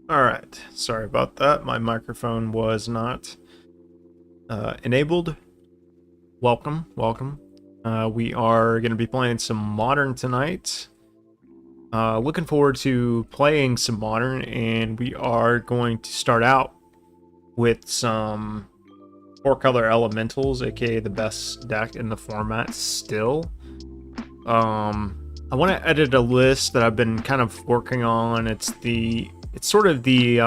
All right. Sorry about that. My microphone was not enabled. Welcome, welcome. We are going to be playing some Modern tonight. Looking forward to playing some Modern, and we are going to start out with some four color elementals, aka the best deck in the format still. I want to edit a list that I've been kind of working on. It's sort of the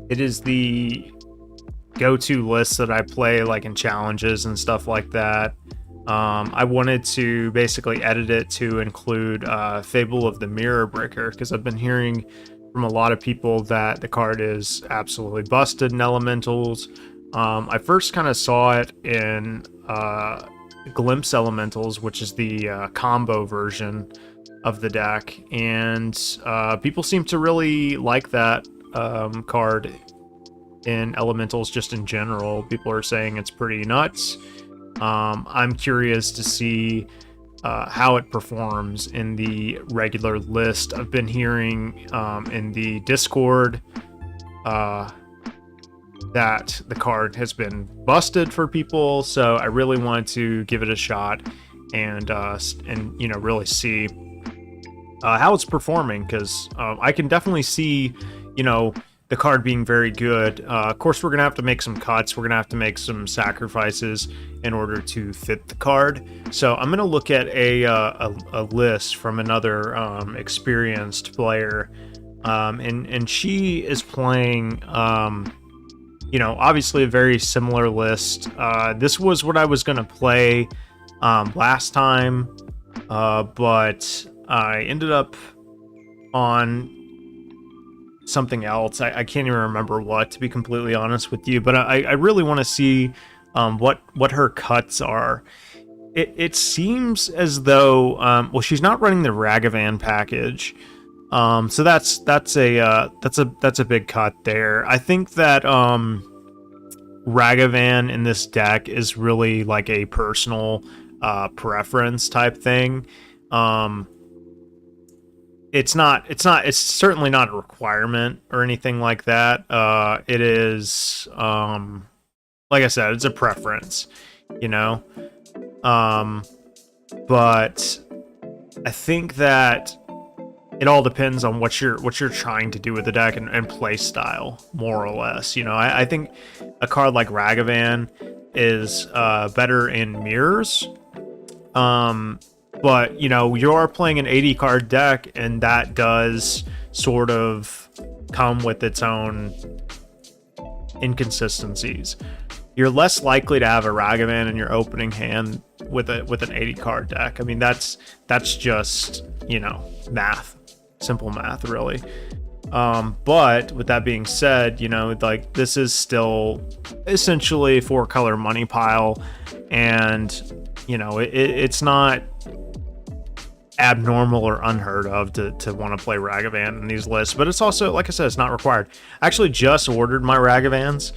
it is the go-to list that I play like in challenges and stuff like that. I wanted to basically edit it to include Fable of the Mirror Breaker because I've been hearing from a lot of people that the card is absolutely busted in elementals. I first kind of saw it in Glimpse Elementals, which is the combo version of the deck, and people seem to really like that card in elementals just in general. People are saying it's pretty nuts. I'm curious to see how it performs in the regular list. I've been hearing in the Discord that the card has been busted for people, so I really want to give it a shot and really see how it's performing, because I can definitely see the card being very good. Of course, we're gonna have to make some cuts. We're gonna have to make some sacrifices in order to fit the card. So I'm gonna look at a list from another experienced player, and she is playing obviously a very similar list. This was what I was gonna play last time, but I ended up on something else. I can't even remember what, to be completely honest with you, but I really want to see what her cuts are. It seems as though she's not running the Ragavan package, so that's a big cut there. I think that Ragavan in this deck is really like a personal preference type thing. It's certainly not a requirement or anything like that. It is, like I said, it's a preference, but I think that it all depends on what you're trying to do with the deck and play style, more or less. I think a card like Ragavan is better in mirrors. But you are playing an 80 card deck, and that does sort of come with its own inconsistencies. You're less likely to have a Ragavan in your opening hand with an 80 card deck. I mean, that's just math, simple math, really. But with that being said, like, this is still essentially a 4-color money pile, and it's not abnormal or unheard of to want to play Ragavan in these lists, but it's also, like I said, it's not required. I actually just ordered my Ragavans,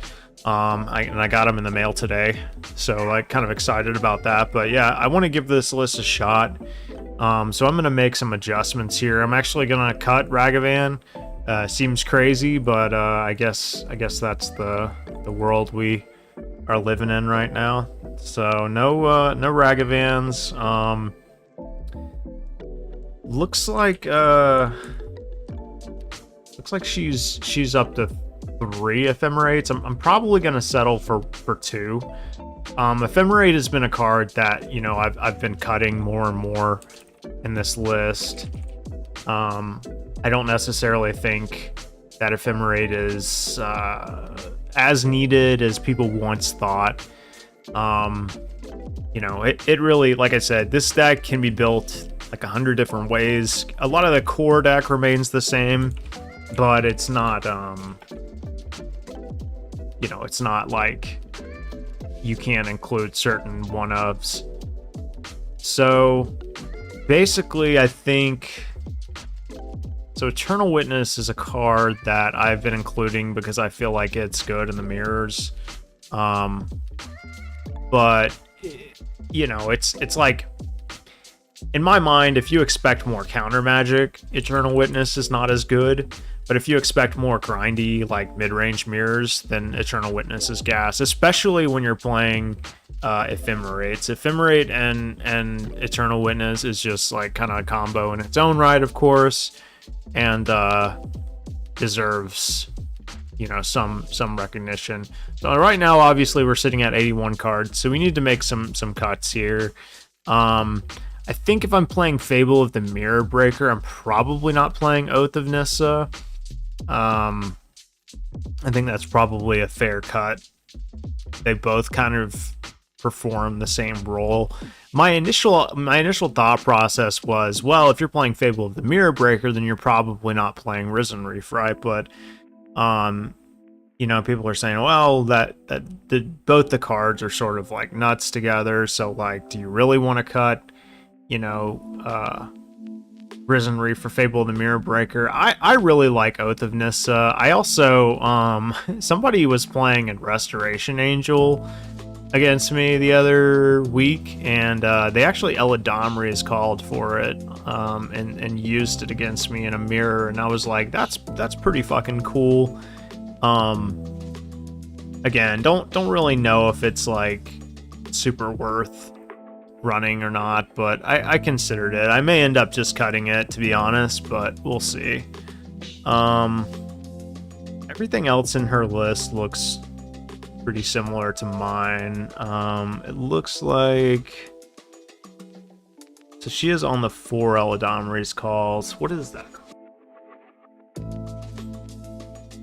and I got them in the mail today, so like kind of excited about that. But yeah, I want to give this list a shot. So I'm going to make some adjustments here. I'm actually going to cut Ragavan. Seems crazy, but I guess that's the world we are living in right now. So no Ragavans. Looks like she's up to 3 Ephemerates. I'm probably gonna settle for 2. Ephemerate has been a card that I've been cutting more and more in this list. I don't necessarily think that Ephemerate is as needed as people once thought. It really, like I said, this deck can be built like 100 different ways. A lot of the core deck remains the same, but it's not it's not like you can't include certain one-ofs. So basically, I think so Eternal Witness is a card that I've been including because I feel like it's good in the mirrors. But it's like in my mind, if you expect more counter magic, Eternal Witness is not as good. But if you expect more grindy, like mid-range mirrors, then Eternal Witness is gas, especially when you're playing Ephemerates. Ephemerate and Eternal Witness is just like kind of a combo in its own right, of course, and deserves, you know, some recognition. So right now, obviously, we're sitting at 81 cards, so we need to make some cuts here. I think if I'm playing Fable of the Mirror Breaker, I'm probably not playing Oath of Nissa. I think that's probably a fair cut. They both kind of perform the same role. My initial thought process was, well, if you're playing Fable of the Mirror Breaker, then you're probably not playing Risen Reef, right? But you know, people are saying, well, that both the cards are sort of like nuts together. So like, do you really want to cut, you know, Risen Reef for Fable of the Mirror Breaker? I really like Oath of Nissa. I also, somebody was playing in Restoration Angel against me the other week, and they actually Eladamri called for it, and used it against me in a mirror, and I was like, that's pretty fucking cool. Again, don't really know if it's like super worth running or not, but I considered it. I may end up just cutting it, to be honest, but we'll see. Everything else in her list looks pretty similar to mine. It looks like, so she is on the 4 Eladamri's calls. What is that?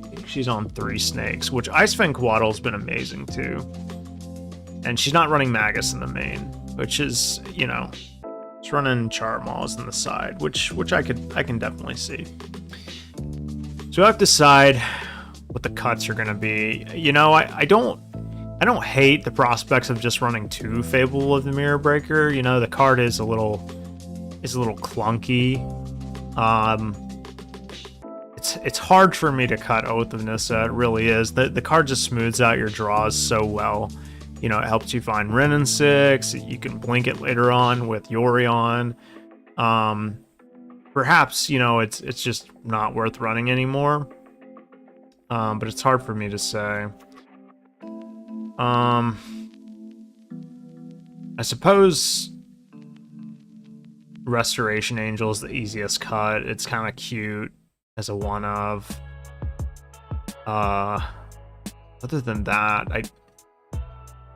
I think she's on 3 snakes, which Icefang Quaddle's been amazing too. And she's not running Magus in the main, which is, you know, it's running Charmaws on the side, which I can definitely see. So I have to decide what the cuts are gonna be. You know, I don't hate the prospects of just running 2 Fable of the Mirror Breaker. You know, the card is a little clunky. It's hard for me to cut Oath of Nissa. It really is. The card just smooths out your draws so well. You know, it helps you find Wrenn and 6. You can blink it later on with Yorion. Perhaps, you know, it's just not worth running anymore. But it's hard for me to say. I suppose Restoration Angel is the easiest cut. It's kind of cute as a one of. Other than that,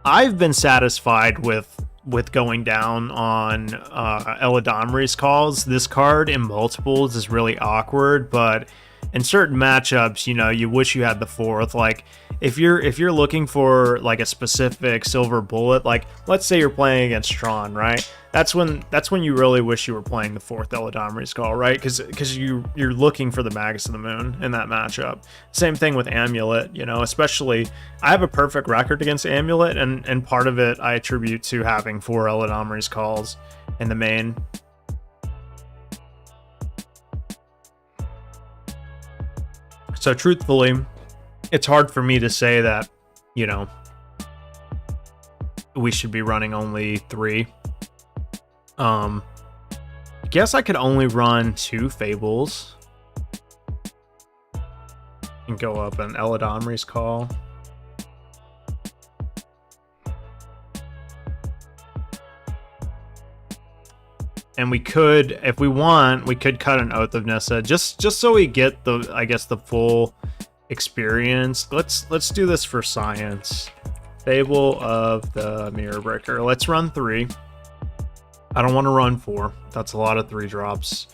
I've been satisfied with going down on Eladamri's calls. This card in multiples is really awkward, but in certain matchups, you know, you wish you had the 4th. Like if you're looking for like a specific silver bullet, like let's say you're playing against Tron, right? That's when you really wish you were playing the 4th Eladamri's call, right? Because you're looking for the Magus of the Moon in that matchup. Same thing with Amulet, you know, especially I have a perfect record against Amulet, and part of it I attribute to having 4 Eladamri's calls in the main. So truthfully, it's hard for me to say that, you know, we should be running only 3. I guess I could only run 2 Fables and go up an Eladamri's call. And we could, if we want, we could cut an Oath of Nissa just so we get the, I guess, the full experience. Let's do this for science. Fable of the Mirror Breaker. Let's run 3. I don't want to run 4. That's a lot of 3 drops.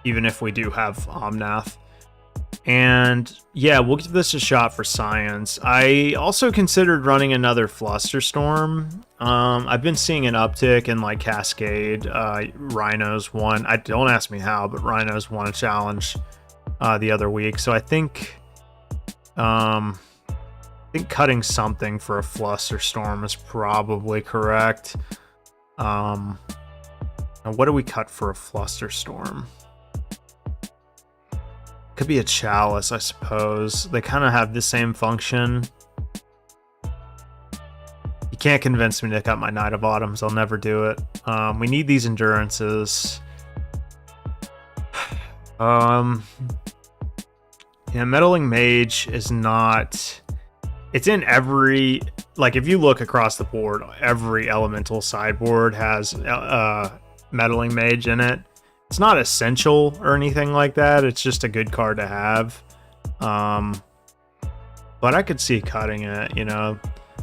Even if we do have Omnath. And yeah, we'll give this a shot for science. I also considered running another Flusterstorm. I've been seeing an uptick in like Cascade. Rhinos won. Don't ask me how, but Rhinos won a challenge the other week. So I think cutting something for a Flusterstorm is probably correct. Now what do we cut for a Flusterstorm? Could be a Chalice, I suppose. They kind of have the same function. You can't convince me to cut my Knight of Autumns. I'll never do it. We need these endurances. Yeah, Meddling Mage is not... It's in every... Like, if you look across the board, every elemental sideboard has Meddling Mage in it. It's not essential or anything like that. It's just a good card to have. But I could see cutting it, you know,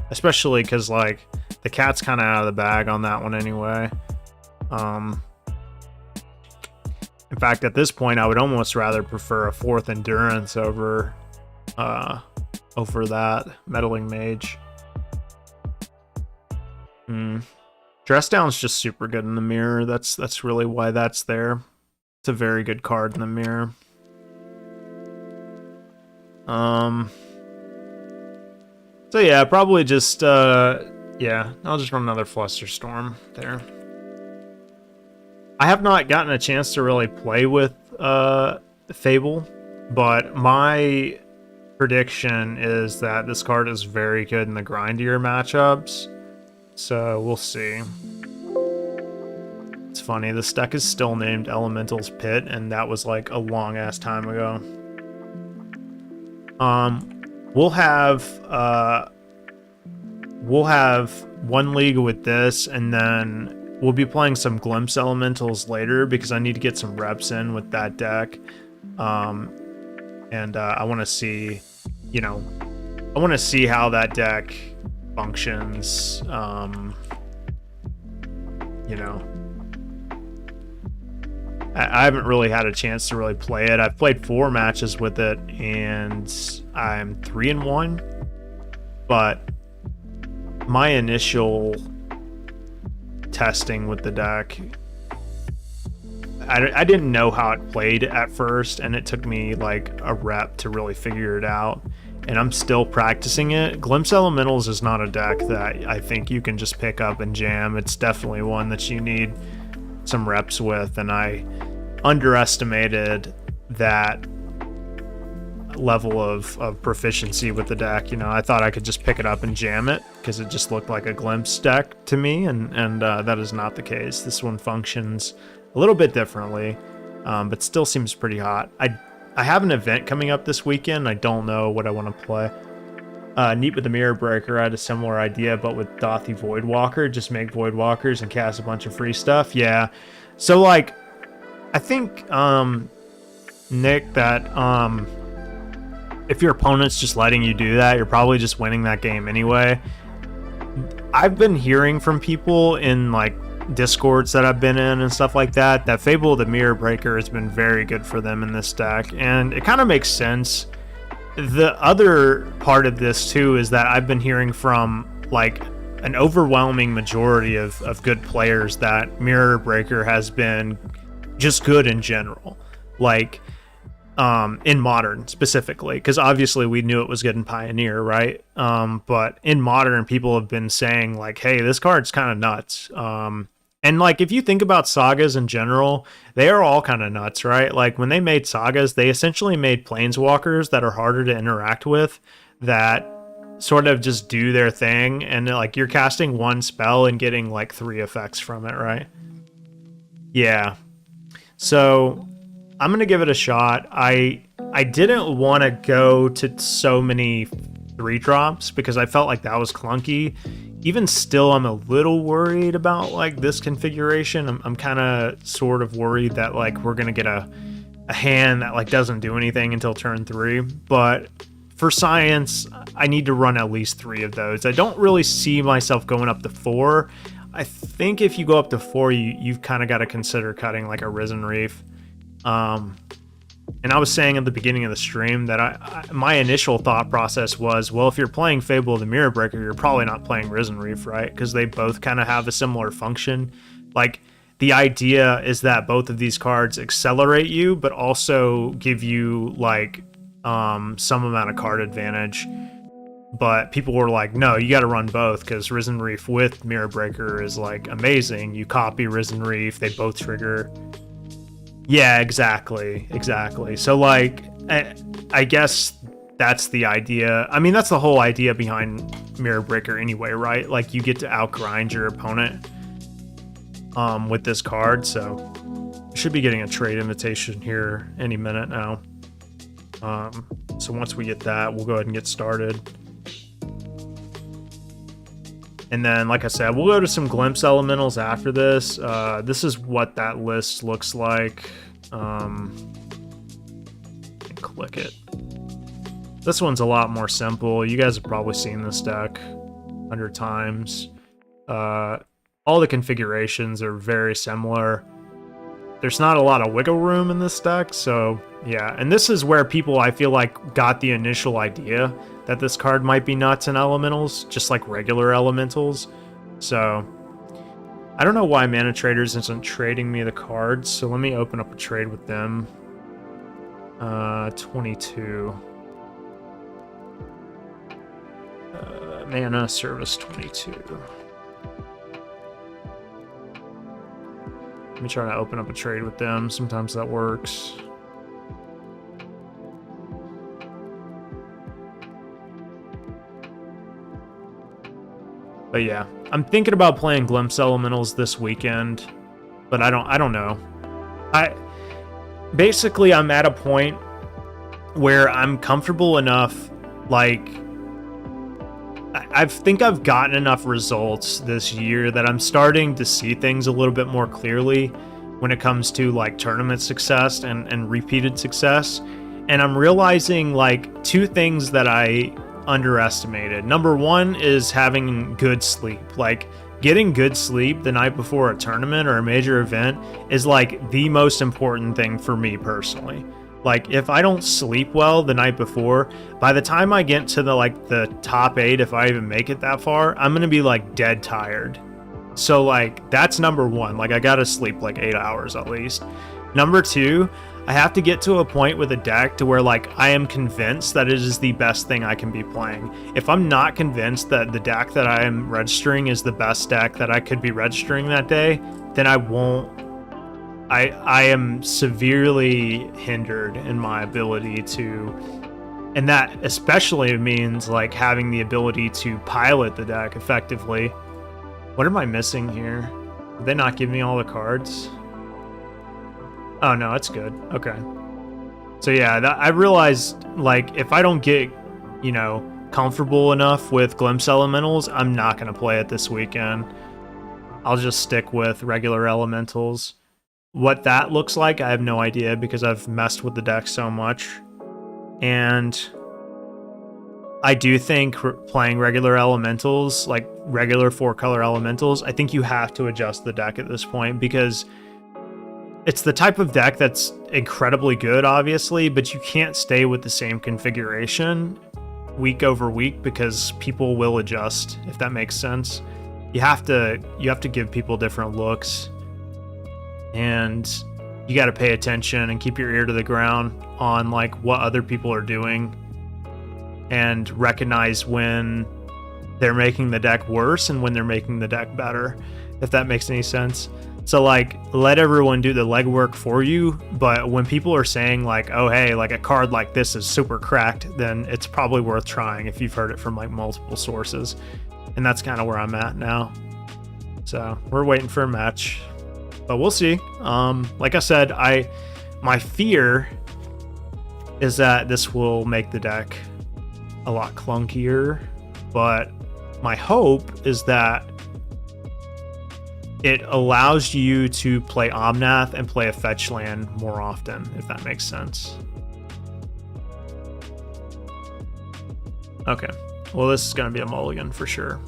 especially because, like, the cat's kind of out of the bag on that one anyway. In fact, at this point, I would almost rather prefer a 4th Endurance over that Meddling Mage. Dress Down's just super good in the mirror. That's really why that's there. It's a very good card in the mirror. So yeah, probably just yeah, I'll just run another Flusterstorm there. I have not gotten a chance to really play with Fable, but my prediction is that this card is very good in the grindier matchups. So we'll see. It's funny, this deck is still named Elemental's Pit, and that was like a long ass time ago. We'll have one league with this, and then we'll be playing some Glimpse Elementals later because I need to get some reps in with that deck. And I want to see, you know, I want to see how that deck functions. You know, I haven't really had a chance to really play it. I've played 4 matches with it, and I'm 3-1. But my initial testing with the deck, I didn't know how it played at first, and it took me like a rep to really figure it out, and I'm still practicing it. Glimpse Elementals is not a deck that I think you can just pick up and jam. It's definitely one that you need some reps with, and I underestimated that level of proficiency with the deck. You know, I thought I could just pick it up and jam it because it just looked like a Glimpse deck to me, and that is not the case. This one functions a little bit differently, but still seems pretty hot. I have an event coming up this weekend. I don't know what I want to play. Neat with the Mirror Breaker, I had a similar idea, but with Dauthi Voidwalker, just make Voidwalkers and cast a bunch of free stuff. Yeah, so like I think Nick, that if your opponent's just letting you do that, you're probably just winning that game anyway. I've been hearing from people in like Discords that I've been in and stuff like that, that Fable of the Mirror Breaker has been very good for them in this deck, and it kind of makes sense. The other part of this too is that I've been hearing from like an overwhelming majority of good players that Mirror Breaker has been just good in general, like in Modern specifically, because obviously we knew it was good in Pioneer, right? But in Modern, people have been saying like, hey, this card's kind of nuts. And like, if you think about sagas in general, they are all kind of nuts, right? Like when they made sagas, they essentially made planeswalkers that are harder to interact with, that sort of just do their thing, and like you're casting one spell and getting like 3 effects from it, right? Yeah. So I'm gonna give it a shot. I didn't want to go to so many 3-drops because I felt like that was clunky. Even still, I'm a little worried about like this configuration. I'm kind of sort of worried that like we're gonna get a hand that like doesn't do anything until turn 3. But for science, I need to run at least 3 of those. I don't really see myself going up to 4. I think if you go up to 4, you've kind of got to consider cutting like a Risen Reef. And I was saying at the beginning of the stream that my initial thought process was, well, if you're playing Fable of the Mirror Breaker, you're probably not playing Risen Reef, right? Because they both kind of have a similar function. Like, the idea is that both of these cards accelerate you, but also give you, like, some amount of card advantage. But people were like, no, you got to run both, because Risen Reef with Mirror Breaker is, like, amazing. You copy Risen Reef, they both trigger. Yeah, exactly. So, like, I guess that's the idea. I mean, that's the whole idea behind Mirror Breaker anyway, right? Like, you get to outgrind your opponent with this card, so I should be getting a trade invitation here any minute now. So once we get that, we'll go ahead and get started. And then, like I said, we'll go to some Glimpse Elementals after this. This is what that list looks like. Click it. This one's a lot more simple. You guys have probably seen this deck 100 times. All the configurations are very similar. There's not a lot of wiggle room in this deck, so yeah. And this is where people, I feel like, got the initial idea that this card might be nuts in elementals, just like regular elementals. So I don't know why Mana Traders isn't trading me the cards, so let me open up a trade with them. 22. Mana Service 22. Let me try to open up a trade with them. Sometimes that works. But yeah, I'm thinking about playing Glimpse Elementals this weekend, but I don't know. Basically, I'm at a point where I'm comfortable enough, like, I think I've gotten enough results this year that I'm starting to see things a little bit more clearly when it comes to, like, tournament success and repeated success. And I'm realizing, like, two things that I underestimated. Number one is having good sleep. Like, getting good sleep the night before a tournament or a major event is, like, the most important thing for me personally. Like, if I don't sleep well the night before, by the time I get to the top 8, if I even make it that far, I'm gonna be, like, dead tired. So, like, that's number one. Like, I gotta sleep like 8 hours at least. Number two, I have to get to a point with a deck to where, like, I am convinced that it is the best thing I can be playing. If I'm not convinced that the deck that I am registering is the best deck that I could be registering that day, then I won't. I am severely hindered in my ability to, and that especially means, like, having the ability to pilot the deck effectively. What am I missing here? Did they not give me all the cards? Oh, no, it's good. Okay. So, yeah, I realized, like, if I don't get, comfortable enough with Glimpse Elementals, I'm not going to play it this weekend. I'll just stick with regular Elementals. What that looks like, I have no idea because I've messed with the deck so much. And I do think playing regular Elementals, like regular 4-color Elementals, I think you have to adjust the deck at this point because it's the type of deck that's incredibly good, obviously, but you can't stay with the same configuration week over week because people will adjust, if that makes sense. You have to give people different looks, and you got to pay attention and keep your ear to the ground on, like, what other people are doing and recognize when they're making the deck worse and when they're making the deck better, if that makes any sense. So, like, let everyone do the legwork for you, but when people are saying, like, oh, hey, like, a card like this is super cracked, then it's probably worth trying if you've heard it from, like, multiple sources. And that's kind of where I'm at now. So we're waiting for a match, but we'll see. Like I said, my fear is that this will make the deck a lot clunkier, but my hope is that it allows you to play Omnath and play a fetch land more often, if that makes sense. Okay, well, this is going to be a mulligan for sure.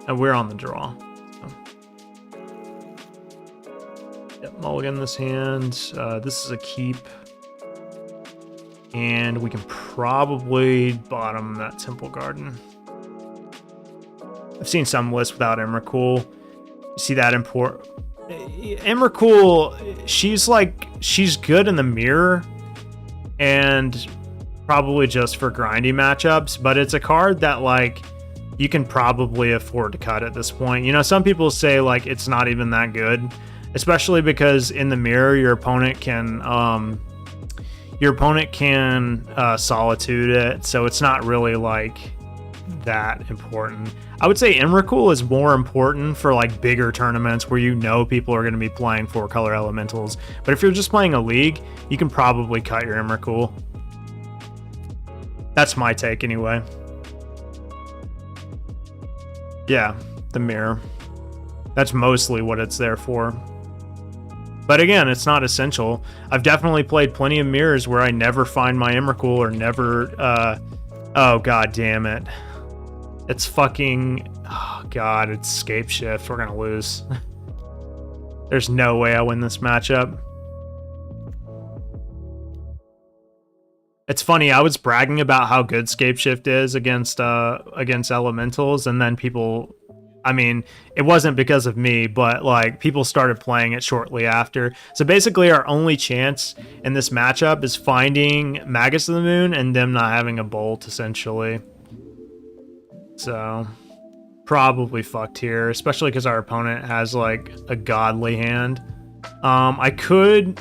And we're on the draw. So. Yep, mulligan this hand. This is a keep. And we can probably bottom that Temple Garden. I've seen some lists without Emrakul. You see that import? Emrakul, she's good in the mirror and probably just for grindy matchups, but it's a card that, like, you can probably afford to cut at this point. You know, some people say, like, it's not even that good, especially because in the mirror, your opponent can solitude it, so it's not really like that important. I would say Emrakul is more important for like bigger tournaments where you know people are going to be playing 4-color elementals. But if you're just playing a league, you can probably cut your Emrakul. That's my take anyway. Yeah, the mirror. That's mostly what it's there for. But again, it's not essential. I've definitely played plenty of mirrors where I never find my Emrakul or never... oh, god damn it. It's fucking... Oh, god, it's Scape Shift. We're gonna lose. There's no way I win this matchup. It's funny, I was bragging about how good Scape Shift is against elementals, and then people... I mean, it wasn't because of me, but like people started playing it shortly after. So basically our only chance in this matchup is finding Magus of the Moon and them not having a bolt, essentially. So probably fucked here, especially because our opponent has like a godly hand. I could...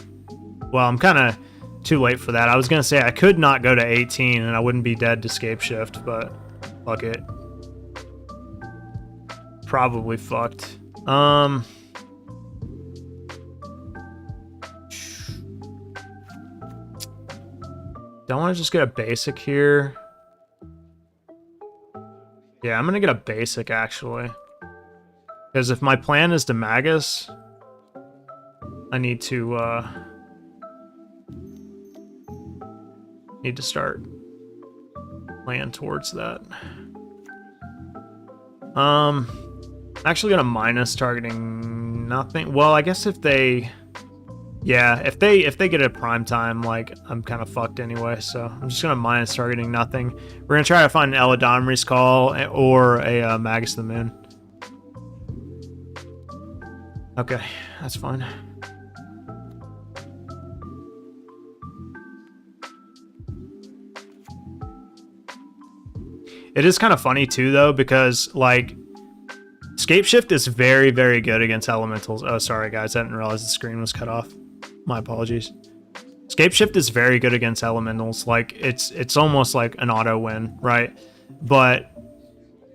Well, I'm kind of too late for that. I was going to say I could not go to 18 and I wouldn't be dead to Scape Shift, but fuck it. Probably fucked. Don't want to just get a basic here. Yeah, I'm gonna get a basic actually. Because if my plan is to Magus, I need to start playing towards that. Actually gonna minus targeting nothing. Well, I guess if they... Yeah, if they get a prime time, like, I'm kind of fucked anyway, so I'm just gonna minus targeting nothing. We're gonna try to find an Eladamri's Call or a Magus of the Moon. Okay, that's fine. It is kind of funny too, though, because, like, Scape Shift is very, very good against elementals. Oh, sorry, guys. I didn't realize the screen was cut off. My apologies. Scape Shift is very good against elementals. Like, it's almost like an auto win, right? But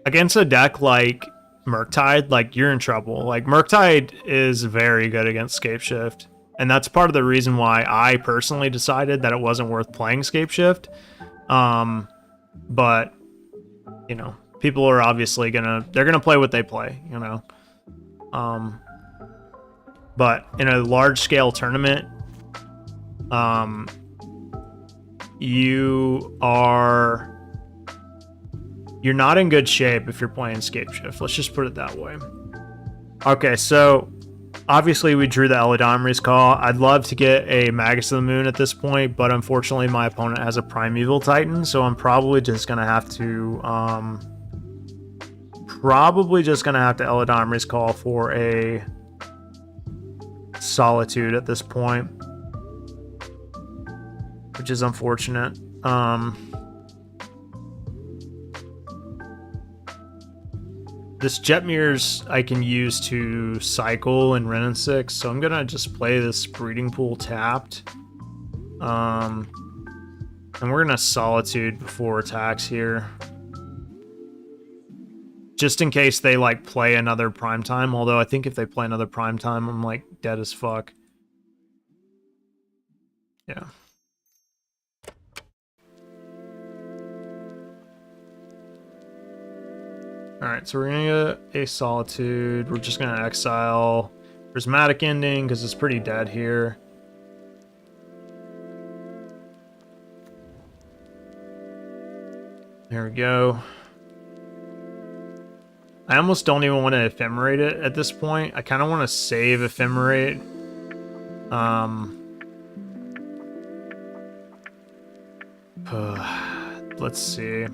against a deck like Murktide, like, you're in trouble. Like, Murktide is very good against Scape Shift. And that's part of the reason why I personally decided that it wasn't worth playing Scape Shift. But, you know, people are obviously they're gonna play what they play, you know. But in a large scale tournament, you're not in good shape if you're playing Scape Shift. Let's just put it that way. Okay, so obviously we drew the Eladamri's Call. I'd love to get a Magus of the Moon at this point, but unfortunately my opponent has a Primeval Titan, so I'm probably just gonna have to Eladamri's Call for a Solitude at this point, which is unfortunate. This Jetmir's I can use to cycle in Wrenn and 6, so I'm gonna just play this Breeding Pool tapped. And we're gonna Solitude before attacks here. Just in case they, like, play another primetime, although I think if they play another primetime, I'm, like, dead as fuck. Yeah. Alright, so we're gonna get a Solitude. We're just gonna exile Prismatic Ending, because it's pretty dead here. There we go. I almost don't even want to Ephemerate it at this point. I kind of want to save Ephemerate. Let's see.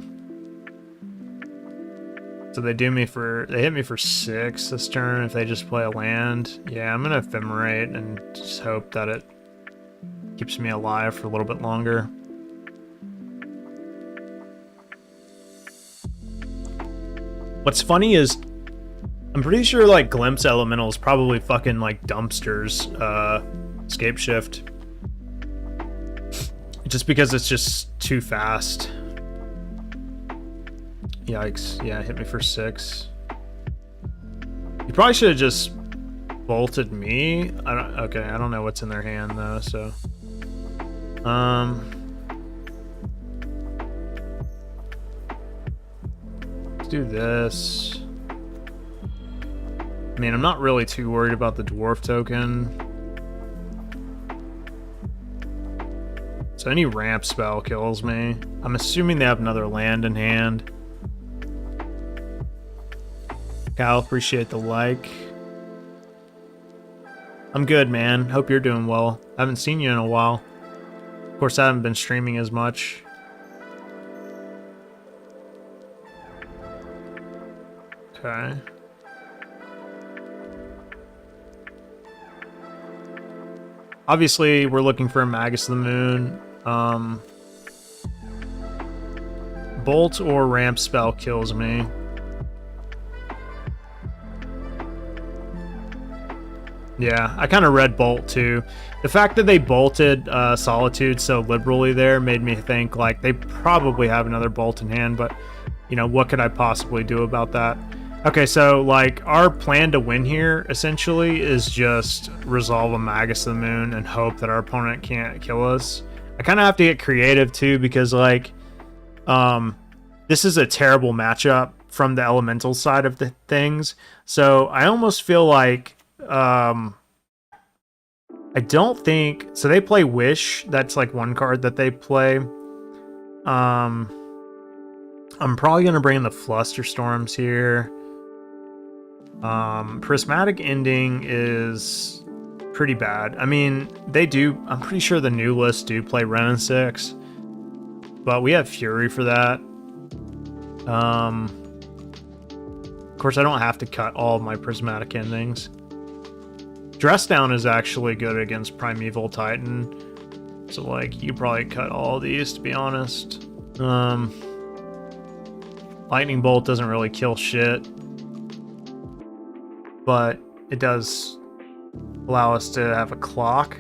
So they hit me for 6 this turn if they just play a land. Yeah, I'm gonna Ephemerate and just hope that it keeps me alive for a little bit longer. What's funny is, I'm pretty sure, like, Glimpse Elementals probably fucking, like, dumpsters Scape Shift. Just because it's just too fast. Yikes. Yeah, hit me for 6. You probably should have just bolted me. Okay, I don't know what's in their hand though, so. Let's do this. I mean, I'm not really too worried about the dwarf token. So any ramp spell kills me. I'm assuming they have another land in hand. Cal, appreciate the like. I'm good, man. Hope you're doing well. I haven't seen you in a while. Of course, I haven't been streaming as much. Okay. Obviously, we're looking for a Magus of the Moon. Bolt or ramp spell kills me. Yeah, I kind of read Bolt too. The fact that they bolted Solitude so liberally there made me think like they probably have another Bolt in hand, but you know, what could I possibly do about that? Okay, so like our plan to win here essentially is just resolve a Magus of the Moon and hope that our opponent can't kill us. I kind of have to get creative too because like this is a terrible matchup from the elemental side of the things. So I almost feel like I don't think so. They play Wish. That's like one card that they play. I'm probably gonna bring in the Flusterstorms here. Prismatic Ending is pretty bad. I mean, they do. I'm pretty sure the new list do play Wrenn and 6, but we have Fury for that. Of course, I don't have to cut all of my Prismatic Endings. Dress Down is actually good against Primeval Titan. So, like, you probably cut all these, to be honest. Lightning Bolt doesn't really kill shit. But it does allow us to have a clock.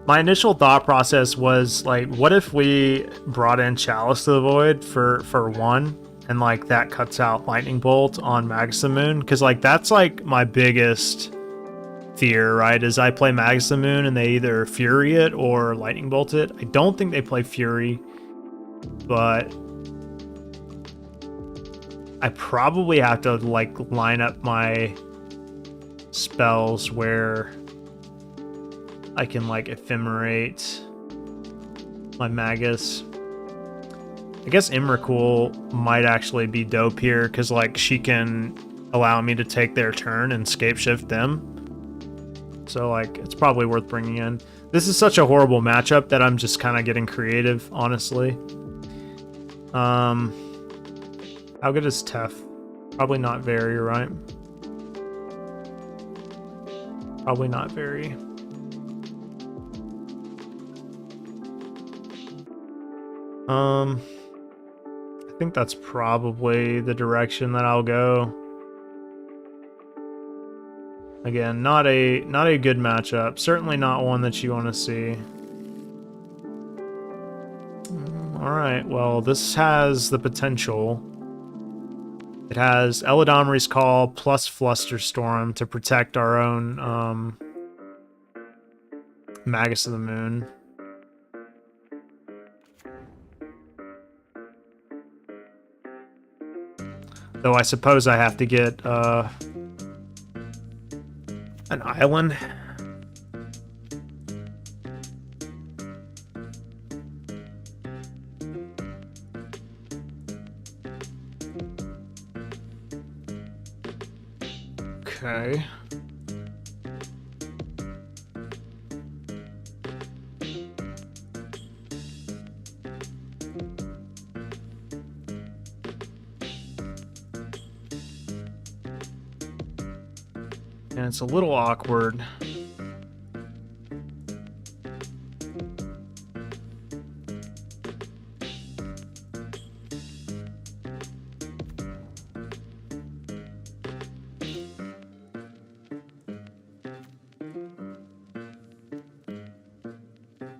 My initial thought process was, like, what if we brought in Chalice to the Void for 1? And, like, that cuts out Lightning Bolt on Magus of the Moon? Because, like, that's, like, my biggest fear, right? Is I play Magus of the Moon and they either Fury it or Lightning Bolt it. I don't think they play Fury, but I probably have to like line up my spells where I can like ephemerate my Magus. I guess Emrakul might actually be dope here because like she can allow me to take their turn and scape shift them. So, like, it's probably worth bringing in. This is such a horrible matchup that I'm just kind of getting creative, honestly. How good is Tef? Probably not very, right? Probably not very. I think that's probably the direction that I'll go. Again, not a good matchup. Certainly not one that you want to see. Alright, well, this has the potential. It has Eladamri's Call plus Flusterstorm to protect our own Magus of the Moon. Though I suppose I have to get an island. Okay. And it's a little awkward.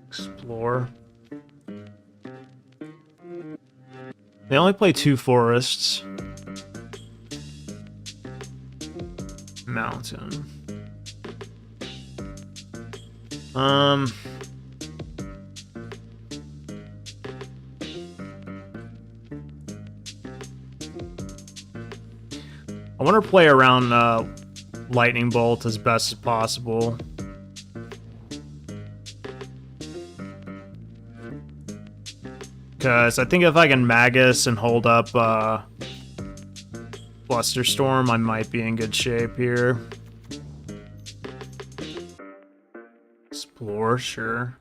Explore. They only play 2 forests. Mountain. I want to play around Lightning Bolt as best as possible. Because I think if I can Magus and hold up Flusterstorm, I might be in good shape here. Explore, sure.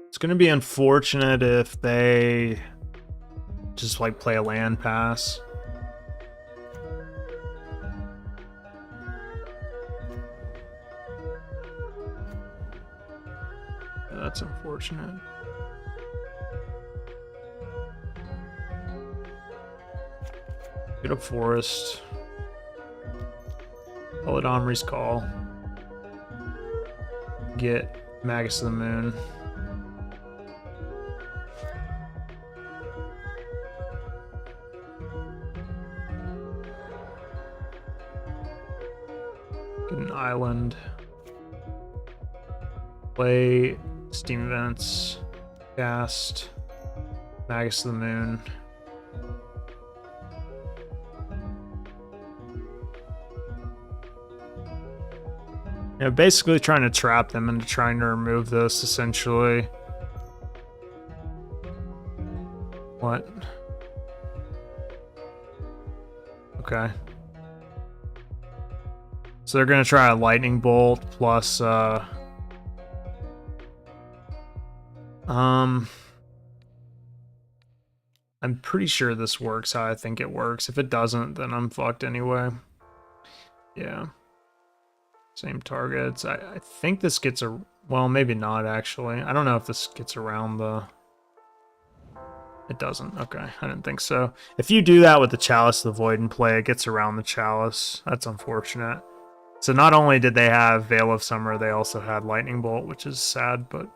It's gonna be unfortunate if they just like play a land pass. That's unfortunate. Get a forest. Call it Omri's Call. Get Magus of the Moon. Get an island. Play Steam Events. Cast Magus of the Moon. Yeah, basically trying to trap them into trying to remove this, essentially. What? Okay. So they're gonna try a Lightning Bolt plus, I'm pretty sure this works how I think it works. If it doesn't, then I'm fucked anyway. Yeah. Same targets. I think this gets a... Well, maybe not, actually. I don't know if this gets around the... It doesn't. Okay, I didn't think so. If you do that with the Chalice of the Void in play, it gets around the Chalice. That's unfortunate. So not only did they have Veil of Summer, they also had Lightning Bolt, which is sad, but...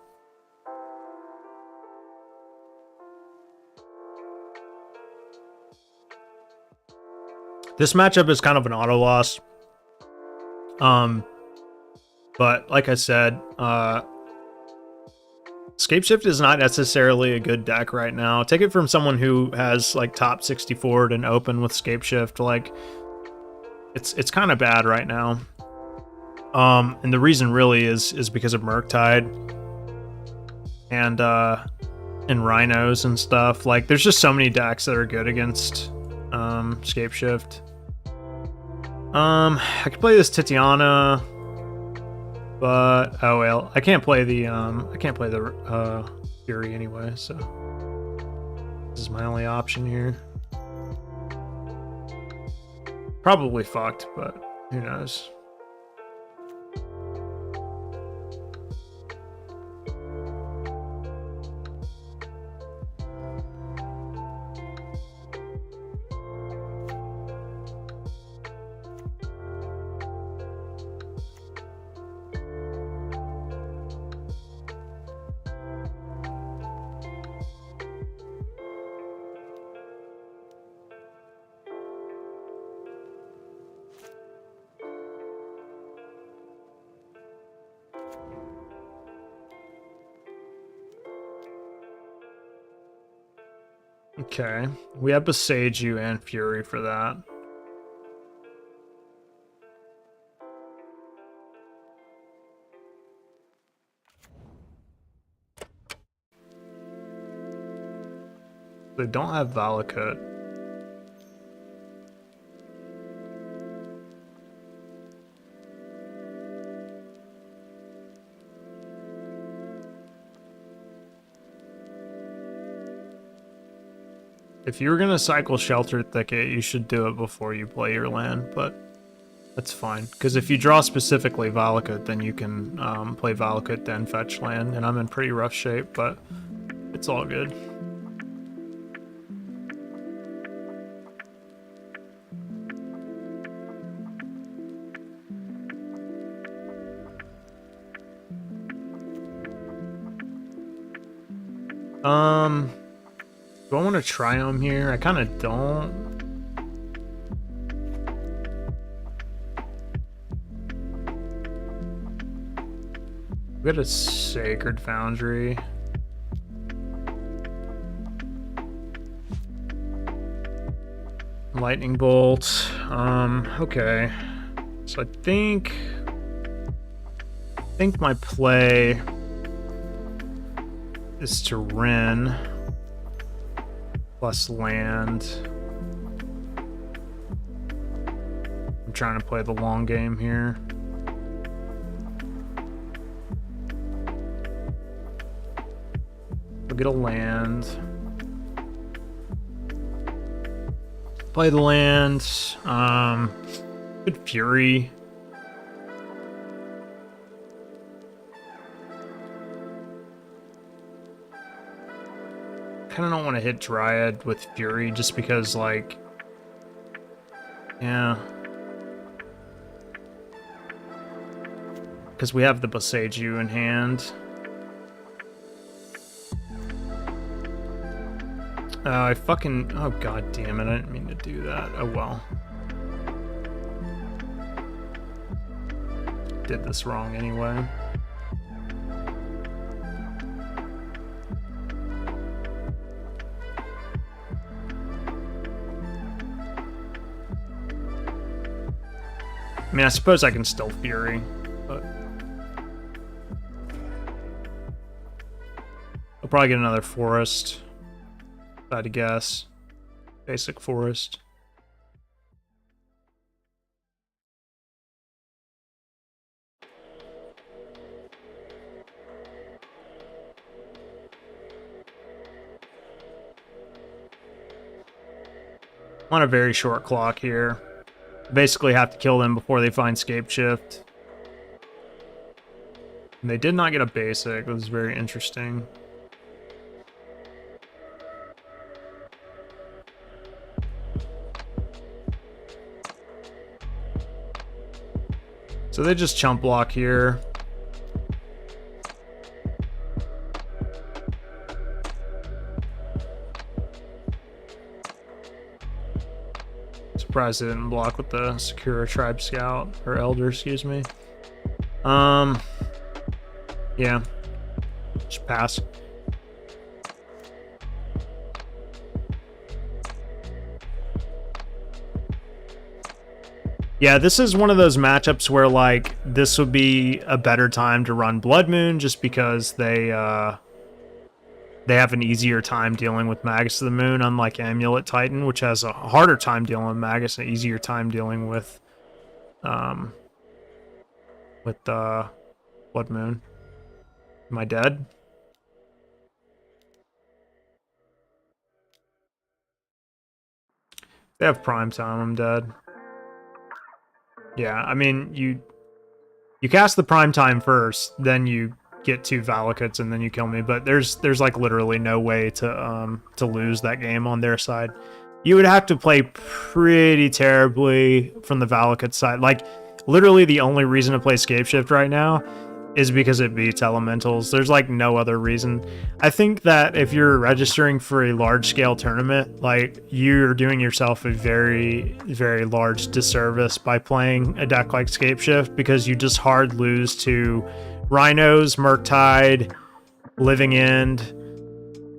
This matchup is kind of an auto loss. But like I said, Scapeshift is not necessarily a good deck right now. Take it from someone who has like top 64 and open with Scapeshift. Like, it's kind of bad right now. And the reason really is because of Murktide and Rhinos and stuff. Like, there's just so many decks that are good against Scapeshift. I could play this Titiana, but oh well, I can't play the Fury anyway, so this is my only option here. Probably fucked, but who knows. Okay, we have Boseiju and Fury for that. They don't have Valakut. If you were gonna cycle Shelter Thicket, you should do it before you play your land, but that's fine. Because if you draw specifically Valakut, then you can play Valakut, then fetch land, and I'm in pretty rough shape, but it's all good. Do I want to Triome here? I kind of don't. We got a Sacred Foundry. Lightning Bolt. Okay. So I think my play is to Wrenn plus land. I'm trying to play the long game here. We'll get a land. Play the land. Good Fury. Kind of don't want to hit Dryad with Fury just because, like, yeah. Because we have the Boseiju in hand. I fucking... Oh, god damn it. I didn't mean to do that. Oh, well. Did this wrong anyway. I mean, I suppose I can still Fury, but... I'll probably get another Forest. If I had to guess. Basic Forest. I'm on a very short clock here. Basically have to kill them before they find Scapeshift. And they did not get a basic. It was very interesting. So they just chump block here. Surprised they didn't block with the Sakura Tribe Scout, or Elder, excuse me. Yeah. Just pass. Yeah, this is one of those matchups where, like, this would be a better time to run Blood Moon just because they have an easier time dealing with Magus of the Moon, unlike Amulet Titan, which has a harder time dealing with Magus and an easier time dealing with Blood Moon. Am I dead? They have prime time, I'm dead. Yeah, I mean, you cast the prime time first, then you get 2 Valakuts and then you kill me, but there's like literally no way to lose that game on their side. You would have to play pretty terribly from the Valakut side. Like, literally the only reason to play Scapeshift right now is because it beats Elementals. There's like no other reason. I think that if you're registering for a large-scale tournament, like, you're doing yourself a very, very large disservice by playing a deck like Scapeshift, because you just hard lose to Rhinos, Murktide, Living End,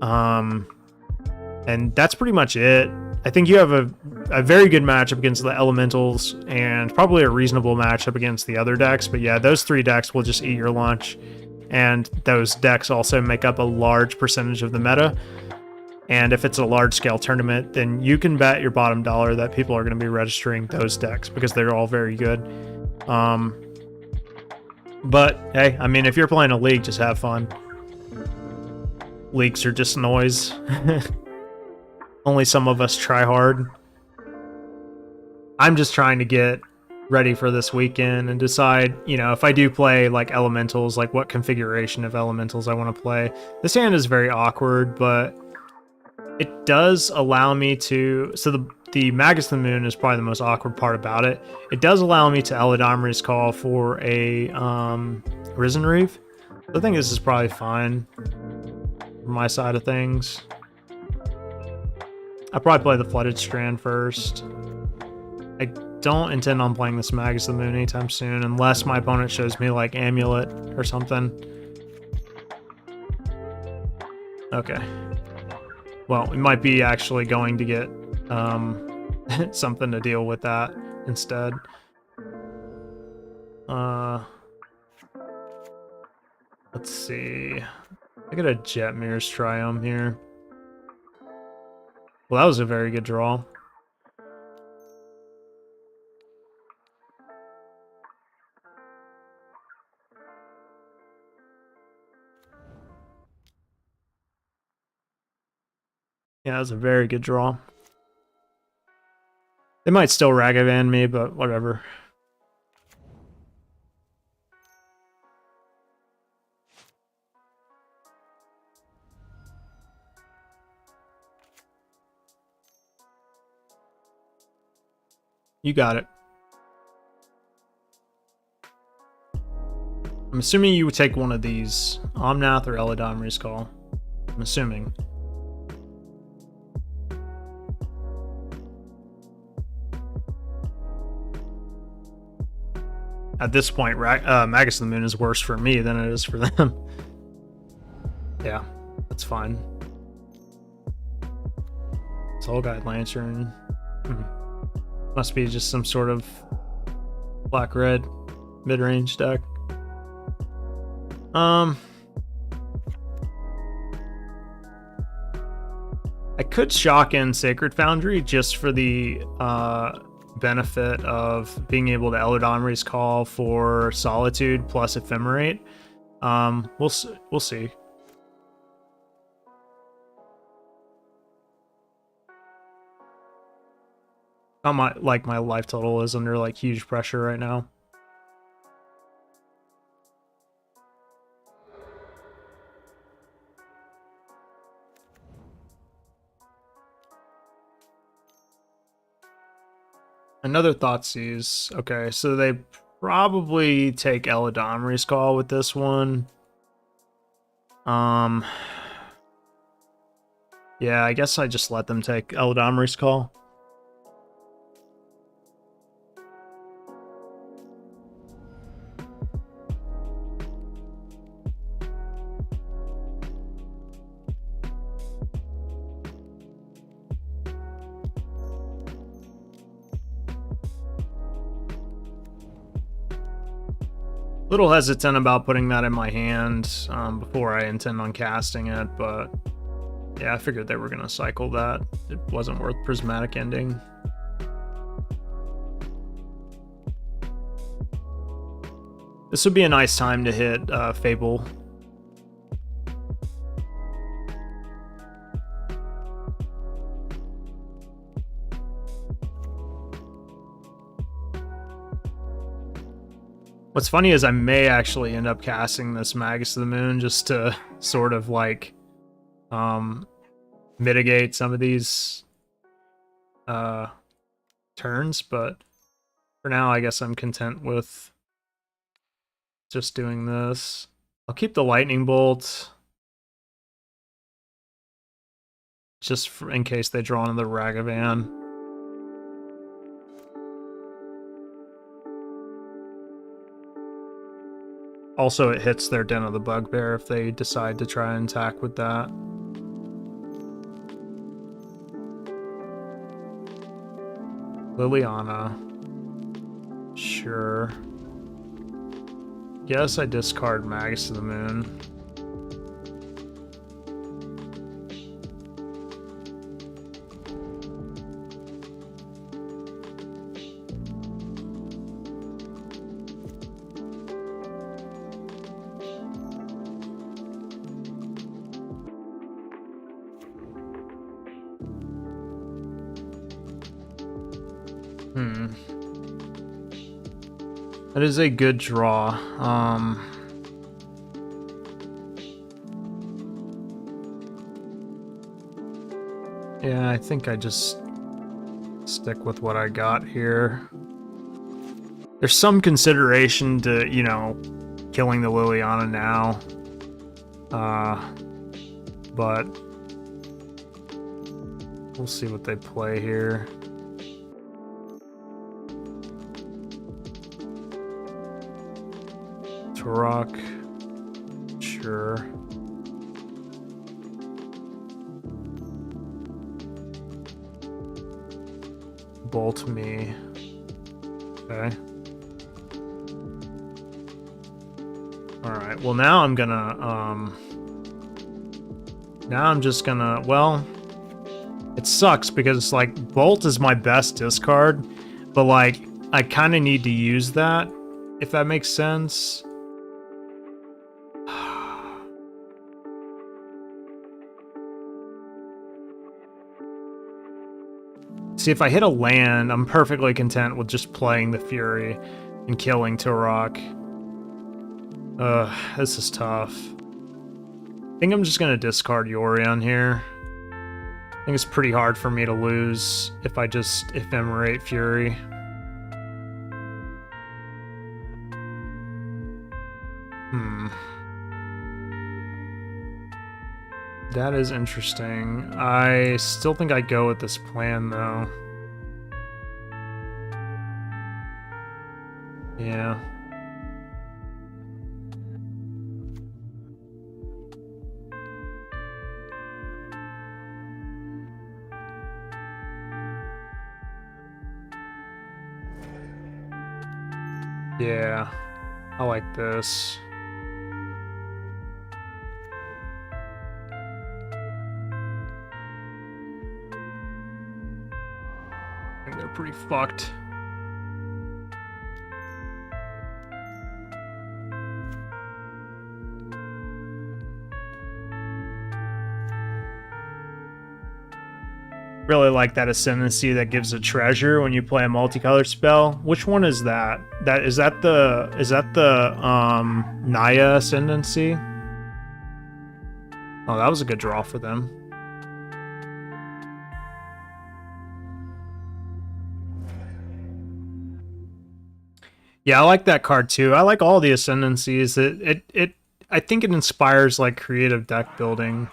and that's pretty much it. I think you have a very good matchup against the Elementals and probably a reasonable matchup against the other decks. But yeah, those 3 decks will just eat your lunch. And those decks also make up a large percentage of the meta. And if it's a large-scale tournament, then you can bet your bottom dollar that people are going to be registering those decks because they're all very good. But hey, I mean, if you're playing a league, just have fun. Leagues are just noise. Only some of us try hard. I'm just trying to get ready for this weekend and decide, you know, if I do play like Elementals, like what configuration of Elementals I want to play. This hand is very awkward, but it does allow me to... So the Magus of the Moon is probably the most awkward part about it. It does allow me to Eladamri's Call for a Risen Reef. I think this is probably fine. from my side of things. I'll probably play the Flooded Strand first. I don't intend on playing this Magus of the Moon anytime soon, unless my opponent shows me like Amulet or something. Okay. Well, we might be actually going to get something to deal with that instead. Let's see. I got a Jetmir's Triumph here. Well, that was a very good draw. Yeah, that was a very good draw. They might still Ragavan me, but whatever. You got it. I'm assuming you would take one of these. Omnath or Eladamri's Call. I'm assuming. At this point, Magus of the Moon is worse for me than it is for them. Yeah, that's fine. Soul Guide Lantern. Must be just some sort of black-red mid-range deck. I could shock in Sacred Foundry just for the benefit of being able to Eladamri's Call for Solitude plus Ephemerate. We'll see. My life total is under like huge pressure right now. Another Thoughtseize. Okay, so they probably take Eladamri's Call with this one. Yeah, I guess I just let them take Eladamri's Call. Little hesitant about putting that in my hand before I intend on casting it, but yeah, I figured they were going to cycle that. It wasn't worth Prismatic Ending. This would be a nice time to hit Fable. What's funny is I may actually end up casting this Magus of the Moon just to sort of like mitigate some of these turns, but for now I guess I'm content with just doing this. I'll keep the Lightning Bolt just in case they draw into the Ragavan. Also, it hits their Den of the Bugbear if they decide to try and attack with that. Liliana. Sure. Guess I discard Magus of the Moon. That is a good draw. Yeah, I think I just stick with what I got here. There's some consideration to, you know, killing the Liliana now. but we'll see what they play here. Turok, sure. Bolt me. Okay. Alright, well now I'm gonna, now I'm just gonna, well, it sucks because, like, Bolt is my best discard, but, like, I kind of need to use that, if that makes sense. See, if I hit a land, I'm perfectly content with just playing the Fury and killing Turok. This is tough. I think I'm just gonna discard Yorion here. I think it's pretty hard for me to lose if I just Ephemerate Fury. That is interesting. I still think I go with this plan, though. Yeah. Yeah. I like this. They're pretty fucked. Really like that Ascendancy that gives a treasure when you play a multicolor spell. Which one is that? Is that the Naya Ascendancy? Oh, that was a good draw for them. Yeah, I like that card too. I like all the Ascendancies. I think it inspires like creative deck building.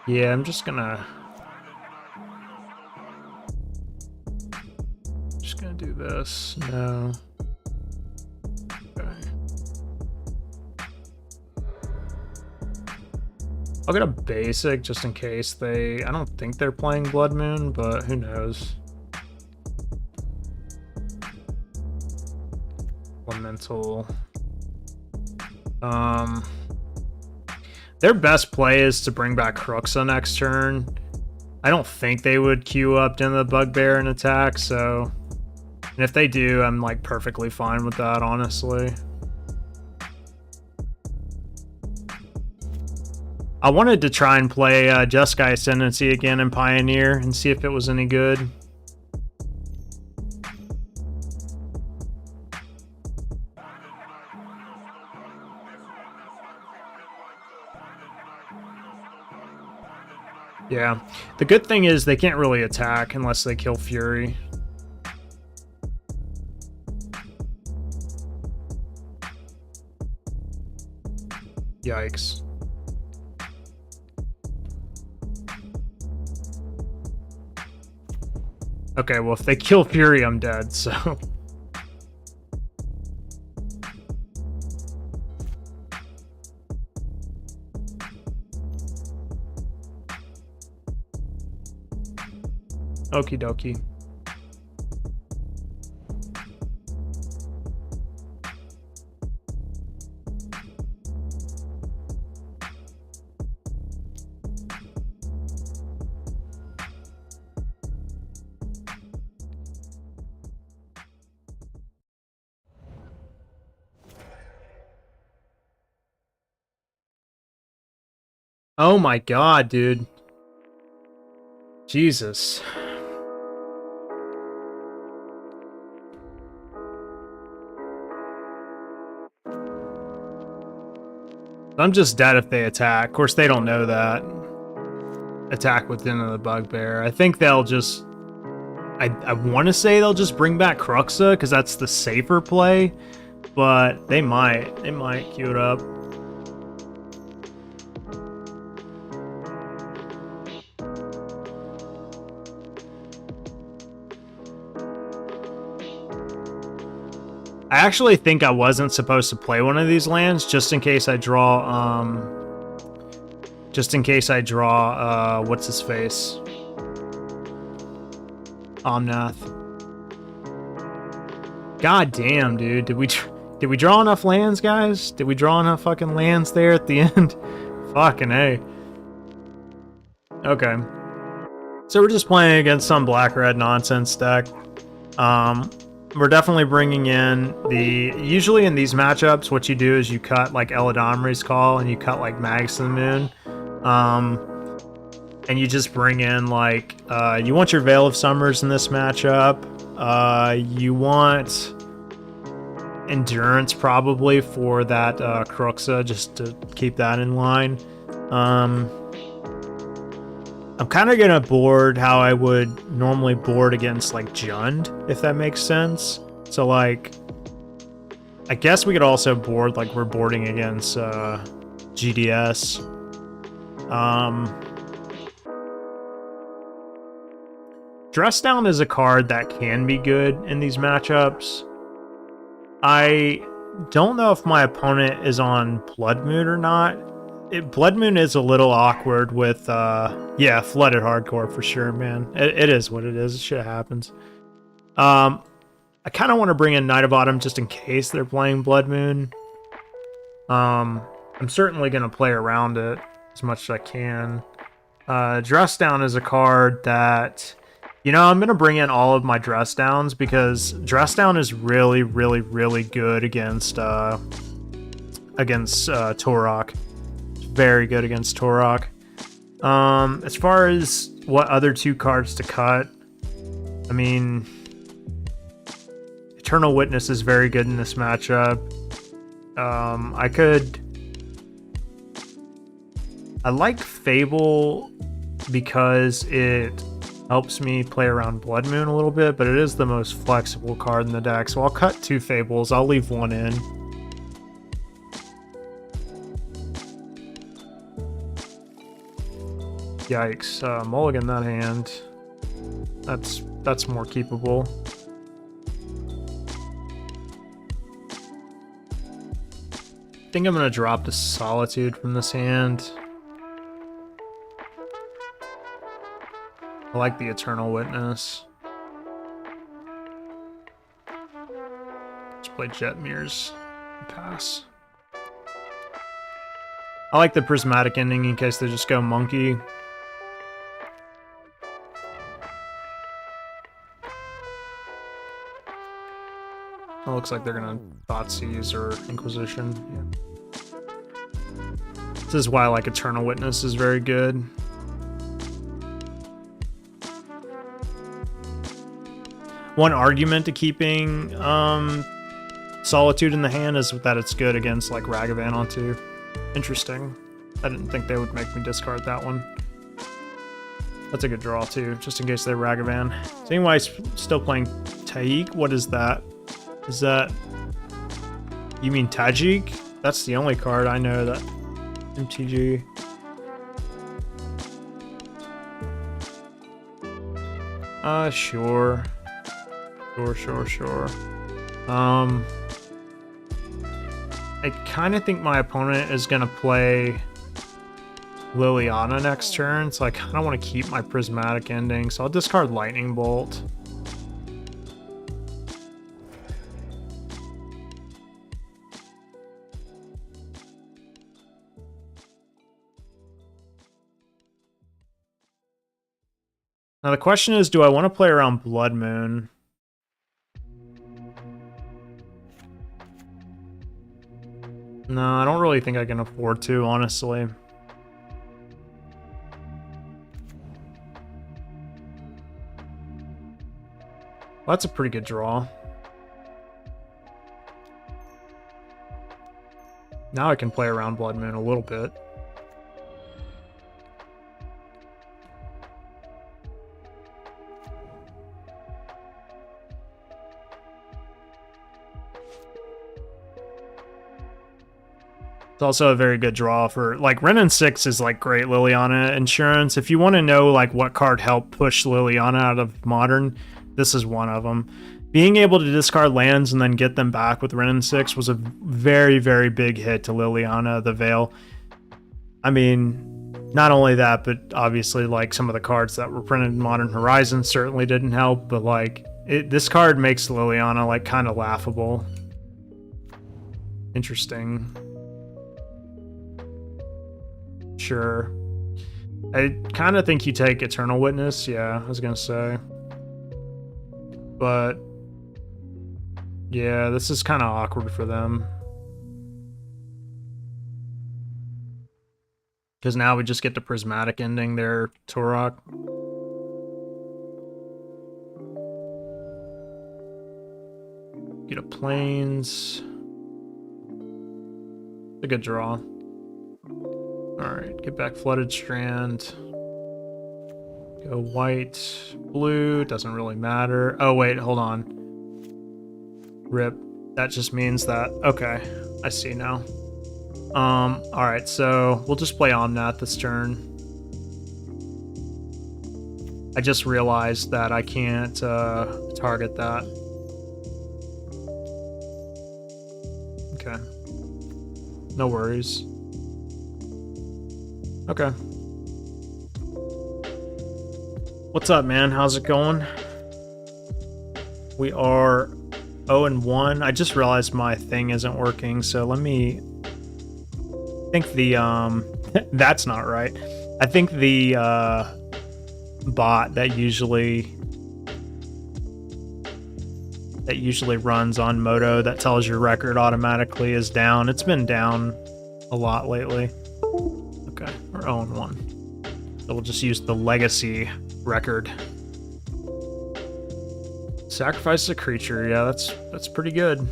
Yeah, I'm just gonna do this. No. Okay. I'll get a basic just in case I don't think they're playing Blood Moon, but who knows. Elemental. Their best play is to bring back Kruxa next turn. I don't think they would queue up into the Bugbear and attack, so... And if they do, I'm, like, perfectly fine with that, honestly. I wanted to try and play Jeskai Ascendancy again in Pioneer and see if it was any good. Yeah, the good thing is they can't really attack unless they kill Fury. Yikes. Okay, well, if they kill Fury, I'm dead, so... Okie dokie. Oh my god, dude. Jesus. I'm just dead if they attack. Of course, they don't know that. Attack within the Bugbear. I think they'll just... I want to say they'll just bring back Kruxa, because that's the safer play. But they might. They might queue it up. I actually think I wasn't supposed to play one of these lands just in case I draw, what's his face? Omnath. God damn, dude. Did we draw enough lands, guys? Did we draw enough fucking lands there at the end? Fucking A. Okay. So we're just playing against some black-red nonsense deck. We're definitely bringing in usually in these matchups, what you do is you cut like Eladamri's Call and you cut like Magus of the Moon. And you just bring in like, you want your Veil of Summers in this matchup. You want Endurance probably for that Cruxa, just to keep that in line. I'm kind of gonna board how I would normally board against like Jund, if that makes sense. So like, I guess we could also board like we're boarding against GDS. Dress Down is a card that can be good in these matchups. I don't know if my opponent is on Blood Moon or not. Blood Moon is a little awkward with, yeah, Flooded Hardcore for sure, man. It is what it is. Shit happens. I kind of want to bring in Knight of Autumn just in case they're playing Blood Moon. I'm certainly going to play around it as much as I can. Dress Down is a card that, you know, I'm going to bring in all of my Dress Downs because Dress Down is really, really, really good against Torok. Very good against Torok. As far as what other two cards to cut, I mean, Eternal Witness is very good in this matchup. I like Fable because it helps me play around Blood Moon a little bit, but it is the most flexible card in the deck, so I'll cut two Fables. I'll leave one in. Yikes, mulligan that hand. That's more keepable. I think I'm gonna drop the Solitude from this hand. I like the Eternal Witness. Let's play Jetmir's pass. I like the Prismatic Ending in case they just go Monkey. It looks like they're gonna Thoughtseize or Inquisition. Yeah. This is why I like Eternal Witness is very good. One argument to keeping Solitude in the hand is that it's good against like Ragavan on 2. Interesting. I didn't think they would make me discard that one. That's a good draw too, just in case they're Ragavan. Is anybody still playing Taik? What is that? Is that... You mean Tajik? That's the only card I know that... MTG. Sure. Sure. I kind of think my opponent is going to play Liliana next turn, so I kind of want to keep my Prismatic Ending, so I'll discard Lightning Bolt. Now the question is, do I want to play around Blood Moon? No, I don't really think I can afford to, honestly. Well, that's a pretty good draw. Now I can play around Blood Moon a little bit. It's also a very good draw for, like, Renin 6 is, like, great Liliana insurance. If you want to know, like, what card helped push Liliana out of Modern, this is one of them. being able to discard lands and then get them back with Wrenn and 6 was a very, very big hit to Liliana the Veil. I mean, not only that, but obviously like some of the cards that were printed in Modern Horizons certainly didn't help, but like this card makes Liliana like kind of laughable. Interesting. Sure. I kind of think you take Eternal Witness. Yeah, I was gonna say. But yeah, this is kind of awkward for them. Because now we just get the Prismatic ending their Turok. Get a Plains. It's a good draw. Alright, get back Flooded Strand. Go white, blue, doesn't really matter. Oh wait, hold on. Rip. That just means that, okay, I see now. Alright, so we'll just play Omnath this turn. I just realized that I can't target that. Okay. No worries. Okay. What's up, man? How's it going? We are 0-1. I just realized my thing isn't working, so let me... I think the, that's not right. I think the, bot that usually runs on Moto that tells your record automatically is down. It's been down a lot lately. Okay, we're 0-1. So we'll just use the legacy record. Sacrifice a creature. Yeah, that's pretty good.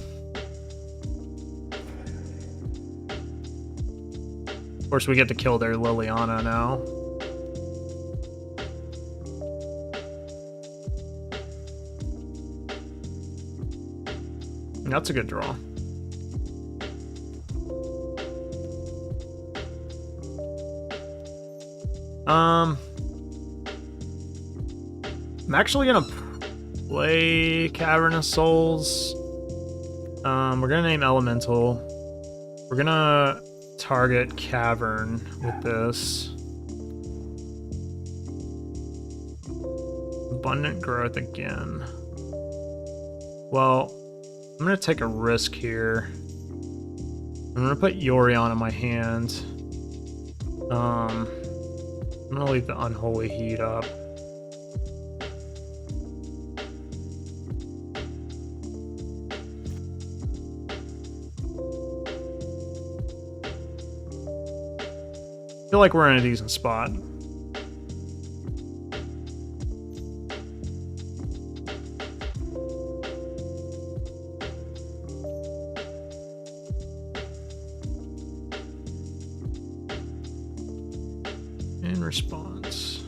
Of course, we get to kill their Liliana now. That's a good draw. I'm actually gonna play Cavernous Souls. We're gonna name Elemental. We're gonna target Cavern with this. Abundant Growth again. Well, I'm gonna take a risk here. I'm gonna put Yorion in my hand. I'm gonna leave the Unholy Heat up. I feel like we're in a decent spot. In response.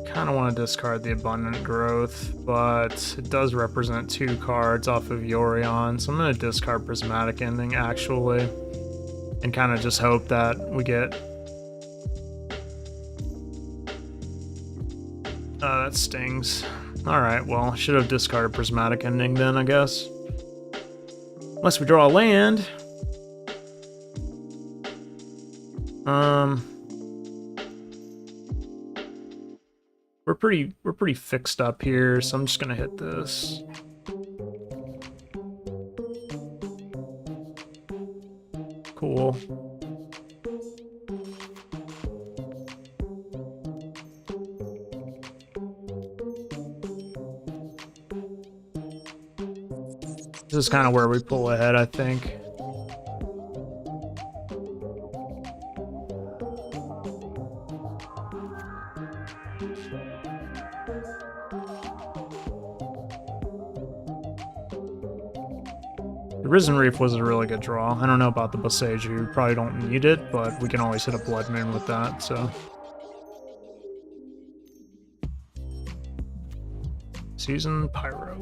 Kind of want to discard the Abundant Growth, but it does represent 2 cards off of Yorion, so I'm going to discard Prismatic Ending, actually, and kind of just hope that we get... that stings. Alright, well, should have discarded Prismatic Ending then, I guess. Unless we draw a land. We're pretty fixed up here, so I'm just gonna hit this. Cool. This is kind of where we pull ahead, I think. The Risen Reef was a really good draw. I don't know about the Boseiju. Probably don't need it, but we can always hit a Blood Moon with that, so. Season Pyro.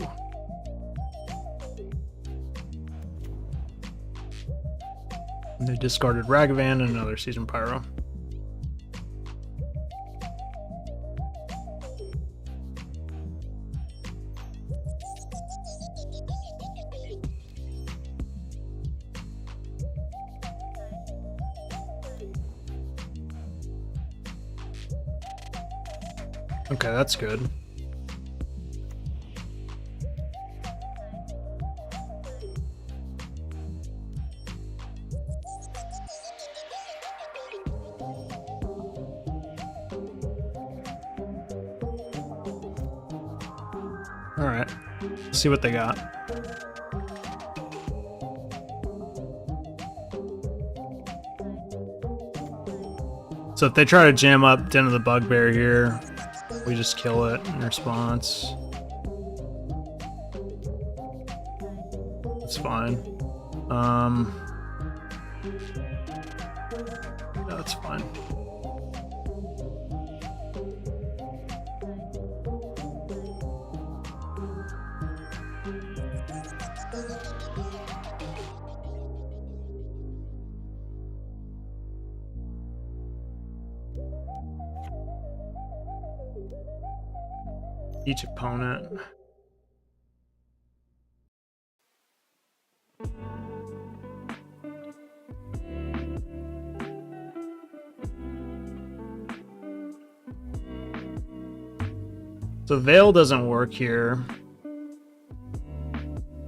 And they discarded Ragavan and another Season Pyro. Okay, that's good. All right, let's see what they got. So if they try to jam up Den of the Bugbear here, we just kill it in response. That's fine. That's fine. Each opponent. So Veil doesn't work here.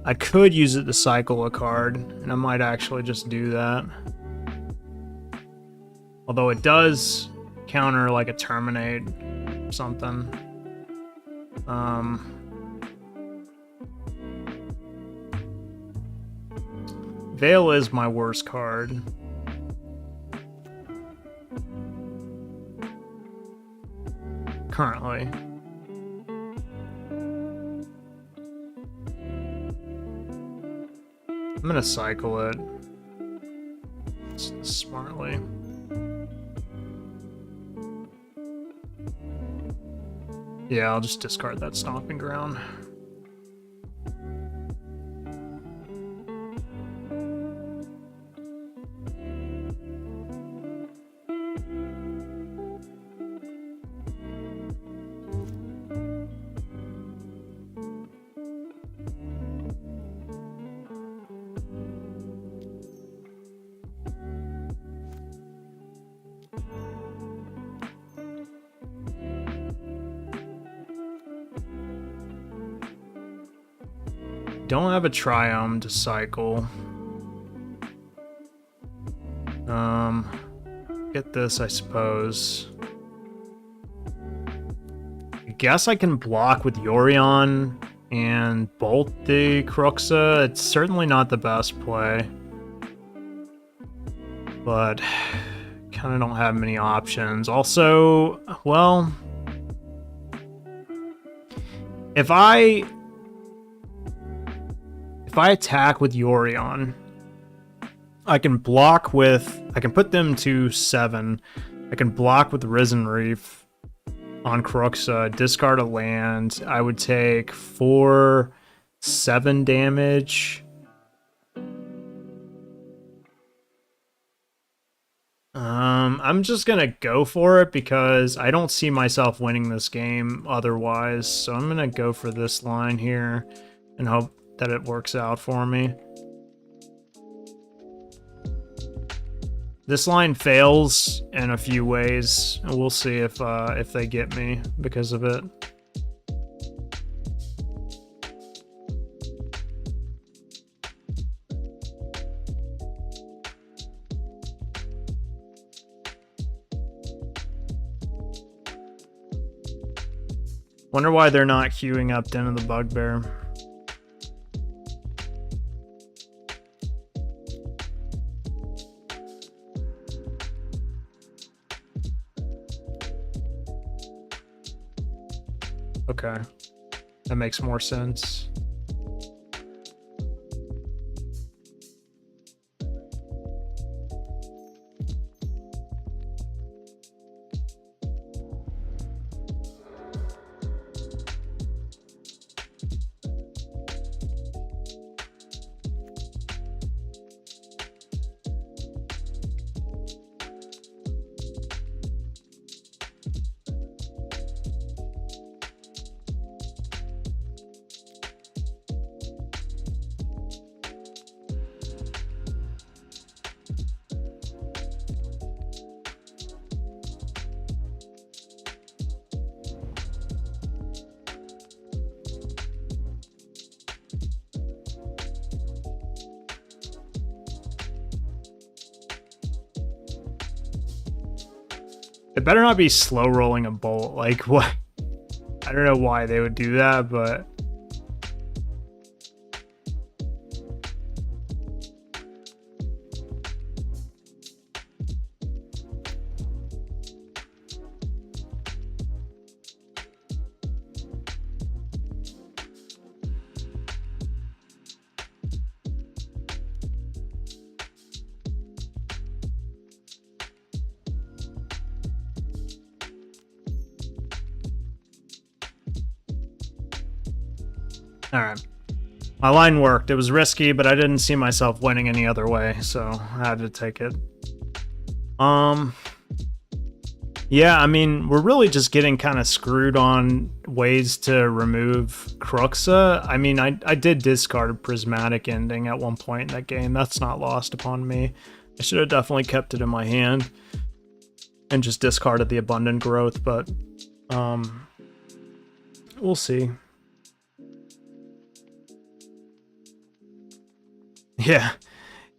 I could use it to cycle a card, and I might actually just do that. Although it does counter like a Terminate or something. Veil is my worst card. Currently. I'm gonna cycle it smartly. Yeah, I'll just discard that Stomping Ground. Don't have a Triome to cycle. Get this, I suppose. I guess I can block with Yorion and bolt the Kroxa. It's certainly not the best play. But kind of don't have many options. Also, well, if I attack with Yorion, I can block with... I can put them to 7. I can block with Risen Reef on Kroxa, discard a land. I would take 4, 7 damage. I'm just gonna go for it because I don't see myself winning this game otherwise. So I'm gonna go for this line here and hope that it works out for me. This line fails in a few ways, and we'll see if they get me because of it. Wonder why they're not queuing up Den of the Bugbear. Okay, that makes more sense. It better not be slow rolling a bolt. Like, what? I don't know why they would do that, but... All right. My line worked. It was risky, but I didn't see myself winning any other way, so I had to take it. Yeah, I mean, we're really just getting kind of screwed on ways to remove Cruxa. I mean, I did discard a Prismatic Ending at one point in that game. That's not lost upon me. I should have definitely kept it in my hand and just discarded the Abundant Growth, but we'll see. Yeah.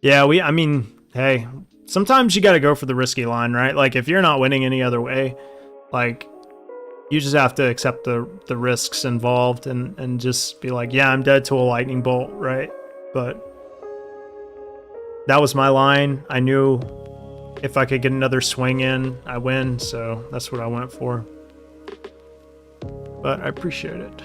Yeah, I mean, hey, sometimes you got to go for the risky line, right? Like, if you're not winning any other way, like, you just have to accept the risks involved and just be like, yeah, I'm dead to a lightning bolt, right? But that was my line. I knew if I could get another swing in, I win, so that's what I went for. But I appreciate it.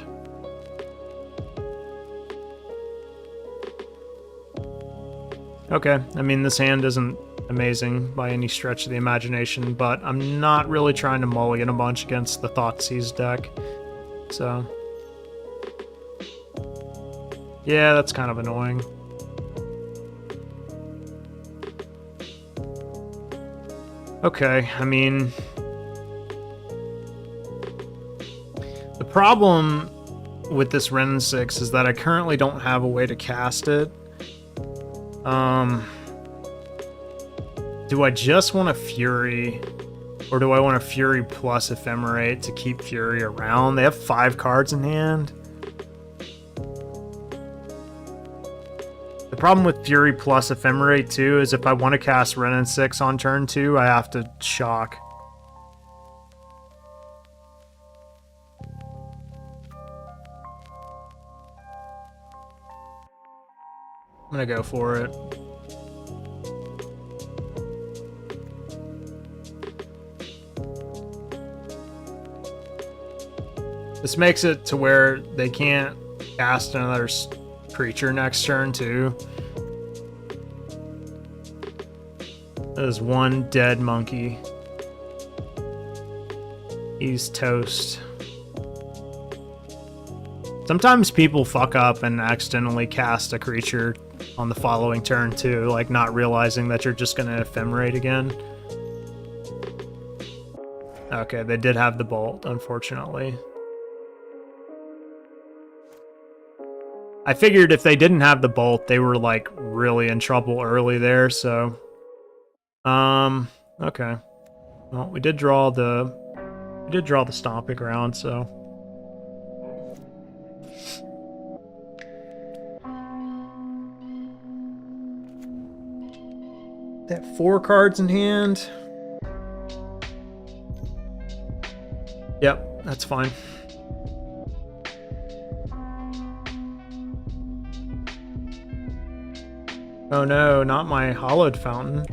Okay, I mean, this hand isn't amazing by any stretch of the imagination, but I'm not really trying to mulligan a bunch against the Thoughtseize deck, so... yeah, that's kind of annoying. Okay, I mean... the problem with this Wrenn 6 is that I currently don't have a way to cast it. Do I just want a Fury, or do I want a Fury plus Ephemerate to keep Fury around? They have 5 cards in hand. The problem with Fury plus Ephemerate too is if I want to cast Wrenn 6 on turn 2, I have to shock. I'm gonna go for it. This makes it to where they can't cast another creature next turn too. That is one dead monkey. He's toast. Sometimes people fuck up and accidentally cast a creature on the following turn too, like not realizing that you're just gonna Ephemerate again. Okay, they did have the bolt, unfortunately. I figured if they didn't have the bolt, they were like really in trouble early there, so... okay. Well, we did draw the Stomping Ground, so... They have 4 cards in hand. Yep, that's fine. Oh no, not my Hollowed Fountain.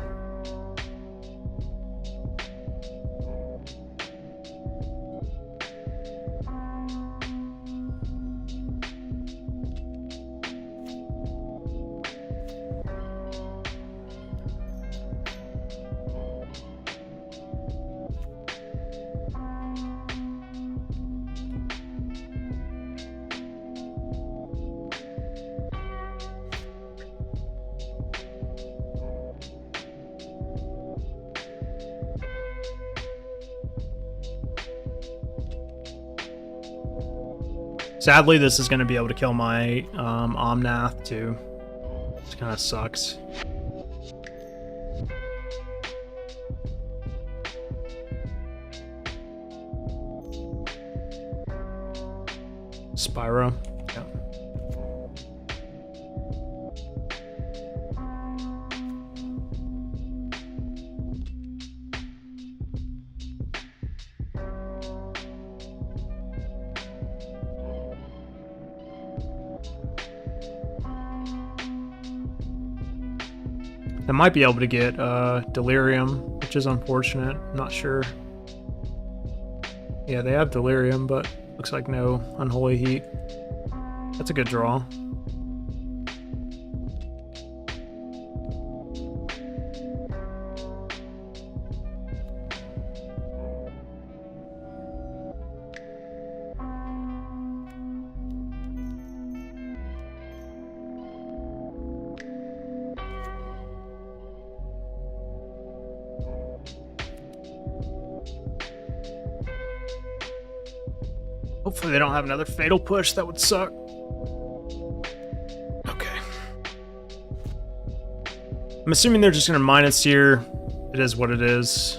Sadly, this is going to be able to kill my Omnath too. Which kind of sucks. Spyro. Yeah. I might be able to get Delirium, which is unfortunate. I'm not sure. Yeah, they have Delirium, but looks like no Unholy Heat. That's a good draw. Hopefully they don't have another Fatal Push. That would suck. Okay. I'm assuming they're just going to minus here. It is what it is.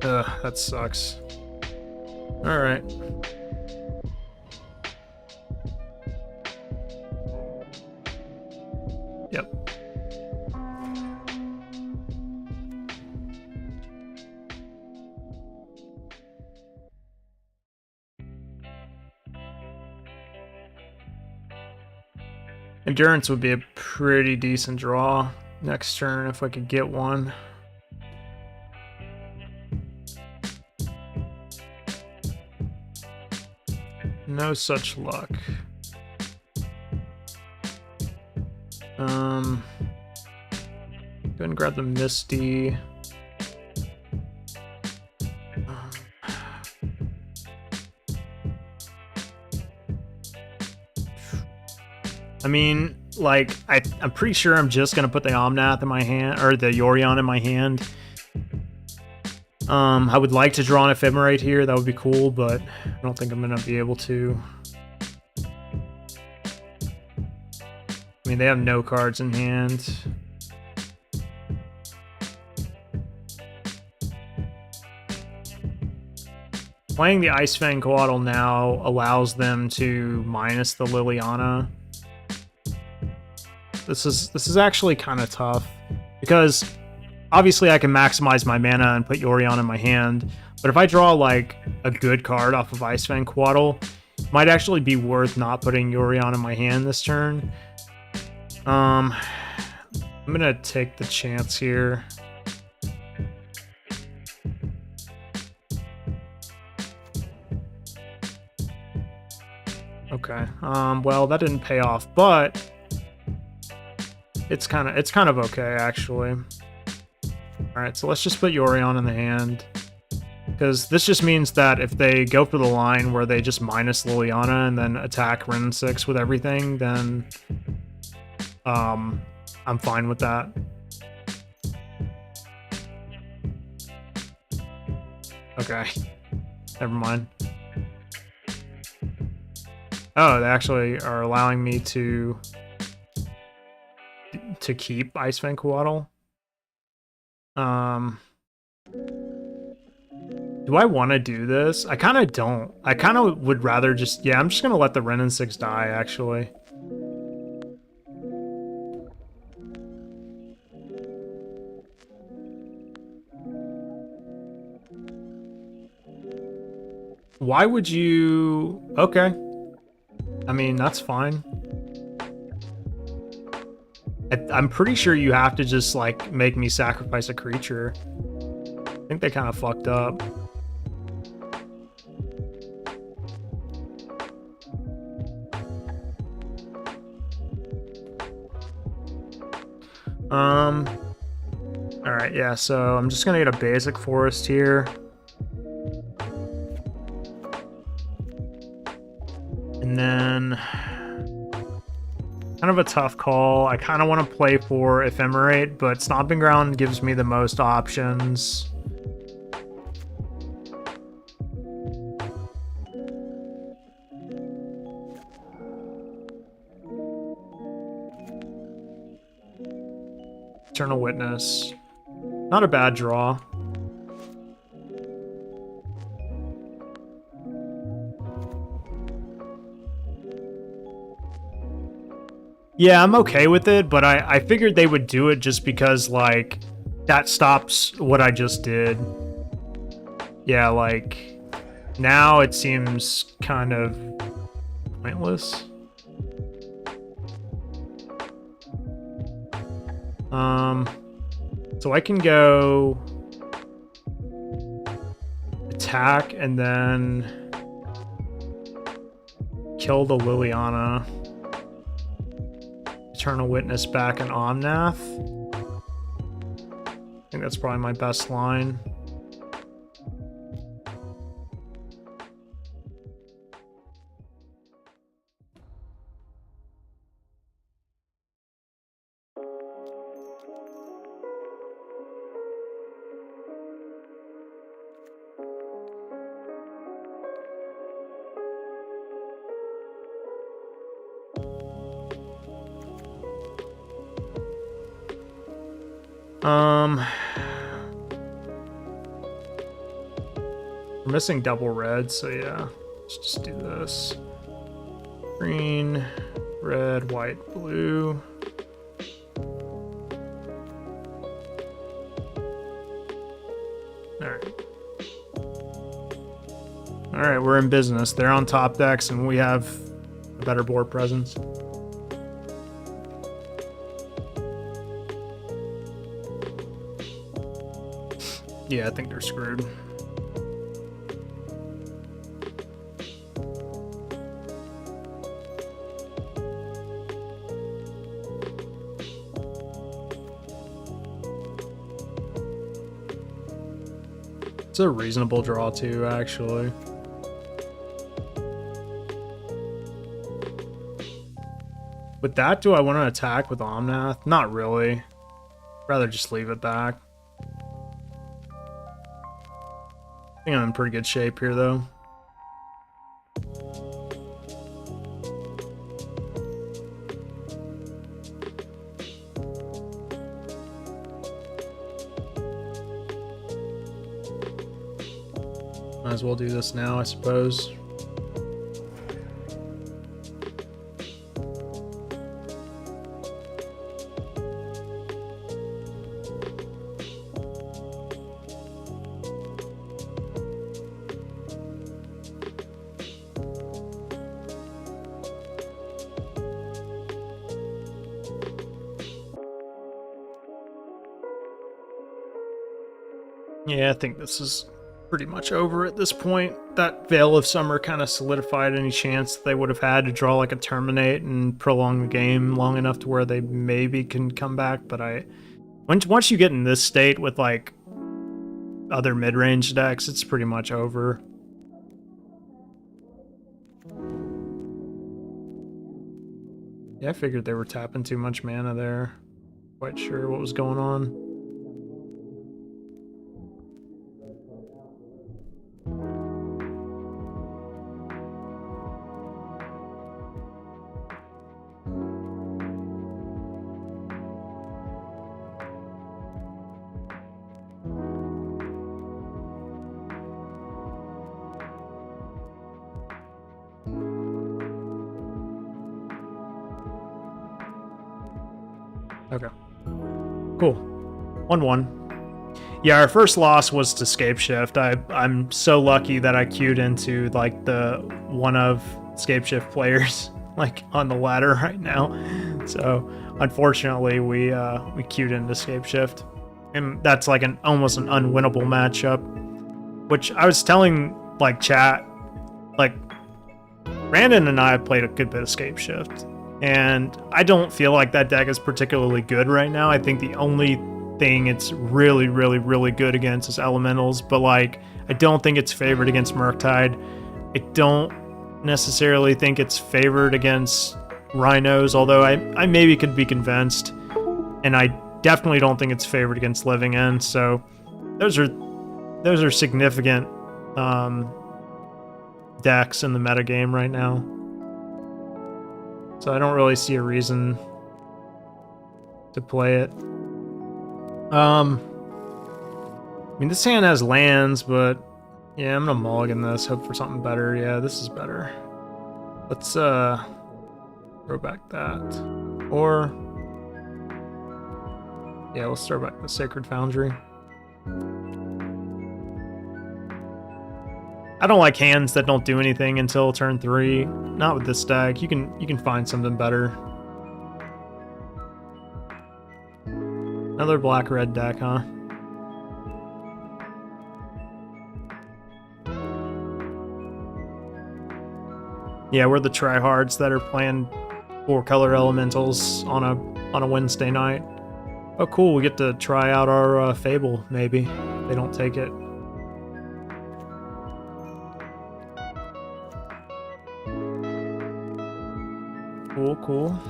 Ugh, that sucks. Alright. Yep. Endurance would be a pretty decent draw next turn if I could get one. No such luck. Go ahead and grab the Misty. I mean, like, I'm pretty sure I'm just gonna put the Omnath in my hand, or the Yorion in my hand. I would like to draw an Ephemerate here, that would be cool, but I don't think I'm gonna be able to. I mean, they have no cards in hand. Playing the Ice Fang Coatl now allows them to minus the Liliana. This is actually kind of tough, because obviously I can maximize my mana and put Yorion in my hand, but if I draw like a good card off of Ice Fang Coatl, it might actually be worth not putting Yorion in my hand this turn. I'm gonna take the chance here. Okay. Well, that didn't pay off, but it's kind of okay actually. All right, so let's just put Yorion in the hand, because this just means that if they go for the line where they just minus Liliana and then attack Wrenn and 6 with everything, then I'm fine with that. Okay, never mind. Oh, they actually are allowing me to keep Ice Fang Coatl. Do I want to do this? I kind of don't. I kind of would rather just... Yeah, I'm just going to let the Wrenn and 6 die, actually. Why would you... Okay. I mean, that's fine. I'm pretty sure you have to just, like, make me sacrifice a creature. I think they kind of fucked up. Alright, yeah, so I'm just gonna get a basic forest here. And then... kind of a tough call. I kind of want to play for Ephemerate, but Stomping Ground gives me the most options. Eternal Witness. Not a bad draw. Yeah, I'm okay with it, but I figured they would do it just because, like, that stops what I just did. Yeah, like, now it seems kind of pointless. So I can go attack and then kill the Liliana. Eternal Witness back in Omnath. I think that's probably my best line. We're missing double red, so yeah. Let's just do this. Green, red, white, blue. Alright. Alright, we're in business. They're on top decks, and we have a better board presence. Yeah, I think they're screwed. It's a reasonable draw too, actually. With that, do I want to attack with Omnath? Not really. Rather just leave it back. I think I'm in pretty good shape here, though. Might as well do this now, I suppose. Yeah, I think this is pretty much over at this point. That Veil of Summer kind of solidified any chance they would have had to draw like a Terminate and prolong the game long enough to where they maybe can come back. But once you get in this state with like other mid-range decks, it's pretty much over. Yeah, I figured they were tapping too much mana there. Quite sure what was going on. Okay. Cool. 1-1. Yeah, our first loss was to Scapeshift. I'm so lucky that I queued into like the one of Scapeshift players like on the ladder right now. So unfortunately we queued into Scapeshift. And that's like almost an unwinnable matchup. Which I was telling like chat, like Brandon and I have played a good bit of Scapeshift. And I don't feel like that deck is particularly good right now. I think the only thing it's really, really, really good against is Elementals, but like I don't think it's favored against Murktide. I don't necessarily think it's favored against Rhinos, although I maybe could be convinced. And I definitely don't think it's favored against Living End. So those are significant decks in the metagame right now. So I don't really see a reason to play it. I mean, this hand has lands, but yeah, I'm gonna mulligan this, hope for something better. Yeah, this is better. Let's throw back that. Or yeah, let's throw back the Sacred Foundry. I don't like hands that don't do anything until turn 3. Not with this deck. You can find something better. Another black-red deck, huh? Yeah, we're the tryhards that are playing 4-color elementals on a Wednesday night. Oh, cool! We get to try out our Fable. Maybe they don't take it. Cool, cool.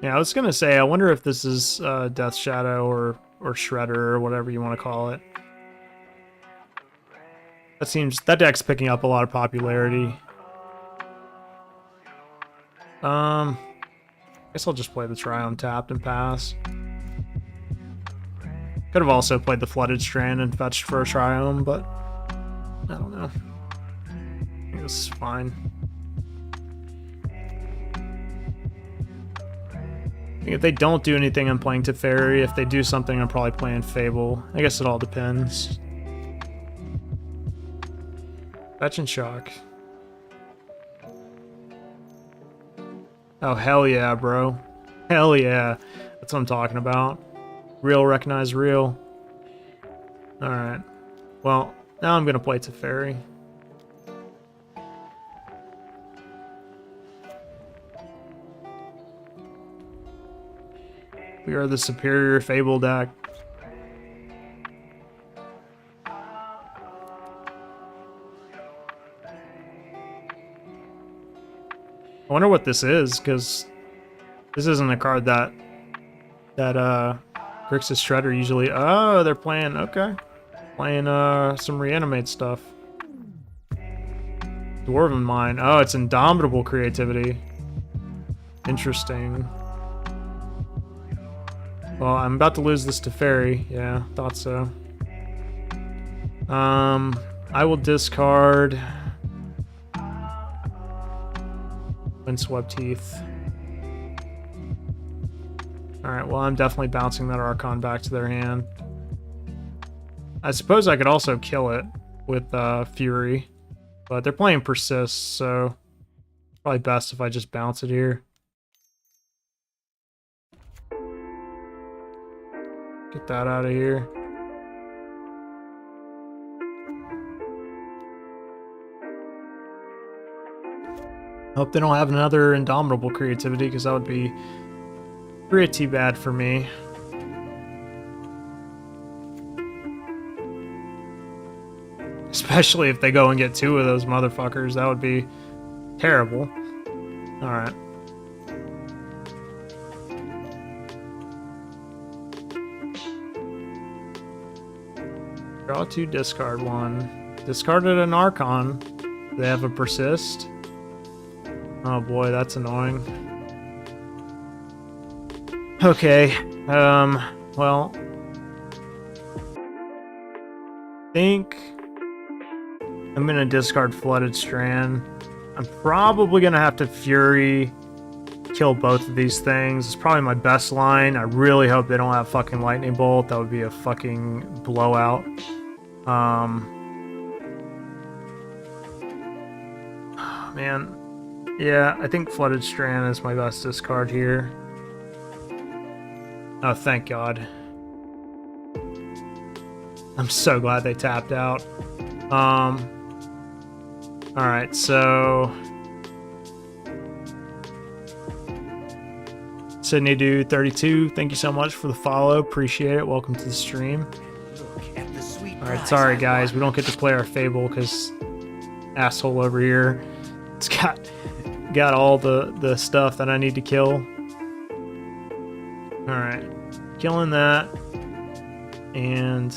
Yeah, I was gonna say, I wonder if this is Death Shadow or Shredder or whatever you want to call it. That deck's picking up a lot of popularity. I guess I'll just play the Try untapped and pass. Could have also played the Flooded Strand and fetched for a Triome, but I don't know. I think this is fine. I think if they don't do anything, I'm playing Teferi. If they do something, I'm probably playing Fable. I guess it all depends. Fetch and Shock. Oh, hell yeah, bro. Hell yeah. That's what I'm talking about. Real recognize real. Alright. Well, now I'm gonna play Teferi. We are the superior Fable deck. I wonder what this is, because this isn't a card that Grixis Shredder usually... Oh, they're playing... Okay. Playing some Reanimate stuff. Dwarven Mine. Oh, it's Indomitable Creativity. Interesting. Well, I'm about to lose this to Teferi. Yeah, thought so. I will discard... Windswept Teeth. Alright, well, I'm definitely bouncing that Archon back to their hand. I suppose I could also kill it with Fury, but they're playing Persist, so probably best if I just bounce it here. Get that out of here. Hope they don't have another Indomitable Creativity, because that would be pretty bad for me. Especially if they go and get 2 of those motherfuckers, that would be terrible. Alright. Draw 2, discard 1. Discarded an Archon. They have a Persist. Oh boy, that's annoying. Okay, well... I think... I'm gonna discard Flooded Strand. I'm probably gonna have to Fury kill both of these things. It's probably my best line. I really hope they don't have fucking Lightning Bolt. That would be a fucking blowout. Man. Yeah, I think Flooded Strand is my best discard here. Oh, thank God. I'm so glad they tapped out. Alright, so... Sydney Dude 32, thank you so much for the follow. Appreciate it. Welcome to the stream. Alright, sorry guys, we don't get to play our Fable because asshole over here. It's got all the stuff that I need to kill. Alright. Killing that. And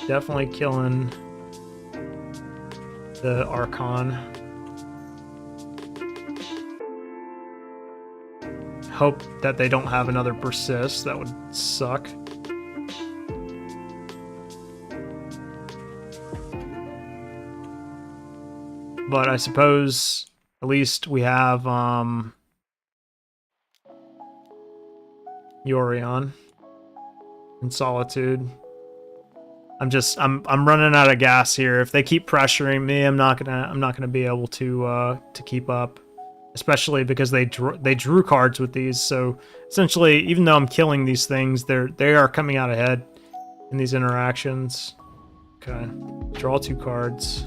definitely killing the Archon. Hope that they don't have another Persist. That would suck. But I suppose at least we have Yorion in Solitude. I'm running out of gas here. If they keep pressuring me, I'm not gonna be able to keep up. Especially because they drew cards with these. So essentially, even though I'm killing these things, they are coming out ahead in these interactions. Okay, draw 2 cards.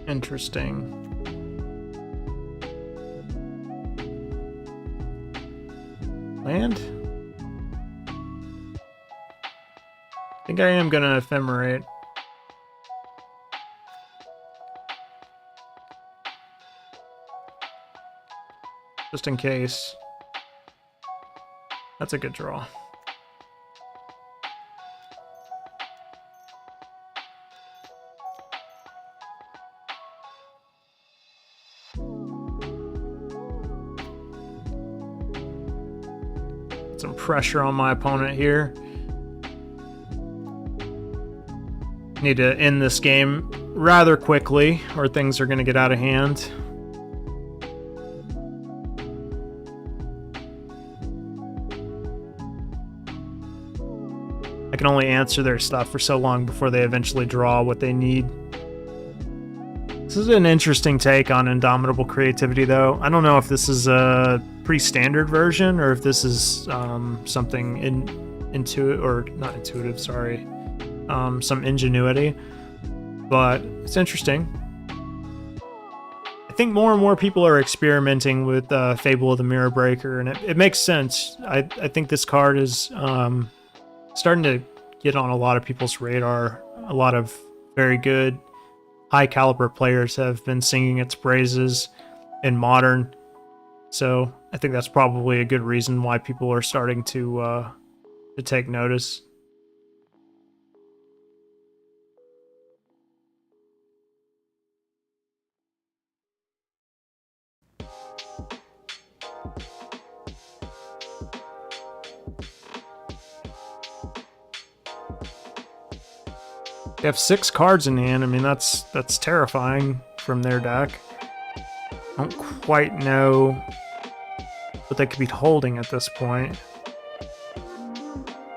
Interesting. Land? I think I am gonna ephemerate. Just in case. That's a good draw. Some pressure on my opponent here. Need to end this game rather quickly, or things are going to get out of hand. I can only answer their stuff for so long before they eventually draw what they need. This is an interesting take on Indomitable Creativity, though. I don't know if this is a pre-standard version or if this is something intuitive, or not intuitive, sorry, some ingenuity. But it's interesting. I think more and more people are experimenting with Fable of the Mirror Breaker, and it makes sense. I think this card is starting to get on a lot of people's radar. A lot of very good, high caliber players have been singing its praises in Modern. So I think that's probably a good reason why people are starting to take notice. They have 6 cards in hand. I mean, that's terrifying from their deck. I don't quite know what they could be holding at this point.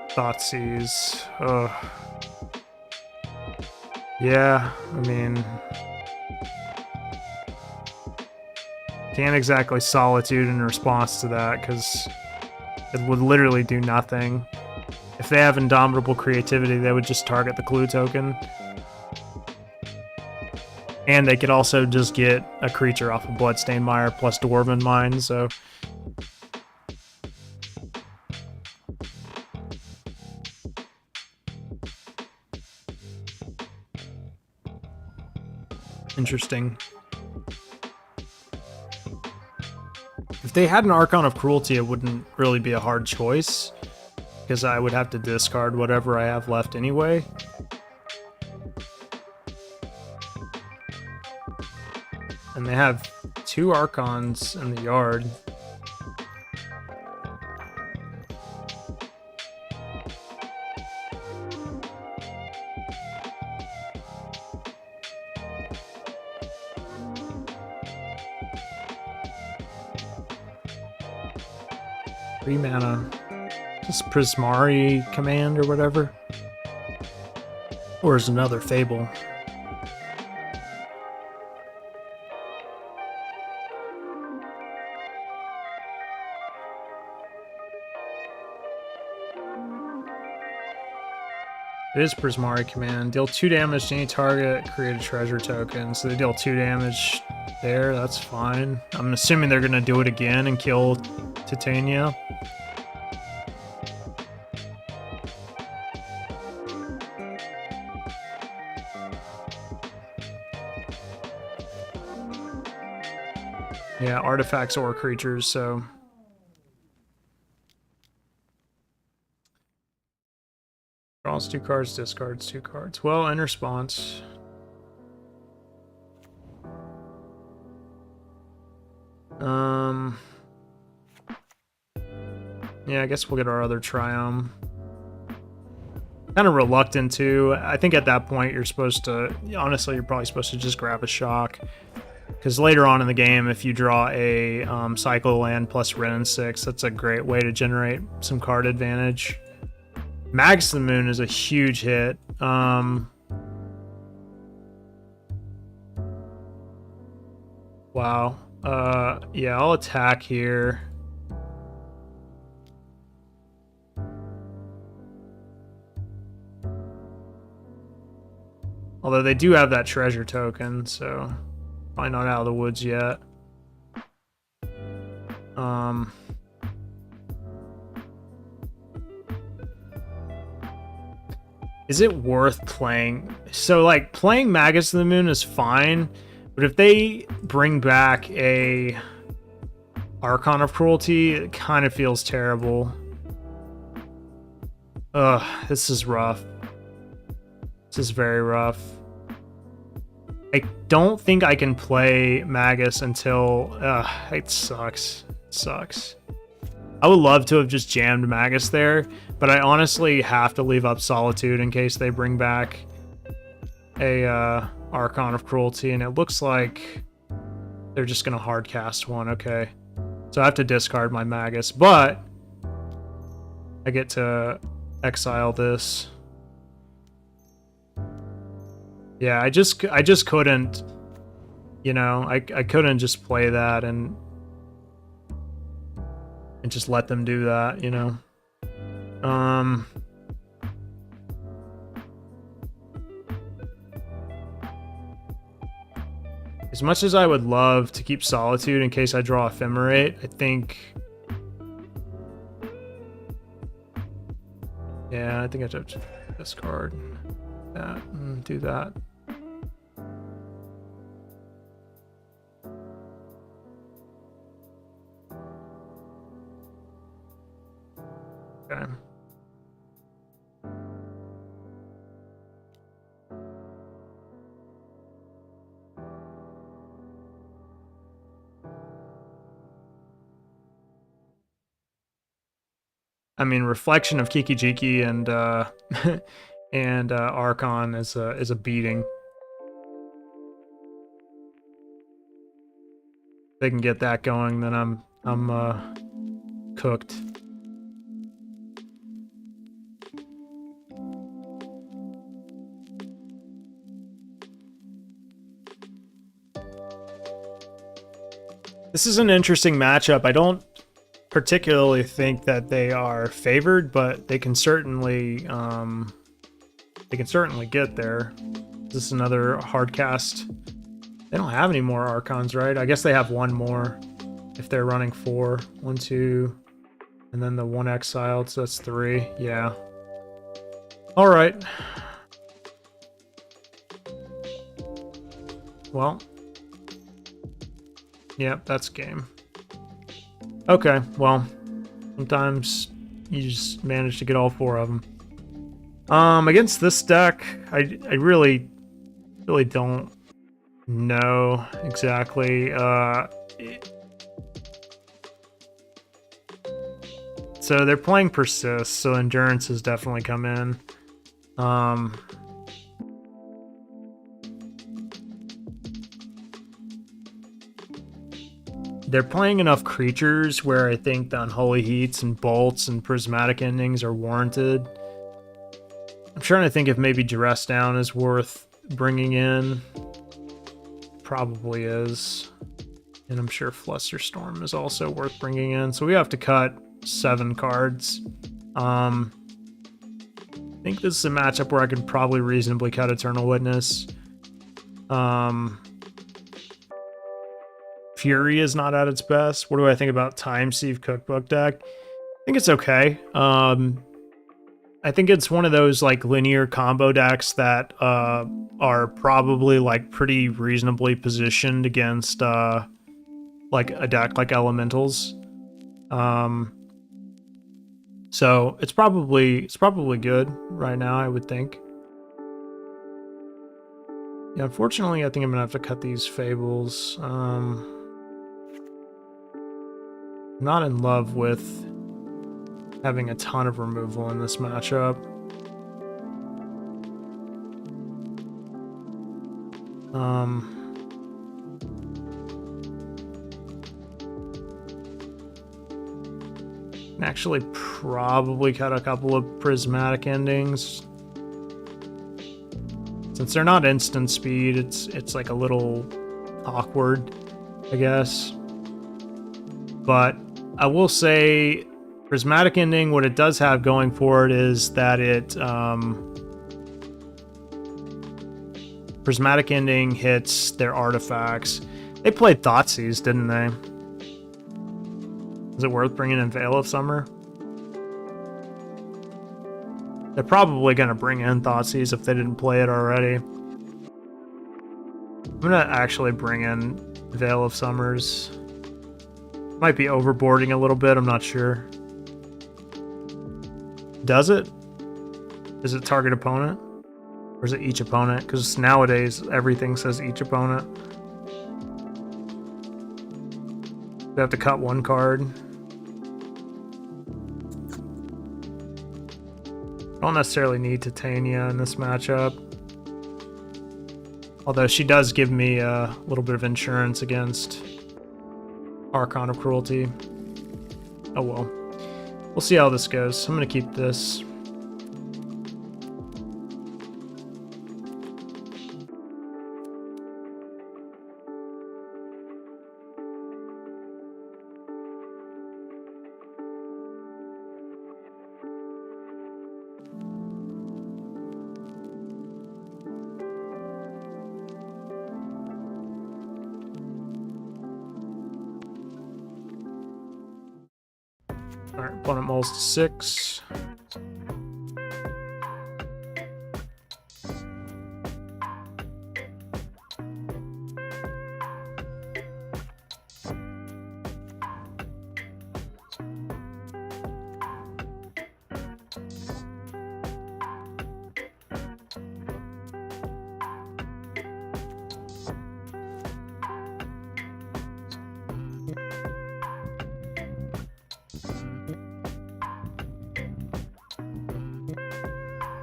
Thoughtseize. Ugh. Yeah, I mean, can't exactly Solitude in response to that, because it would literally do nothing. If they have Indomitable Creativity, they would just target the clue token. And they could also just get a creature off of Bloodstained Mire plus Dwarven Mine, so... Interesting. If they had an Archon of Cruelty, it wouldn't really be a hard choice, because I would have to discard whatever I have left anyway. And they have 2 Archons in the yard. Three mana. Just Prismari Command or whatever. Or is another Fable. It is Prismari Command. Deal 2 damage to any target, create a treasure token. So they deal 2 damage there, that's fine. I'm assuming they're going to do it again and kill Titania. Yeah, artifacts or creatures, so Draws 2 cards, discards 2 cards. Well, in response. Yeah, I guess we'll get our other Triumph. Kind of reluctant to. I think at that point you're supposed to, honestly, you're probably supposed to just grab a shock. Because later on in the game, if you draw a Cycle Land plus Wrenn and 6, that's a great way to generate some card advantage. Magus the Moon is a huge hit. Wow. Yeah, I'll attack here. Although they do have that treasure token, so probably not out of the woods yet. Is it worth playing? So, like, playing Magus of the Moon is fine, but if they bring back a Archon of Cruelty, it kind of feels terrible. Ugh, this is rough. This is very rough. I don't think I can play Magus until... it sucks. It sucks. I would love to have just jammed Magus there, but I honestly have to leave up Solitude in case they bring back a Archon of Cruelty, and it looks like they're just going to hard cast one. Okay. So I have to discard my Magus, but I get to exile this. Yeah, I just couldn't, you know, I couldn't just play that and just let them do that, you know. As much as I would love to keep Solitude in case I draw Ephemerate, I think... Yeah, I think I have to discard that and do that. Okay. I mean, Reflection of Kiki-Jiki and and Archon is a beating. If they can get that going, then I'm cooked. This is an interesting matchup. I don't particularly think that they are favored, but they can certainly get there. This is another hard cast. They don't have any more Archons, right? I guess they have one more if they're running 4. 1, 2, and then the 1 exiled, so that's 3. Yeah. All right. Well. Yep, that's game. Okay, well, sometimes you just manage to get all 4 of them. Against this deck, I really don't know exactly. So they're playing Persist, so Endurance has definitely come in. They're playing enough creatures where I think the Unholy Heats and Bolts and Prismatic Endings are warranted. I'm trying to think if maybe Duress Down is worth bringing in. Probably is. And I'm sure Flusterstorm is also worth bringing in. So we have to cut 7 cards. I think this is a matchup where I could probably reasonably cut Eternal Witness. Fury is not at its best. What do I think about Time Sieve Cookbook deck? I think it's okay. I think it's one of those like linear combo decks that are probably like pretty reasonably positioned against like a deck like Elementals. So it's probably good right now, I would think. Yeah, unfortunately, I think I'm gonna have to cut these fables. Not in love with having a ton of removal in this matchup. Actually probably cut a couple of prismatic endings. Since they're not instant speed, it's like a little awkward, I guess. But I will say prismatic ending, what it does have going for it is that it prismatic ending hits their artifacts. They played Thoughtseize, didn't they? Is it worth bringing in Veil of Summer? They're probably going to bring in Thoughtseize if they didn't play it already. I'm going to actually bring in Veil of Summers. Might be overboarding a little bit, I'm not sure. Does it? Is it target opponent? Or is it each opponent? Because nowadays everything says each opponent. We have to cut one card. Don't necessarily need Titania in this matchup. Although she does give me a little bit of insurance against Archon of Cruelty. Oh well. We'll see how this goes. I'm going to keep this. Alright, opponent mulls to 6.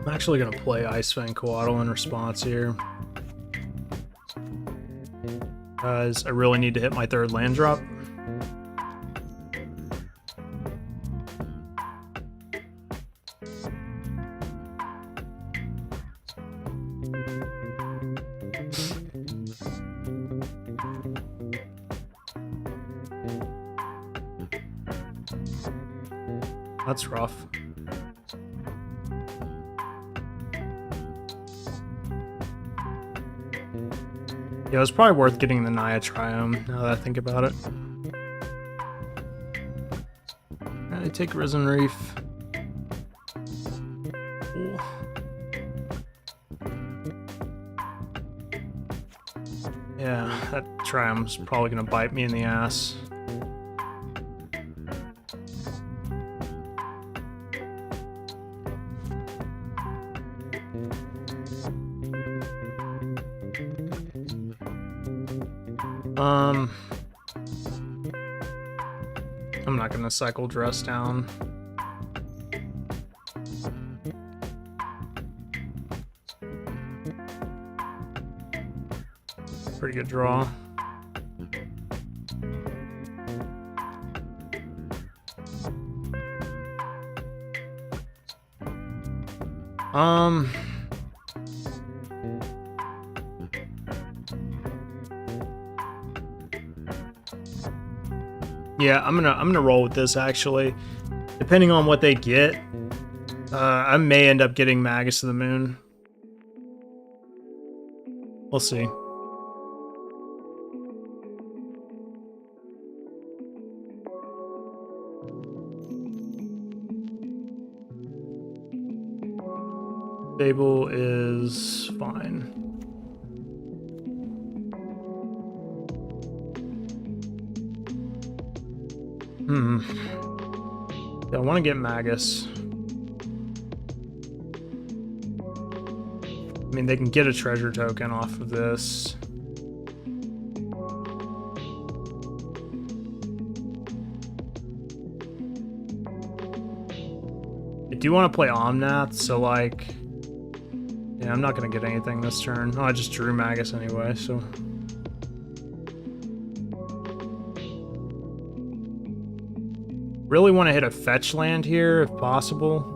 I'm actually going to play Icefang Coatl in response here. Because I really need to hit my 3rd land drop. That's rough. Yeah, it was probably worth getting the Naya Triome, now that I think about it. I take Risen Reef. Cool. Yeah, that Triome's probably gonna bite me in the ass. I'm not gonna cycle Dress down. Pretty good draw. Yeah, I'm gonna roll with this actually. Depending on what they get, I may end up getting Magus of the Moon. We'll see. Fable is fine. I want to get Magus. I mean, they can get a treasure token off of this. I do want to play Omnath, so like... Yeah, I'm not going to get anything this turn. Oh, I just drew Magus anyway, so... Really want to hit a fetch land here, if possible.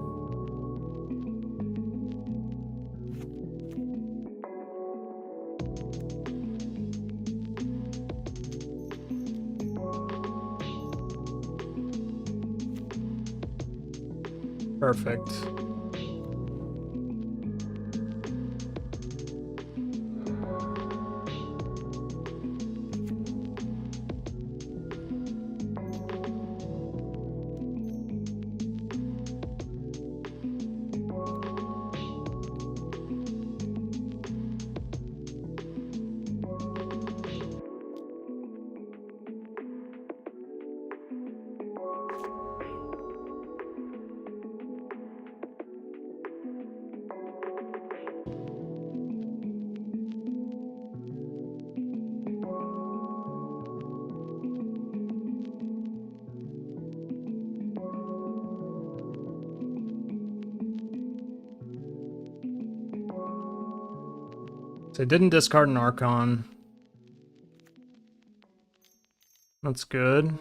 Perfect. So I didn't discard an Archon. That's good.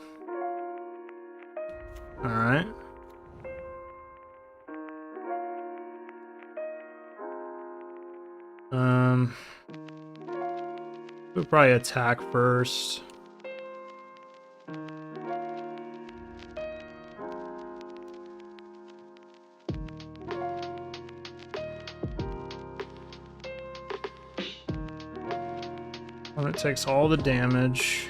Alright. We'll probably attack first. When it takes all the damage.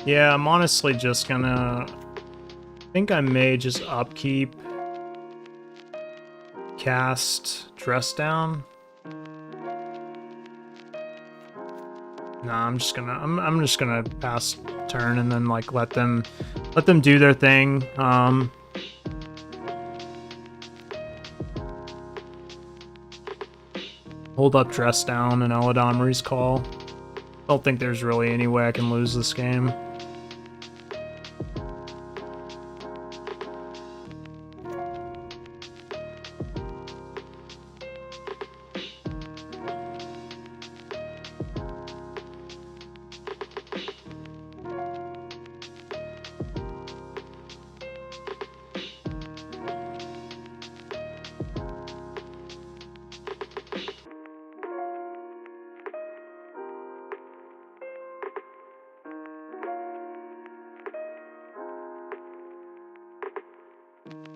Yeah, I'm honestly just gonna... I think I may just upkeep, cast Dress Down. Nah, I'm just gonna pass turn and then like let them do their thing. Hold up Dress Down and Eladamri's Call. Don't think there's really any way I can lose this game.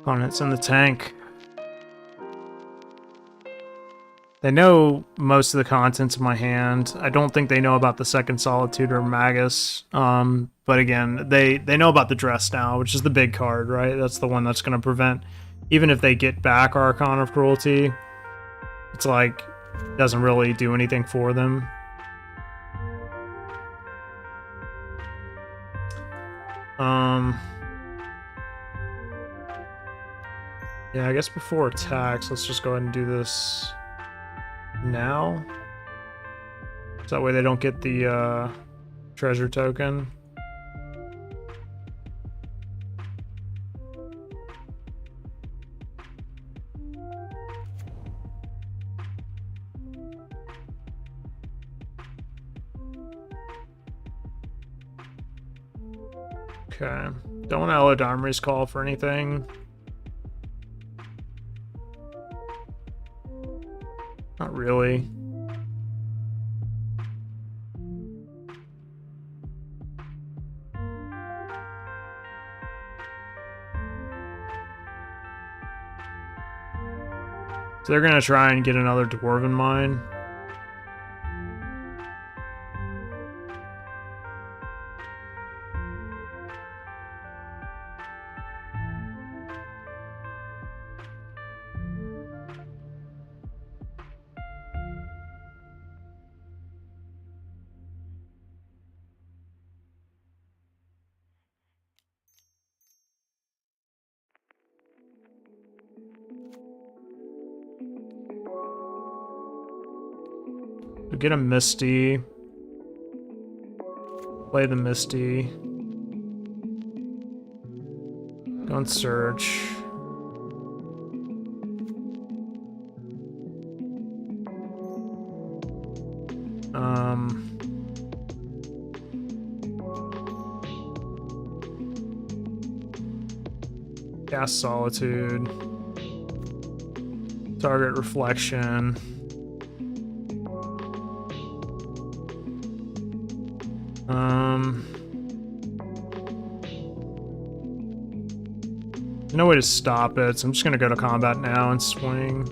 Opponent's in the tank. They know most of the contents of my hand. I don't think they know about the Second Solitude or Magus. But again, they know about the Dress Down, which is the big card, right? That's the one that's going to prevent, even if they get back Archon of Cruelty, it's like, doesn't really do anything for them. Yeah, I guess before attacks, let's just go ahead and do this now. So that way they don't get the treasure token. Okay. Don't want Eladamri's Call for anything. Not really. So they're gonna try and get another Dwarven Mine. So get a Misty. Play the Misty. Go and search. Cast Solitude. Target Reflection. No way to stop it, so I'm just gonna go to combat now and swing.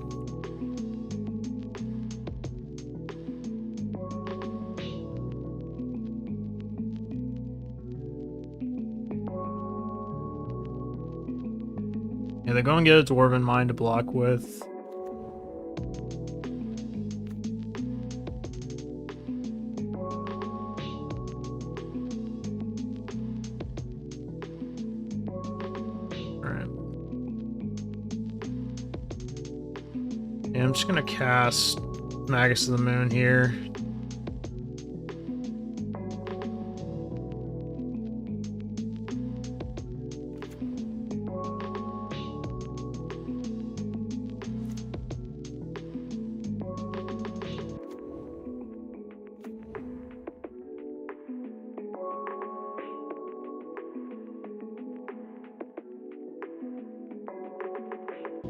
Yeah, they're going to get a Dwarven Mine to block with. Alright. Yeah, I'm just going to cast Magus of the Moon here.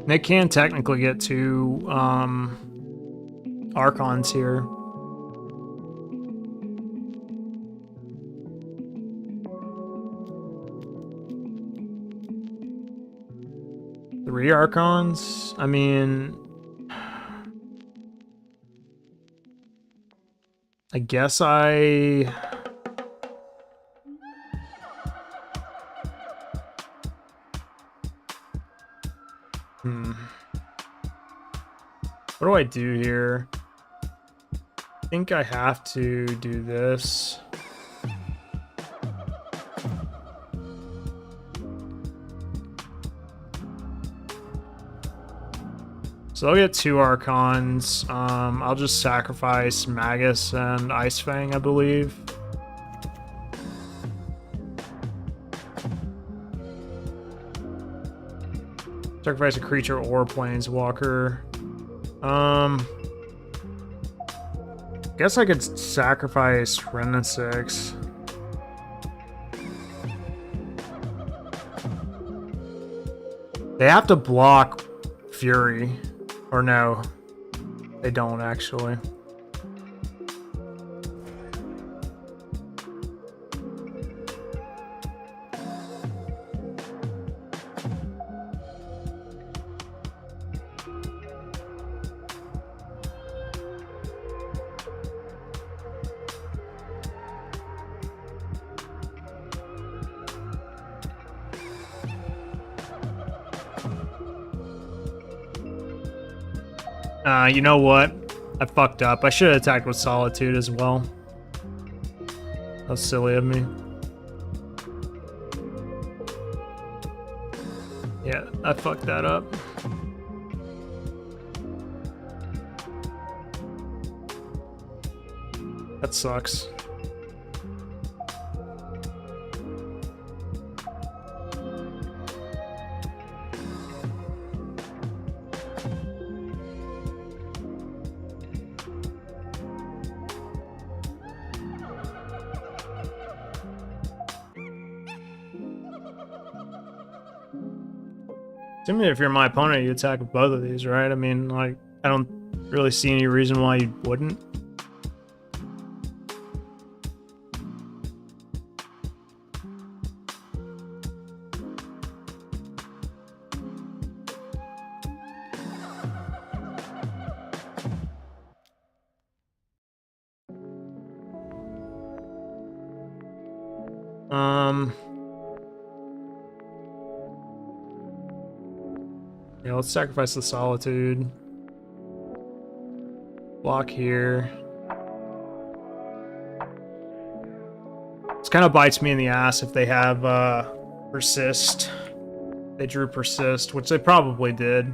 They can technically get two Archons here. Three Archons? I mean, I guess I... What do I do here? I think I have to do this. So I'll get two Archons. I'll just sacrifice Magus and Icefang, I believe. Sacrifice a creature or planeswalker. Guess I could sacrifice Renasix. They have to block Fury. Or no, they don't actually. You know what? I fucked up. I should have attacked with Solitude as well. That was silly of me. Yeah, I fucked that up. That sucks. Assuming if you're my opponent, you attack with both of these, right? I mean, like, I don't really see any reason why you wouldn't. Yeah, let's sacrifice the Solitude. Block here. This kind of bites me in the ass if they have Persist. They drew Persist, which they probably did.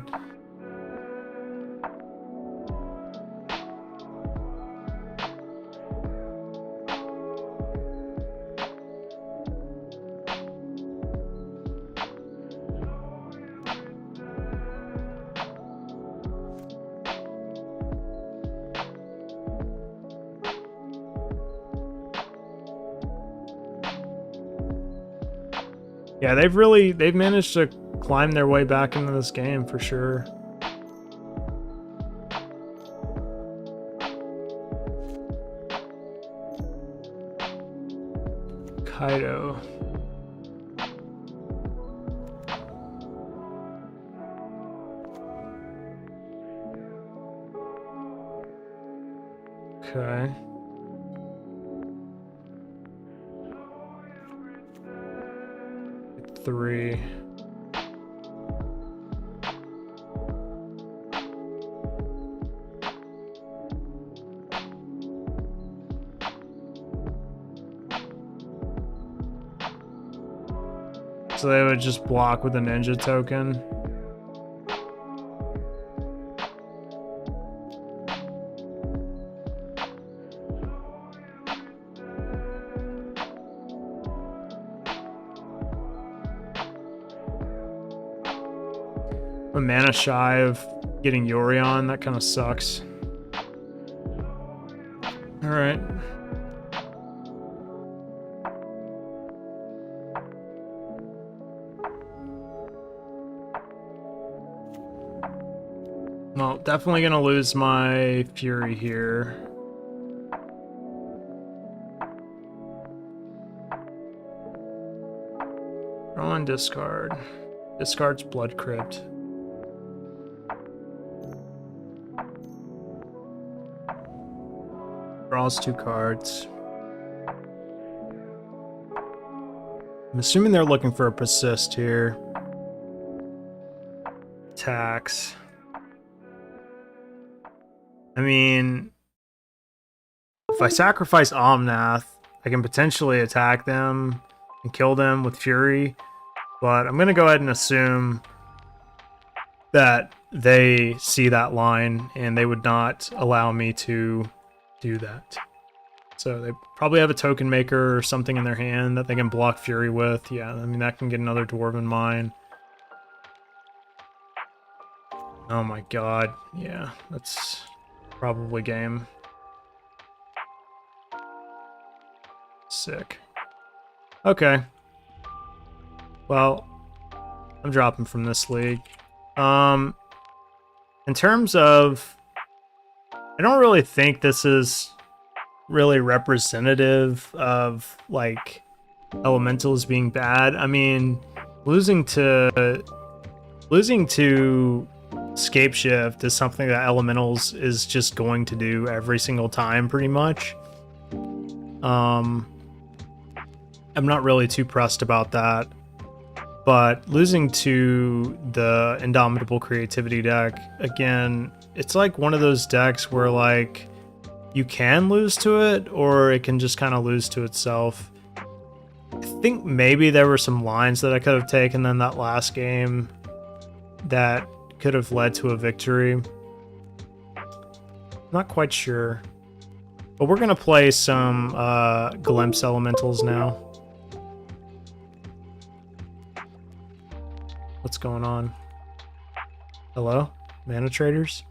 Yeah, they've managed to climb their way back into this game for sure. Kaido. Okay. Three. So they would just block with a ninja token. A mana shy of getting Yori on, that kind of sucks. All right. Well, definitely gonna lose my Fury here. Draw on discard. Discards Blood Crypt. Draws 2 cards. I'm assuming they're looking for a persist here. Attacks. I mean, if I sacrifice Omnath, I can potentially attack them and kill them with Fury, but I'm going to go ahead and assume that they see that line and they would not allow me to do that. So they probably have a token maker or something in their hand that they can block Fury with. Yeah, I mean, that can get another Dwarven Mine. Oh my god. Yeah, that's probably game. Sick. Okay. Well, I'm dropping from this league. In terms of, I don't really think this is really representative of like elementals being bad. I mean, losing to Scapeshift is something that elementals is just going to do every single time pretty much. I'm not really too pressed about that, but losing to the Indomitable Creativity deck, again, it's like one of those decks where like you can lose to it or it can just kind of lose to itself. I think maybe there were some lines that I could have taken in that last game that could have led to a victory. Not quite sure. But we're gonna play some Glimpse Elementals now. What's going on? Hello? Mana Traders?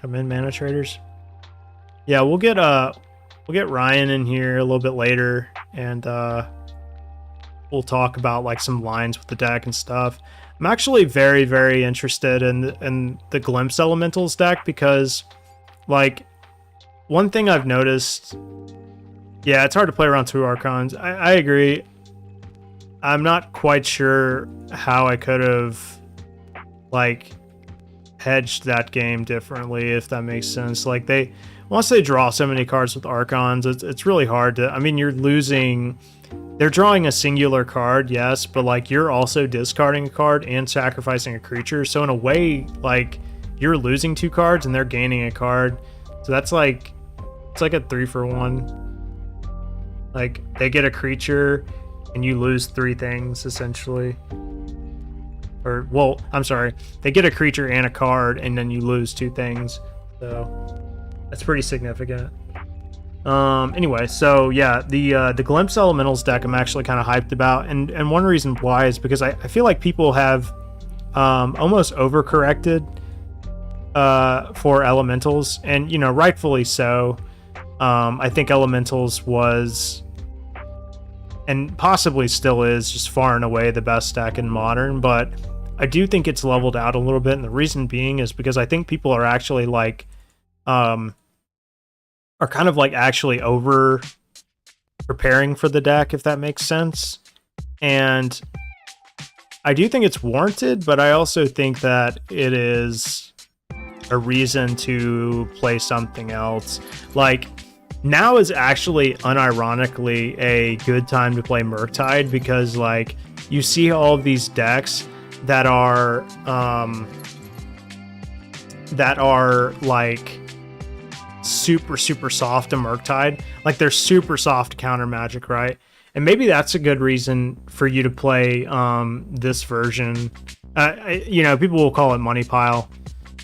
Come in, Mana Traders. Yeah, we'll get Ryan in here a little bit later, and we'll talk about like some lines with the deck and stuff. I'm actually very, very interested in the Glimpse Elementals deck because, like, one thing I've noticed, yeah, it's hard to play around 2 Archons. I agree. I'm not quite sure how I could have, like, hedged that game differently, if that makes sense. Like, once they draw so many cards with Archons, it's really hard to, I mean, you're losing, they're drawing a singular card, yes, but, like, you're also discarding a card and sacrificing a creature. So, in a way, like, you're losing 2 cards and they're gaining a card. So that's like, it's like a 3-for-1. Like, they get a creature and you lose 3 things, essentially. Or, well, I'm sorry. They get a creature and a card, and then you lose 2 things. So, that's pretty significant. Anyway, so, yeah, the Glimpse Elementals deck I'm actually kind of hyped about. And one reason why is because I feel like people have almost overcorrected for Elementals. And, you know, rightfully so. I think Elementals was... and possibly still is just far and away the best deck in Modern, but I do think it's leveled out a little bit, and the reason being is because I think people are actually like, are kind of like actually over preparing for the deck, if that makes sense. And I do think it's warranted, but I also think that it is a reason to play something else. Like, now is actually unironically a good time to play Murktide, because like you see all of these decks that are like super soft to Murktide. Like, they're super soft to counter Magic, right? And maybe that's a good reason for you to play this version. You know, people will call it Money Pile.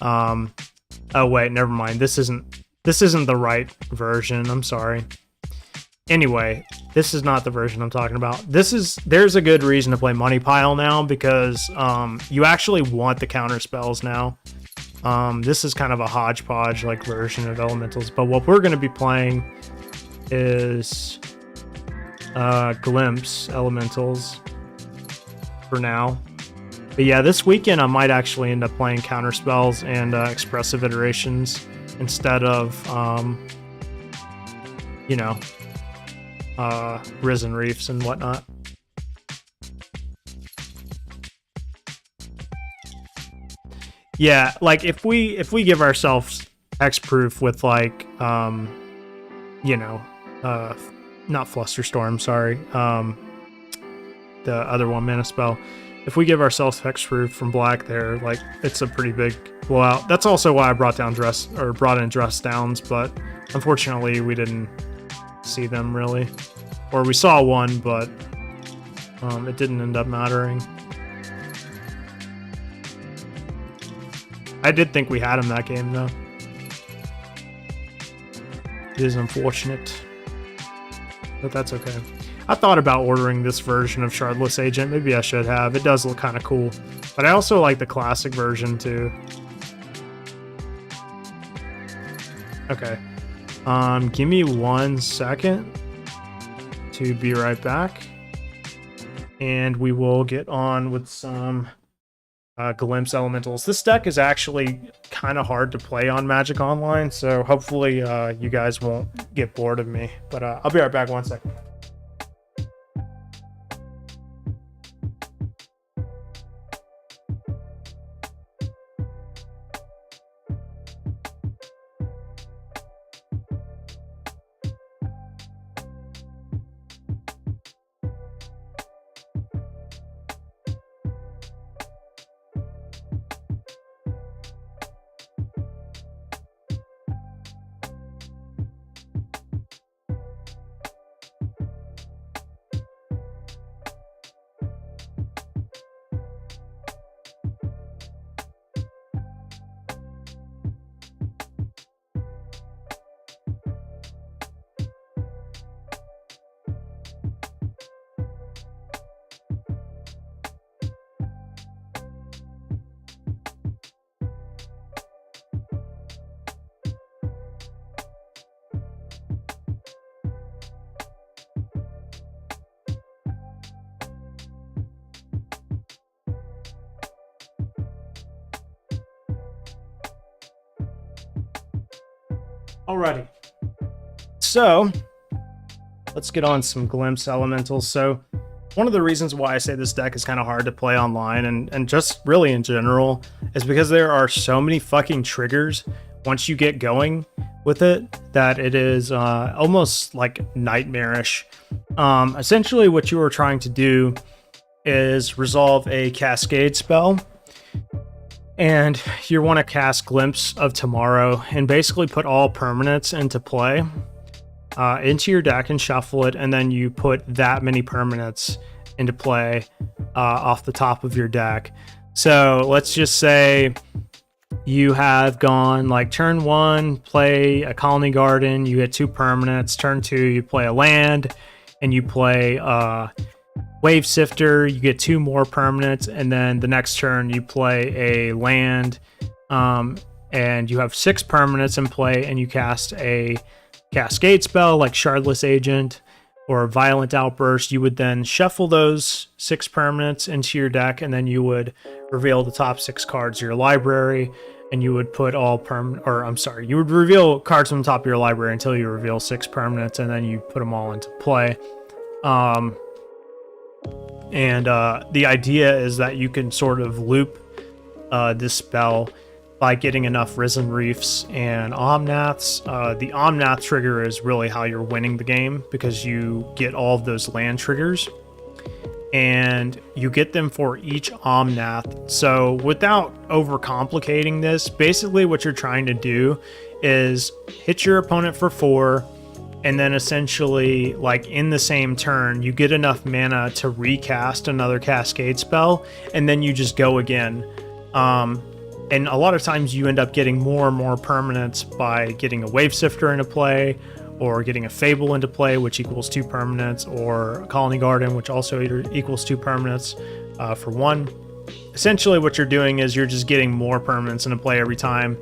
Oh wait, never mind. This isn't the right version. I'm sorry. Anyway, this is not the version I'm talking about. There's a good reason to play Money Pile now, because you actually want the counter spells now. This is kind of a hodgepodge like version of elementals, but what we're going to be playing is Glimpse elementals for now. But yeah, this weekend I might actually end up playing counter spells and expressive iterations instead of you know, Risen Reefs and whatnot. Yeah, like if we give ourselves hexproof with like you know, not Flusterstorm, sorry, the other one, Mana Spell. If we give ourselves hexproof from black there, like, it's a pretty big blowout. That's also why I brought in Dress Downs, but unfortunately we didn't see them really, or we saw one, but it didn't end up mattering. I did think we had him that game though. It is unfortunate, but that's okay. I thought about ordering this version of Shardless Agent. Maybe I should have. It does look kind of cool. But I also like the classic version too. Okay. Give me 1 second to be right back. And we will get on with some Glimpse Elementals. This deck is actually kind of hard to play on Magic Online, so hopefully you guys won't get bored of me. But I'll be right back 1 second. Alrighty, so let's get on some Glimpse Elementals. So one of the reasons why I say this deck is kind of hard to play online and just really in general is because there are so many fucking triggers once you get going with it that it is almost like nightmarish. Essentially what you are trying to do is resolve a Cascade spell, and you want to cast Glimpse of Tomorrow and basically put all permanents into play into your deck and shuffle it, and then you put that many permanents into play off the top of your deck. So let's just say you have gone like turn 1, play a Colony Garden, you get 2 permanents. Turn 2, you play a land and you play Wave Sifter, you get 2 more permanents, and then the next turn you play a land, and you have 6 permanents in play, and you cast a Cascade spell like Shardless Agent, or Violent Outburst, you would then shuffle those 6 permanents into your deck, and then you would reveal the top 6 cards of your library, and you would put all you would reveal cards from the top of your library until you reveal 6 permanents, and then you put them all into play. The idea is that you can sort of loop this spell by getting enough Risen Reefs and Omnaths. The Omnath trigger is really how you're winning the game, because you get all of those land triggers, and you get them for each Omnath. So without overcomplicating this, basically what you're trying to do is hit your opponent for 4, and then essentially, like, in the same turn, you get enough mana to recast another Cascade spell, and then you just go again. And a lot of times you end up getting more and more permanents by getting a Wave Sifter into play, or getting a Fable into play, which equals 2 permanents, or a Colony Garden, which also equals 2 permanents for 1. Essentially what you're doing is you're just getting more permanents into play every time.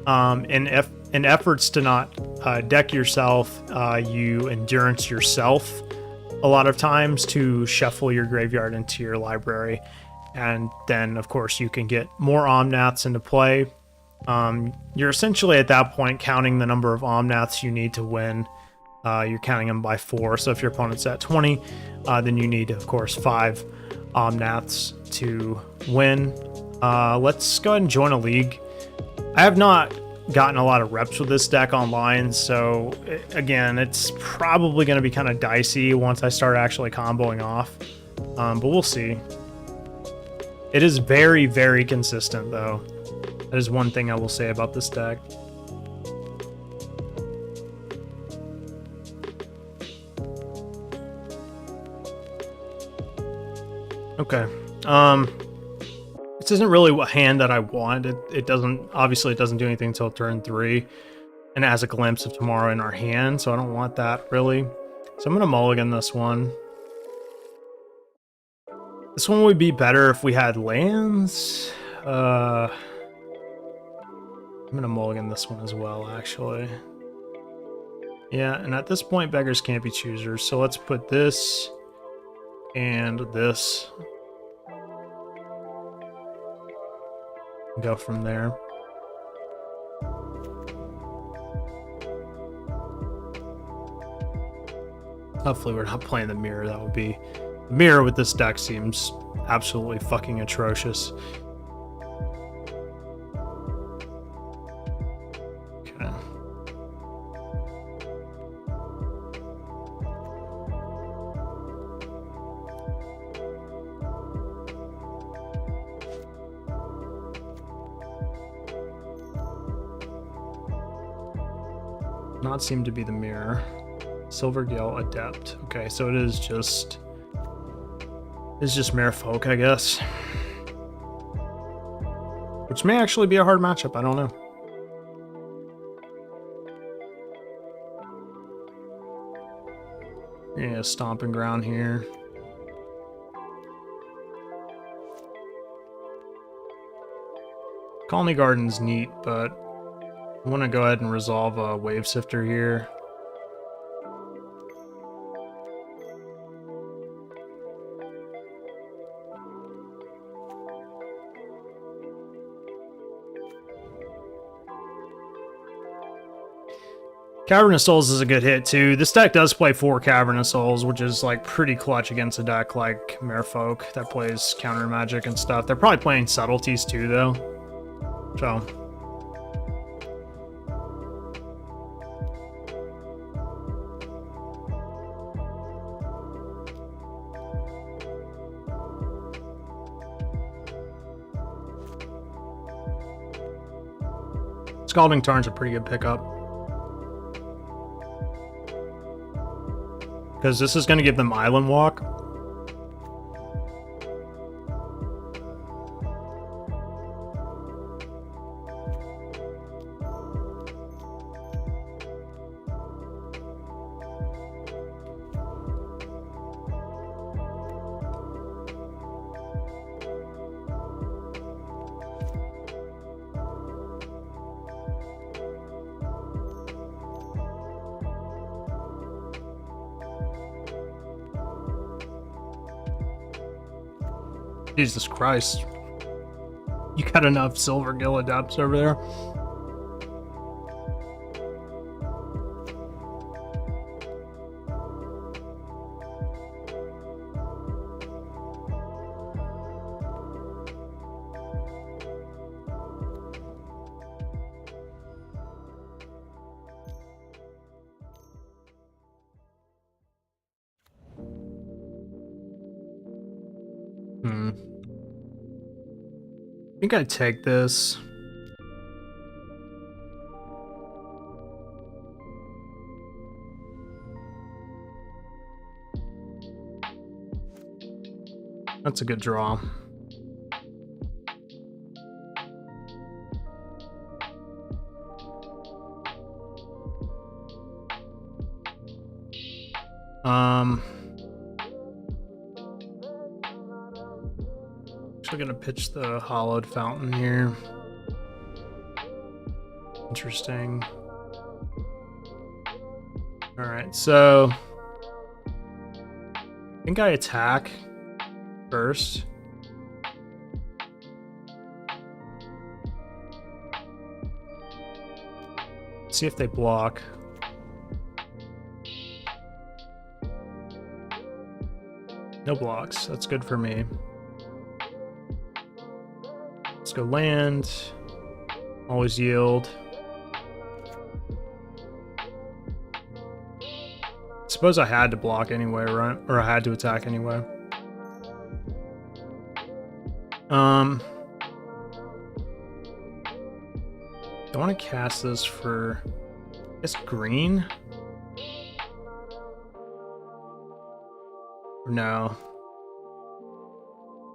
In efforts to not deck yourself, you endurance yourself a lot of times to shuffle your graveyard into your library. And then, of course, you can get more Omnaths into play. You're essentially at that point counting the number of Omnaths you need to win. You're counting them by 4. So if your opponent's at 20, then you need, of course, 5 Omnaths to win. Let's go ahead and join a league. I have not gotten a lot of reps with this deck online, so again, it's probably going to be kind of dicey once I start actually comboing off. But we'll see. It is very, very consistent, though. That is one thing I will say about this deck. Okay. This isn't really a hand that I want. It doesn't, obviously it doesn't do anything until turn 3, and it has a Glimpse of Tomorrow in our hand, so I don't want that really. So I'm gonna mulligan this one. This one would be better if we had lands. I'm gonna mulligan this one as well, actually. Yeah, and at this point, beggars can't be choosers. So let's put this and this. And go from there. Hopefully we're not playing the mirror. That would be... The mirror with this deck seems absolutely fucking atrocious. Okay. Not seem to be the mirror. Silvergale Adept. Okay, so it is just... It's just Merfolk, I guess. Which may actually be a hard matchup, I don't know. Yeah, Stomping Ground here. Colony Garden's neat, but I want to go ahead and resolve a Wave Sifter here. Cavernous Souls is a good hit too. This deck does play 4 Cavernous Souls, which is like pretty clutch against a deck like Merfolk that plays counter magic and stuff. They're probably playing Subtleties too, though. So. Scalding Tarn's a pretty good pickup. Because this is going to give them Island Walk. Jesus Christ. You got enough Silver Gill Adepts over there? I think I'd take this. That's a good draw. Actually gonna pitch the Hollowed Fountain here. Interesting. Alright, so I think I attack first. See if they block. No blocks. That's good for me. Let's go land. Always yield. Suppose I had to block anyway, right? Or I had to attack anyway. I want to cast this for, I guess, green? Or no.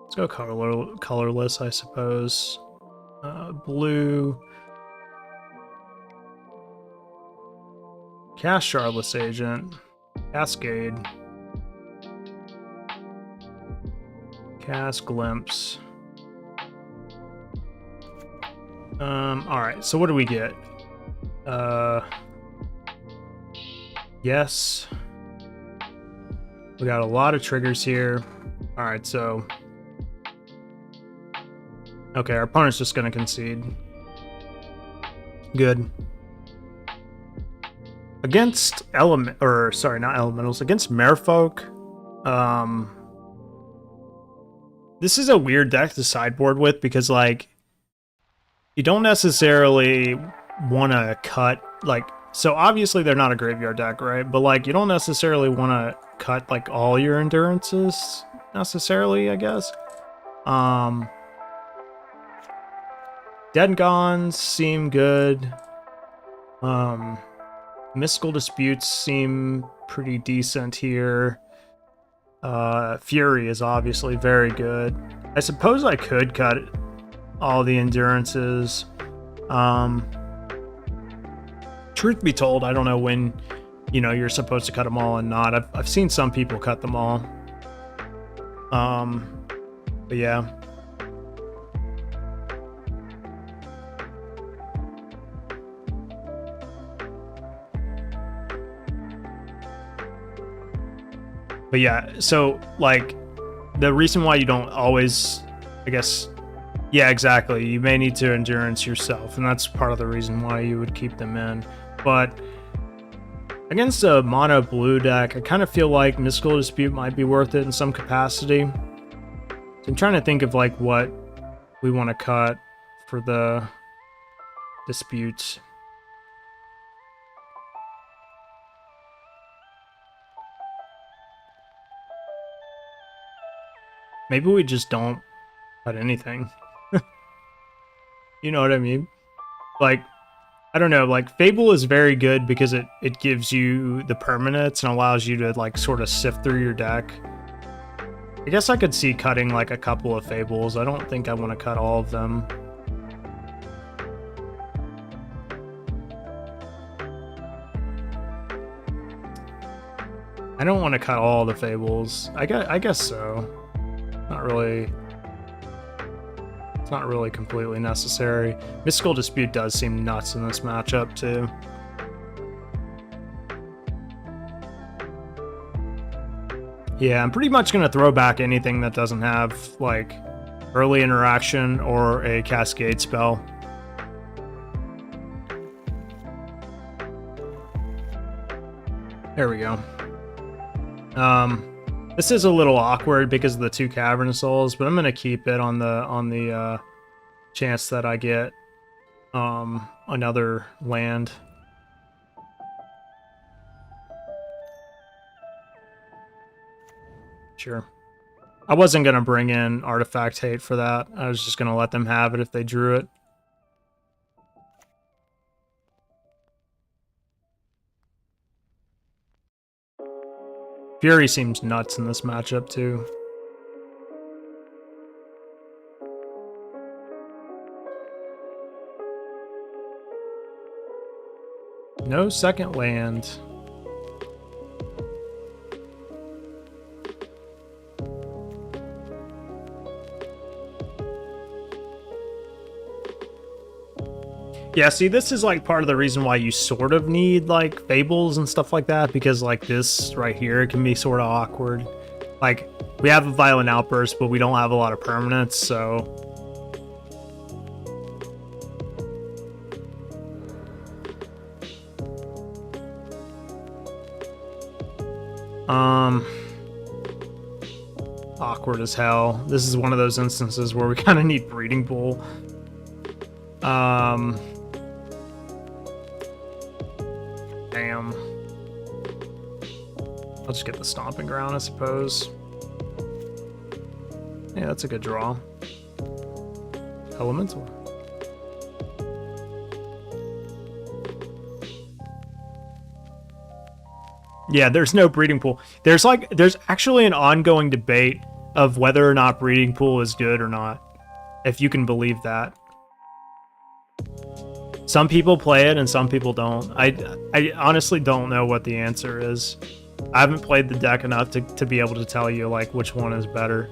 Let's go colorless, I suppose. Blue. Cast Shardless Agent. Cascade. Cast Glimpse. Alright, so what do we get? Yes. We got a lot of triggers here. Alright, so... Okay, our opponent's just gonna concede. Good. Against not elementals, against Merfolk, this is a weird deck to sideboard with because, like, you don't necessarily want to cut, like, so obviously they're not a graveyard deck, right? But, like, you don't necessarily want to cut, like, all your endurances, necessarily, I guess. Dead and Gones seem good. Mystical Disputes seem pretty decent here. Fury is obviously very good. I suppose I could cut all the endurances. Truth be told, I don't know when, you know, you're supposed to cut them all and not. I've seen some people cut them all. But yeah. But yeah, so, like, the reason why you don't always, I guess, yeah, exactly, you may need to endurance yourself, and that's part of the reason why you would keep them in. But against a mono blue deck, I kind of feel like Mystical Dispute might be worth it in some capacity. So I'm trying to think of, like, what we want to cut for the disputes. Maybe we just don't cut anything. You know what I mean? Like, I don't know, like, Fable is very good because it gives you the permanents and allows you to, like, sort of sift through your deck. I guess I could see cutting, like, a couple of Fables. I don't think I want to cut all of them. I don't want to cut all the Fables. I guess so. It's not really completely necessary. Mystical Dispute does seem nuts in this matchup too. Yeah, I'm pretty much gonna throw back anything that doesn't have, like, early interaction, or a cascade spell. There we go. This is a little awkward because of the 2 Cavern Souls, but I'm gonna keep it on the chance that I get another land. Sure. I wasn't gonna bring in Artifact Hate for that. I was just gonna let them have it if they drew it. Fury seems nuts in this matchup too. No second land. Yeah, see, this is like part of the reason why you sort of need like fables and stuff like that, because like this right here, it can be sort of awkward. Like, we have a Violent Outburst, but we don't have a lot of permanents, so... Awkward as hell. This is one of those instances where we kind of need Breeding Pool. Damn. I'll just get the Stomping Ground, I suppose. Yeah, that's a good draw. Elemental. Yeah, there's no Breeding Pool. There's actually an ongoing debate of whether or not Breeding Pool is good or not, if you can believe that. Some people play it and some people don't. I honestly don't know what the answer is. I haven't played the deck enough to be able to tell you like which one is better.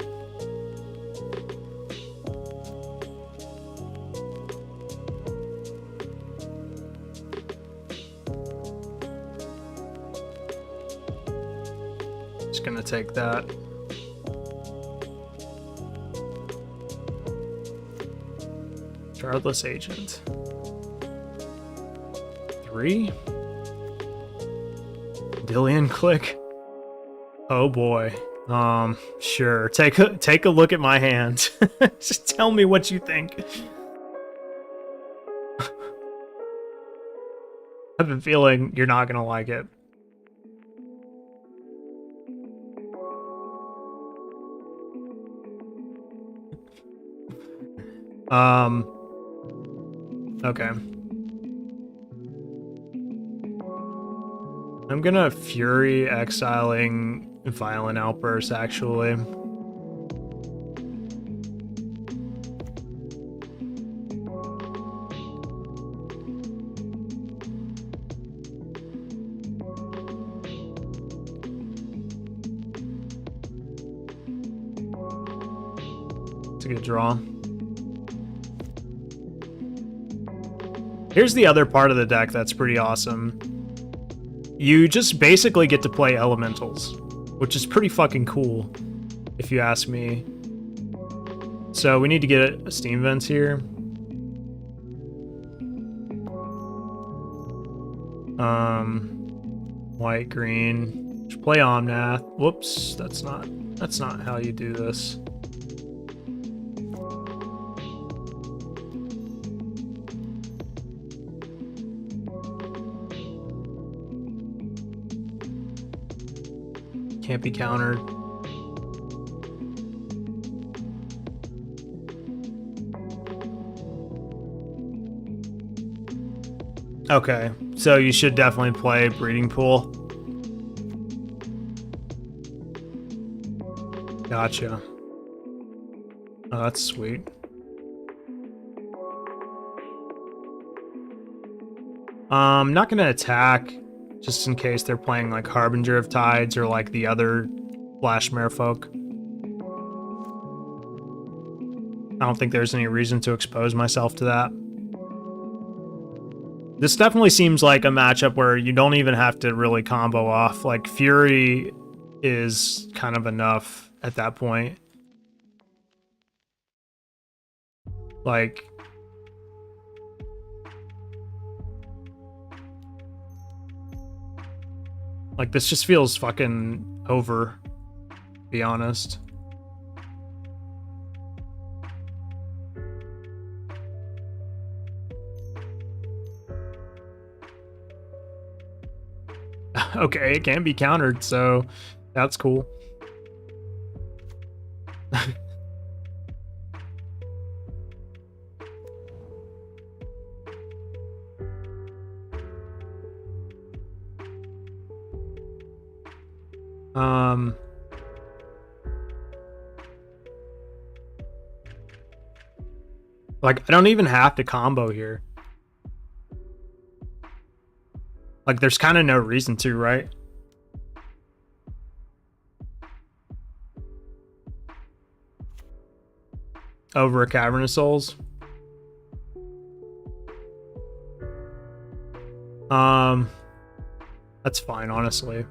Just gonna take that. Shardless Agent. 3? Dillion Click. Oh boy. Sure. Take a look at my hand. Just tell me what you think. I've been feeling you're not gonna like it. Okay. I'm gonna Fury exiling Violent Outburst, actually. It's a good draw. Here's the other part of the deck that's pretty awesome. You just basically get to play elementals, which is pretty fucking cool, if you ask me. So we need to get a Steam Vents here. White, green. Just play Omnath. Whoops, that's not how you do this. Can't be countered. Okay, so you should definitely play Breeding Pool. Gotcha. Oh, that's sweet. I'm not gonna attack, just in case they're playing like Harbinger of Tides or like the other Flash Merfolk. I don't think there's any reason to expose myself to that. This definitely seems like a matchup where you don't even have to really combo off. Like, Fury is kind of enough at that point. Like, this just feels fucking over, to be honest. Okay, it can be countered, so that's cool. Like, I don't even have to combo here. Like, there's kind of no reason to, right? Over a Cavern of Souls. That's fine, honestly.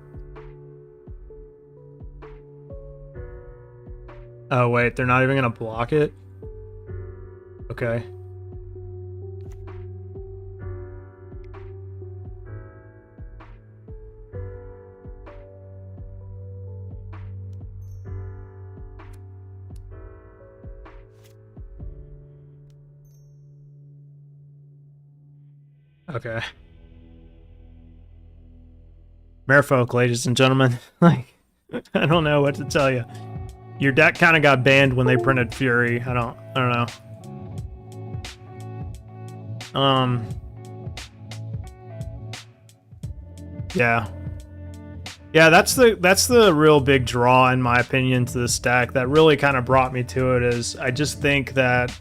Oh, wait, they're not even gonna block it? Okay. Okay. Merfolk, ladies and gentlemen. Like, I don't know what to tell you. Your deck kind of got banned when they printed Fury. I don't know. Yeah, that's the real big draw, in my opinion, to this deck that really kind of brought me to it. Is I just think that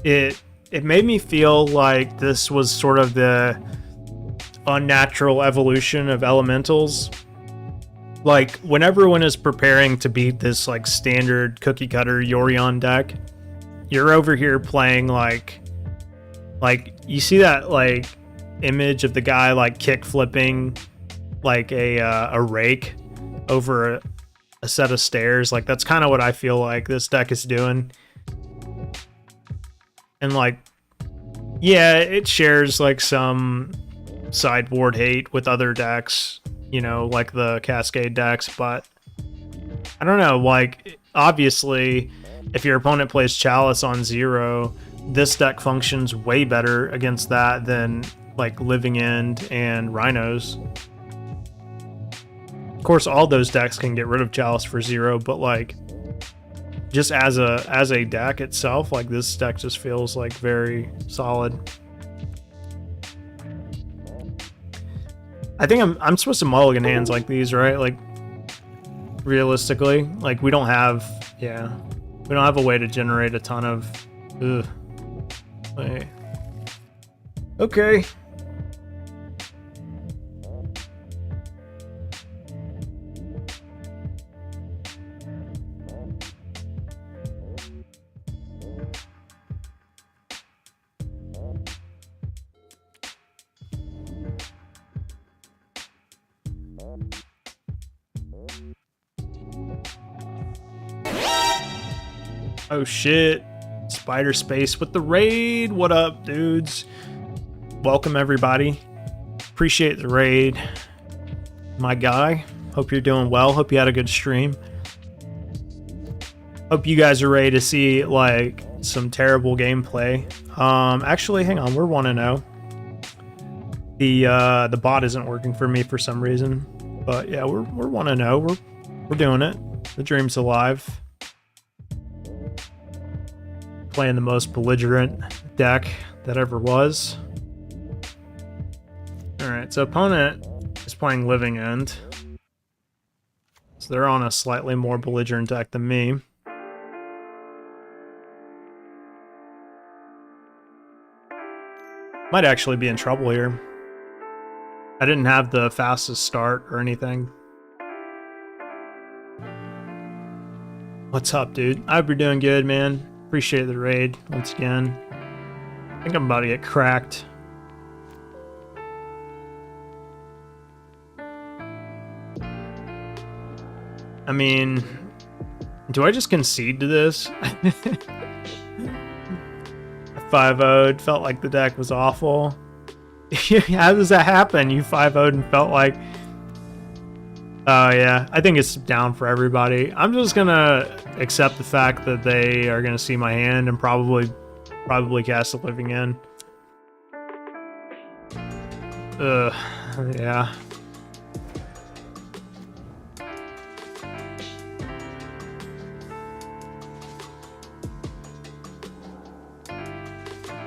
it made me feel like this was sort of the unnatural evolution of elementals. Like, when everyone is preparing to beat this like standard cookie cutter Yorion deck, you're over here playing like you see that like image of the guy like kick flipping like a rake over a set of stairs. Like, that's kind of what I feel like this deck is doing. And like, yeah, it shares like some sideboard hate with other decks, you know, like the Cascade decks, but I don't know, like, obviously if your opponent plays Chalice on 0, this deck functions way better against that than like Living End and Rhinos. Of course, all those decks can get rid of Chalice for 0, but like, just as a deck itself, like, this deck just feels like very solid. I think I'm supposed to mulligan hands like these, right? Like, realistically, like, we don't have a way to generate a ton of wait. Okay. Oh shit. Spider Space with the raid. What up, dudes? Welcome, everybody. Appreciate the raid. My guy. Hope you're doing well. Hope you had a good stream. Hope you guys are ready to see, like, some terrible gameplay. Actually, hang on. We're 1-0. The bot isn't working for me for some reason. But yeah, we're 1-0. We're doing it. The dream's alive. Playing the most belligerent deck that ever was. Alright, so opponent is playing Living End. So they're on a slightly more belligerent deck than me. Might actually be in trouble here. I didn't have the fastest start or anything. What's up, dude? I hope you're doing good, man. Appreciate the raid once again. I think I'm about to get cracked. I mean, do I just concede to this? 5-0'd, felt like the deck was awful. How does that happen? You 5-0'd and felt like... Oh, yeah. I think it's down for everybody. I'm just gonna accept the fact that they are gonna see my hand and probably cast a Living End. Yeah.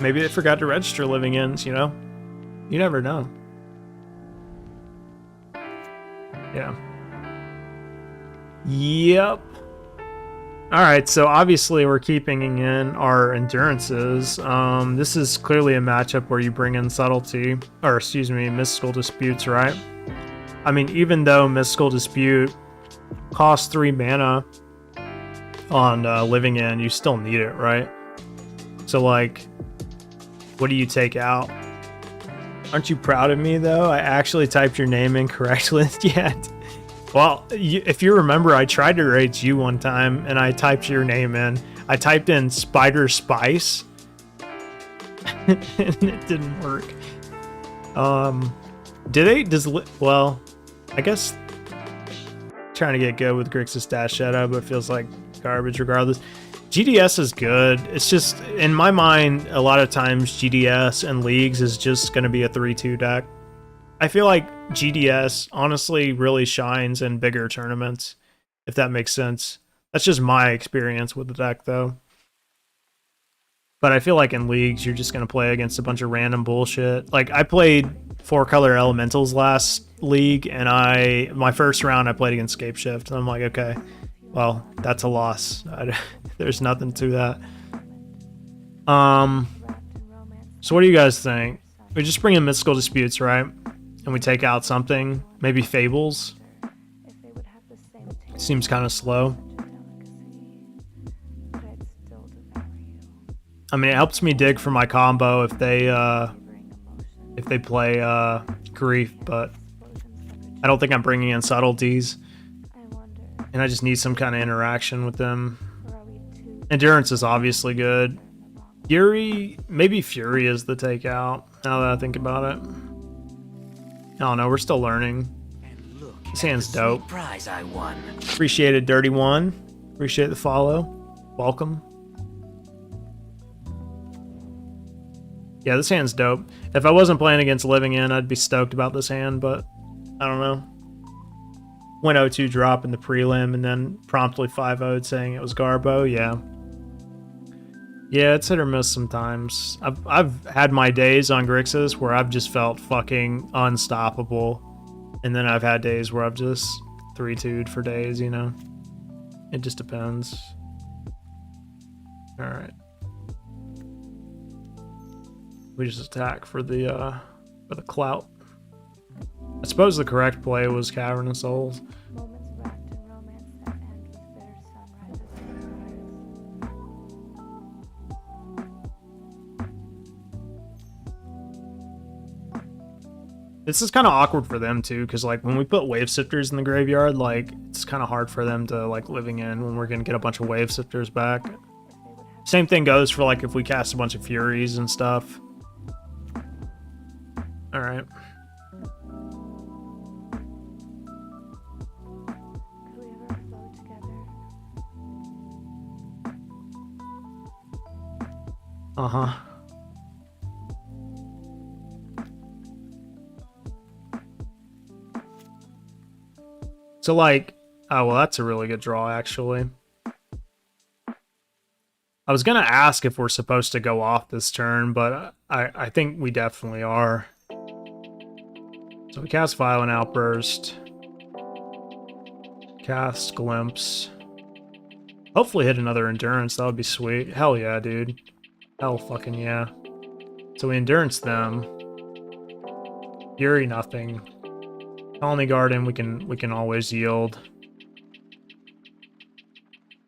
Maybe they forgot to register Living Ends, you know? You never know. Yeah. Yep. Alright, so obviously we're keeping in our endurances. This is clearly a matchup where you bring in subtlety, or excuse me, mystical disputes, right? I mean, even though mystical dispute costs 3 mana on Living End, you still need it, right? So like, what do you take out? Aren't you proud of me though? I actually typed your name incorrectly yet. Well, if you remember, I tried to rate you one time, and I typed your name in. I typed in Spider Spice, and it didn't work. Well, I guess trying to get good with Grixis Dash Shadow, but it feels like garbage regardless. GDS is good. It's just, in my mind, a lot of times GDS and Leagues is just going to be a 3-2 deck. I feel like GDS honestly really shines in bigger tournaments, if that makes sense. That's just my experience with the deck, though. But I feel like in Leagues, you're just going to play against a bunch of random bullshit. Like, I played 4-color Elementals last League, and my first round, I played against Scapeshift, and I'm like, okay, well, that's a loss. There's nothing to that. So what do you guys think? We just bring in Mystical Disputes, right? And we take out something, maybe Fables. Seems kind of slow. I mean, it helps me dig for my combo if they play Grief, but I don't think I'm bringing in Subtleties, and I just need some kind of interaction with them. Endurance is obviously good. Fury, maybe Fury is the takeout. Now that I think about it. I don't know, we're still learning. This hand's dope. Prize I won. Appreciate it, Dirty One. Appreciate the follow. Welcome. Yeah, this hand's dope. If I wasn't playing against Living End, I'd be stoked about this hand, but I don't know. Went 0-2 drop in the prelim and then promptly 5-0'd saying it was Garbo. Yeah. Yeah, it's hit or miss sometimes. I've had my days on Grixis where I've just felt fucking unstoppable. And then I've had days where I've just 3-2'd for days, you know? It just depends. Alright. We just attack for the clout. I suppose the correct play was Cavern of Souls. This is kind of awkward for them too, because like when we put Wave Sifters in the graveyard, like it's kind of hard for them to like Living End when we're gonna get a bunch of Wave Sifters back. Same thing goes for like if we cast a bunch of Furies and stuff. All right. Uh-huh. So like, oh well, that's a really good draw actually. I was gonna ask if we're supposed to go off this turn, but I think we definitely are. So we cast Violent Outburst. Cast Glimpse. Hopefully hit another Endurance, that would be sweet. Hell yeah, dude. Hell fucking yeah. So we Endurance them. Fury nothing. Colony Garden, we can always yield.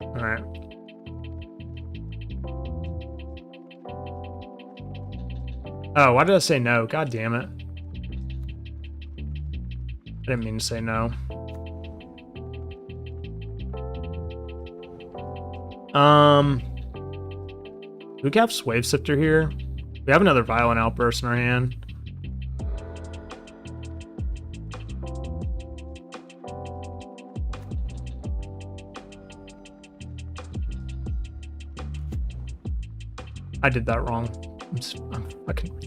Alright. Oh, why did I say no? God damn it. I didn't mean to say no. we have Wave Sifter here. We have another Violent Outburst in our hand. I did that wrong. I'm fucking...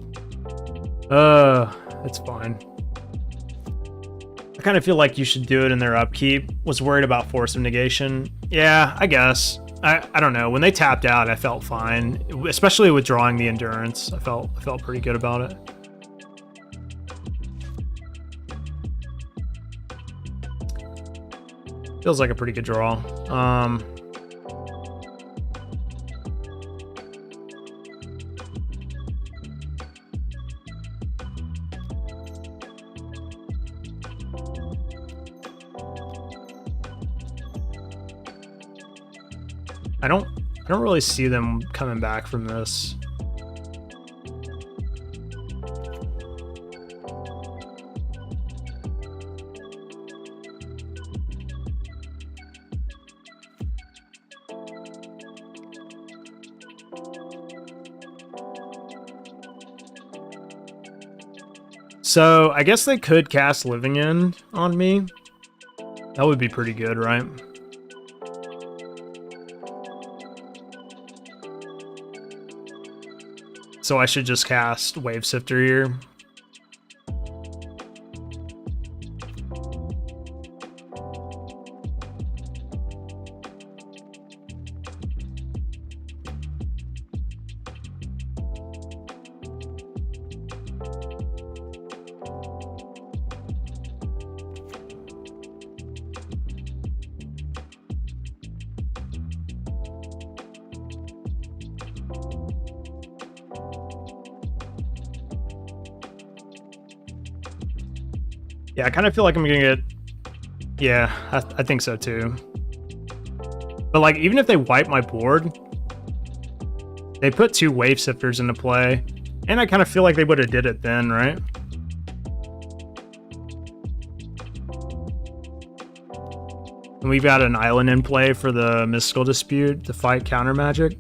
it's fine. I kind of feel like you should do it in their upkeep. Was worried about Force of Negation. Yeah, I guess. I don't know. When they tapped out, I felt fine. Especially with drawing the Endurance. I felt pretty good about it. Feels like a pretty good draw. I don't really see them coming back from this. So I guess they could cast Living End on me. That would be pretty good, right? So I should just cast Wave Sifter here. Yeah, I kind of feel like I'm gonna get... Yeah, I think so too. But like, even if they wipe my board, they put 2 Wave Sifters into play, and I kind of feel like they would have did it then, right? And we've got an island in play for the Mystical Dispute to fight counter magic.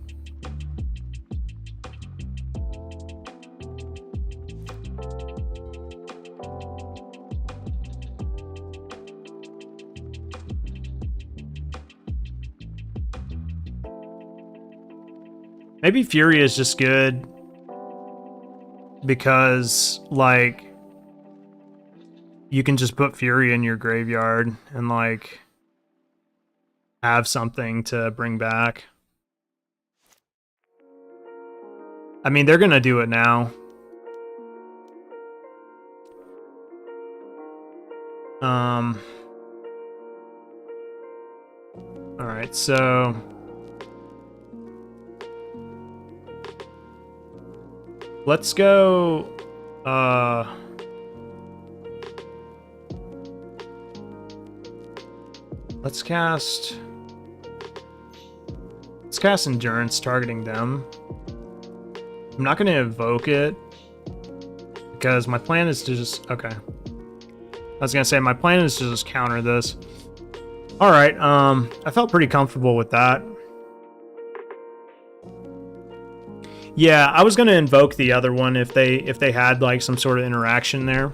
Maybe Fury is just good because, like, you can just put Fury in your graveyard and, like, have something to bring back. I mean, they're gonna do it now. Alright, so... Let's go, let's cast Endurance targeting them. I'm not going to evoke it because my plan is to just... Okay. I was going to say, my plan is to just counter this. Alright, I felt pretty comfortable with that. Yeah, I was going to invoke the other one if they had like some sort of interaction there.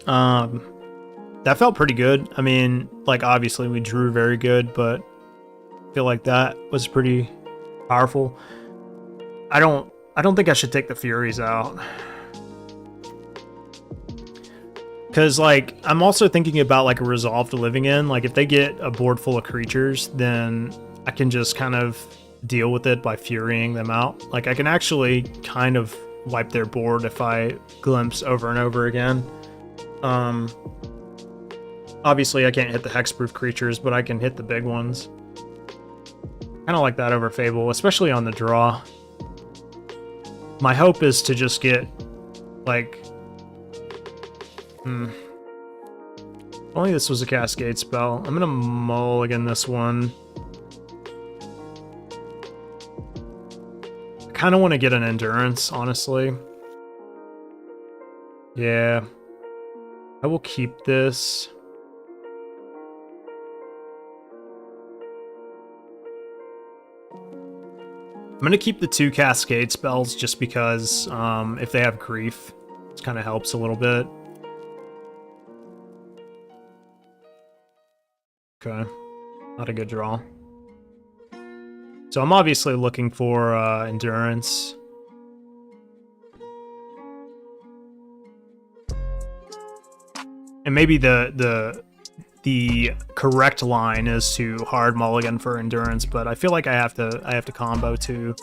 That felt pretty good. I mean, like, obviously we drew very good, but I feel like that was pretty powerful. I don't think I should take the Furies out. Because, like, I'm also thinking about, like, a Resolve to Living End. Like, if they get a board full of creatures, then I can just kind of deal with it by Furying them out. Like, I can actually kind of wipe their board if I glimpse over and over again. Obviously, I can't hit the hexproof creatures, but I can hit the big ones. Kind of like that over Fable, especially on the draw. My hope is to just get, like... If only this was a Cascade spell. I'm gonna mulligan this one. I kind of want to get an Endurance, honestly. Yeah. I will keep this. I'm gonna keep the 2 cascade spells just because if they have grief, it kind of helps a little bit. Okay, not a good draw. So I'm obviously looking for endurance. And maybe the correct line is to hard mulligan for endurance, but I feel like I have to combo too.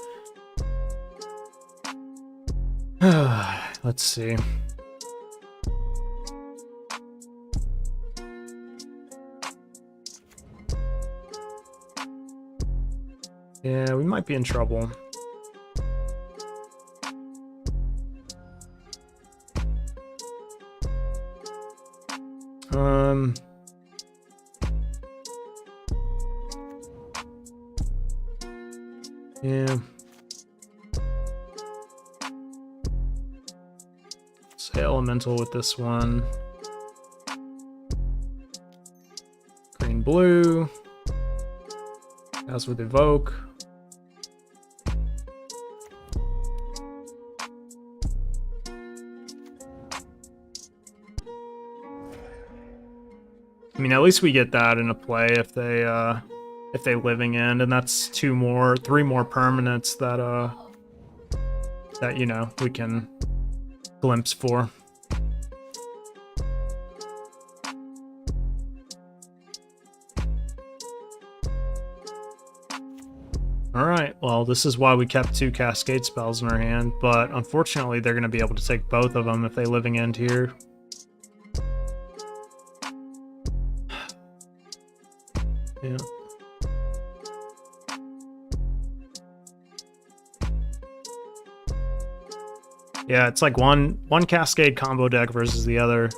Let's see. Yeah, we might be in trouble. Yeah. Say elemental with this one. Green blue. As with evoke. I mean, at least we get that into play if they living end, and that's 3 more permanents that you know we can glimpse for. Alright, well, this is why we kept 2 cascade spells in our hand, but unfortunately they're going to be able to take both of them if they living end here. Yeah. Yeah, it's like one cascade combo deck versus the other.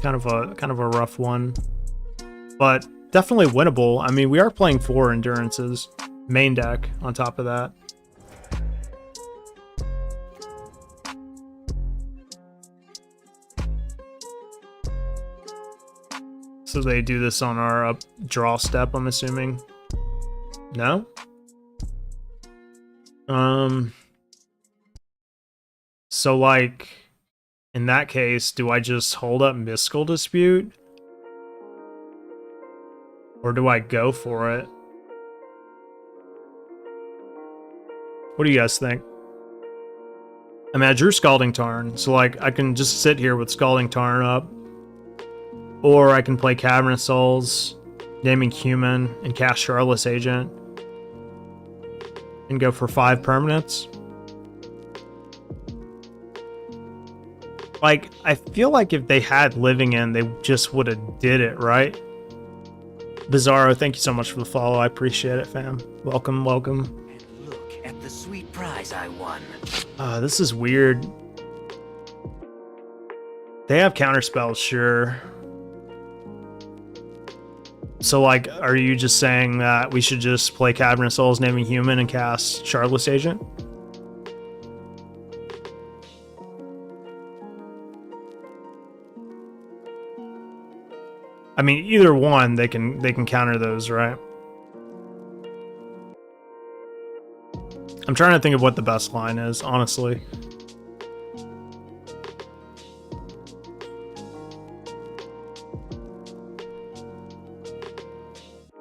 Kind of a rough one, but definitely winnable. I mean, we are playing 4 endurances, main deck on top of that. So they do this on our draw step, I'm assuming. No? So like, in that case, do I just hold up Mystical Dispute? Or do I go for it? What do you guys think? I mean, I drew Scalding Tarn, so like, I can just sit here with Scalding Tarn up. Or I can play Cavernous Souls, Naming Human, and cast Charlotte's Agent. And go for 5 permanents. Like, I feel like if they had Living End, they just would have did it, right? Bizarro, thank you so much for the follow. I appreciate it, fam. Welcome, welcome. And look at the sweet prize I won. This is weird. They have counterspells, sure. So, like, are you just saying that we should just play Cavernous Souls, Naming Human, and cast Charlotte's Agent? I mean, either one, they can counter those, right? I'm trying to think of what the best line is, honestly.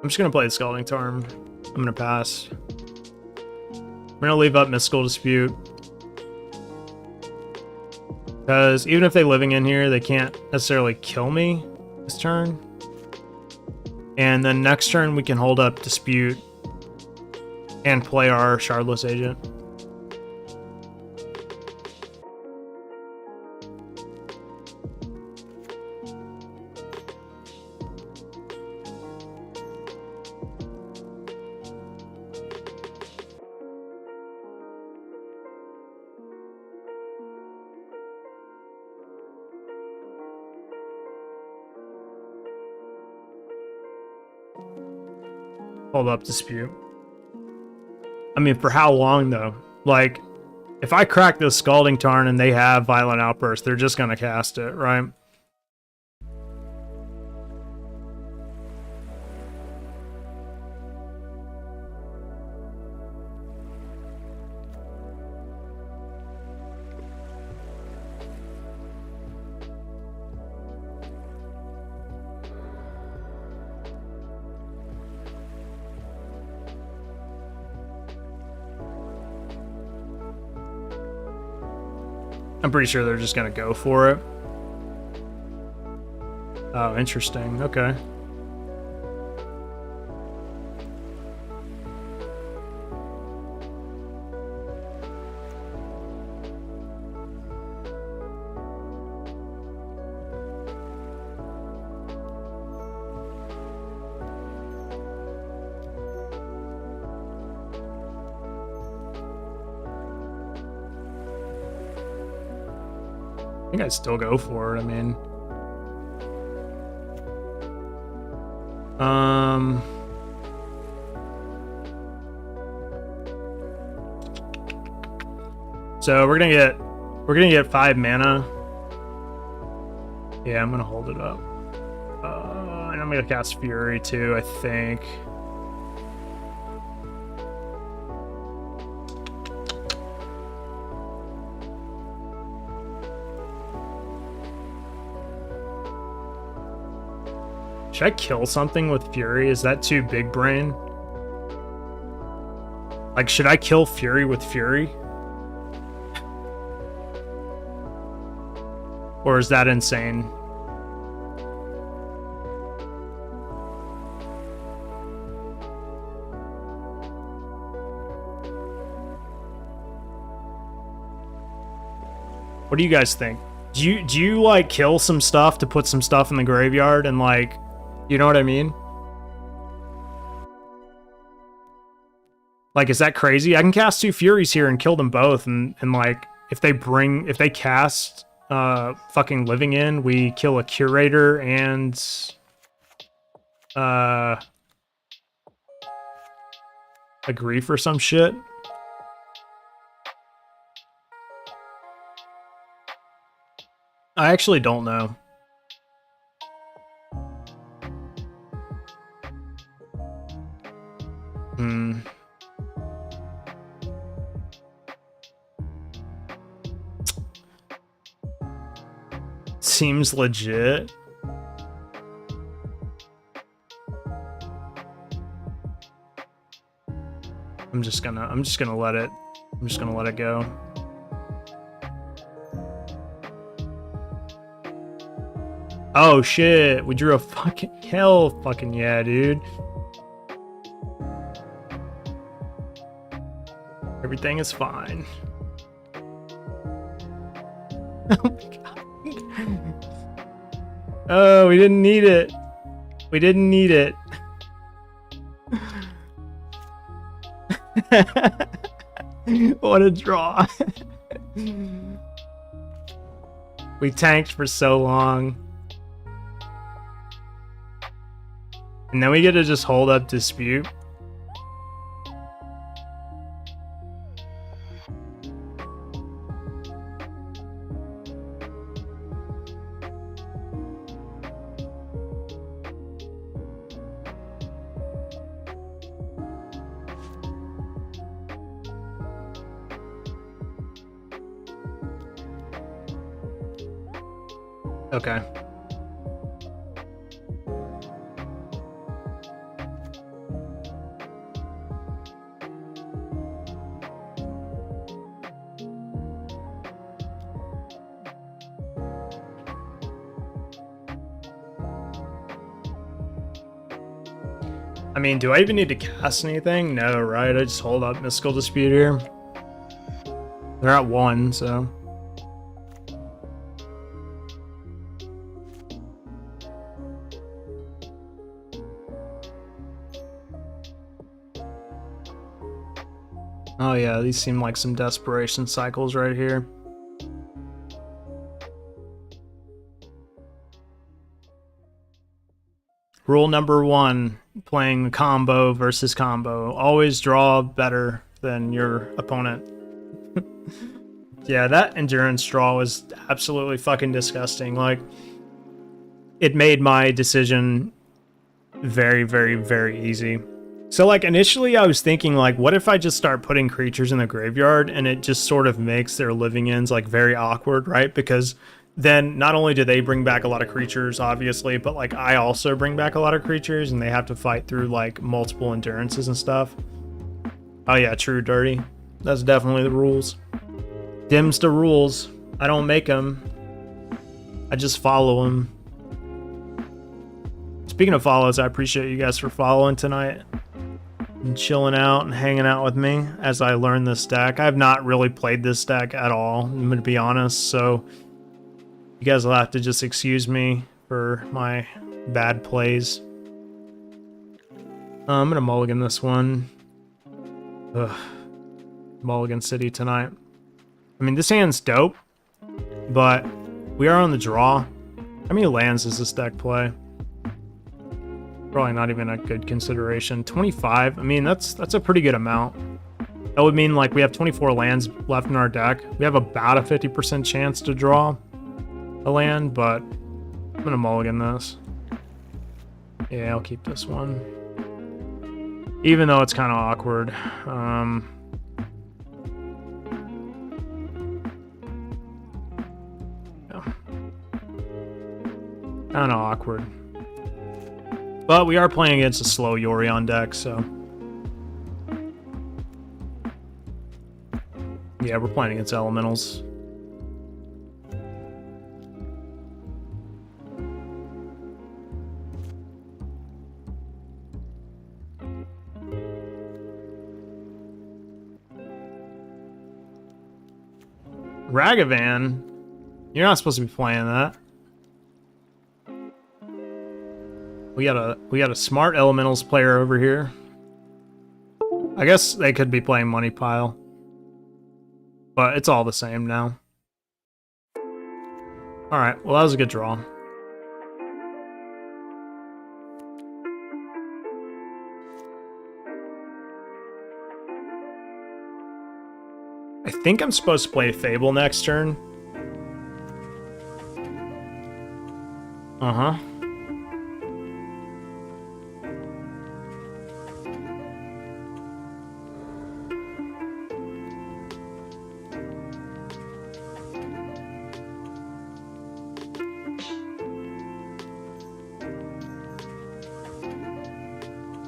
I'm just gonna play the Scalding Tarn. I'm gonna pass. I'm gonna leave up Mystical Dispute. Because even if they living in here, they can't necessarily kill me this turn. And then next turn we can hold up Dispute and play our Shardless Agent. Hold up Dispute. I mean, for how long though? Like, if I crack this Scalding Tarn and they have Violent Outburst, they're just gonna cast it, right? I'm pretty sure they're just gonna go for it. Oh, interesting. Okay. I think I'd still go for it. I mean, so we're gonna get 5 mana. Yeah, I'm gonna hold it up. And I'm gonna cast Fury too, I think. Should I kill something with Fury? Is that too big brain? Like, should I kill Fury with Fury? Or is that insane? What do you guys think? Do you like kill some stuff to put some stuff in the graveyard and like, you know what I mean? Like, is that crazy? I can cast 2 Furies here and kill them both, and like, if they cast fucking Living In, we kill a Curator and a Grief or some shit. I actually don't know. Seems legit. I'm just gonna let it go. Oh shit, we drew a fucking hell fucking yeah, dude. Everything is fine. Oh my god. Oh, we didn't need it. We didn't need it. What a draw. We tanked for so long. And then we get to just hold up Dispute. Okay. I mean, do I even need to cast anything? No, right? I just hold up Mystical Dispute here. They're at 1, so... Oh yeah, these seem like some desperation cycles right here. Rule number 1, playing combo versus combo. Always draw better than your opponent. Yeah, that endurance draw was absolutely fucking disgusting. Like, it made my decision very, very, very easy. So, like, initially I was thinking, like, what if I just start putting creatures in the graveyard and it just sort of makes their living ends, like, very awkward, right? Because then not only do they bring back a lot of creatures, obviously, but, like, I also bring back a lot of creatures and they have to fight through, like, multiple endurances and stuff. Oh, yeah, true, dirty. That's definitely the rules. Dims to rules. I don't make them. I just follow them. Speaking of follows, I appreciate you guys for following tonight and chilling out and hanging out with me as I learn this deck. I have not really played this deck at all, I'm gonna be honest, so you guys will have to just excuse me for my bad plays. I'm gonna mulligan this one. Ugh. Mulligan City tonight. I mean, this hand's dope, but we are on the draw. How many lands does this deck play? Probably not even a good consideration. 25. I mean, that's a pretty good amount. That would mean like we have 24 lands left in our deck. We have about a 50% chance to draw a land, but I'm gonna mulligan this. Yeah, I'll keep this one. Even though it's kind of awkward. Kind of awkward. But we are playing against a slow Yorion deck, so... yeah, we're playing against elementals. Ragavan? You're not supposed to be playing that. We got a smart elementals player over here. I guess they could be playing Money Pile. But it's all the same now. Alright, well that was a good draw. I think I'm supposed to play Fable next turn. Uh-huh.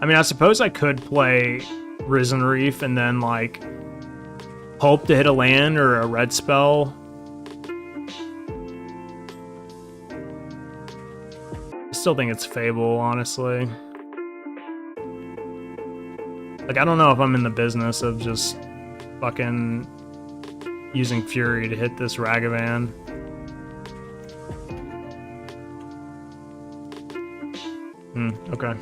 I mean, I suppose I could play Risen Reef and then, like, hope to hit a land or a red spell. I still think it's Fable, honestly. Like, I don't know if I'm in the business of just fucking using Fury to hit this Ragavan. Okay.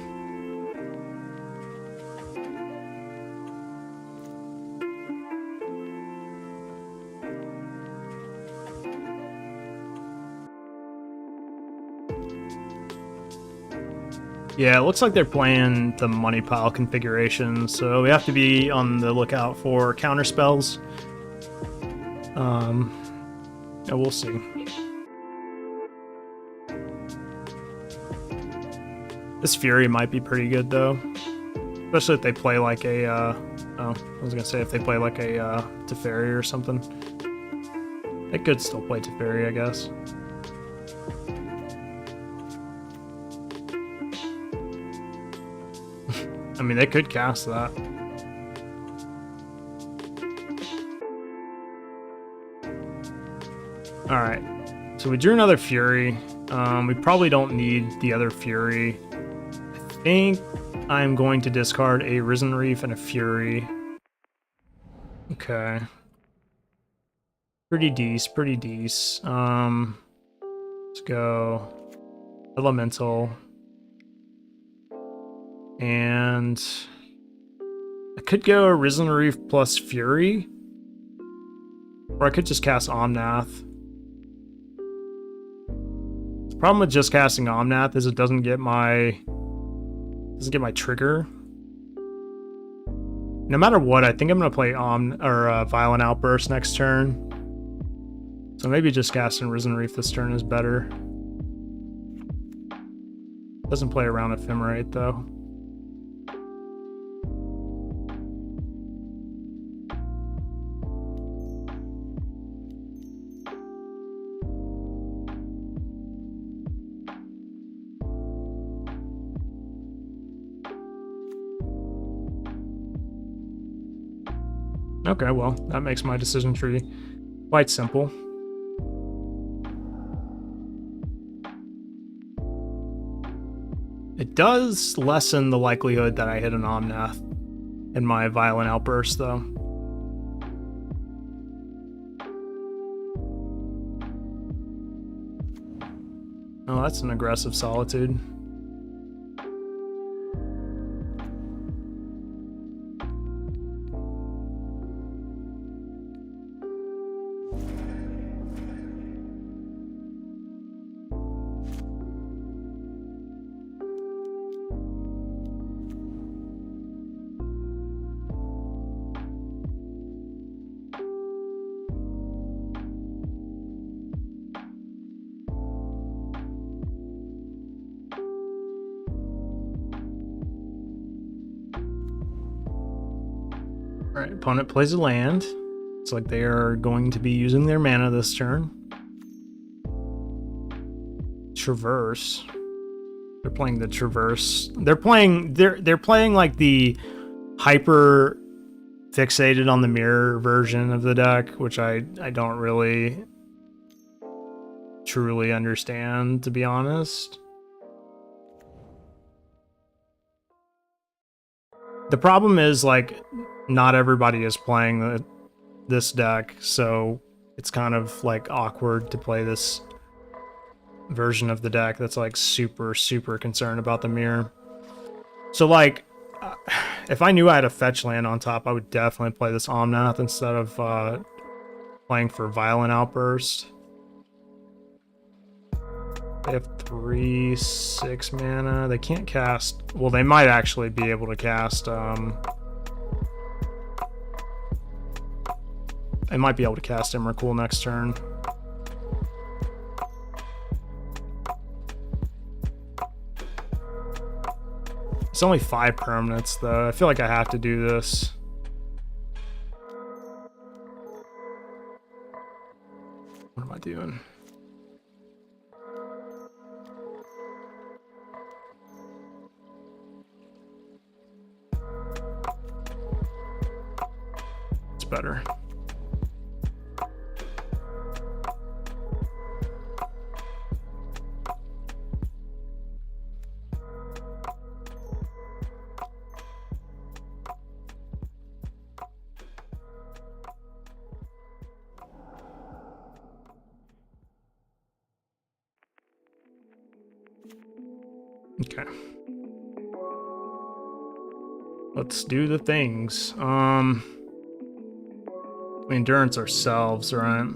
Yeah, it looks like they're playing the Money Pile configuration, so we have to be on the lookout for counter spells. Yeah, we'll see. This Fury might be pretty good though, especially if they play like a. Oh, I was gonna say if they play like a Teferi or something. They could still play Teferi, I guess. I mean, they could cast that. Alright, so we drew another Fury. We probably don't need the other Fury. I think I'm going to discard a Risen Reef and a Fury. Okay. Pretty decent, pretty decent. Let's go Elemental. And I could go a Risen Reef plus Fury. Or I could just cast Omnath. The problem with just casting Omnath is it doesn't get my trigger. No matter what, I think I'm gonna play Violent Outburst next turn. So maybe just casting Risen Reef this turn is better. Doesn't play around Ephemerate though. Okay, well, that makes my decision tree quite simple. It does lessen the likelihood that I hit an Omnath in my Violent Outburst, though. Oh, that's an aggressive Solitude. Alright, opponent plays a land. It's like they are going to be using their mana this turn. Traverse. They're playing the Traverse. They're playing like the hyper fixated on the mirror version of the deck, which I don't really truly understand, to be honest. The problem is, like, not everybody is playing this deck, so it's kind of like awkward to play this version of the deck that's like super concerned about the mirror. So like, if I knew I had a fetch land on top, I would definitely play this Omnath instead of playing for Violent Outburst. They have 3/6 mana. They can't cast. Well, they might actually be able to cast. They might be able to cast Emrakul next turn. It's only 5 permanents, though. I feel like I have to do this. What am I doing? It's better. Okay. Let's do the things. We endurance ourselves, right?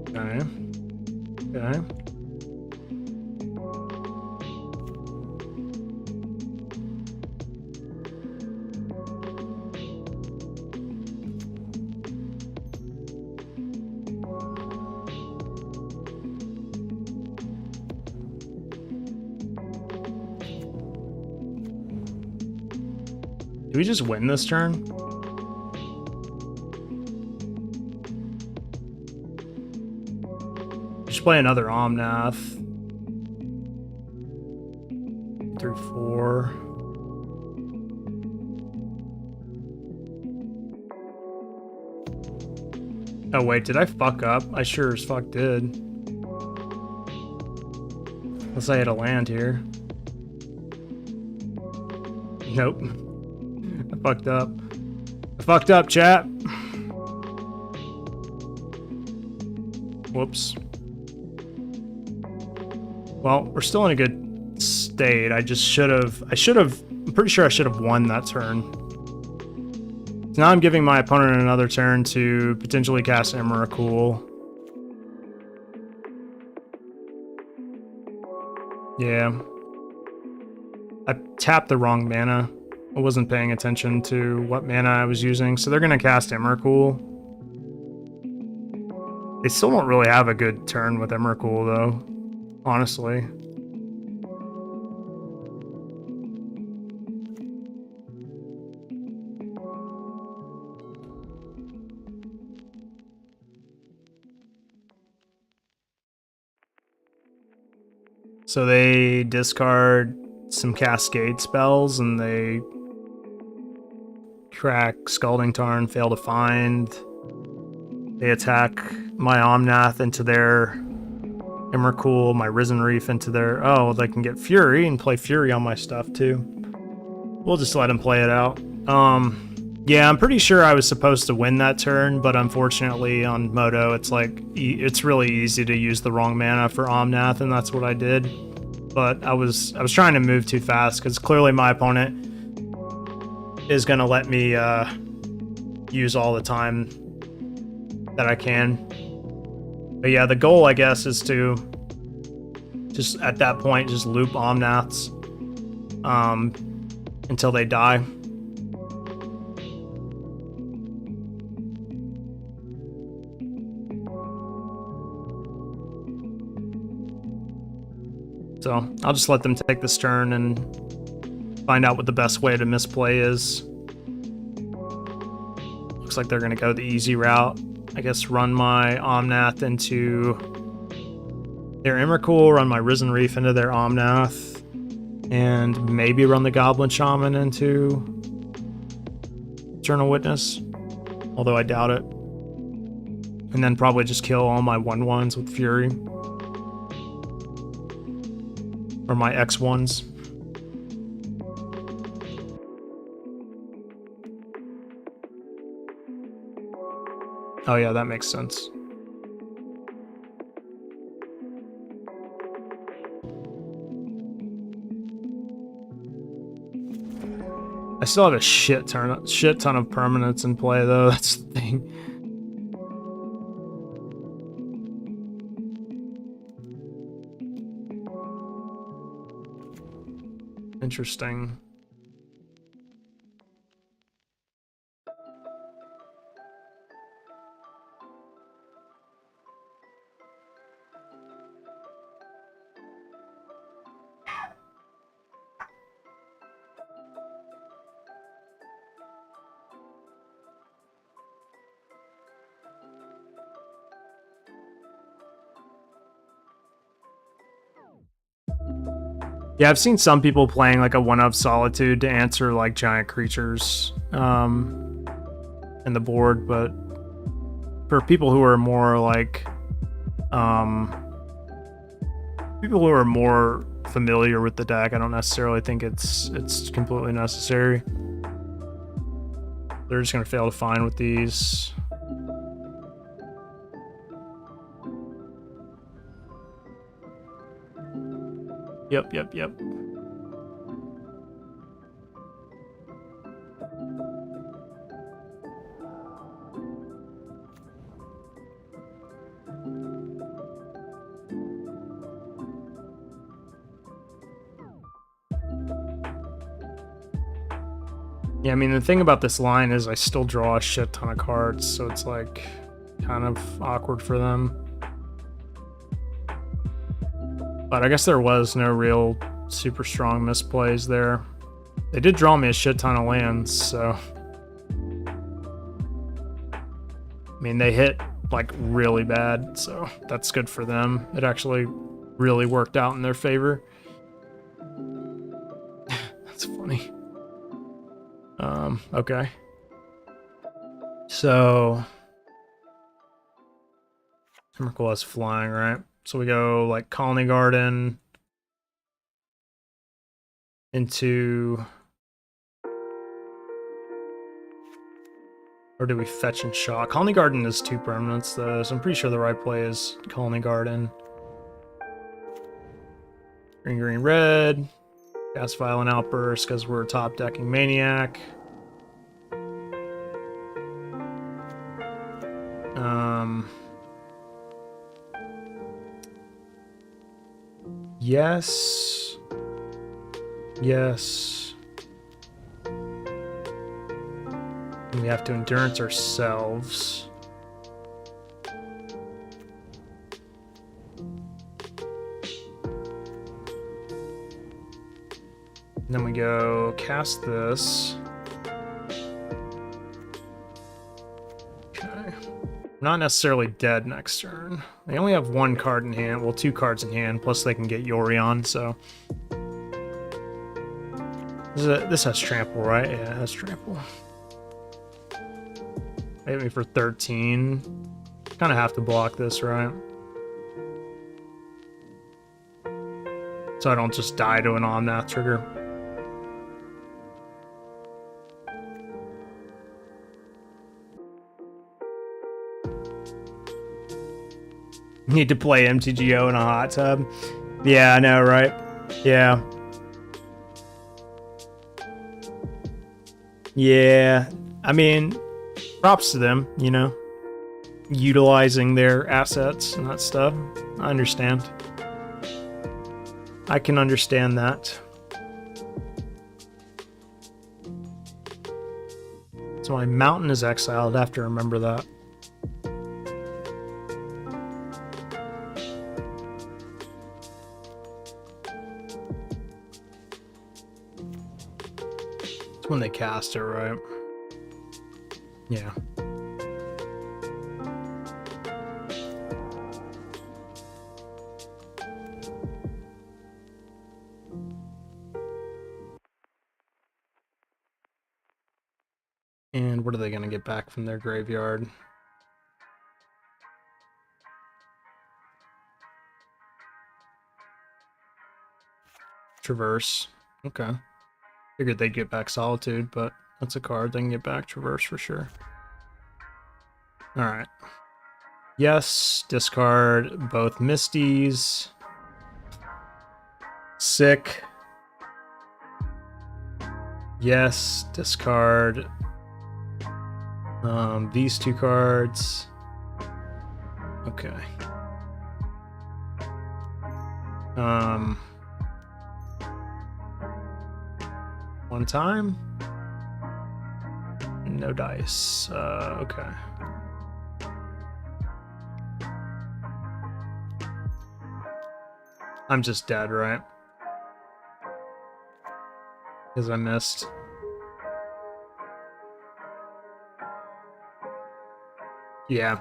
Okay. Okay. Do we just win this turn? Just play another Omnath. 3/4. Oh wait, did I fuck up? I sure as fuck did. Unless I had a land here. Nope. I fucked up. I fucked up, chat. Whoops. Well, we're still in a good state. I should have, I'm pretty sure I should have won that turn. So now I'm giving my opponent another turn to potentially cast Emrakul. Yeah. I tapped the wrong mana. I wasn't paying attention to what mana I was using, so they're gonna cast Emrakul. They still don't really have a good turn with Emrakul, though, honestly. So they discard some Cascade spells, and they crack Scalding Tarn, fail to find. They attack my Omnath into their Emrakul, my Risen Reef into their... Oh, they can get Fury and play Fury on my stuff too. We'll just let them play it out. Yeah, I'm pretty sure I was supposed to win that turn, but unfortunately on Moto, it's like, it's really easy to use the wrong mana for Omnath, and that's what I did. But I was trying to move too fast, because clearly my opponent is going to let me use all the time that I can. But yeah, the goal, I guess, is to just, at that point, just loop Omnaths until they die. So I'll just let them take this turn and find out what the best way to misplay is. Looks like they're going to go the easy route. I guess run my Omnath into their Emrakul, run my Risen Reef into their Omnath, and maybe run the Goblin Shaman into Eternal Witness, although I doubt it. And then probably just kill all my 1/1s with Fury. Or my X1s. Oh yeah, that makes sense. I still have a shit ton of permanents in play though, that's the thing. Interesting. Yeah, I've seen some people playing like a 1-up Solitude to answer like giant creatures in the board, but for people who are more like people who are more familiar with the deck, I don't necessarily think it's completely necessary. They're just gonna fail to find with these. Yep. Yeah, I mean, the thing about this line is I still draw a shit ton of cards, so it's like kind of awkward for them. But I guess there was no real super strong misplays there. They did draw me a shit ton of lands, so... I mean, they hit, like, really bad, so that's good for them. It actually really worked out in their favor. That's funny. Okay. So... Emrakul has flying, right? So we go like Colony Garden into, or do we fetch and shock? Colony Garden is 2 permanents though, so I'm pretty sure the right play is Colony Garden. Green, red. Cast Violent Outburst because we're top decking Maniac. Yes. And we have to endurance ourselves. And then we go cast this. Okay. Not necessarily dead next turn. They only have 1 card in hand. Well, 2 cards in hand, plus they can get Yorion, so... This has trample, right? Yeah, it has trample. Hit me for 13. Kind of have to block this, right? So I don't just die to an Omnath trigger. Need to play MTGO in a hot tub. Yeah, I know, right? Yeah. Yeah. I mean, props to them, you know, utilizing their assets and that stuff. I understand. I can understand that. So my mountain is exiled. I have to remember that. It's when they cast it, right? Yeah. And what are they going to get back from their graveyard? Traverse. Okay. Figured they'd get back Solitude, but that's a card. They can get back Traverse for sure. Alright. Yes, discard both Misties. Sick. Yes, discard these two cards. Okay. One time. No dice. Okay. I'm just dead, right? Because I missed. Yeah.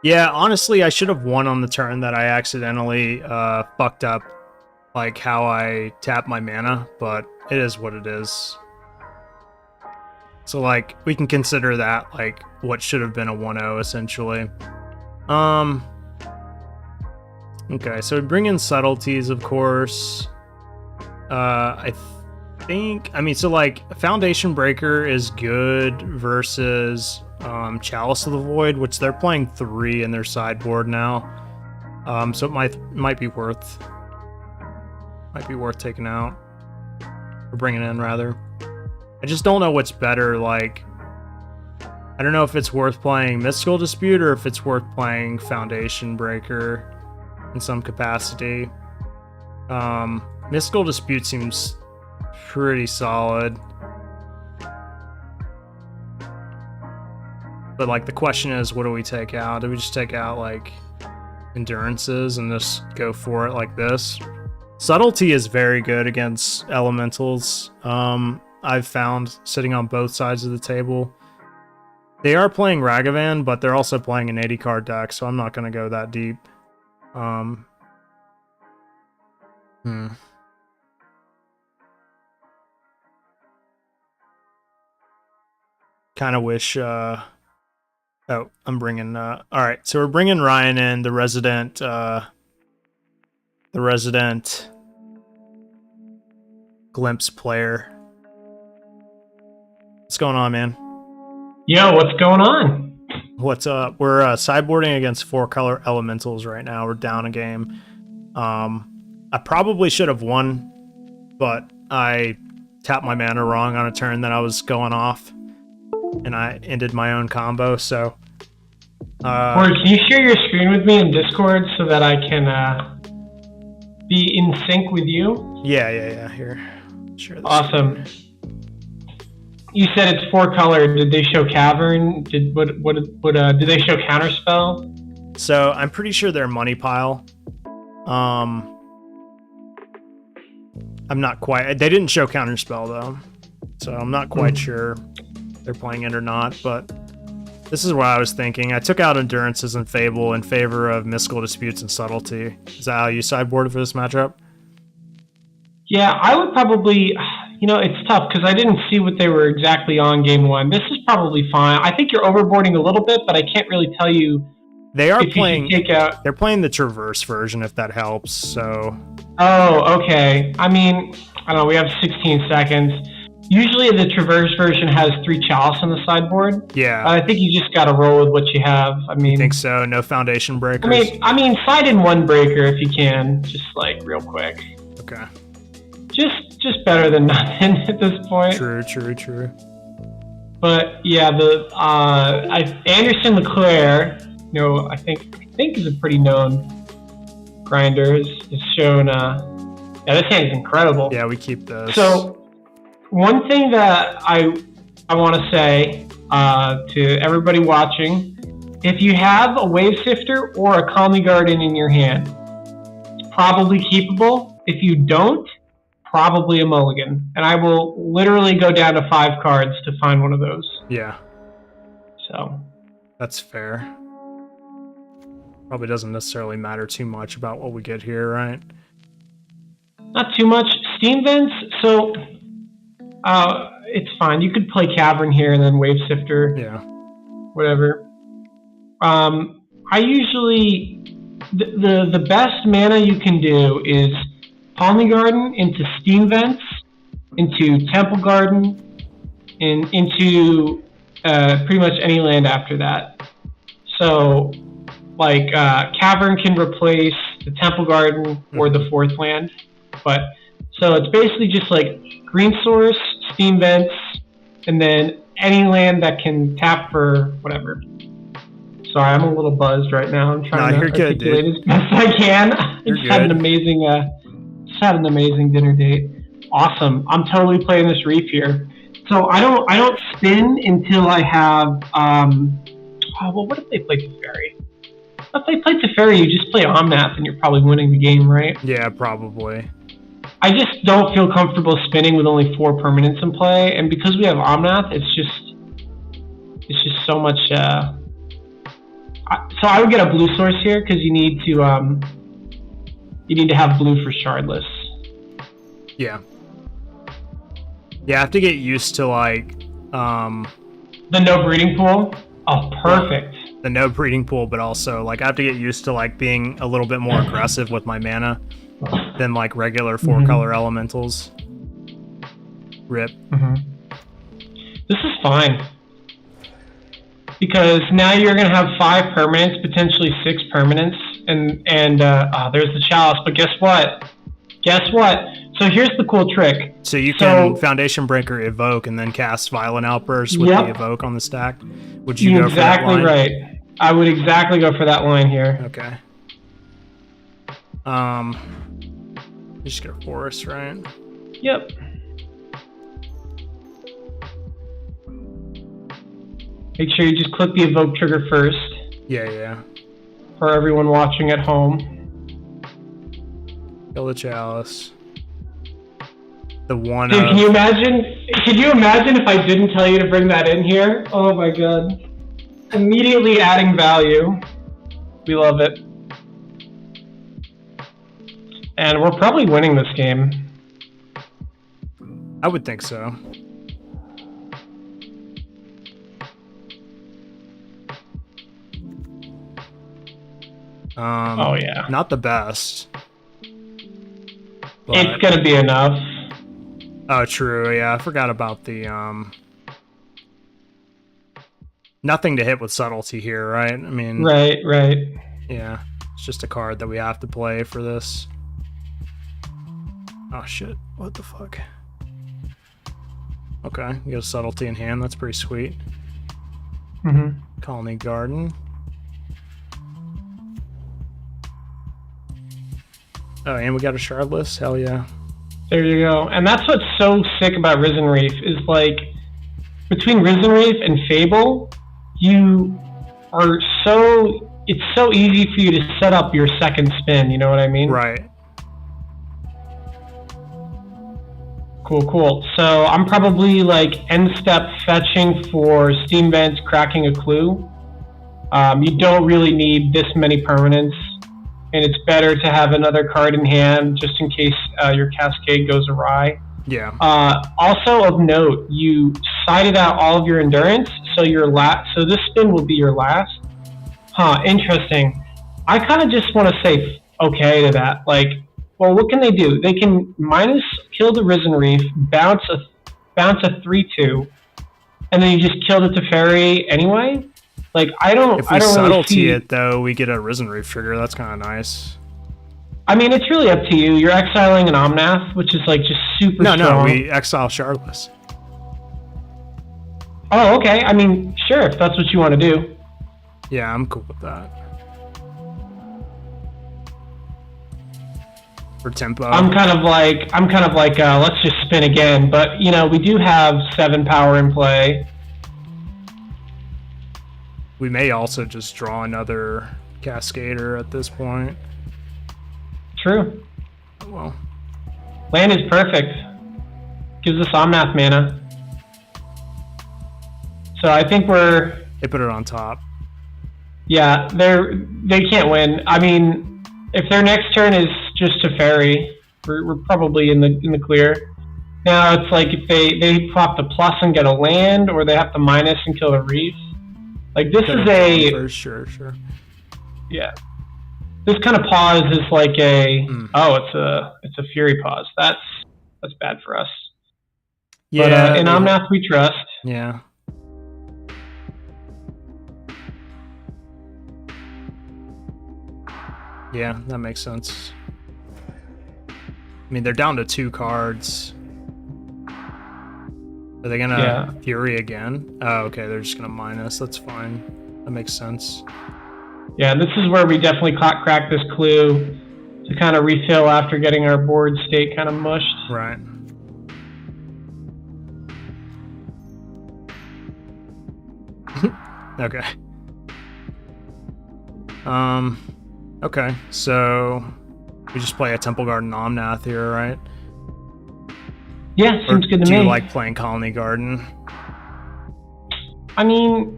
Yeah, honestly, I should have won on the turn that I accidentally fucked up, like, how I tap my mana, but it is what it is. So, like, we can consider that, like, what should have been a 1-0, essentially. Okay, so we bring in Subtleties, of course. I mean, so, like, Foundation Breaker is good versus Chalice of the Void, which they're playing 3 in their sideboard now. So it might be worth taking out. Or bringing in, rather. I just don't know what's better, like... I don't know if it's worth playing Mystical Dispute or if it's worth playing Foundation Breaker in some capacity. Mystical Dispute seems pretty solid. But, like, the question is, what do we take out? Do we just take out, like, Endurances and just go for it like this? Subtlety is very good against Elementals. I've found sitting on both sides of the table. They are playing Ragavan, but they're also playing an 80 card deck, so I'm not going to go that deep. Kind of wish... Oh, I'm bringing... Alright, so we're bringing Ryan in, the resident Glimpse player. What's going on, man? Yo, what's going on? What's up? We're sideboarding against 4-color elementals right now. We're down a game. I probably should have won, but I tapped my mana wrong on a turn that I was going off, and I ended my own combo, so... Corey, can you share your screen with me in Discord so that I can be in sync with you? Yeah. Here. Share this. Awesome. You said it's 4-color. Did they show Cavern? Did they show Counterspell? So I'm pretty sure they're Money Pile. I'm not quite... They didn't show Counterspell, though. So I'm not quite sure they're playing it or not, but this is what I was thinking. I took out Endurances and Fable in favor of Mystical Disputes and Subtlety. Is that how you sideboarded for this matchup? Yeah, I would probably... It's tough because I didn't see what they were exactly on game one. This is probably fine. I think you're overboarding a little bit, but I can't really tell you. They are if playing. You should take out. They're playing the Traverse version, if that helps. So. Oh, okay. I mean, I don't know. We have 16 seconds. Usually, the Traverse version has 3 chalice on the sideboard. Yeah. I think you just got to roll with what you have. I mean, think so. No foundation breakers. I mean, slide in 1 breaker if you can, just like real quick. Okay. Just better than nothing at this point. True. But yeah, Anderson Leclerc, I think is a pretty known grinder. Is shown. This hand is incredible. Yeah, we keep those. So one thing that I want to say to everybody watching, if you have a Wave Sifter or a Calming Garden in your hand, it's probably keepable. If you don't, probably a mulligan. And I will literally go down to 5 cards to find one of those. Yeah. So. That's fair. Probably doesn't necessarily matter too much about what we get here, right? Not too much. Steam Vents, so it's fine. You could play Cavern here and then Wave Sifter. Yeah. Whatever. I usually... The best mana you can do is Calming Garden into Steam Vents, into Temple Garden, and into pretty much any land after that. So, like, Cavern can replace the Temple Garden or the 4th land. But so it's basically just like Green Source, Steam Vents, and then any land that can tap for whatever. Sorry, I'm a little buzzed right now. I'm trying to articulate as best I can. I just had an amazing dinner date. Awesome. I'm totally playing this Reef here. So I don't spin until I have what if they play Teferi? If they play Teferi, you just play Omnath and you're probably winning the game, right? Yeah, probably. I just don't feel comfortable spinning with only 4 permanents in play, and because we have Omnath, it's just so much. So I would get a blue source here because you need to have blue for Shardless. Yeah. Yeah, I have to get used to like the no breeding pool. Oh, perfect. The no breeding pool, but also like I have to get used to like being a little bit more aggressive with my mana than like regular 4-color elementals. Rip. This is fine. Because now you're going to have 5 permanents, potentially 6 permanents, and there's the chalice. But guess what? So here's the cool trick. So you can Foundation Breaker evoke and then cast Violent Outburst with the evoke on the stack. Would you go for that line? Exactly right. I would exactly go for that line here. Okay. You just get a forest, right? Yep. Make sure you just click the evoke trigger first. Yeah. For everyone watching at home. Kill the chalice. The one. Dude, can you imagine if I didn't tell you to bring that in here? Oh my god. Immediately adding value. We love it. And we're probably winning this game. I would think so. Oh yeah. Not the best. It's gonna be enough. Oh, true. Yeah, I forgot about the nothing to hit with subtlety here, right? I mean, right. Yeah, it's just a card that we have to play for this. Oh shit! What the fuck? Okay, you got a subtlety in hand. That's pretty sweet. Colony Garden. Oh, and we got a Shardless. Hell yeah. There you go. And that's what's so sick about Risen Reef is like between Risen Reef and Fable, it's so easy for you to set up your second spin, you know what I mean? Right. Cool. So I'm probably like end step fetching for Steam Vents, cracking a clue. You don't really need this many permanents, and it's better to have another card in hand just in case your Cascade goes awry. Yeah. Also of note, you sided out all of your endurance, so so this spin will be your last. Huh, interesting. I kind of just want to say okay to that. Like, well, what can they do? They can kill the Risen Reef, bounce a 3/2, and then you just kill the Teferi anyway. Like, I don't If we really subtlety see it though, we get a Risen Reef trigger. That's kind of nice. I mean, it's really up to you. You're exiling an Omnath, which is like just super No, strong. we exile Shardless. Oh, okay. I mean, sure, if that's what you want to do. Yeah, I'm cool with that. For tempo. I'm kind of like, let's just spin again. But you know, we do have 7 power in play. We may also just draw another Cascader at this point. True. Well, Land is perfect. Gives us Omnath mana. So I think they put it on top. yeah, they can't win. I mean, if their next turn is just Teferi, we're probably in the clear. Now it's like if they plop the plus and get a land, or they have to minus and kill the reef. Like this is a For sure. yeah. This kind of pause is like it's a Fury pause. That's bad for us. Yeah. But in Omnath we trust. Yeah. Yeah, that makes sense. I mean, they're down to 2 cards. Are they gonna Fury again? Oh, okay, they're just gonna minus. That's fine. That makes sense. Yeah, this is where we definitely crack this clue to kind of refill after getting our board state kind of mushed. Right. Okay. Okay, so we just play a Temple Garden Omnath here, right? Yeah, seems good to do me. You like playing Colony Garden? I mean,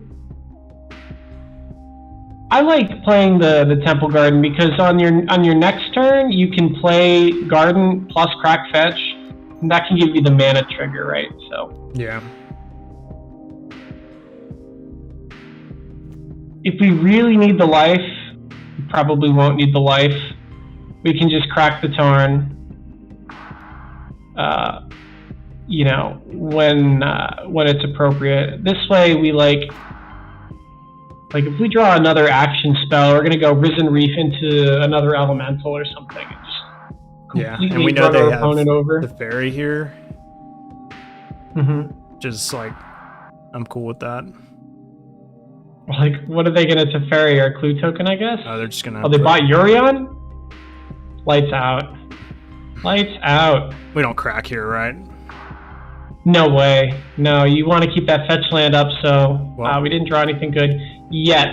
I like playing the Temple Garden because on your next turn you can play Garden plus Crack Fetch, and that can give you the mana trigger, right? So yeah. If we really need the life, we probably won't need the life. We can just crack the Tarn. You know, when it's appropriate. This way, we like if we draw another action spell, we're gonna go Risen Reef into another elemental or something, and just completely and we know run our they opponent have over. the fairy here. Mm-hmm. Just like, I'm cool with that. Like, what are they gonna Teferi? Our clue token, I guess. Oh, they're just gonna. Oh, they bought Yorion. Lights out. Lights out. We don't crack here, right? No way. No, you want to keep that fetch land up, so Well. we didn't draw anything good yet.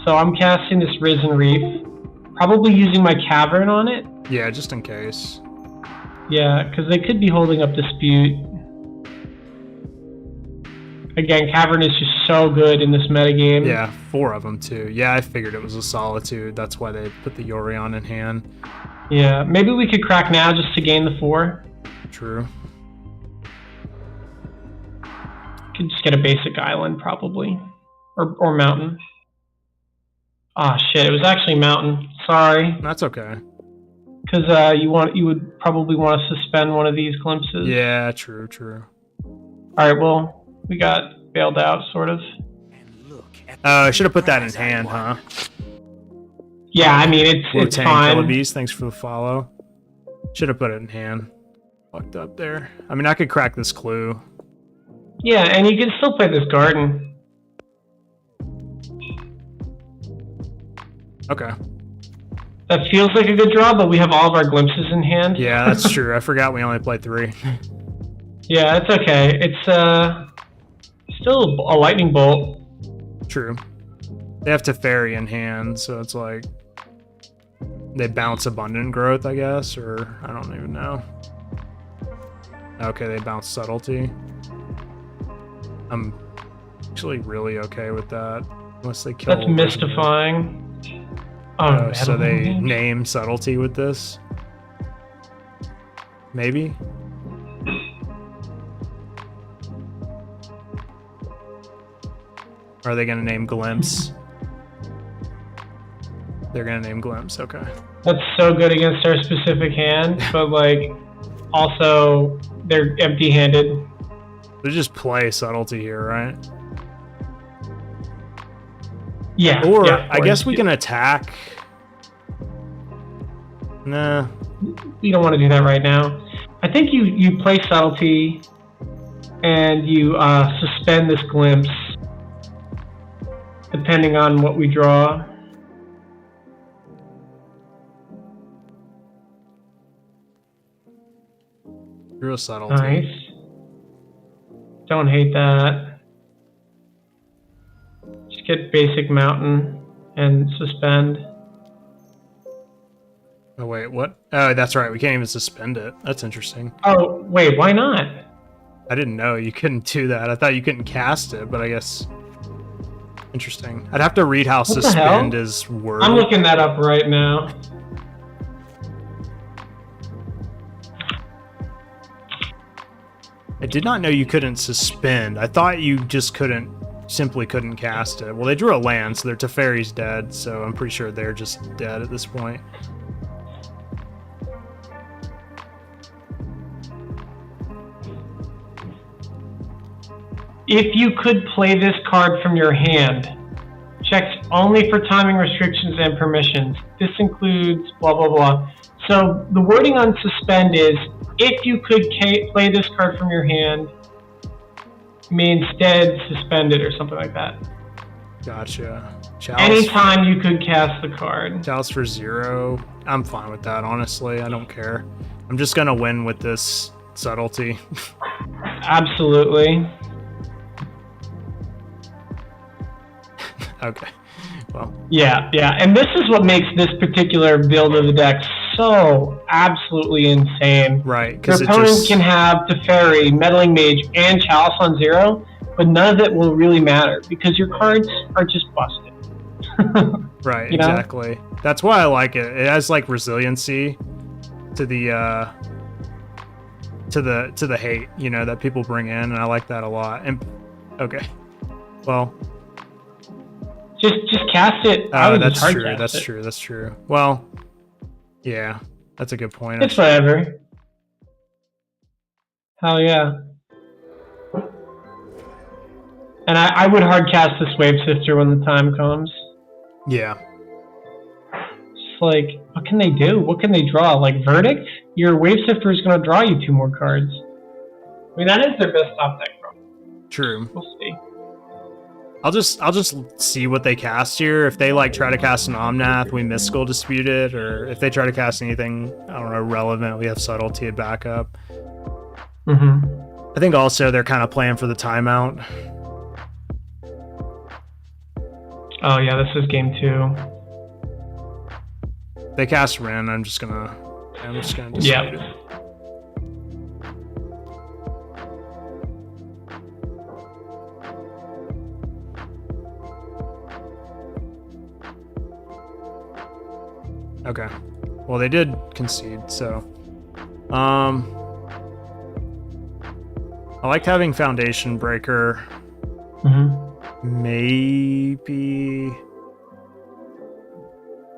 So I'm casting this Risen Reef, probably using my Cavern on it. Yeah, just in case. Yeah, because they could be holding up Dispute. Again, Cavern is just so good in this metagame. Yeah, 4 of them too. Yeah, I figured it was a Solitude. That's why they put the Yorion in hand. Yeah, maybe we could crack now just to gain the 4. True. Could just get a basic island, probably. Or mountain. Ah, shit, it was actually mountain. Sorry. That's okay. Because you would probably want to suspend one of these glimpses. Yeah, true. Alright, well, we got bailed out, sort of. And look at I should have put that in hand, huh? Yeah, I mean, it's Wu-Tang fine. Killabees, thanks for the follow. Should have put it in hand. Fucked up there. I mean, I could crack this clue. Yeah, and you can still play this garden. Okay. That feels like a good draw, but we have all of our glimpses in hand. Yeah, that's true. I forgot we only played 3. Yeah, it's okay. It's still a lightning bolt. True. They have Teferi in hand, so it's like they bounce Abundant Growth, I guess, or I don't even know. Okay, they bounce Subtlety. I'm actually really okay with that, unless they kill. That's mystifying. Oh, So they Metal name Subtlety with this? Maybe? Or are they going to name Glimpse? They're going to name Glimpse, okay. That's so good against their specific hand, but like also they're empty-handed. They just play Subtlety here, right? Yeah. Or yeah, I guess we can attack. Nah. We don't want to do that right now. I think you play Subtlety and you suspend this Glimpse depending on what we draw. Drew a Subtlety. Nice. Don't hate that. Just get basic Mountain and suspend. Oh, wait, what? Oh, that's right. We can't even suspend it. That's interesting. Oh, wait, why not? I didn't know you couldn't do that. I thought you couldn't cast it, but I guess... Interesting. I'd have to read how What the suspend hell? is worded. I'm looking that up right now. I did not know you couldn't suspend. I thought you just simply couldn't cast it. Well, they drew a land, so their Teferi's dead, so I'm pretty sure they're just dead at this point. If you could play this card from your hand, checks only for timing restrictions and permissions. This includes blah, blah, blah. So the wording on suspend is, if you could play this card from your hand, you may instead suspend it or something like that. Gotcha. Chalice, Anytime you could cast the card. Chalice for 0. I'm fine with that, honestly. I don't care. I'm just going to win with this Subtlety. Absolutely. Okay. Well, Yeah, yeah. And this is what makes this particular build of the deck so absolutely insane. right. Your Because it opponent just... can have Teferi, Meddling Mage, and Chalice on 0, but none of it will really matter because your cards are just busted. Right, you know? exactly. That's why I like it. It has like resiliency to the to the hate, you know, that people bring in, and I like that a lot. And okay. Well, Just cast it. I would that's just hard true. cast That's it. true. That's true. Well, yeah, that's a good point. It's whatever. Hell yeah. And I would hard cast this Wave Sifter when the time comes. Yeah. It's like, what can they do? What can they draw? Like Verdict? Your Wave Sifter is going to draw you 2 more cards. I mean, that is their best top deck, bro. True. We'll see. I'll just see what they cast here. If they like try to cast an Omnath, we Mystical Dispute it, or if they try to cast anything, I don't know, relevant, we have Subtlety at backup. Mm-hmm. I think also they're kind of playing for the timeout. Oh yeah, this is game 2. They cast Ren, I'm just gonna dispute Yep. it. Okay. Well, they did concede, so I liked having Foundation Breaker. Mm-hmm. Maybe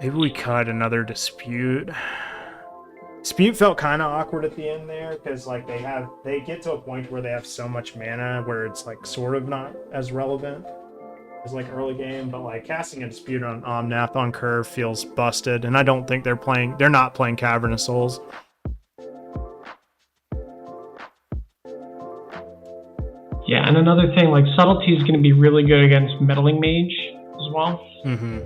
we cut another Dispute. Dispute felt kind of awkward at the end there because like they get to a point where they have so much mana where it's like sort of not as relevant as like early game, but like casting a Dispute on Omnath on curve feels busted, and I don't think they're not playing Cavernous Souls. Yeah, and another thing, like Subtlety is going to be really good against Meddling Mage as well. Mm-hmm.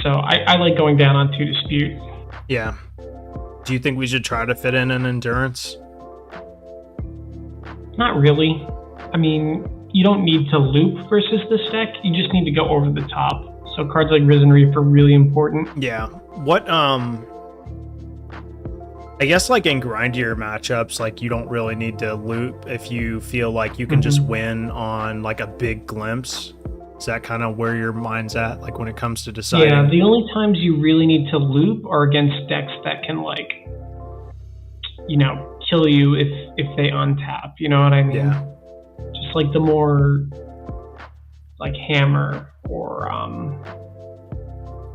So I like going down on 2 Dispute. Yeah. Do you think we should try to fit in an Endurance? Not really. I mean, you don't need to loop versus this deck. You just need to go over the top. So cards like Risen Reef are really important. Yeah. What I guess like in grindier matchups, like you don't really need to loop if you feel like you can just win on like a big glimpse. Is that kind of where your mind's at, like when it comes to deciding? Yeah, the only times you really need to loop are against decks that can like, you know, kill you if they untap. You know what I mean? Yeah. Just like the more like hammer or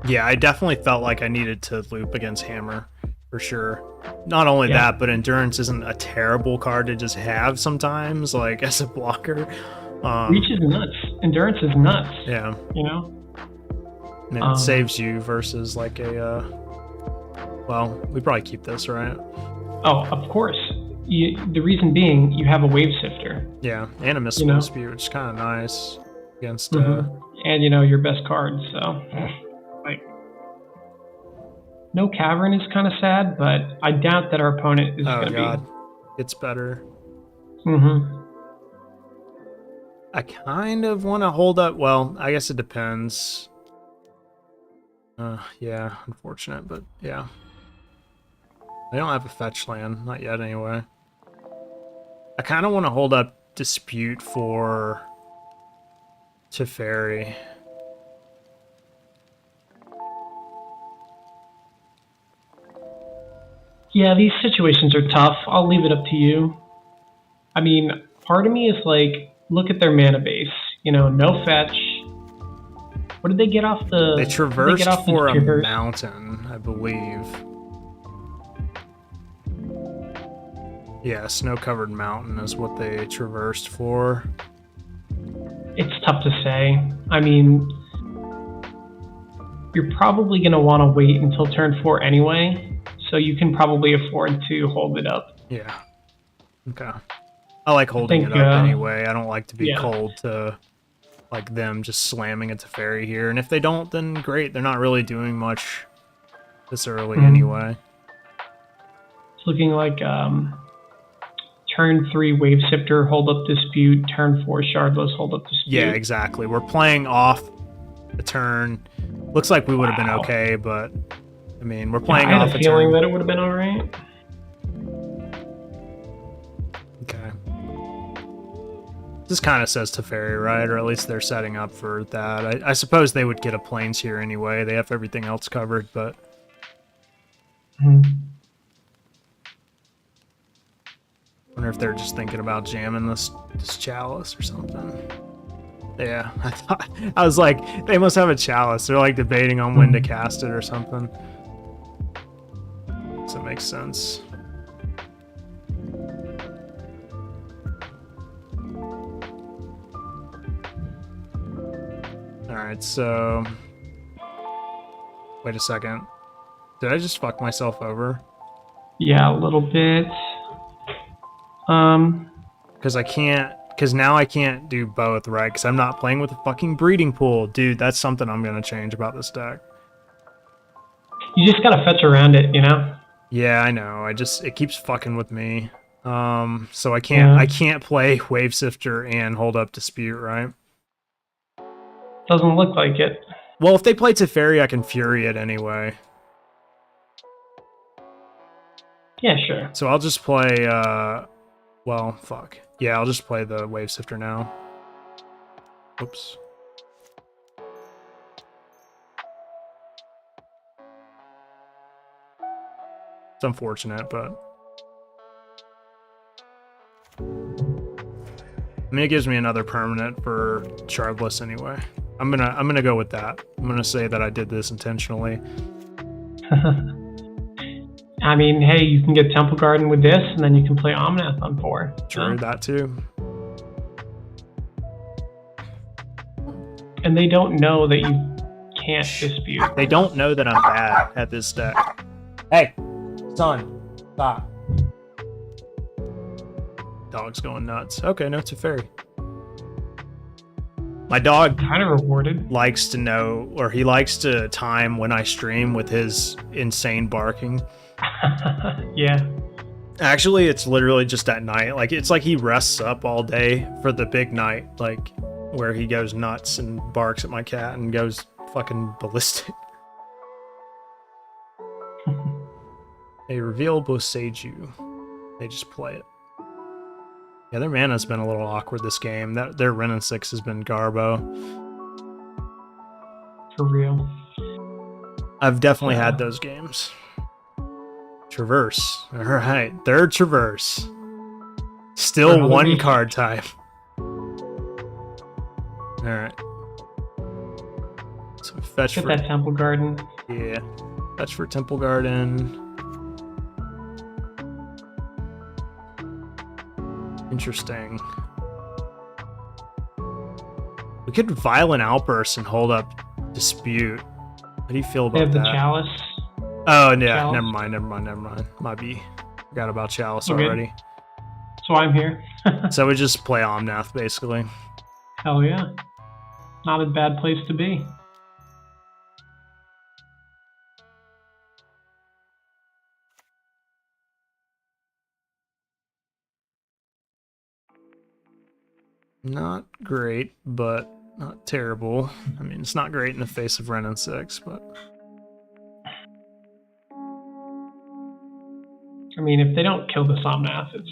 Yeah, I definitely felt like I needed to loop against hammer for sure. Not only Yeah. that, but endurance isn't a terrible card to just have sometimes, like as a blocker. reach is nuts. Endurance is nuts. Yeah, You know. and it saves you versus like a. Well, we probably keep this, right? Oh, of course. The reason being, you have a wave sifter, Yeah, and a missile You know? dispute, which is kind of nice against. and your best card. So, like, no cavern is kind of sad, but I doubt that our opponent is Oh going to god, it's better. be. Mm-hmm. I kind of want to hold up. Well, I guess it depends. Yeah, unfortunate, but yeah. They don't have a fetch land, not yet anyway. I kind of want to hold up Dispute for Teferi. Yeah, these situations are tough. I'll leave it up to you. I mean, part of me is like, look at their mana base. No fetch. What did they get off the? They did traversed get off the for a traverse? mountain, I believe. Yeah, snow-covered mountain is what they traversed for. It's tough to say. I mean, you're probably going to want to wait until turn 4 anyway, so you can probably afford to hold it up. Yeah. Okay. I like holding think, it up anyway. I don't like to be yeah. cold to like them just slamming a Teferi here. And if they don't, then great. They're not really doing much this early anyway. It's looking like turn 3 Wave Sifter, hold up dispute, turn 4 Shardless, hold up dispute. Yeah, exactly. We're playing off the turn. Looks like we would have been Wow. okay, but I mean, we're playing I had off a a feeling turn. that it would have been alright. Okay. This kind of says Teferi, right? Or at least they're setting up for that. I suppose they would get a planes here anyway. They have everything else covered, but wonder if they're just thinking about jamming this chalice or something. Yeah, I was like, they must have a chalice. They're like debating on when to cast it or something. So it makes sense. Alright, so... Wait a second. Did I just fuck myself over? Yeah, a little bit. Because I can't... Because now I can't do both, right? Because I'm not playing with a fucking breeding pool. Dude, that's something I'm going to change about this deck. You just gotta fetch around it, Yeah, I know. It keeps fucking with me. So I can't play Wave Sifter and hold up Dispute, right? Doesn't look like it. Well, if they play Teferi, I can Fury it anyway. Yeah, sure. So I'll just play, well, fuck. Yeah, I'll just play the Wave Sifter now. Oops. It's unfortunate, but... I mean, it gives me another permanent for Shardless anyway. I'm gonna go with that. I'm gonna say that I did this intentionally. I mean, hey, you can get Temple Garden with this, and then you can play Omnath on 4. True, that too. And they don't know that you can't dispute. They don't know that I'm bad at this deck. Hey, son, stop. Dog's going nuts. Okay, no, it's a fairy. My dog Kind of rewarded. likes to know, or he likes to time when I stream with his insane barking. Yeah. Actually, it's literally just at night. Like, it's like he rests up all day for the big night, like, where he goes nuts and barks at my cat and goes fucking ballistic. They reveal Boseiju. They just play it. Yeah, their mana's been a little awkward this game. Their Ren and 6 has been Garbo. For real. I've definitely had those games. Traverse. Alright, third Traverse. Still Another one beast. card type. All right. So fetch Get for that Temple Garden. yeah, fetch for Temple Garden. Interesting. We could Violent Outburst and hold up Dispute. How do you feel They about have the that? Chalice. Oh yeah, Chalice. never mind. Might be forgot about Chalice Okay. already. So I'm here. So we just play Omnath basically. Hell yeah. Not a bad place to be. Not great, but not terrible. I mean, it's not great in the face of Ren and 6, but I mean, if they don't kill the Somnath, it's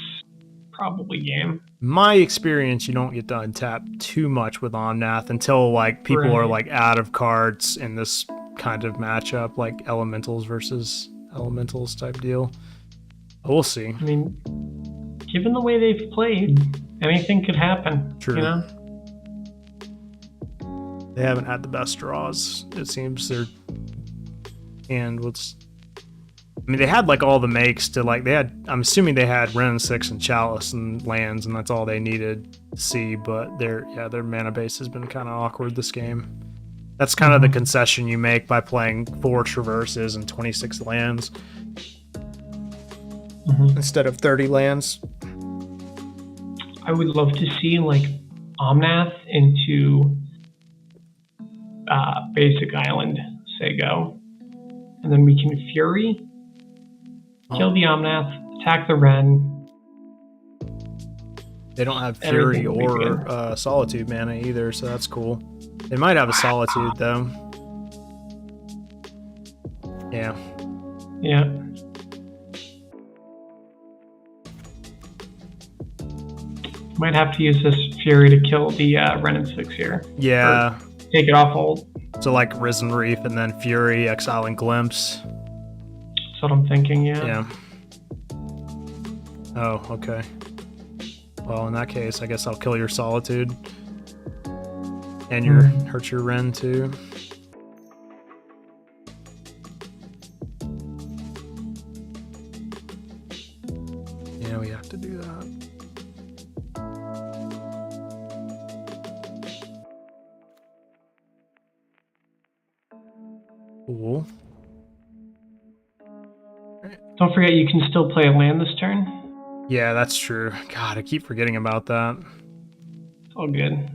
probably game. my experience, you don't get to untap too much with Omnath until like people are Right. like out of cards in this kind of matchup, like Elementals versus Elementals type deal. We'll see. I mean, given the way they've played, anything could happen. True. You know? They haven't had the best draws. It seems their hand was. I mean, they had like all the makes to like they had. I'm assuming they had Ren 6 and Chalice and lands, and that's all they needed to see. But their mana base has been kind of awkward this game. That's kind of the concession you make by playing 4 traverses and 26 lands Mhm. instead of 30 lands. I would love to see like Omnath into Basic Island, say go, and then we can Fury, kill the Omnath, attack the Ren. They don't have Fury Everything will be or Solitude mana either, so that's cool. They might have a Solitude though. Yeah. Yeah. Might have to use this Fury to kill the Ren and 6 here. Yeah. Take it off hold. So like Risen Reef and then Fury, Exile and Glimpse. That's what I'm thinking, yeah. Yeah. Oh, okay. Well, in that case, I guess I'll kill your Solitude. And your hurt your Ren too. Yeah, we have to do that. Cool. Don't forget you can still play a land this turn. Yeah, that's true. God, I keep forgetting about that. It's all good.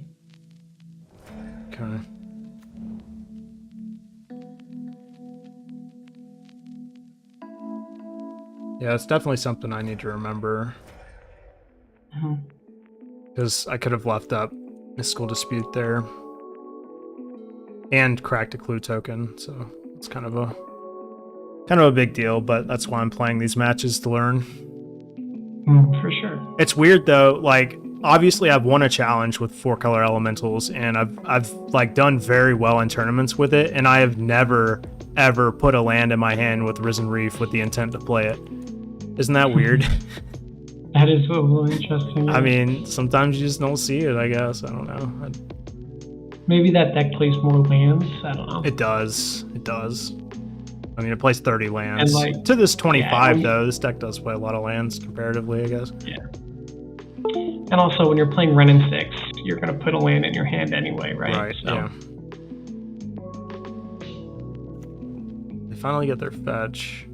Okay. Yeah, it's definitely something I need to remember. Mhm. Because I could have left up Mystical Dispute there. And cracked a clue token, so it's kind of a big deal, but that's why I'm playing these matches to learn. For sure. It's weird though, like obviously I've won a challenge with 4-color elementals and I've like done very well in tournaments with it, and I have never ever put a land in my hand with Risen Reef with the intent to play it. Isn't that weird? That is a little interesting. I mean, sometimes you just don't see it, I guess. I don't know. Maybe that deck plays more lands. I don't know. It does. I mean, it plays 30 lands. And, like, to this 25, yeah, though, this deck does play a lot of lands comparatively, I guess. Yeah. And also, when you're playing Ren and 6, you're going to put a land in your hand anyway, right? Right, So, yeah. They finally get their fetch.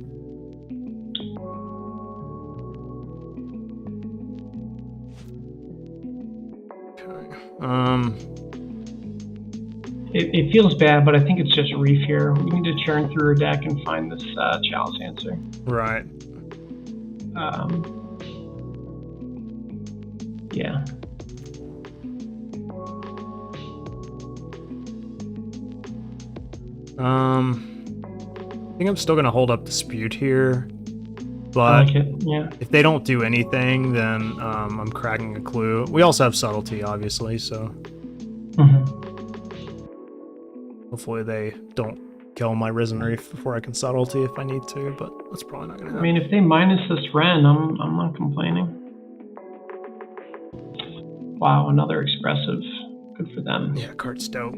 Okay. It feels bad, but I think it's just Reef here. We need to churn through our deck and find this Chalice answer. Right. Yeah. I think I'm still gonna hold up Dispute here, I but like it. Yeah. if they don't do anything, then I'm cracking a clue. We also have Subtlety, obviously, so Mhm. hopefully they don't kill my Risen Reef before I can Subtlety if I need to, but that's probably not gonna I happen. mean, if they minus this Ren, I'm not complaining. Wow, another expressive Good for them. Yeah, cart's dope.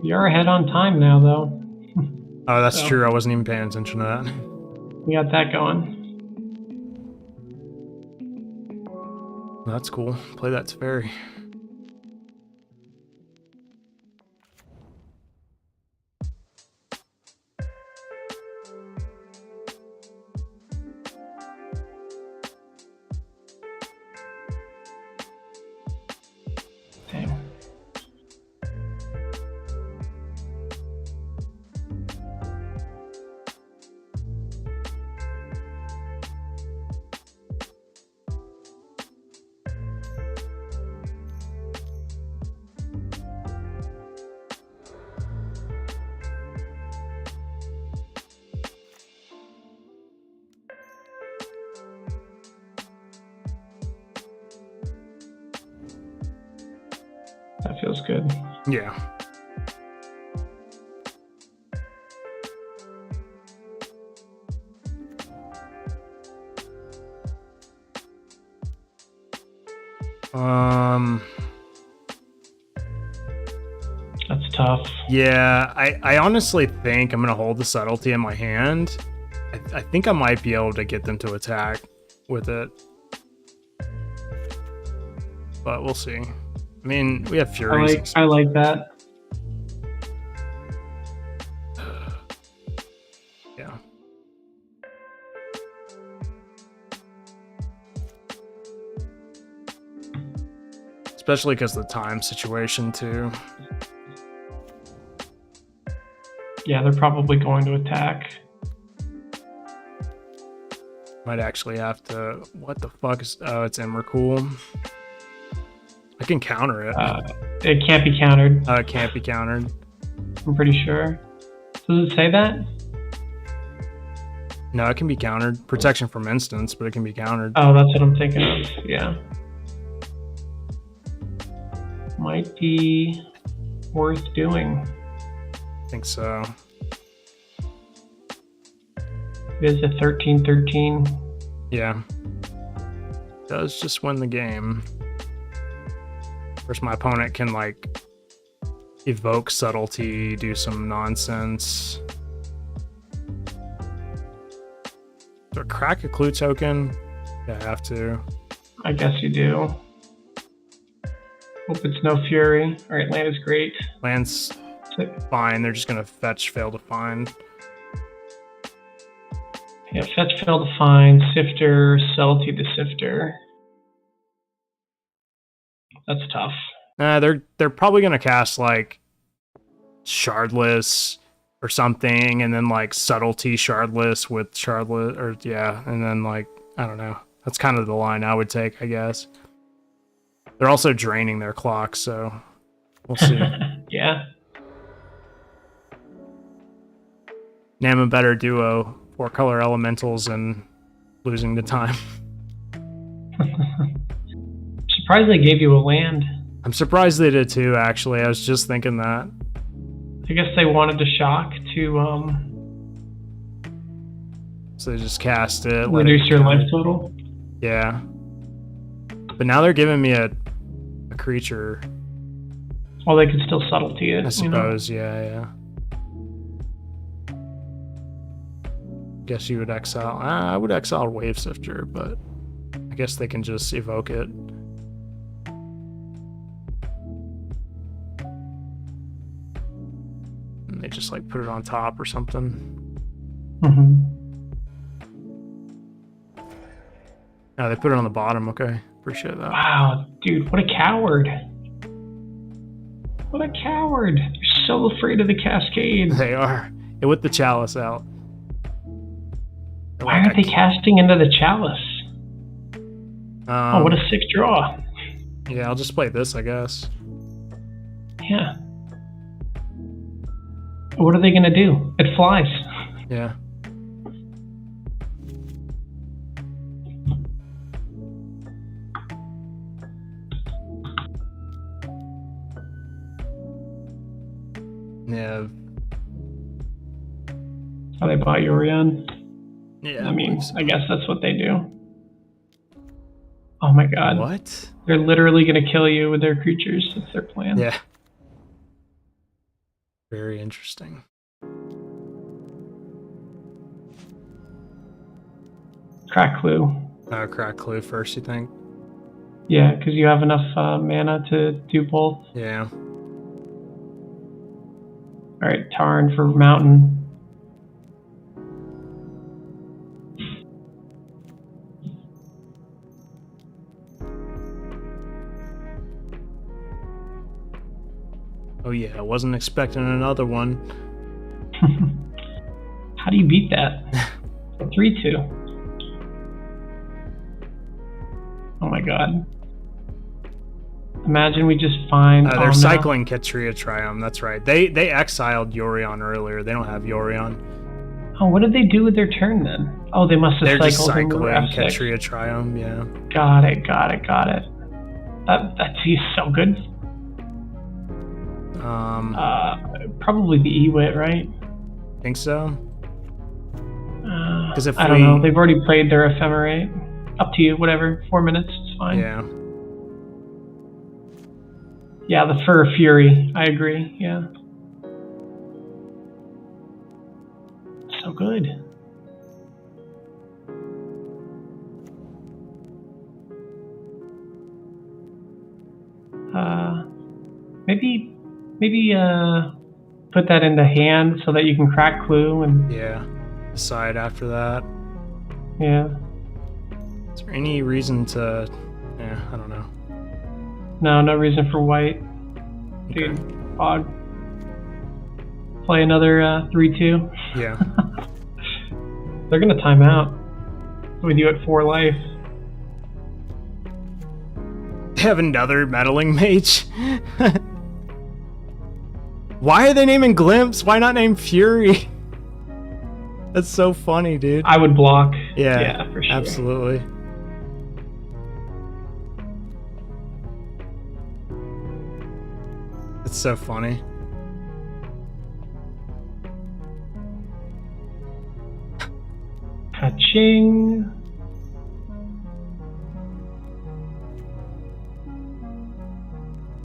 We are ahead on time now, though. Oh, that's So- true. I wasn't even paying attention to that. We got that going. That's cool. Play that Teferi. Dang. That feels good. Yeah. That's tough. Yeah, I honestly think I'm gonna hold the subtlety in my hand. I think I might be able to get them to attack with it, but we'll see. I mean, we have Furies. I like that. Yeah. Especially because the time situation too. Yeah, they're probably going to attack. Might actually have to. What the fuck is? Oh, it's Emrakul. I can counter it. It can't be countered, It can't be countered. I'm pretty sure. Does it say that? No, it can be countered. Protection from instants, but it can be countered. Oh, that's what I'm thinking of. Yeah. Might be worth doing. I think so. It is a 13-13. Yeah. Does just win the game. Of course, my opponent can like evoke subtlety, do some nonsense. Do I crack a clue token? Yeah, I have to. I guess you do. Hope it's no Fury. Alright, land is great. Land's fine. They're just gonna fetch, fail to find. Yeah, fetch, fail to find, Sifter, subtlety to Sifter. That's tough. They're probably gonna cast like Shardless or something, and then like subtlety Shardless with Shardless, or yeah, and then like I don't know. That's kind of the line I would take, I guess. They're also draining their clock, so we'll see. Yeah. Name a better duo, 4-color elementals and losing the time. Surprised they gave you a land. I'm surprised they did too, actually. I was just thinking that. I guess they wanted to shock to So they just cast it. let reduce it your go. life total. Yeah. But now they're giving me a creature, Well, they could still subtlety it. I you know? suppose. Yeah. Guess you would exile. I would exile Wave Sifter, but I guess they can just evoke it. And they just like put it on top or something. Mhm. Oh, they put it on the bottom. Okay, appreciate that. Wow, dude, what a coward. What a coward. You're so afraid of the cascade. They are. Yeah, with the chalice out. They're Why like, aren't they casting into the chalice? Oh, what a sick draw. Yeah, I'll just play this, I guess. Yeah. What are they going to do? It flies. Yeah. Yeah. Oh, they bought Yorion. Yeah. I mean, I guess that's what they do. Oh my god. What? They're literally going to kill you with their creatures. That's their plan. Yeah. Very interesting. Crack Clue. Crack Clue first, you think? Yeah, because you have enough mana to do both. Yeah. All right, Tarn for Mountain. Oh yeah, I wasn't expecting another one. How do you beat that? 3/2. Oh my god. Imagine we just find... They're Omna. cycling Ketria Triumph, that's right. They exiled Yorion earlier. They don't have Yorion. Oh, what did they do with their turn then? Oh, they must have They're just cycled cycling into F6. Ketria Triumph, yeah. Got it. That seems so good. Probably the Ewit, right? Think so? Because if I don't know. They've already played their Ephemerate. Up to you, whatever. 4 minutes, it's fine. Yeah. Yeah, the Fur Fury. I agree. Yeah. So good. Maybe put that in the hand so that you can crack Clue and Yeah. Decide after that. yeah. Is there any reason to... Yeah, I don't know. No reason for white. Okay. Dude, fog. Play another 3/2. Yeah. They're gonna time out with you at 4 life. They have another meddling mage. Why are they naming Glimpse? Why not name Fury? That's so funny, dude. I would block. Yeah, Yeah, for sure. absolutely. It's so funny. Ka-ching.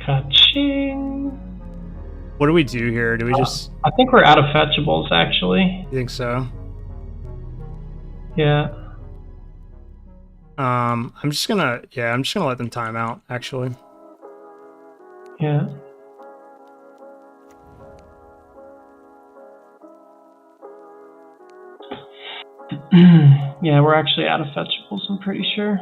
Ka-ching. What do we do here? Do we just... I think we're out of fetchables, actually. You think so? Yeah. I'm just gonna let them time out, actually. Yeah. Yeah, we're actually out of fetchables, I'm pretty sure.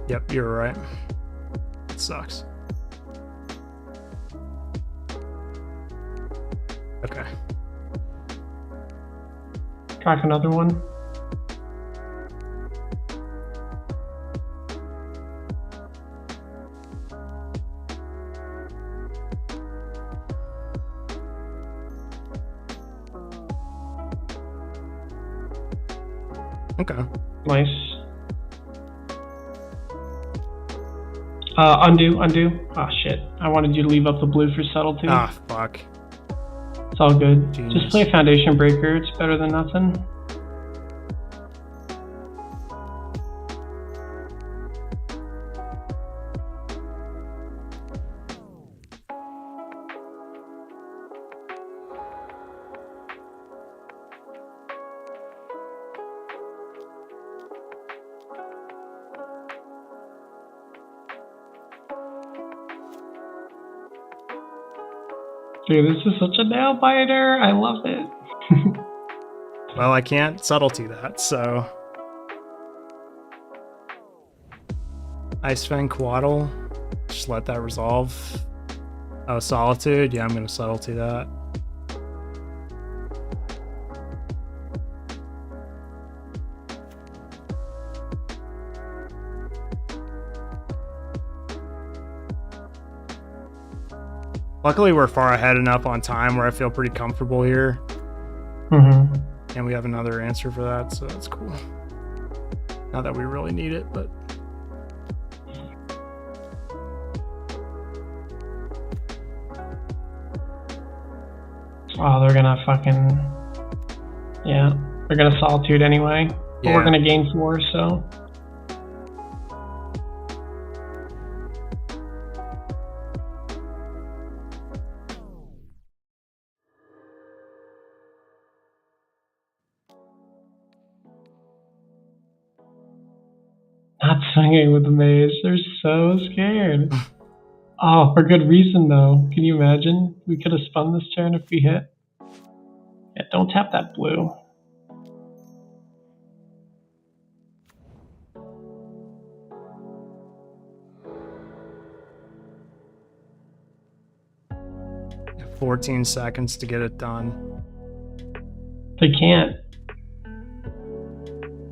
Yep, you're right. It sucks. Okay. Crack another one. Okay. Nice. Undo. Ah, shit. I wanted you to leave up the blue for subtlety. Ah, fuck. It's all good. Genius. Just play Foundation Breaker. It's better than nothing. Dude, this is such a nail biter. I love it. Well, I can't subtlety that, so... Icefang Quaddle. Just let that resolve. Oh, Solitude. Yeah, I'm gonna subtlety that. Luckily, we're far ahead enough on time where I feel pretty comfortable here. Mm-hmm. And we have another answer for that, so that's cool. Not that we really need it, but... Oh, they're gonna fucking... Yeah, they're gonna Solitude anyway. But we're Yeah. gonna gain 4, so... Not swinging with the maze. They're so scared. Oh, for good reason, though. Can you imagine? We could have spun this turn if we hit. Yeah, don't tap that blue. Yeah. 14 seconds to get it done. They can't.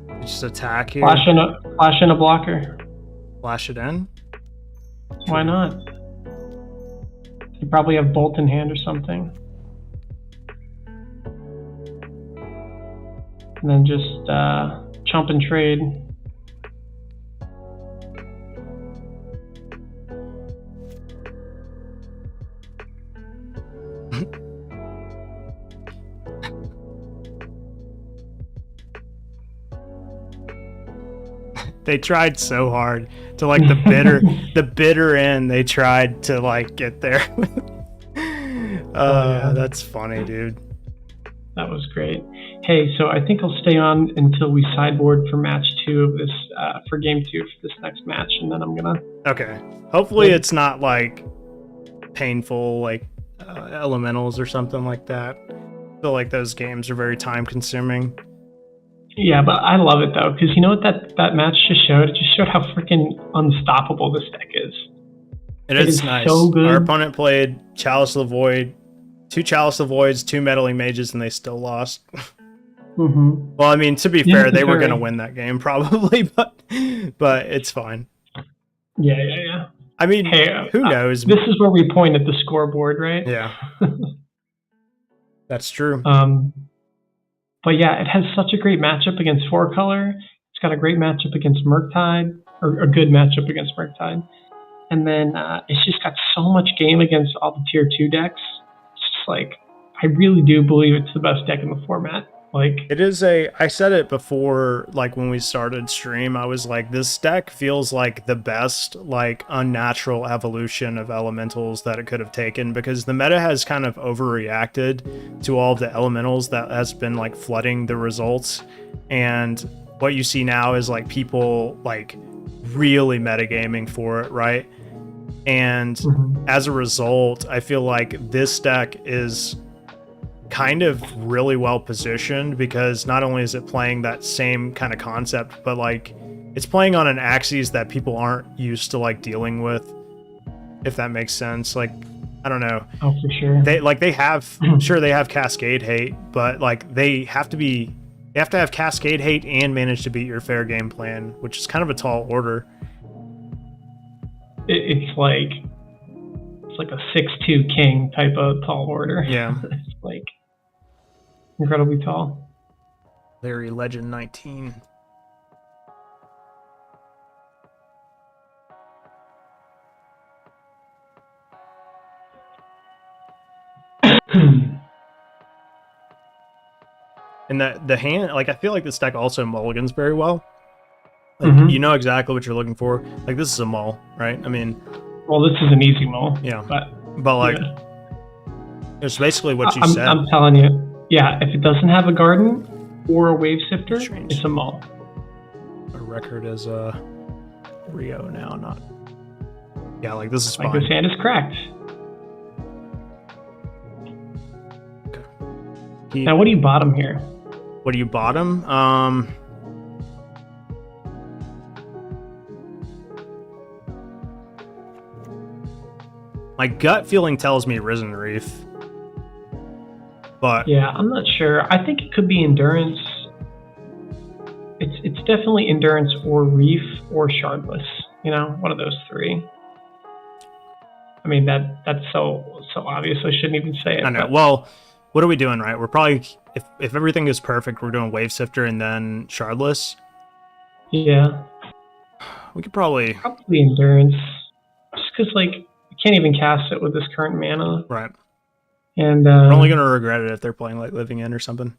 You just attack here, Flash in a blocker. flash it in. Why not? You probably have Bolt in hand or something. And then just chump and trade. They tried so hard to like the bitter end. They tried to like get there. Yeah. That's funny, dude. That was great. Hey, so I think I'll stay on until we sideboard for match 2 of this, for game 2 for this next match, and then I'm gonna... Okay. Hopefully it's not like painful, like elementals or something like that. I feel like those games are very time consuming. Yeah, but I love it though, because you know what that match just showed? It just showed how freaking unstoppable this deck is. It is is nice. so good. Our opponent played Chalice of the Void, 2 Chalice of the Voids, 2 Meddling Mages, and they still lost. Mm-hmm. Well, I mean, to be Yeah, fair, they were sorry. going to win that game probably, but it's fine. Yeah. I mean, Hey, who knows? This is where we point at the scoreboard, right? Yeah, that's true. But yeah, it has such a great matchup against 4-color. It's got a great matchup against Murktide, or a good matchup against Murktide. And then it's just got so much game against all the tier 2 decks. It's just like, I really do believe it's the best deck in the format. Like, It is I said it before, like when we started stream, I was like, this deck feels like the best, like unnatural evolution of elementals that it could have taken, because the meta has kind of overreacted to all of the elementals that has been like flooding the results. And what you see now is like people like really metagaming for it, right? And as a result, I feel like this deck is kind of really well positioned, because not only is it playing that same kind of concept, but like it's playing on an axis that people aren't used to like dealing with, if that makes sense. Like, I don't know. oh, for sure. They have sure they have Cascade Hate, but like they have to have Cascade Hate and manage to beat your fair game plan, which is kind of a tall order. It's like a 6-2 king type of tall order. Yeah. It's like incredibly tall. Larry Legend 19. And the hand, like, I feel like this deck also mulligans very well. Like, Mhm. you know exactly what you're looking for. Like, this is a mull, right? I mean, Well, this is an easy mull. yeah. But Like, yeah. it's basically what you I'm, said. I'm telling you, yeah, if it doesn't have a garden or a wave sifter, Strange. it's a mull. Our record is Rio now, not. Yeah, like, this is Like fine. this hand is cracked. Now, what do you bottom here? What do you bottom? My gut feeling tells me Risen Reef. But Yeah, I'm not sure. I think it could be endurance. It's definitely endurance or reef or shardless. You know, one of those 3. I mean that's so obvious. I shouldn't even say it. I know. but- Well, what are we doing, right? We're probably, if everything is perfect, we're doing Wave Sifter and then Shardless. Yeah, We could probably, probably endurance. Just because like you can't even cast it with this current mana. right. And They're only gonna regret it if they're playing like Living End or something.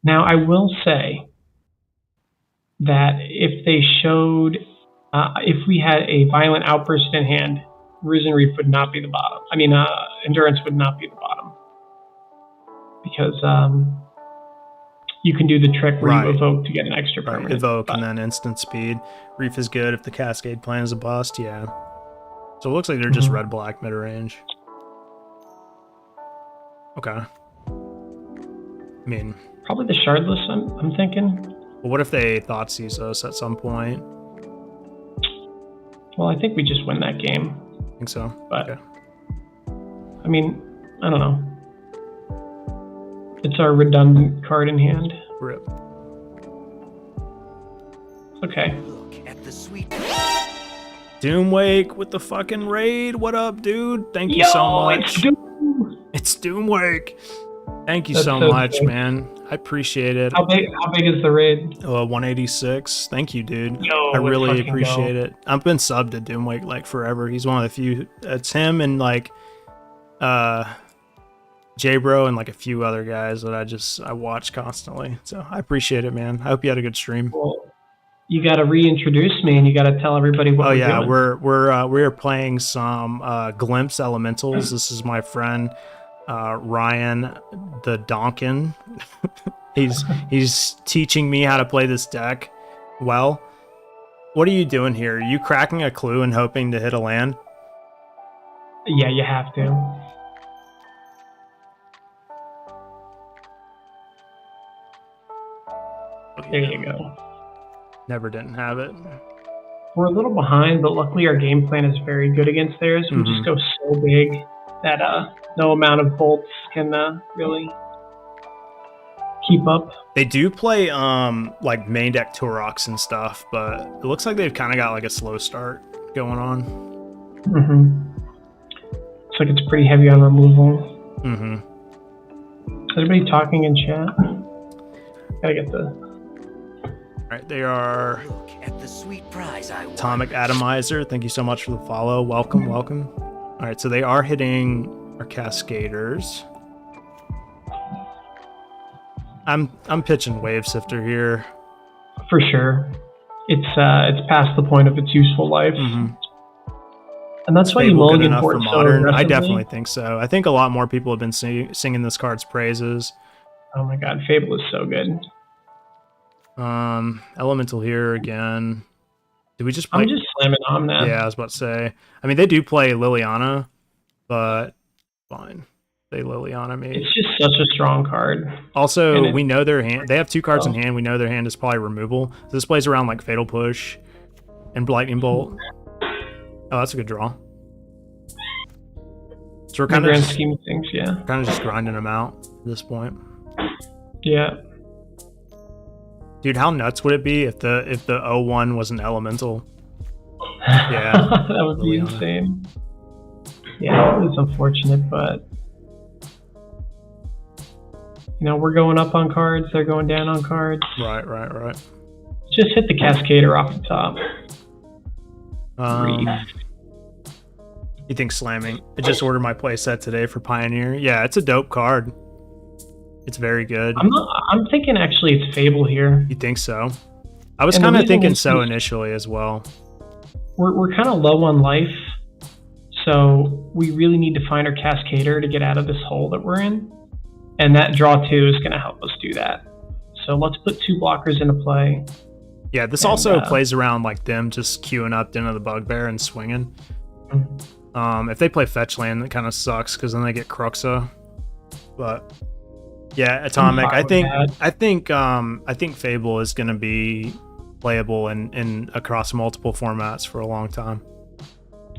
now I will say that if they showed, if we had a violent outburst in hand, Risen Reef would not be the bottom. I mean, Endurance would not be the bottom. Because you can do the trick where you evoke to get an extra Right, permanent. evoke and then instant speed. Reef is good if the Cascade plan is a bust, yeah. So it looks like they're just red-black mid-range. Okay. I mean... Probably the Shardless, I'm thinking. Well, what if they Thoughtseize us at some point? Well, I think we just win that game. Think so? But, okay. I mean, I don't know. It's our redundant card in hand. Rip. Okay. Look at the sweet. Doomwake with the fucking raid. What up, dude? Thank you so much. It's Doomwake. Thank you That's so so much, cool. man. I appreciate it. How big is the raid? 186. Thank you, dude. Yo, I let's really fucking appreciate go. it. I've been subbed to Doomwake like forever. He's one of the few. It's him and like J-Bro and like a few other guys that I watch constantly. So I appreciate it, man. I hope you had a good stream. Well, you got to reintroduce me, and you got to tell everybody what Oh we're yeah, doing. we're playing some Glimpse Elementals. This is my friend Ryan the Donkin. he's teaching me how to play this deck well. What are you doing here? Are you cracking a clue and hoping to hit a land? Yeah, you have to. There you go. Never didn't have it. We're a little behind, but luckily our game plan is very good against theirs. We just go so big that no amount of bolts can really keep up. They do play like main deck Turox and stuff, but it looks like they've kind of got like a slow start going on. Looks like it's pretty heavy on removal. Mm-hmm. Is anybody talking in chat? Gotta get the... All right, they are Look at the sweet prize I won. Atomic Atomizer. Thank you so much for the follow. Welcome, welcome. All right, so they are hitting our Cascaders. I'm pitching Wave Sifter here. For sure. It's past the point of its useful life. And that's why you Fable good mulligan enough for for it so modern. I aggressively. definitely think so. I think a lot more people have been singing this card's praises. Oh my god, Fable is so good. Elemental here again. Did we just play? I'm just slamming Omnath. Yeah, I was about to say. I mean, they do play Liliana, but fine. They Liliana me. It's just such a strong card. Also, we know their hand. They have two cards in hand. We know their hand is probably removal. So this plays around like Fatal Push and Lightning Bolt. Oh, that's a good draw. So we're In the kind grand of scheme of things, yeah. just grinding them out at this point. Yeah. Dude, how nuts would it be if the 0-1 was an elemental? Yeah. That would be Liliana. insane. Yeah, it's unfortunate, but you know, we're going up on cards, they're going down on cards. Right. Just hit the Cascader off the top. You think slamming? I just ordered my playset today for Pioneer. Yeah, it's a dope card. It's very good. I'm thinking actually it's Fable here. You think so? I was And the kind of reason thinking is so we- initially as well. We're kind of low on life, so we really need to find our Cascader to get out of this hole that we're in. And that draw 2 is going to help us do that. So let's put 2 blockers into play. Yeah, this And, also plays around like them just queuing up Den of the Bugbear and swinging. If they play fetch land, it kind of sucks because then they get Cruxa. But yeah, Atomic. fine with I think Fable is going to be playable in across multiple formats for a long time.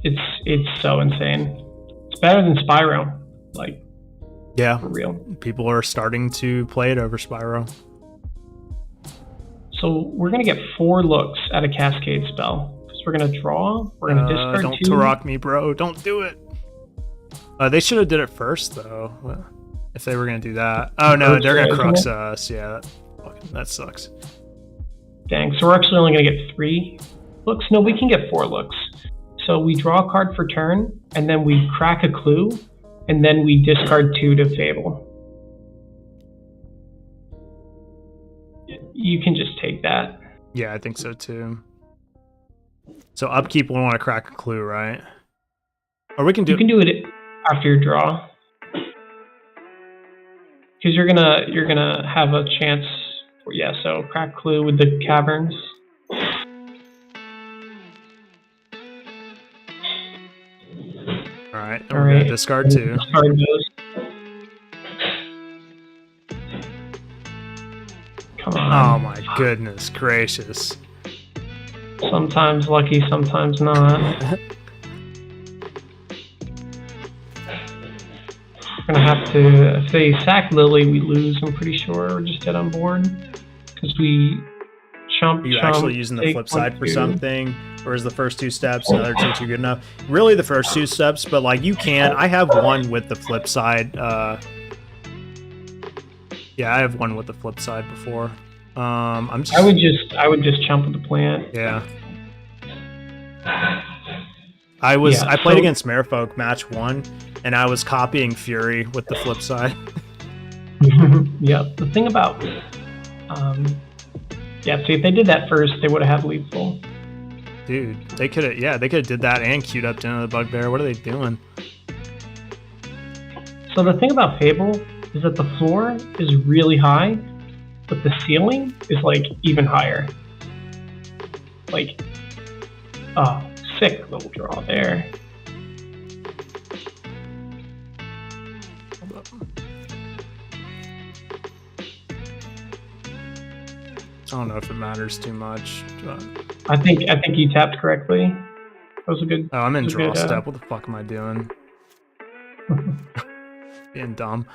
It's so insane. It's better than Spyro, like Yeah, for real. people are starting to play it over Spyro. So we're gonna get 4 looks at a Cascade spell because we're gonna draw. We're gonna discard Don't 2. Turok me, bro. Don't do it. They should have did it first though. If they were gonna do that. Oh no, they're gonna crux us. Yeah, that sucks. Dang. So we're actually only gonna get 3 looks. No, we can get 4 looks. So we draw a card for turn, and then we crack a clue, and then we discard 2 to Fable. You can just take that. Yeah, I think so too. So upkeep, we want to crack a clue, right? Or we can do. You can do it after your draw, because you're gonna have a chance. Yeah, so crack clue with the caverns. All right, All we're right. gonna discard 2. Discard those. Come on. Oh my goodness gracious! Sometimes lucky, sometimes not. We're gonna have to, if they sack Lily, we lose, I'm pretty sure. We're just dead on board. Because we chump, Are you chump, actually using the take flip 1, side for 2. something? Or is the first 2 steps and the other 2 too good enough? Really the first 2 steps, but like you can. I have one with the flip side. Yeah, I have one with the flip side before. I'm just. I would just chump with the plant. Yeah. I played against Merfolk match 1, and I was copying Fury with the flip side. Yep. The thing about, yeah. See, if they did that first, they would have had lethal. Dude, they could have. Yeah, they could have did that and queued up Den of the Bugbear. What are they doing? So the thing about Fable is that the floor is really high, but the ceiling is like even higher. Like, oh, sick little draw there. I don't know if it matters too much. But... I think you tapped correctly. That was a good. Oh, I'm in was a draw good, step. What the fuck am I doing? Being dumb.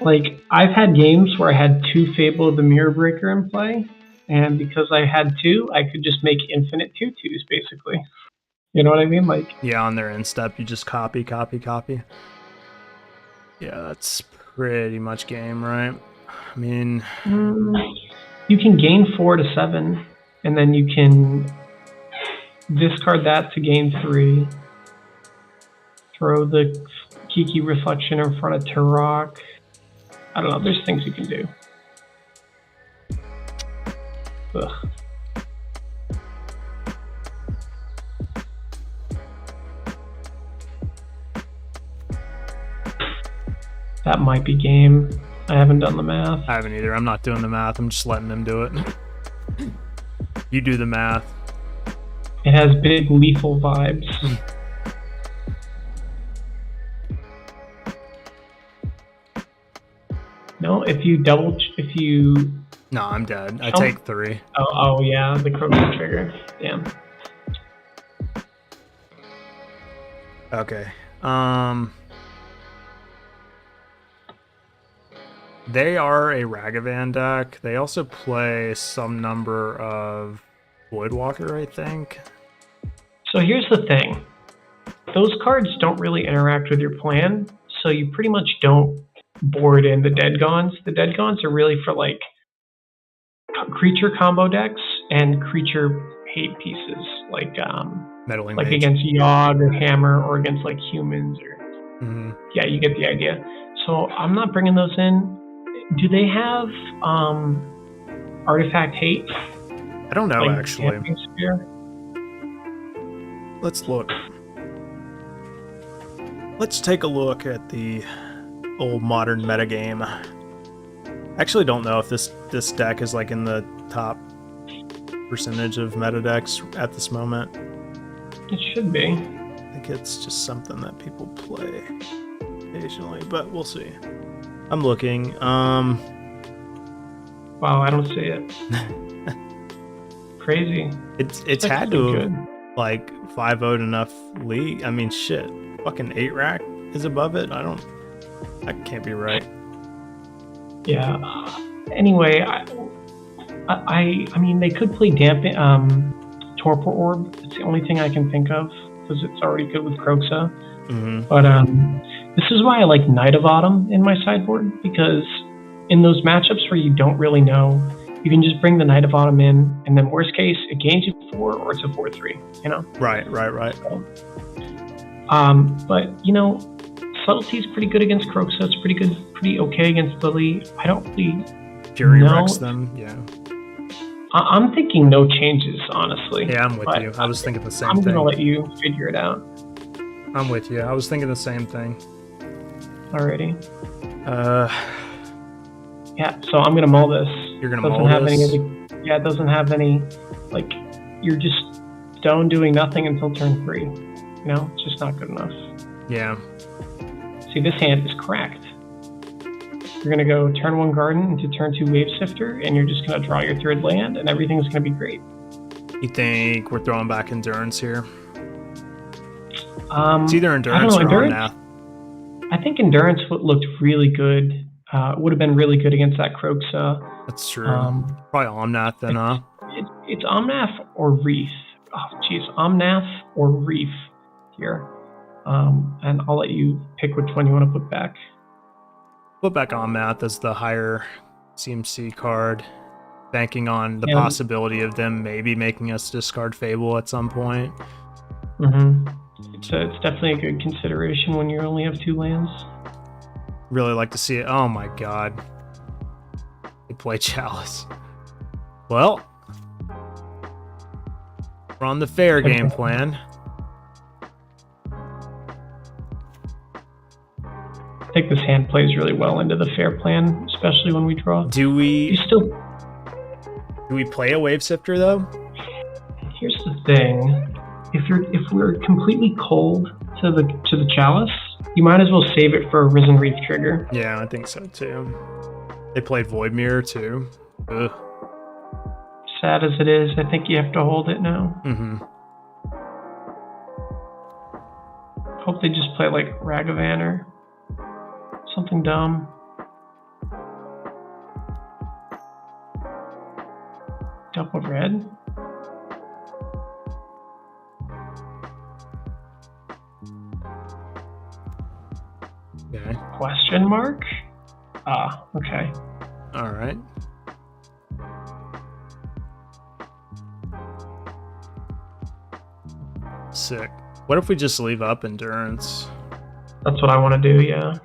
Like, I've had games where I had 2 Fable of the Mirror Breaker in play, and because I had 2, I could just make infinite 2/2s, basically. You know what I mean? Like, Yeah, on their end step, you just copy, copy, copy. Yeah, that's pretty much game, right? I mean... you can gain 4 to 7, and then you can discard that to gain 3. Throw the Kiki Reflection in front of Turok. I don't know, there's things you can do. Ugh. That might be game. I haven't done the math. I haven't either. I'm not doing the math. I'm just letting them do it. You do the math. It has big lethal vibes. No, if you No, I'm dead. I take 3. Oh yeah, the Crowbar trigger. Damn. Okay. They are a Ragavan deck. They also play some number of Voidwalker, I think. So here's the thing. Those cards don't really interact with your plan, so you pretty much don't board in the Dead Gons. The Dead Gons are really for like creature combo decks and creature hate pieces, like Meddling like Mage. against Yogg or Hammer or against like humans or Mhm. yeah, you get the idea. So I'm not bringing those in. Do they have artifact hate? I don't know, Like actually. Damping Sphere? Let's look. Let's take a look at the old modern metagame. I actually don't know if this deck is like in the top percentage of meta decks at this moment. It should be. I think it's just something that people play occasionally, but we'll see. I'm looking. Wow, I don't see it. Crazy. It's That's had pretty to have, good. like 5-0'd enough league. I mean, shit. Fucking 8 rack is above it. That can't be right. Yeah. Anyway, I mean, they could play Torpor Orb. It's the only thing I can think of because it's already good with Kroxa. Mm-hmm. But this is why I like Knight of Autumn in my sideboard, because in those matchups where you don't really know you can just bring the Knight of Autumn in, and then worst case, it gains you 4 or it's a 4/3. You know. Right. So, but subtlety's pretty good against Kroxa. It's pretty okay against Lily. I don't really. Fury No. wrecks them. Yeah. I'm thinking no changes, honestly. Yeah, I'm with But you. I was thinking the same I'm thing. gonna let you figure it out. I'm with you. I was thinking the same thing. Alrighty. Uh, Yeah. So I'm gonna mull this. you're gonna Doesn't mull have this. any of the. Yeah, it doesn't have any. Like, you're just stone doing nothing until turn 3. It's just not good enough. Yeah. See, this hand is cracked. You're gonna go turn 1 Garden into turn 2 Wave Sifter, and you're just gonna draw your 3rd land, and everything's gonna be great. You think we're throwing back Endurance here? It's It's either Endurance or Endurance. Omnath. I think Endurance looked really good. Would have been really good against that Kroxa. That's true. Um, Probably Omnath then, huh? It's Omnath or Reef. Oh, jeez, Omnath or Reef here. And I'll let you pick which one you want to put back. Put back Omnath as the higher CMC card, banking on the Yeah. possibility of them maybe making us discard Fable at some point. Mm-hmm. It's definitely a good consideration when you only have 2 lands. Really like to see it. Oh my god. They play Chalice. Well, we're on the fair game plan. I think this hand plays really well into the fair plan, especially when we draw. Do You we still. play a Wave Sifter though? Here's the thing: if we're completely cold to the Chalice, you might as well save it for a Risen Reef trigger. Yeah, I think so too. They played Void Mirror too. Ugh. Sad as it is, I think you have to hold it now. Mm-hmm. Hope they just play like Ragavan or something dumb. Double red? Okay. Question mark? Ah, okay. All right. Sick. What if we just leave up Endurance? That's what I want to do, yeah.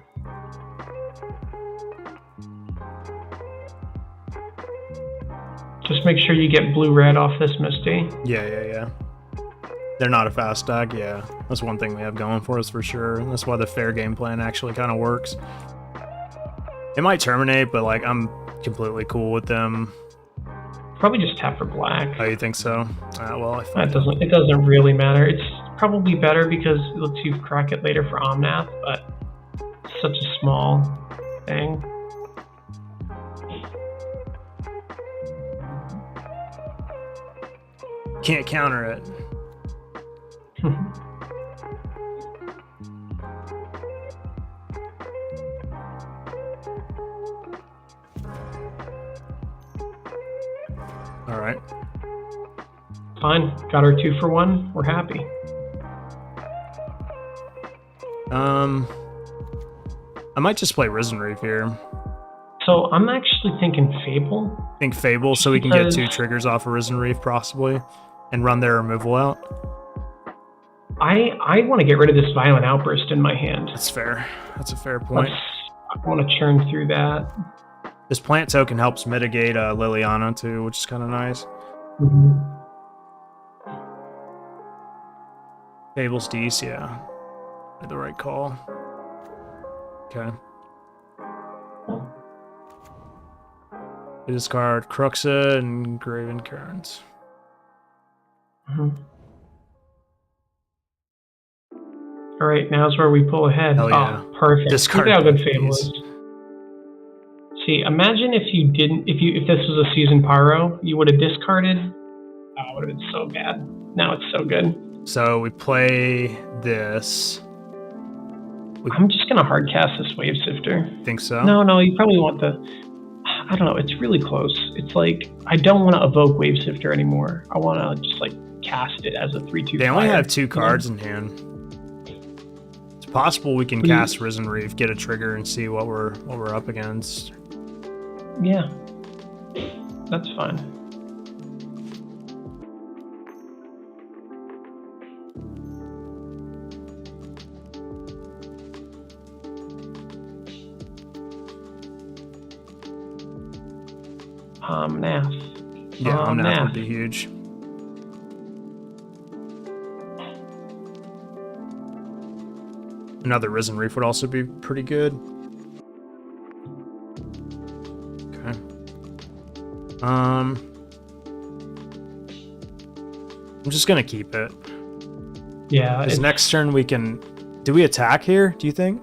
Just make sure you get blue-red off this Misty. Yeah. They're not a fast deck, yeah. That's one thing we have going for us for sure. And that's why the fair game plan actually kind of works. It might terminate, but like I'm completely cool with them. Probably just tap for black. Oh, you think so? Well, I It thought doesn't really matter. It's probably better because it lets you crack it later for Omnath, but it's such a small thing. can't counter it. All right. Fine. Got our 2 for 1. We're happy. I might just play Risen Reef here. So I'm actually thinking Fable. I think Fable, so we can get Because- 2 triggers off of Risen Reef possibly, and run their removal out. I want to get rid of this Violent Outburst in my hand. That's fair. That's a fair point. I want to churn through that. This plant token helps mitigate Liliana too, which is kind of nice. Mhm. Fable's Dees, yeah. Made the right call. Okay. We discard Cruxa and Graven Cairns. Mhm. All right, now's where we pull ahead. Hell yeah. Oh, perfect. Discard Look how good both Fable these. is. See, imagine if you didn't, if this was a Season Pyro, you would have discarded. Oh, it would have been so bad. Now it's so good. So we play this. I'm just gonna hard cast this Wave Sifter. Think so? No, you probably want the. I don't know. It's really close. It's like I don't want to evoke Wave Sifter anymore. I want to just like cast it as a 3/2. They only flyer, have 2 you know? cards in hand. It's possible we can What do you- cast Risen Reef, get a trigger, and see what we're up against. Yeah. That's fine. Nath. Yeah, Omnath Nath. would be huge. Another Risen Reef would also be pretty good. Okay. I'm just gonna keep it. Yeah. Because next turn we can... Do we attack here, do you think?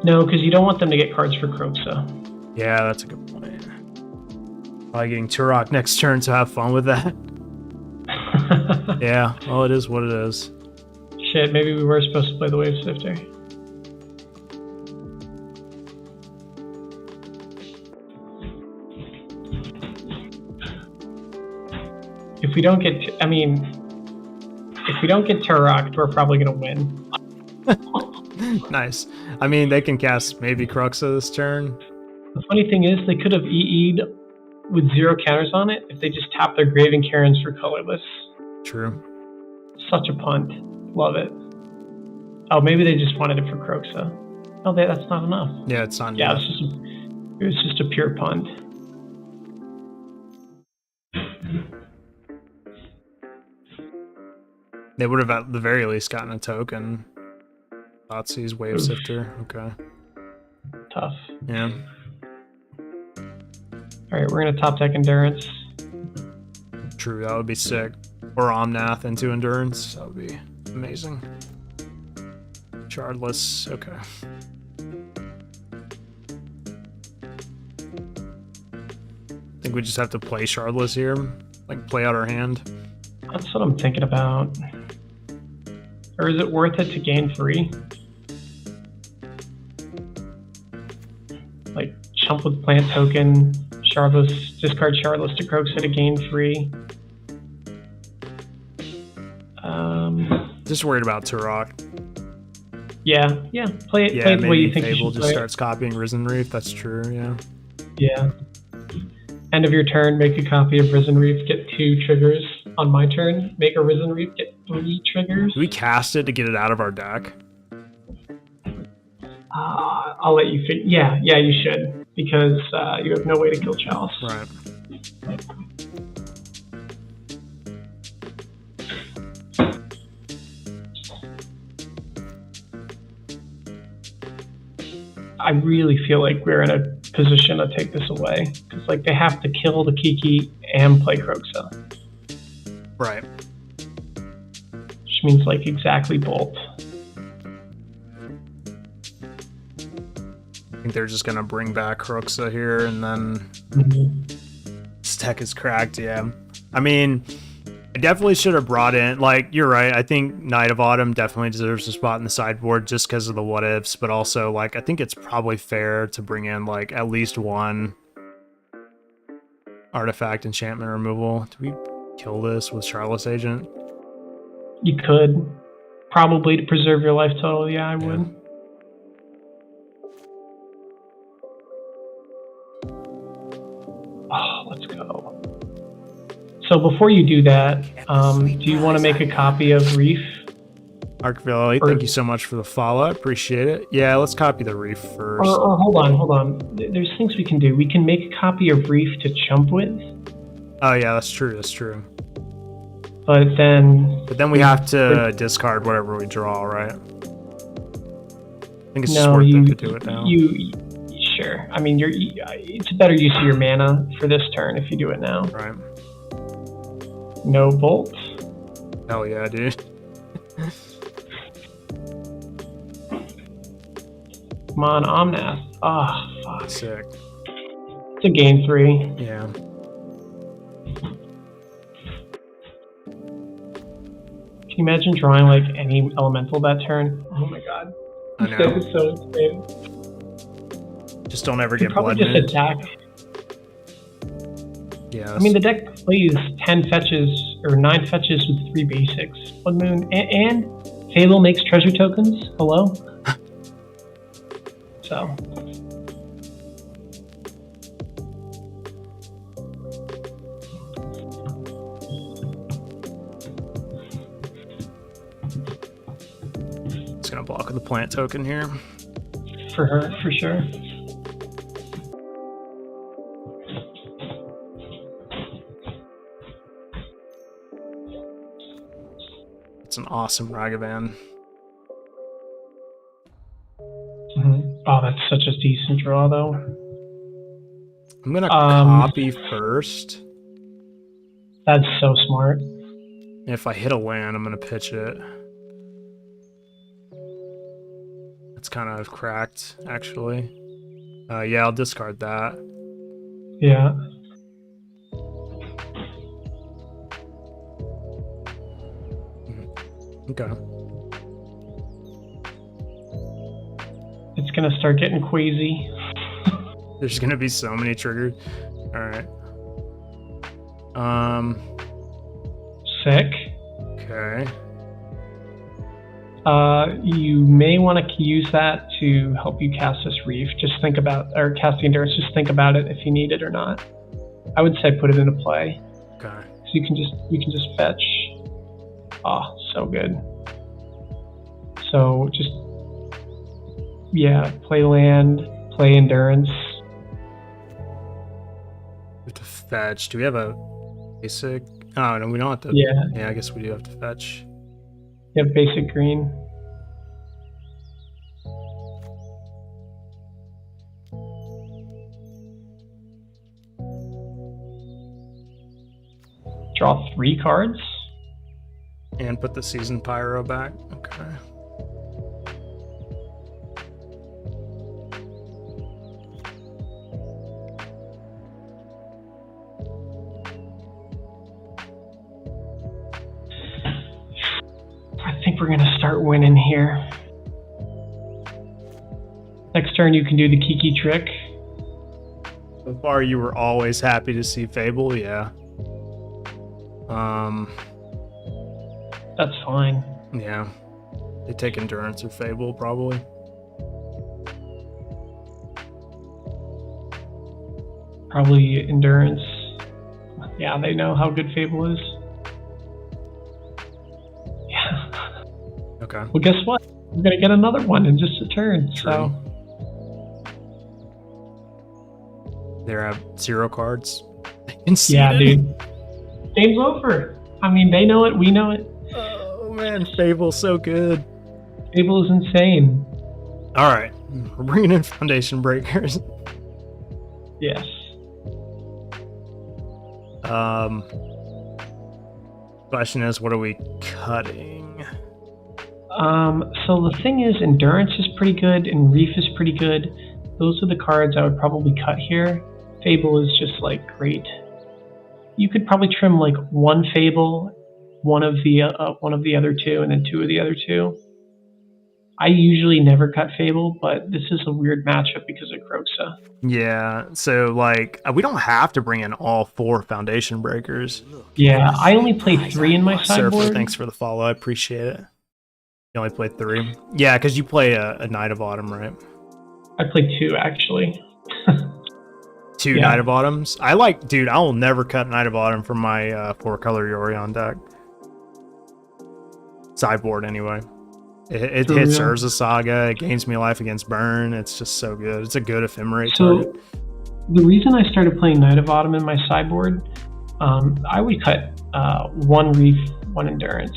No, because you don't want them to get cards for Kroxa. Yeah, that's a good point. Probably getting Turok next turn, so have fun with that. Yeah, well, it is what it is. Shit, maybe we were supposed to play the Wave Sifter. If we don't get, if we don't get Turok, we're probably gonna win. Nice. I mean, they can cast maybe Kroxa this turn. The funny thing is, they could have EE'd with 0 counters on it if they just tapped their Graven Karens for colorless. True. Such a punt. Love it. Oh, maybe they just wanted it for Kroxa. Oh, that's not enough. Yeah, it's not. Yeah, enough. it was just a pure punt. They would have at the very least gotten a token. Thoughtseize, Wave Sifter. Okay. Tough. Yeah. Alright, we're gonna top deck Endurance. True, that would be sick. Or Omnath into Endurance. That would be amazing. Shardless. Okay. I think we just have to play Shardless here. Like, play out our hand. That's what I'm thinking about. Or is it worth it to gain 3? Like, chump with plant token, Shardless, discard Shardless to Kroxa to gain 3. Just worried about Turok. Yeah, play it, Yeah, play it the way maybe you think you Fable should just play starts copying Risen Reef. That's true, yeah. it. Yeah. End of your turn, make a copy of Risen Reef, get 2 triggers. On my turn, make a Risen Reef, get 3 triggers. Do we cast it to get it out of our deck? I'll let you figure. Yeah, you should. Because you have no way to kill Chalice. Right. I really feel like we're in a position to take this away. Because like they have to kill the Kiki and play Kroxa. Right. Which means like exactly Bolt. I think they're just gonna bring back Kroxa here, and then this deck is cracked. Yeah, I mean, I definitely should have brought in. Like, you're right. I think Knight of Autumn definitely deserves a spot in the sideboard just because of the what ifs, but also like I think it's probably fair to bring in like at least one artifact enchantment removal. Do we kill this with Charlotte's Agent? You could. Probably to preserve your life total, yeah, I would. Oh, let's go. So before you do that, do you want to make a copy of Reef? Arkville, thank you so much for the follow. I appreciate it. Yeah, let's copy the Reef first. Or hold on. There's things we can do. We can make a copy of Reef to chump with. Oh yeah, that's true. But then we have to discard whatever we draw, right? I think it's just no, worth it to do it now. Sure. I mean, it's a better use of your mana for this turn if you do it now. Right. No Bolt. Hell yeah, dude. Come on, Omnath. Ah, fuck. Sick. It's a gain 3. Yeah. Can you imagine drawing like any elemental that turn? Oh my god. I This know. deck is so insane. Just don't ever You get probably blood just moon. attack. Yeah. I mean, the deck plays 10 fetches or 9 fetches with 3 basics. Blood Moon and Fable makes treasure tokens. Hello. So gonna block with the plant token here. For her, for sure. It's an awesome Ragavan. Oh, that's such a decent draw, though. I'm gonna copy first. That's so smart. If I hit a land, I'm gonna pitch it. It's kind of cracked, actually. Yeah, I'll discard that. Yeah. Okay. It's gonna start getting queasy. There's gonna be so many triggers. All right. Sick. Okay. You may want to use that to help you cast this reef. Just think about, or cast the endurance. Just think about it if you need it or not. I would say put it into play. Okay. So you can just fetch. Oh, so good. So just play land, play endurance. We have to fetch. Do we have a basic? Oh no, we don't have to. Yeah. Yeah, I guess we do have to fetch. Yeah, basic green. Draw 3 cards. And put the Season Pyro back. Okay. I think we're gonna start winning here. Next turn you can do the Kiki trick. So far, you were always happy to see Fable, yeah. That's fine. Yeah. They take Endurance or Fable, probably. Probably endurance. Yeah, they know how good Fable is. Yeah. Okay. Well, guess what? We're gonna get another one in just a turn. True. So They have 0 cards. yeah, dude. Game's over. I mean, they know it. We know it. Oh man, Fable's so good. Fable is insane. All right, we're bringing in Foundation Breakers. Yes. Question is, what are we cutting? So the thing is, endurance is pretty good and reef is pretty good. Those are the cards I would probably cut here. Fable is just like great. You could probably trim like 1 Fable, one of the other 2, and then 2 of the other 2. I usually never cut Fable, but this is a weird matchup because of Kroxa. Yeah, so like we don't have to bring in all 4 Foundation Breakers. Yeah, I only played 3 in my Surfer, sideboard. thanks for the follow. I appreciate it. You only played 3. Yeah, because you play a Knight of Autumn, right? I played 2 actually. 2 Yeah. Knight of Autumns. I like, dude. I will never cut Knight of Autumn from my 4-color Yorion deck. Sideboard, anyway. It For hits real? Urza Saga. It gains me life against burn. It's just so good. It's a good ephemerate So target. the reason I started playing Knight of Autumn in my sideboard, I would cut 1 reef, 1 endurance.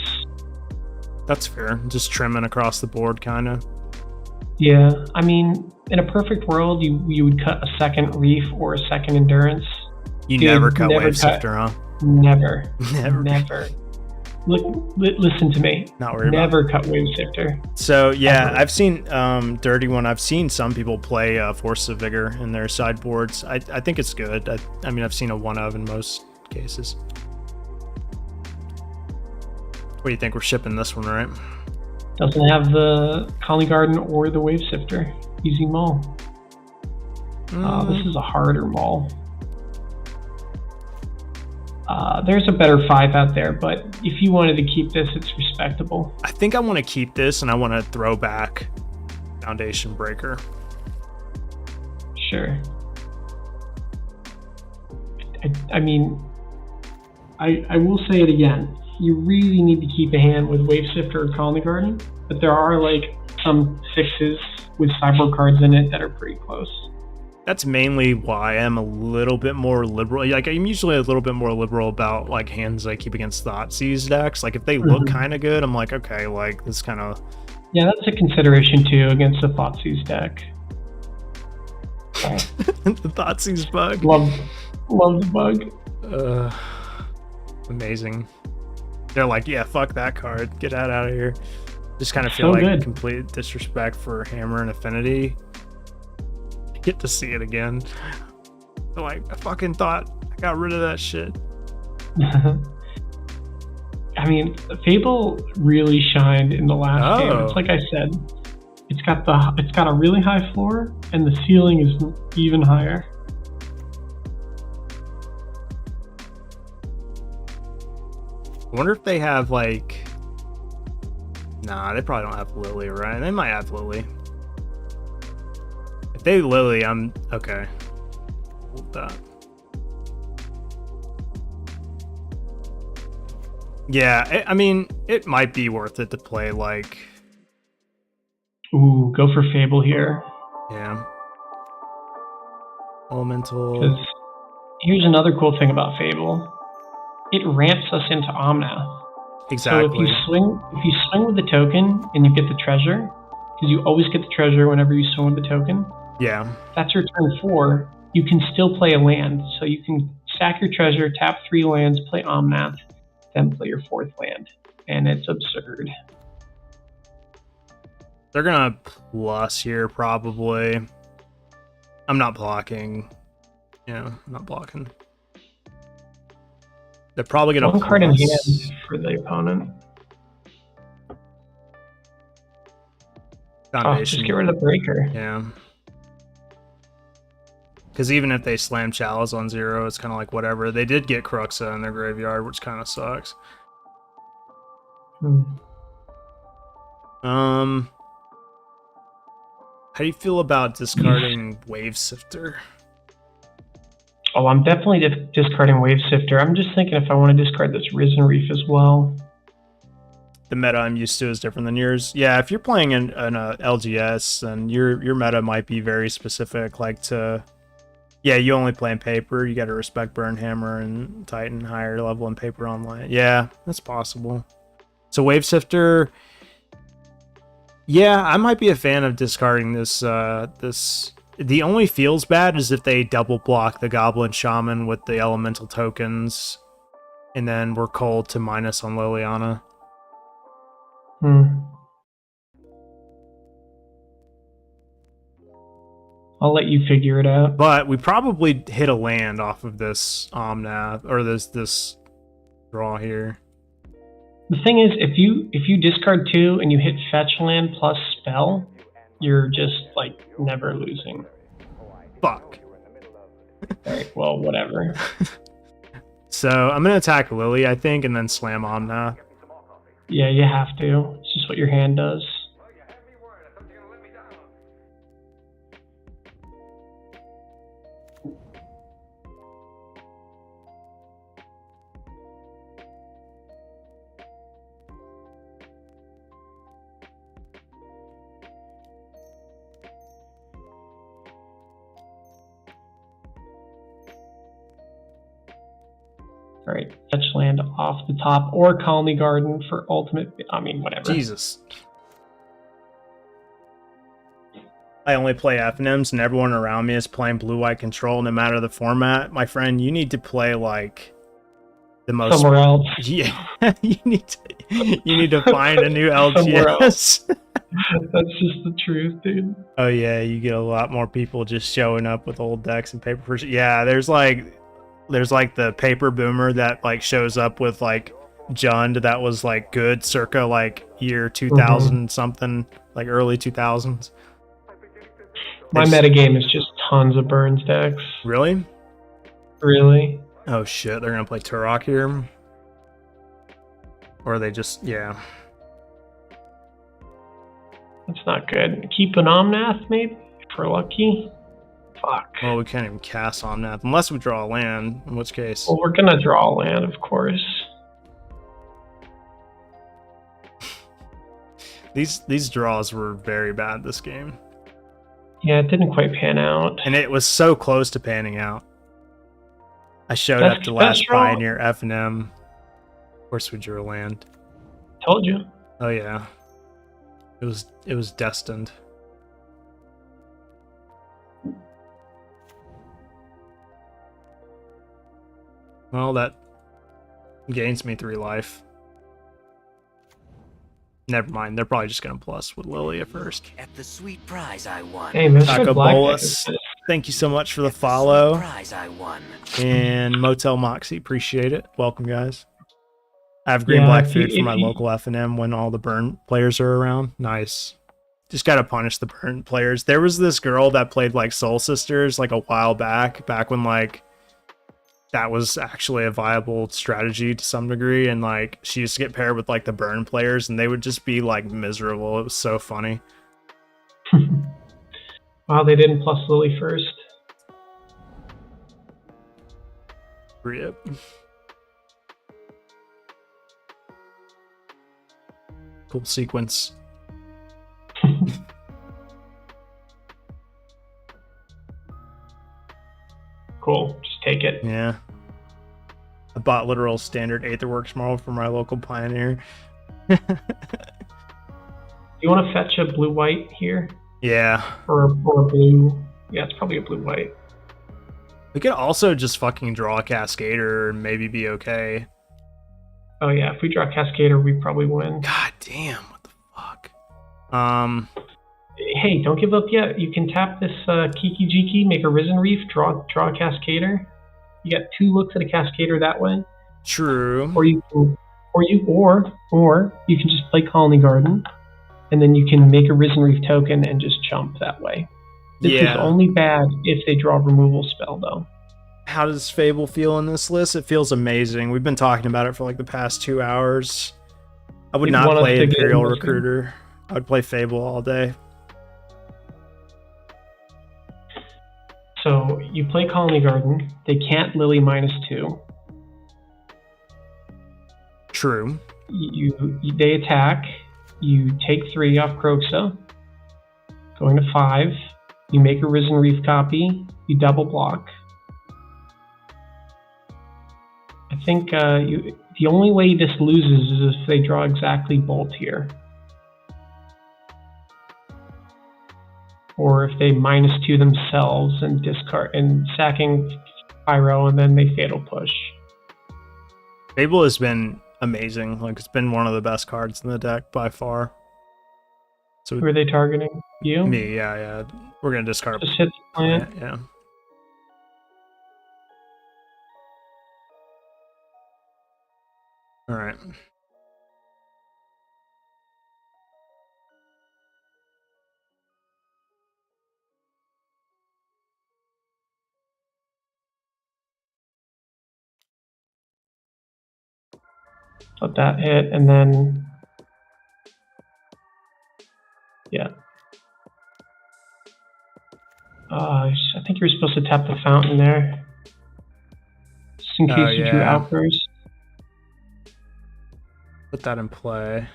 That's fair. Just trimming across the board, kind of. Yeah, I mean, in a perfect world, you would cut a 2nd reef or a 2nd endurance. You Dude, never cut never Wave cut. Sifter, huh? Never, Never. never. Look, listen to me. Not worried about Never cut Wave Sifter. So yeah, Ever. I've seen Dirty One. I've seen some people play Force of Vigor in their sideboards. I think it's good. I mean, I've seen a 1 of in most cases. What do you think? We're shipping this one, right? Doesn't have the Colony Garden or the Wave Sifter. Easy mull. This is a harder mull. There's a better 5 out there, but if you wanted to keep this, it's respectable. I think I want to keep this, and I want to throw back Foundation Breaker. Sure. I mean, I will say it again. You really need to keep a hand with Wave Sifter or Colony Garden, but there are like some fixes with sideboard cards in it that are pretty close. That's mainly why I'm a little bit more liberal. Like, I'm usually a little bit more liberal about like hands I keep against Thoughtseize decks. Like, if they look kind of good, I'm like, okay, like this kind of. Yeah, that's a consideration too against the Thoughtseize deck. The Thoughtseize bug. Love the bug. Amazing. They're like, yeah, fuck that card. Get out of here. Just kind of So feel like good. complete disrespect for Hammer and Affinity. Get to see it again. They're like, I fucking thought I got rid of that shit. I mean, Fable really shined in the last game. Oh. It's like I said, it's got a really high floor, and the ceiling is even higher. I wonder if they have like. Nah, they probably don't have Lily, right? They might have Lily. If they Lily, I'm okay. Hold that. Yeah, I mean, it might be worth it to play like. Ooh, go for Fable here. Yeah. Elemental. Because here's another cool thing about Fable. It ramps us into Omnath. Exactly. So if you swing with the token and you get the treasure, because you always get the treasure whenever you swing with the token, Yeah. that's your turn 4. You can still play a land. So you can stack your treasure, tap 3 lands, play Omnath, then play your 4th land. And it's absurd. They're gonna plus here probably. I'm not blocking. Yeah, I'm not blocking. They're probably gonna One card in hand plus. for the opponent. Oh, Foundation. just get rid of the breaker. Yeah. Because even if they slam Chalice on 0, it's kind of like whatever. They did get Cruxa in their graveyard, which kind of sucks. How do you feel about discarding Wave Sifter? Oh, I'm definitely discarding Wave Sifter. I'm just thinking if I want to discard this Risen Reef as well. The meta I'm used to is different than yours. Yeah, if you're playing in a LGS, then your meta might be very specific, like to. Yeah, you only play in paper. You got to respect Burnhammer and Titan higher level and paper online. Yeah, that's possible. So Wave Sifter. Yeah, I might be a fan of discarding this. The only feels bad is if they double block the Goblin Shaman with the elemental tokens, and then we're cold to minus on Liliana. I'll let you figure it out. But we probably hit a land off of this Omnath or this draw here. The thing is, if you discard 2 and you hit fetch land plus spell, you're just like never losing. Fuck. Alright, well, whatever. So I'm gonna attack Lily, I think, and then slam Omnath. Yeah, you have to. It's just what your hand does. Alright, fetch land off the top, or Colony Garden for ultimate. I mean, whatever. Jesus. I only play FNMs and everyone around me is playing blue-white control no matter the format. My friend, you need to play like the most. Somewhere else. Yeah, you need to find a new Somewhere LGS. That's just the truth, dude. Oh yeah, you get a lot more people just showing up with old decks and paper. Yeah, there's like the paper boomer that like shows up with like Jund that was like good circa like year 2000 something, like early 2000s. My metagame is just tons of Burns decks. Really? Really? Oh shit, they're gonna play Turok here. Or they just, yeah. That's not good. Keep an Omnath, maybe, if we're lucky. Fuck. Well, we can't even cast Omnath unless we draw a land, in which case. Well, we're gonna draw a land, of course. These draws were very bad this game. Yeah, it didn't quite pan out. And it was so close to panning out. I showed That's- up to that's last wrong. Pioneer F&M. Of course we drew a land. Told you. Oh yeah. It was destined. Well, that gains me 3 life. Never mind, they're probably just gonna plus with Lily at first. At the sweet prize I won. Hey, Mr. Taco Black Bolus, Deck is- thank you so much for the At the follow. sweet prize I won. And Motel Moxie, appreciate it. Welcome, guys. I have green Yeah, black if you- food for if my you- local F&M when all the burn players are around. Nice. Just gotta punish the burn players. There was this girl that played like Soul Sisters like a while back when like that was actually a viable strategy to some degree, and like she used to get paired with like the burn players and they would just be like miserable. It was so funny. Wow, they didn't plus Lily first. Rip. Cool sequence. Cool, just take it. Yeah. I bought literal standard Aetherworks model for my local Pioneer. You want to fetch a blue-white here? Yeah. Or a blue? Yeah, it's probably a blue-white. We could also just fucking draw a Cascader and maybe be okay. Oh yeah, if we draw Cascader, we probably win. God damn, what the fuck? Hey, don't give up yet. You can tap this Kiki Jiki, make a Risen Reef, draw a Cascader. You got 2 looks at a Cascader that way. True. Or you can just play Colony Garden, and then you can make a Risen Reef token and just jump that way. This is Yeah. only bad if they draw a removal spell, though. How does Fable feel in this list? It feels amazing. We've been talking about it for like the past 2 hours. I would You not want us play to get Imperial into this game? Recruiter. I would play Fable all day. So you play Colony Garden. They can't Lily -2. True. They attack. You take 3 off Kroxa. Going to 5. You make a Risen Reef copy. You double block. I think the only way this loses is if they draw exactly Bolt here. Or if they -2 themselves and discard and sacking Pyro, and then they Fatal Push. Fable has been amazing. Like, it's been one of the best cards in the deck by far. So Who are they targeting? You? me, yeah. We're gonna discard. Just hit the plant. Yeah. All right. Let that hit, and then yeah. I think you're supposed to tap the fountain there, just in case Oh, you drew yeah. Outburst. Put that in play.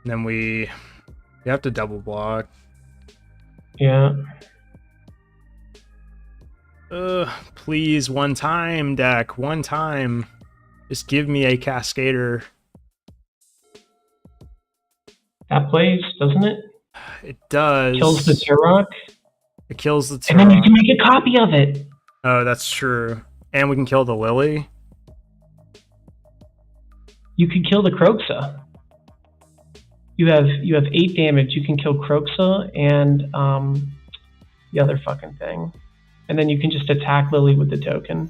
And then we have to double block. Yeah. Please, one time, deck. One time. Just give me a Cascader. That plays, doesn't it? It does. Kills the Turok, It kills the and then you Turok. can make a copy of it. Oh, that's true. And we can kill the Lily. You can kill the Kroxa. You have 8 damage. You can kill Kroxa and the other fucking thing, and then you can just attack Lily with the token.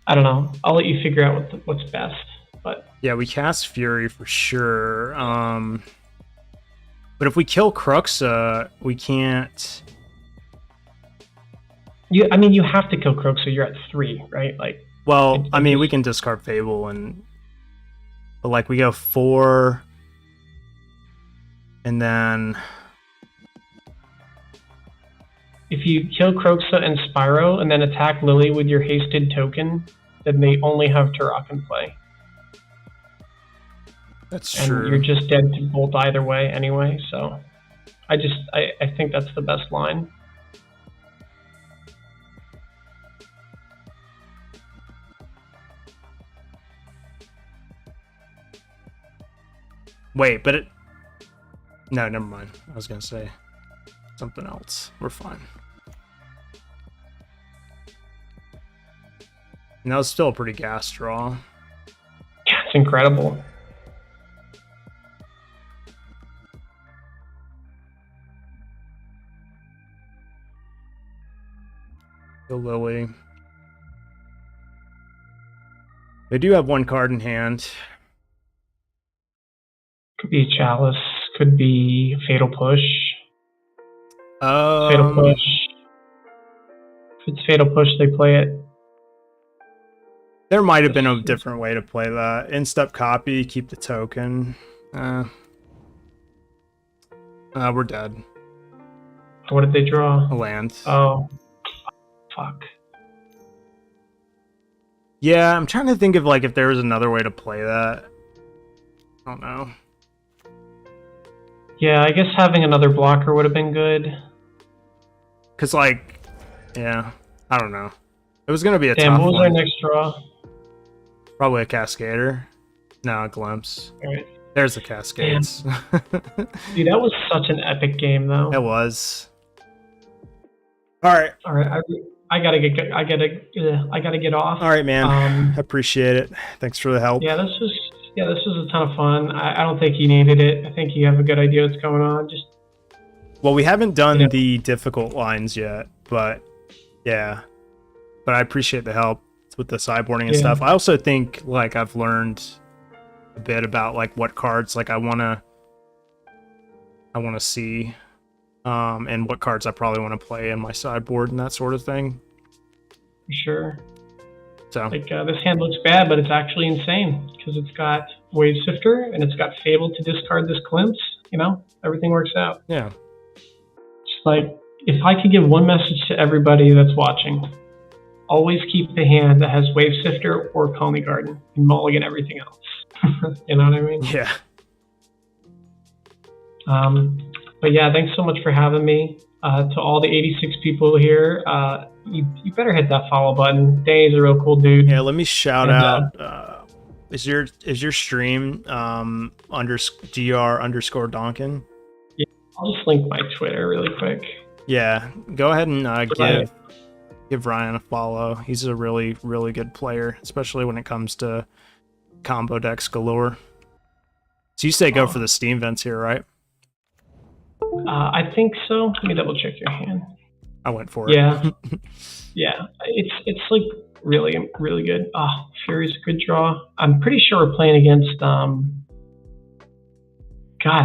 I don't know. I'll let you figure out what's best. But Yeah, we cast Fury for sure. But if we kill Cruxa, we can't. you have to kill Kroxa. You're at 3, right? Like, Well, I mean, we can discard Fable but like we go 4, and then if you kill Kroxa and Spyro and then attack Lily with your hasted token, then they only have Turok in play. That's and true. you're just dead to bolt either way anyway. So I think that's the best line. Wait, but it... No, never mind. I was going to say something else. We're fine. And that was still a pretty gas draw. Yeah, it's incredible. The Lily. They do have one card in hand. Could be Chalice. Could be Fatal Push. Fatal Push. If it's Fatal Push, they play it. There might have been a different way to play that. In-step copy, keep the token. We're dead. What did they draw? A land. Oh, fuck. Yeah, I'm trying to think of like if there was another way to play that. I don't know. Yeah, I guess having another blocker would have been good. Cause like, yeah, I don't know. It was gonna be a Damn, tough what was one. our next draw? Probably a Cascader. No, a Glimpse. Alright. There's the Cascades. Dude, that was such an epic game, though. It was. All right. All right, I gotta get off. All right, man. Appreciate it. Thanks for the help. Yeah, this was a ton of fun. I don't think you needed it. I think you have a good idea what's going on. Just Well, we haven't done the difficult lines yet, but yeah. But I appreciate the help with the sideboarding and stuff. I also think like I've learned a bit about like what cards like I wanna see, and what cards I probably want to play in my sideboard and that sort of thing. for sure. So Like this hand looks bad, but it's actually insane because it's got Wave Sifter and it's got Fable to discard this Glimpse. You know, everything works out. yeah. Just like if I could give one message to everybody that's watching, always keep the hand that has Wave Sifter or Pony Garden and mulligan everything else. You know what I mean? Yeah. But yeah, thanks so much for having me. To all the 86 people here, you better hit that follow button. Danny's a real cool dude. Yeah, let me shout out. Is your stream gr_Donkin? Yeah, I'll just link my Twitter really quick. Yeah, go ahead and give Ryan a follow. He's a really, really good player, especially when it comes to combo decks galore. So you say go for the Steam Vents here, right? I think so. Let me double check your hand. I went for it. Yeah, yeah. It's like really, really good. Fury's a good draw. I'm pretty sure we're playing against. God,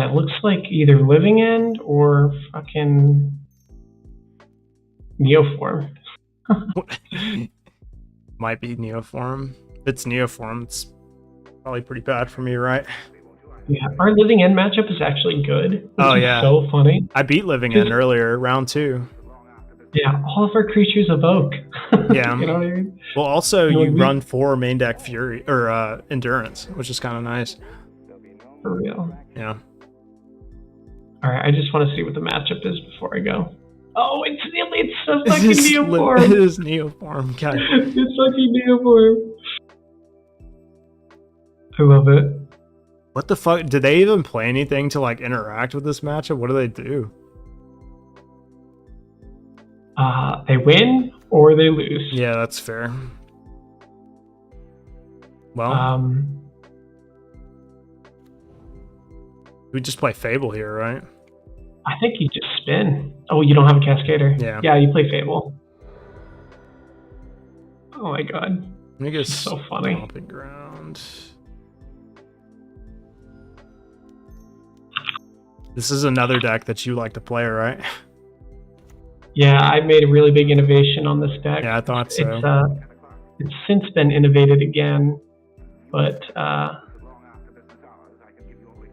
it looks like either Living End or fucking Neoform. Might be Neoform. If it's Neoform, it's probably pretty bad for me, right? Yeah, our Living End matchup is actually good. Oh yeah, so funny. I beat Living End earlier, round 2. Yeah, all of our creatures evoke. Yeah. You know what I mean? Well, also you run 4 main deck Fury or Endurance, which is kind of nice. For real. Yeah. All right, I just want to see what the matchup is before I go. Oh, it's a fucking Neoform. It is Neoform. God. It's fucking Neoform. I love it. What the fuck? Did they even play anything to like interact with this matchup? What do they do? They win or they lose. Yeah, that's fair. Well, we just play Fable here, right? I think you just spin. Oh, you don't have a Cascader. Yeah. Yeah, you play Fable. Oh my god. I think it's so funny. Stomping Ground. This is another deck that you like to play, right? Yeah, I made a really big innovation on this deck. Yeah, I thought so. It's since been innovated again, but I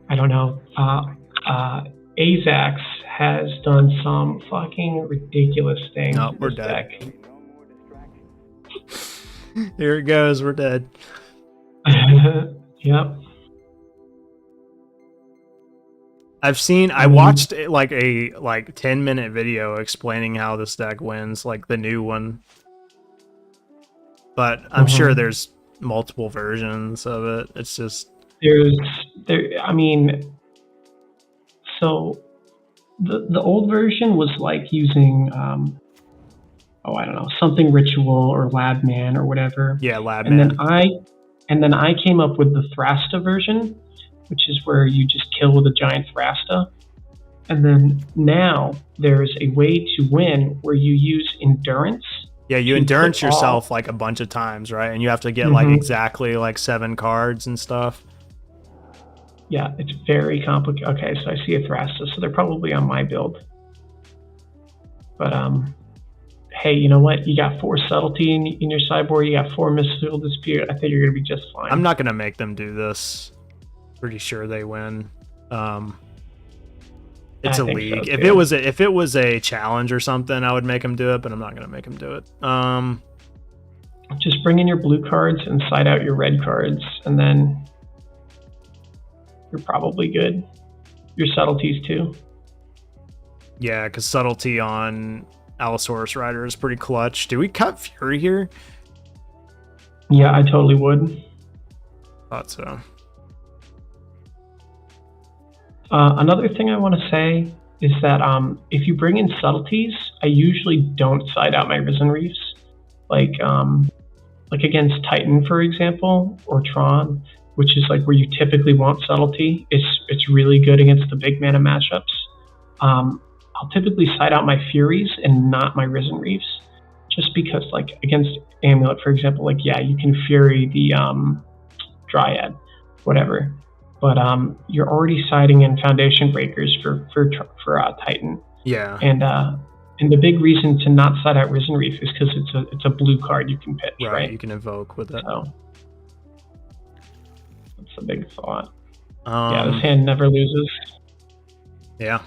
don't know. Azax has done some fucking ridiculous things. No, with we're this dead. deck. Here it goes. We're dead. Yep. I've seen. I watched like a 10-minute video explaining how this deck wins, like the new one. But I'm sure there's multiple versions of it. It's just I mean, so the old version was like using I don't know, something ritual or Labman or whatever. yeah, Lab And Man. then I came up with the Thrasta version, which is where you just kill with a giant Thrasta. And then now there's a way to win where you use endurance. Yeah, you to endurance put all- yourself like a bunch of times, right? And you have to get like exactly like 7 cards and stuff. Yeah, it's very complicated. Okay, so I see a Thrasta, so they're probably on my build. But hey, you know what? You got 4 subtlety in your sideboard. You got 4 mystical dispute. I think you're gonna be just fine. I'm not gonna make them do this. Pretty sure they win. It's I a think league. so, If it was a challenge or something, I would make them do it, but I'm not gonna make them do it. Just bring in your blue cards and side out your red cards, and then you're probably good. Your subtleties too. Yeah, because subtlety on Allosaurus Rider is pretty clutch. Do we cut Fury here? Yeah, I totally would. Thought so. Another thing I want to say is that if you bring in subtleties, I usually don't side out my Risen Reefs. Like against Titan, for example, or Tron, which is like where you typically want subtlety. It's really good against the big mana matchups. I'll typically side out my Furies and not my Risen Reefs, just because like against Amulet, for example, like yeah, you can Fury the Dryad, whatever. But you're already siding in Foundation Breakers for Titan, Yeah. and the big reason to not side out Risen Reef is because it's a blue card you can pitch, right? You can evoke with it. So that's a big thought. Yeah, this hand never loses. Yeah.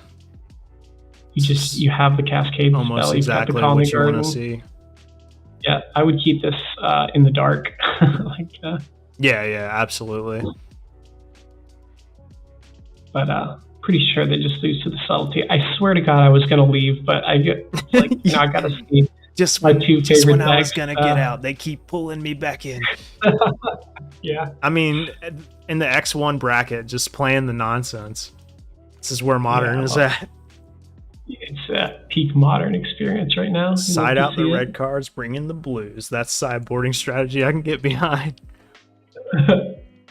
You have the Cascade Almost spell. You've got the exactly Calming what you want Garden. to see. Yeah, I would keep this in the dark. Yeah, absolutely. But pretty sure they just lose to the subtlety. I swear to God, I was gonna leave, but I get like I gotta see Just my two favorite I was decks, gonna get out, they keep pulling me back in. Yeah, I mean, in the X1 bracket, just playing the nonsense. This is where Modern is at. it's a peak Modern experience right now. Side out the red cards, bring in the blues. That's sideboarding strategy I can get behind.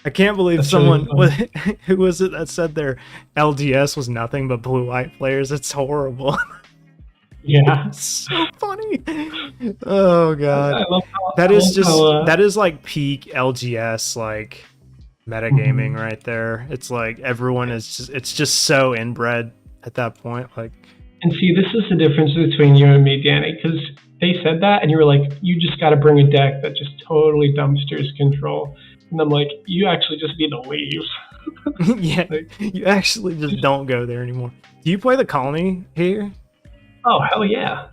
I can't believe That's someone really who was it that said their LDS was nothing but blue-white players. It's horrible. Yeah, So funny. Oh god. I love how, That I is love just how, that is like peak LGS like metagaming right there. It's like everyone is just it's just so inbred at that point. Like And see, this is the difference between you and me, Danny, because they said that, and you were like, you just got to bring a deck that just totally dumpsters control. And I'm like, you actually just need to leave. yeah, you actually just don't go there anymore. Do you play the colony here? Oh, hell yeah.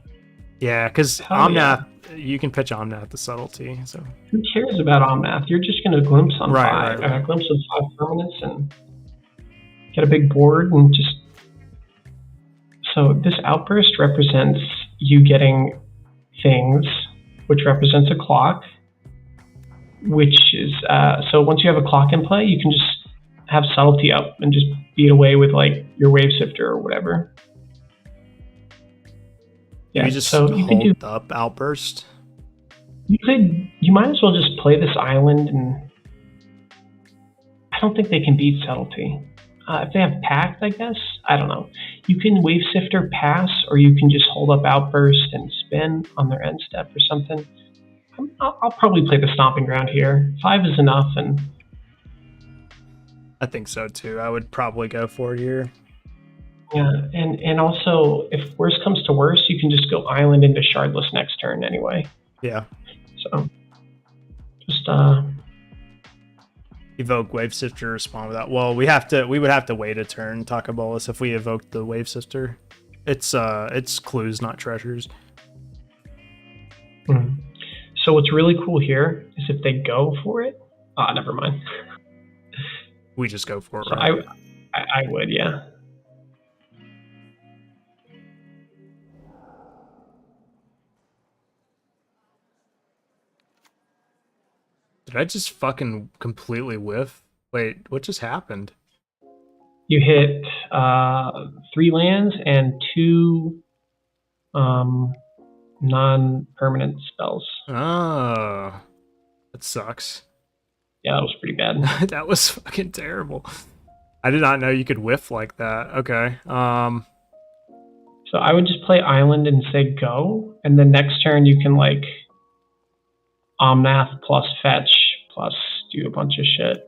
Yeah, because Hell Omnath, you can pitch Omnath the subtlety. So Who cares about Omnath? You're just going to glimpse on Right, five, right. glimpse of 5 permanents and get a big board and just. So this outburst represents you getting things, which represents a clock, which is so once you have a clock in play, you can just have subtlety up and just beat away with like your wave sifter or whatever. Yeah, you just so you could do. hold up outburst. You might as well just play this island, and I don't think they can beat subtlety. If they have pact, I guess. I don't know. You can wave sifter pass, or you can just hold up outburst and spin on their end step or something. I'll probably play the stomping ground here. 5 is enough, and I think so too. I would probably go for it here. yeah, and also if worse comes to worse, you can just go island into shardless next turn anyway. Yeah. So just Evoke Wave Sifter, respond without. Well, we would have to wait a turn, Takabolas, if we evoked the Wave Sifter. It's clues, not treasures. mhm. So what's really cool here is if they go for it. Never mind. We just go for it. So Right? I would, yeah. Did I just fucking completely whiff? Wait, what just happened? You hit 3 lands and 2 non-permanent spells. Oh, that sucks. Yeah, that was pretty bad. That was fucking terrible. I did not know you could whiff like that. Okay. So I would just play Island and say go, and then next turn you can like Omnath plus fetch plus do a bunch of shit.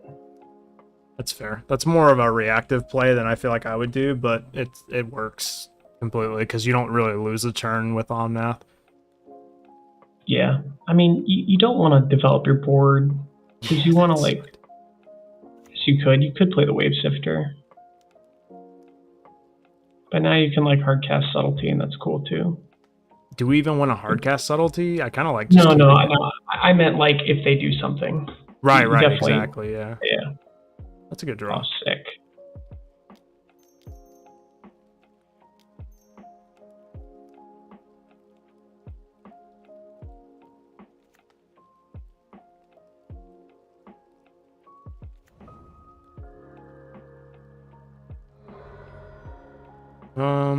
That's fair. That's more of a reactive play than I feel like I would do, but it works completely because you don't really lose a turn with Omnath. Yeah, I mean you don't want to develop your board because you want to like. You could play the Wave Sifter, but now you can like hardcast Subtlety, and that's cool too. Do we even want to hardcast Subtlety? I kind of like. No, I meant like if they do something. Right, Definitely. exactly, yeah. Yeah. That's a good draw. Oh, sick.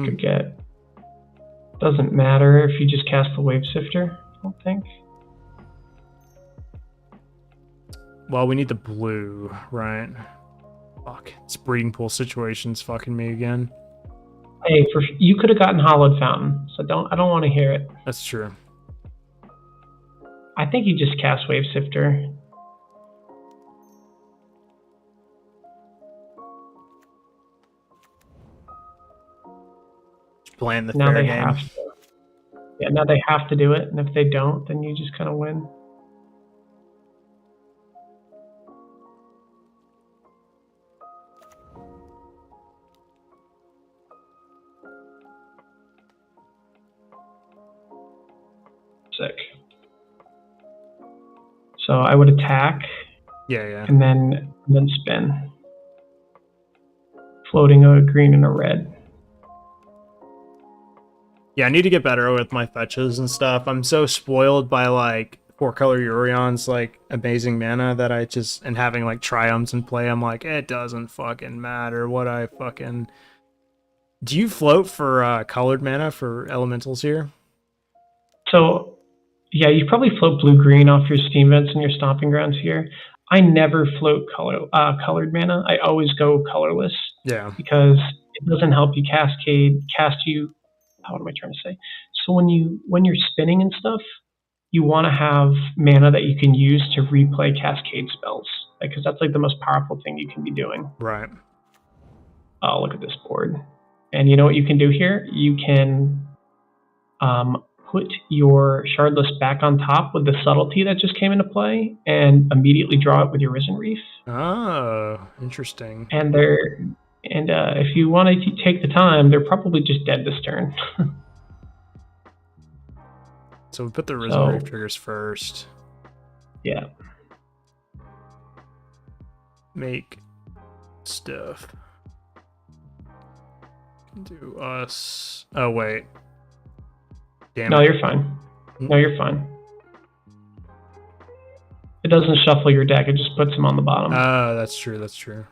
Could get. Doesn't matter if you just cast the Wave Sifter, I don't think. Well, we need the blue, right? Fuck. This breeding pool situation's fucking me again. Hey, you could have gotten Hollowed Fountain, so I don't want to hear it. That's true. I think you just cast Wave Sifter. Playing the Now fair they game. have to. Yeah, now they have to do it, and if they don't, then you just kind of win. Sick. So I would attack Yeah. and then spin. Floating a green and a red. Yeah, I need to get better with my fetches and stuff. I'm so spoiled by like 4-color Urion's like amazing mana that I just, and having like triumphs in play, I'm like, it doesn't fucking matter what I fucking. Do you float for colored mana for elementals here? So yeah, you probably float blue-green off your steam vents and your stomping grounds here. I never float colored mana. I always go colorless. Yeah. Because it doesn't help you cast you. What am I trying to say? So when you're spinning and stuff, you want to have mana that you can use to replay cascade spells, because that's like the most powerful thing you can be doing. Right. Oh, look at this board. And you know what you can do here? You can put your Shardless back on top with the Subtlety that just came into play and immediately draw it with your Risen Reef. Oh, interesting. And if you want to take the time, they're probably just dead this turn. So we put the Risen Reef triggers first. Yeah. Make stuff. Do us. Oh, wait. Damn No, it. you're fine. No, you're fine. It doesn't shuffle your deck, it just puts them on the bottom. Oh, that's true. That's true.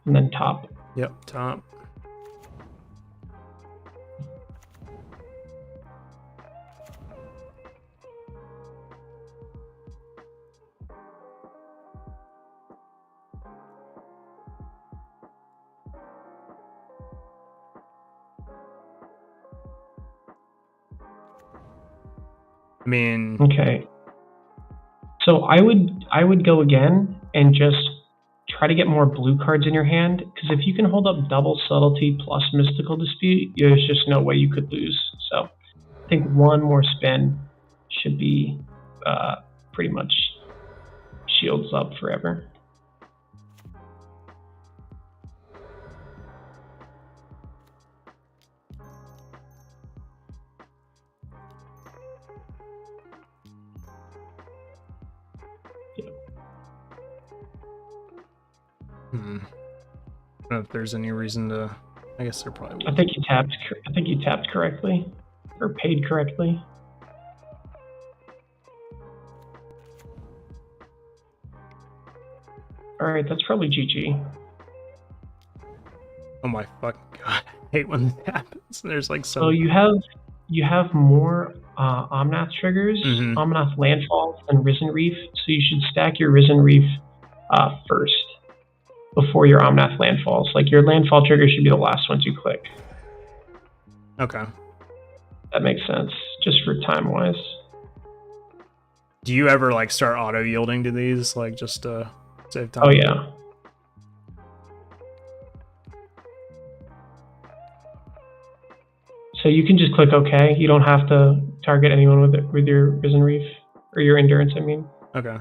And then top. Yep, top. I mean, Okay. So I would go again and just try to get more blue cards in your hand, because if you can hold up double Subtlety plus Mystical Dispute, there's just no way you could lose. So I think one more spin should be pretty much shields up forever. I don't know if there's any reason to. I guess there probably I would. think you tapped correctly or paid correctly. All right, that's probably GG. Oh my fucking god! I hate when that happens. There's like So so. you have more Omnath triggers, Mhm. Omnath landfalls, and Risen Reef. So you should stack your Risen Reef first before your Omnath landfalls. Like your landfall trigger should be the last ones you click. Okay. That makes sense, just for time wise. Do you ever like start auto yielding to these, like just to save time? Oh yeah. So you can just click OK. You don't have to target anyone with your Risen Reef or your Endurance. I mean. Okay.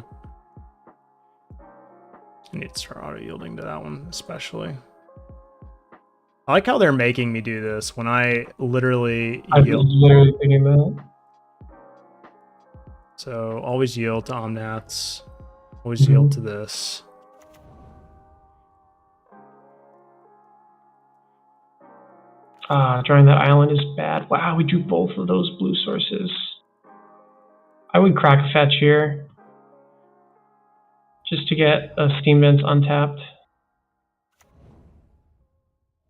I need to start auto yielding to that one, especially. I like how they're making me do this when I literally I was yield. literally thinking that. So always yield to Omnaths. Always yield to this. Drawing that island is bad. Wow, we drew both of those blue sources. I would crack a fetch here. Just to get a Steam Vents untapped.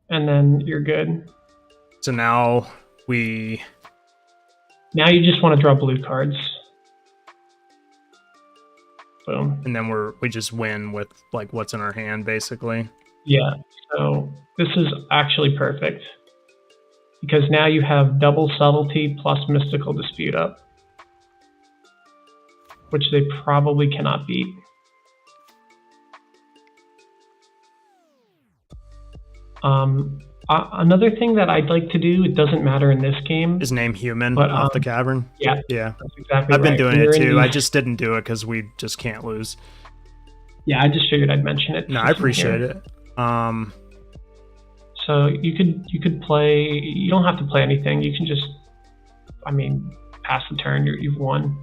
And then you're good. So now we... Now you just want to draw blue cards. Boom. And then we just win with like what's in our hand, basically. Yeah, so this is actually perfect. Because now you have double subtlety plus mystical dispute up. Which they probably cannot beat. Another thing that I'd like to do, it doesn't matter in this game. Is name human But, off the cavern? Yeah, Yeah. that's exactly I've been right. doing You're it in too. the- I just didn't do it because we just can't lose. Yeah, I just figured I'd mention it. No, I appreciate it. So you could play. You don't have to play anything. You can just, I mean, pass the turn. You've won.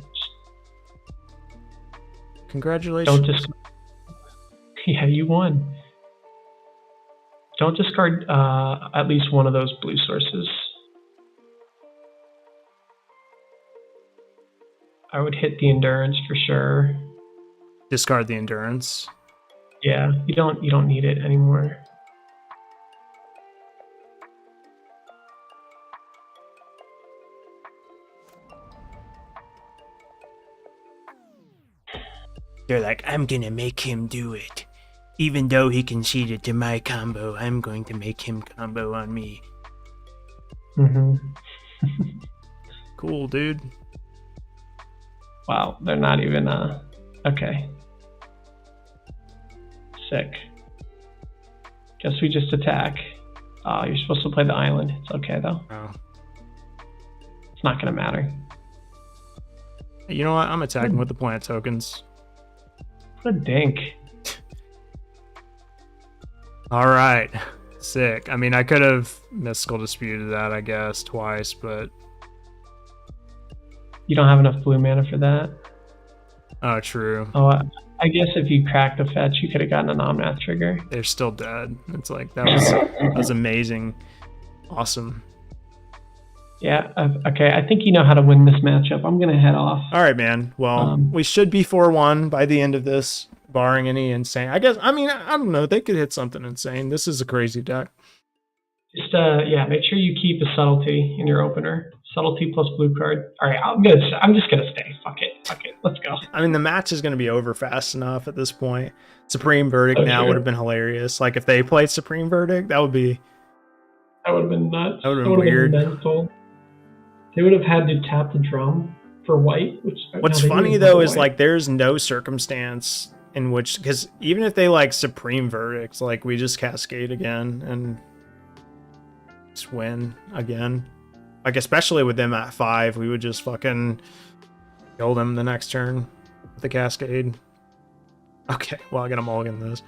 Congratulations. Don't discard. Yeah, you won. Don't discard at least one of those blue sources. I would hit the endurance for sure. Discard the endurance. Yeah, you don't need it anymore. They're like, I'm gonna make him do it. Even though he conceded to my combo, I'm going to make him combo on me. Mm-hmm. Cool, dude. Wow, they're not even okay. Sick. Guess we just attack. You're supposed to play the island. It's okay though. Oh. It's not gonna matter. You know what? I'm attacking with the plant tokens. What a dink. All right. Sick. I mean, I could have mystical disputed that, I guess, twice, but... You don't have enough blue mana for that. Oh, true. Oh, I guess if you cracked a fetch, you could have gotten an Omnath trigger. They're still dead. It's like, that was amazing. Awesome. Yeah, okay, I think you know how to win this matchup. I'm going to head off. All right, man. Well, we should be 4-1 by the end of this, barring any insane... I don't know. They could hit something insane. This is a crazy deck. Just, yeah, make sure you keep a subtlety in your opener. Subtlety plus blue card. All right, I'm just going to stay. Fuck it. Let's go. I mean, the match is going to be over fast enough at this point. Supreme Verdict now sure. would have been hilarious. Like, if they played Supreme Verdict, that would be... That would have been nuts. That would have been weird. Mental. They would have had to tap the drum for white. What's funny, though, is, like, there's no circumstance in which... Because even if they, like, Supreme Verdict, like, we just cascade again and just win again. Like, especially with them at 5, we would just fucking kill them the next turn with the cascade. Okay, well, I got a mulligan this.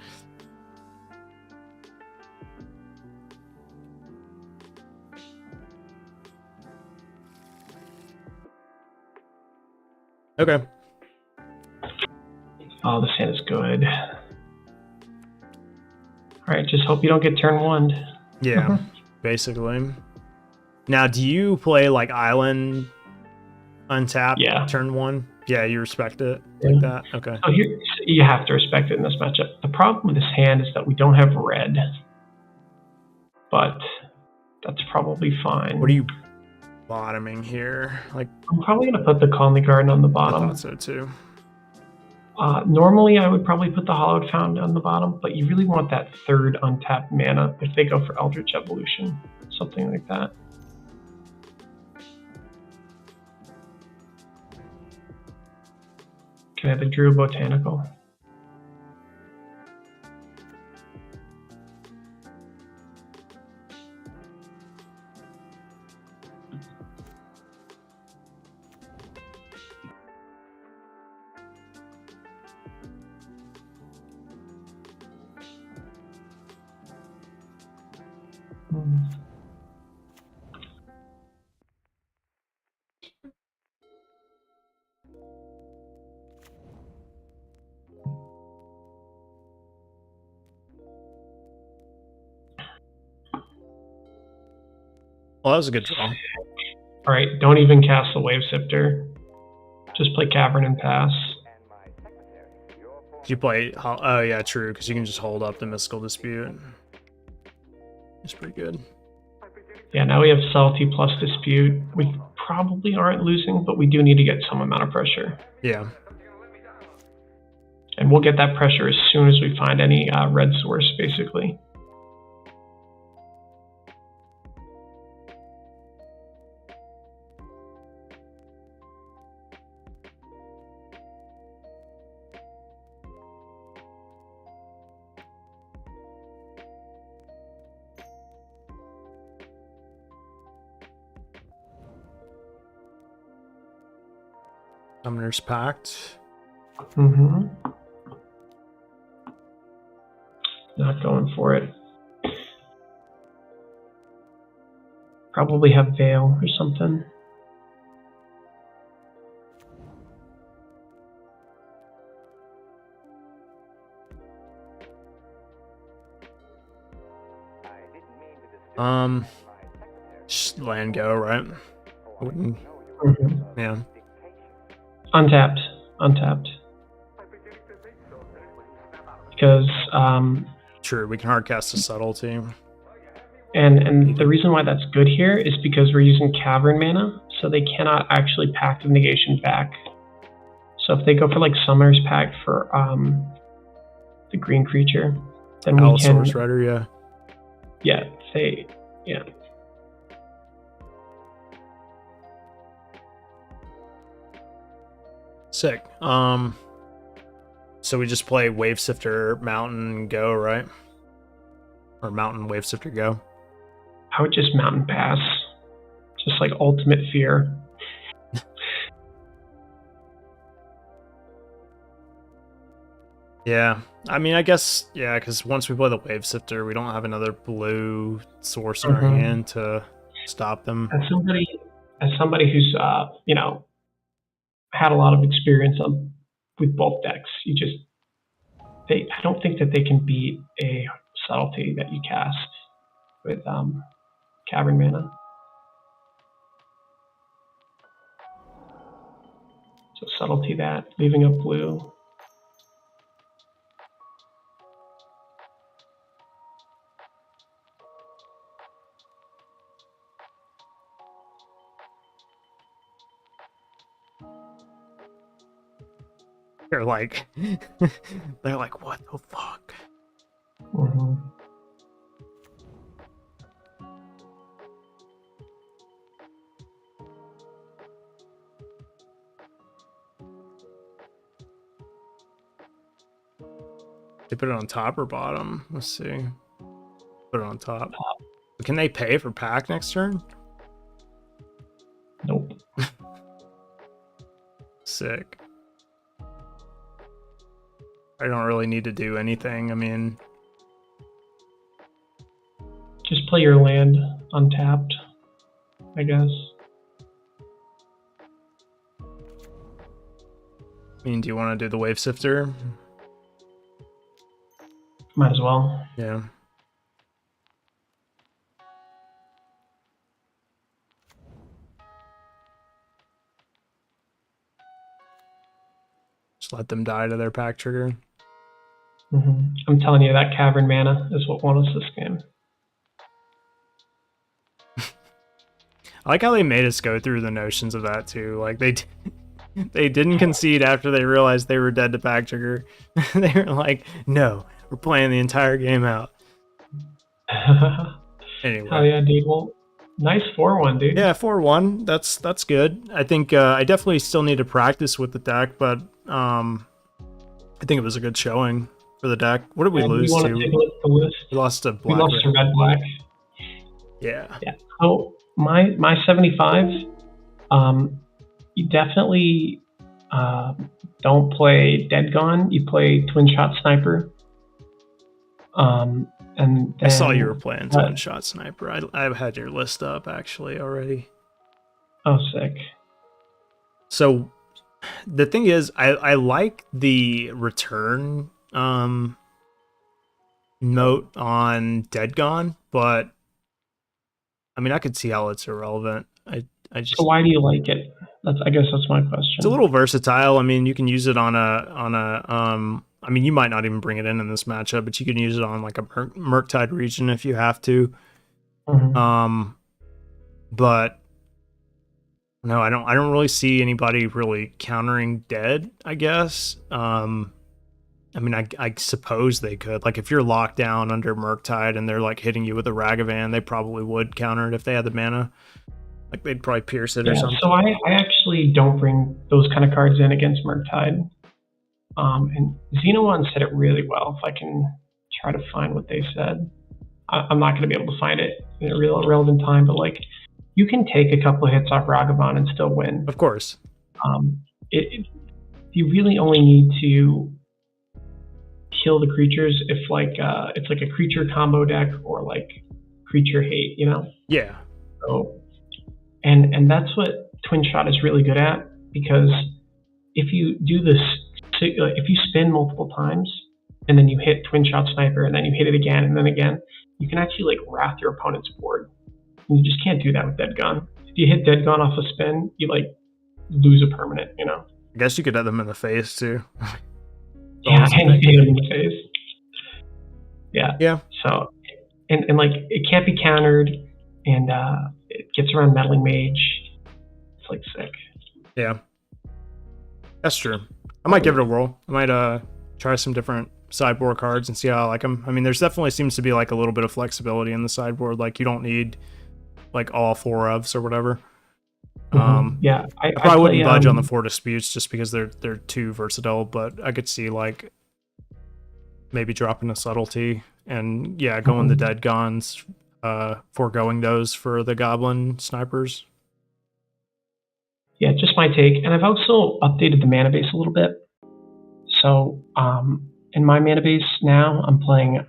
Okay. Oh, this hand is good. All right, just hope you don't get turn 1. Yeah, basically. Now, do you play like Island untapped Yeah. turn 1? Yeah, you respect it Yeah. like that? Okay. So here, you have to respect it in this matchup. The problem with this hand is that we don't have red, but that's probably fine. What are you bottoming here? Like, I'm probably going to put the Conley Garden on the I bottom. thought so too. Normally, I would probably put the Hollowed Fountain on the bottom, but you really want that third untapped mana if they go for Eldritch Evolution, something like that. Can I have a Drew Botanical? Well, that was a good draw. All right, don't even cast the Wave Sifter. Just play Cavern and pass. Did you play? Oh yeah, true. Because you can just hold up the Mystical Dispute. It's pretty good. Yeah, now we have Subtlety plus Dispute. We probably aren't losing, but we do need to get some amount of pressure. Yeah. And we'll get that pressure as soon as we find any red source, basically. Summoner's Pact. Mm-hmm. Not going for it. Probably have Veil or something. Just land go, right? I wouldn't. Mm-hmm. Yeah. Untapped. Untapped. Because True. We can hard cast a Subtlety. and the reason why that's good here is because we're using Cavern mana, so they cannot actually Pact of Negation back. So if they go for like Summoner's Pact for the green creature, then we can. Allosaurus Rider, yeah. Yeah, yeah. Sick. So we just play Wave Sifter, Mountain, go, right? Or Mountain, Wave Sifter, go. I would just Mountain Pass. Just like ultimate fear. Yeah. I mean, I guess, yeah, because once we play the Wave Sifter, we don't have another blue source in our Mhm. hand to stop them. As somebody who's had a lot of experience with both decks, I don't think that they can beat a Subtlety that you cast with Cavern mana. So Subtlety that, leaving up blue. They're like, what the fuck? Mhm. They put it on top or bottom? Let's see. Put it on top. Can they pay for pack next turn? Nope. Sick. I don't really need to do anything. I mean, Just play your land untapped, I guess. do you want to do the Wave Sifter? Might as well. Yeah. Just let them die to their pack trigger. I'm telling you, that Cavern mana is what won us this game. I like how they made us go through the notions of that too. Like they didn't concede after they realized they were dead to pack trigger. They were like, no, we're playing the entire game out. Anyway. Oh yeah, dude. Well, nice 4-1, dude. Yeah, 4-1. That's good. I think I definitely still need to practice with the deck, but I think it was a good showing for the deck. What did we lose want to? to take a look at the list. We lost to We Black. lost to Red Black. Yeah. Yeah. So my 75, you definitely don't play Dead Gone. You play Twin Shot Sniper. And then, I saw you were playing Twin Shot Sniper. I've had your list up actually already. Oh, sick. So the thing is, I like the return note on Dead Gone, but I mean, I could see how it's irrelevant. I just. So why do you like it? I guess that's my question. It's a little versatile. I mean, you can use it on a. I mean, you might not even bring it in this matchup, but you can use it on like a Murktide region if you have to. But no, I don't really see anybody really countering Dead, I guess. I mean, I suppose they could. Like, if you're locked down under Murktide and they're like hitting you with a Ragavan, they probably would counter it if they had the mana. Like, they'd probably pierce it or something. So I actually don't bring those kind of cards in against Murktide. And Xenoone said it really well. If I can try to find what they said, I'm not going to be able to find it in a real relevant time. But like, you can take a couple of hits off Ragavan and still win. Of course. You really only need to kill the creatures if like it's like a creature combo deck or like creature hate, you know? Yeah. So, and that's what Twin Shot is really good at, because if you do this, if you spin multiple times and then you hit Twin Shot Sniper and then you hit it again and then again, you can actually like wrath your opponent's board. And you just can't do that with Dead Gone. If you hit Dead Gone off a spin, you like lose a permanent, you know? I guess you could hit them in the face too. Yeah, and hit them in the face. Yeah. Yeah. So, and like, it can't be countered, and it gets around Meddling Mage. It's like sick. Yeah. That's true. I might give it a whirl. I might try some different sideboard cards and see how I like them. I mean, there's definitely seems to be like a little bit of flexibility in the sideboard. Like, you don't need like all 4 ofs or whatever. Yeah, I probably wouldn't budge on the 4 disputes just because they're too versatile, but I could see like maybe dropping a subtlety and going the Dead Gones, foregoing those for the Goblin Snipers. Yeah, just my take. And I've also updated the mana base a little bit. So in my mana base now, I'm playing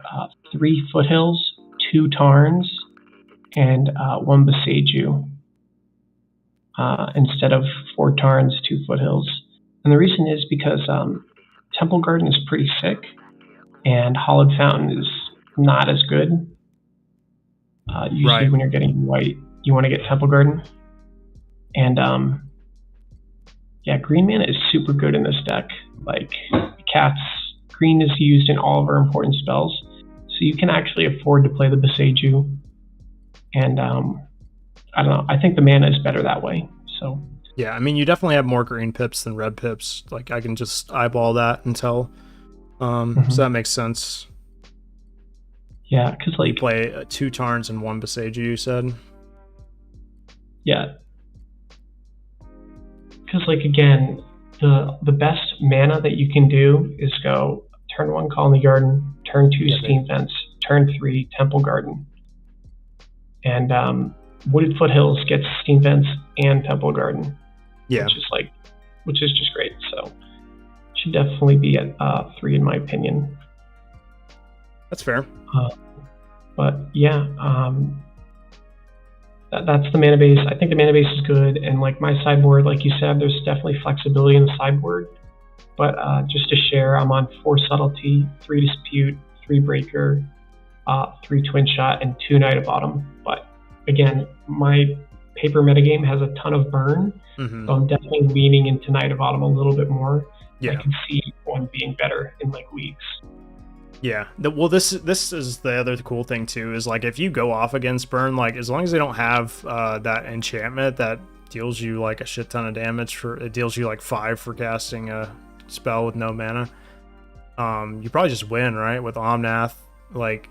3 Foothills, 2 Tarns, and 1 Boseiju. Instead of 4 Tarns, 2 Foothills. And the reason is because Temple Garden is pretty sick, and Hollowed Fountain is not as good. Usually when you're getting white, you want to get Temple Garden. And green mana is super good in this deck. Like, green is used in all of our important spells, so you can actually afford to play the Boseiju. And I don't know. I think the mana is better that way. So yeah, I mean, you definitely have more green pips than red pips. Like, I can just eyeball that and tell. So that makes sense. Yeah, because like you play 2 Tarns and 1 Boseiju, you said. Yeah, because like again, the best mana that you can do is go turn 1 Colony Garden, turn 2 Steam Fence, turn 3 Temple Garden. And Wooded Foothills gets Steam Fence and Temple Garden. Yeah. Which is just great. So should definitely be at 3 in my opinion. That's fair. But yeah, that's the mana base. I think the mana base is good, and like my sideboard, like you said, there's definitely flexibility in the sideboard. But just to share, I'm on 4 Subtlety, 3 Dispute, 3 Breaker, 3 Twin Shot, and 2 Night of Autumn. But again, my paper metagame has a ton of burn, so I'm definitely leaning into Night of Autumn a little bit more. Yeah. I can see one being better in like weeks. Yeah. Well, this is the other cool thing too. Is like if you go off against burn, like as long as they don't have that enchantment that deals you like a shit ton of damage it deals you like 5 for casting a spell with no mana. You probably just win, right, with Omnath, like.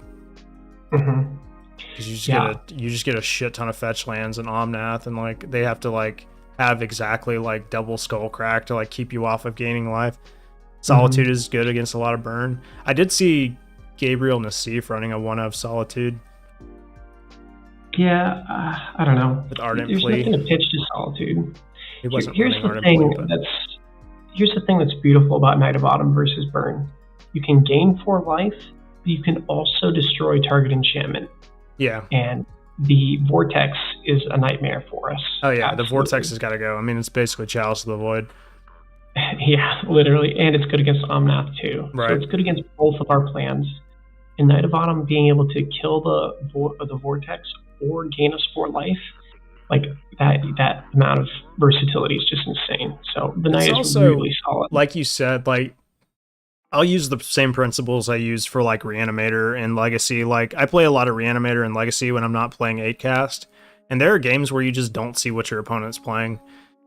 Mm-hmm. Because you just get a shit ton of fetch lands in Omnath, and like they have to like have exactly like double Skullcrack to like keep you off of gaining life. Solitude is good against a lot of burn. I did see Gabriel Nassif running a 1-of Solitude. Yeah, I don't know. With Ardent There's Plea. nothing to pitch to Solitude. He wasn't Here's running the Ardent thing Plea, but here's the thing that's beautiful about Knight of Autumn versus Burn. You can gain 4 life, but you can also destroy target enchantment. yeah. And the Vortex is a nightmare for us. Oh yeah, Absolutely. the Vortex has got to go. I mean, it's basically Chalice of the Void. Yeah, literally. And it's good against Omnath too. Right. So it's good against both of our plans. In Knight of Autumn, being able to kill the Vortex or gain us 4 life, like that amount of versatility is just insane. So the Knight is also, really solid. Like you said, like I'll use the same principles I use for like Reanimator and Legacy. Like I play a lot of Reanimator and Legacy when I'm not playing 8-cast, and there are games where you just don't see what your opponent's playing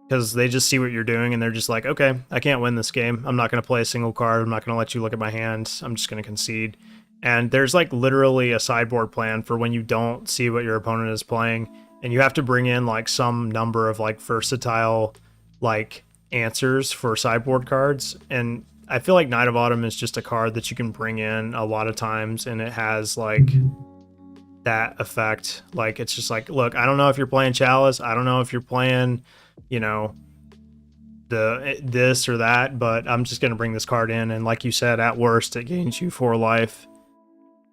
because they just see what you're doing and they're just like, okay, I can't win this game. I'm not going to play a single card. I'm not going to let you look at my hand. I'm just going to concede. And there's like literally a sideboard plan for when you don't see what your opponent is playing, and you have to bring in like some number of like versatile like answers for sideboard cards. And I feel like Knight of Autumn is just a card that you can bring in a lot of times, and it has like that effect. Like it's just like, look, I don't know if you're playing Chalice, I don't know if you're playing, you know, this or that, but I'm just gonna bring this card in, and like you said, at worst it gains you 4 life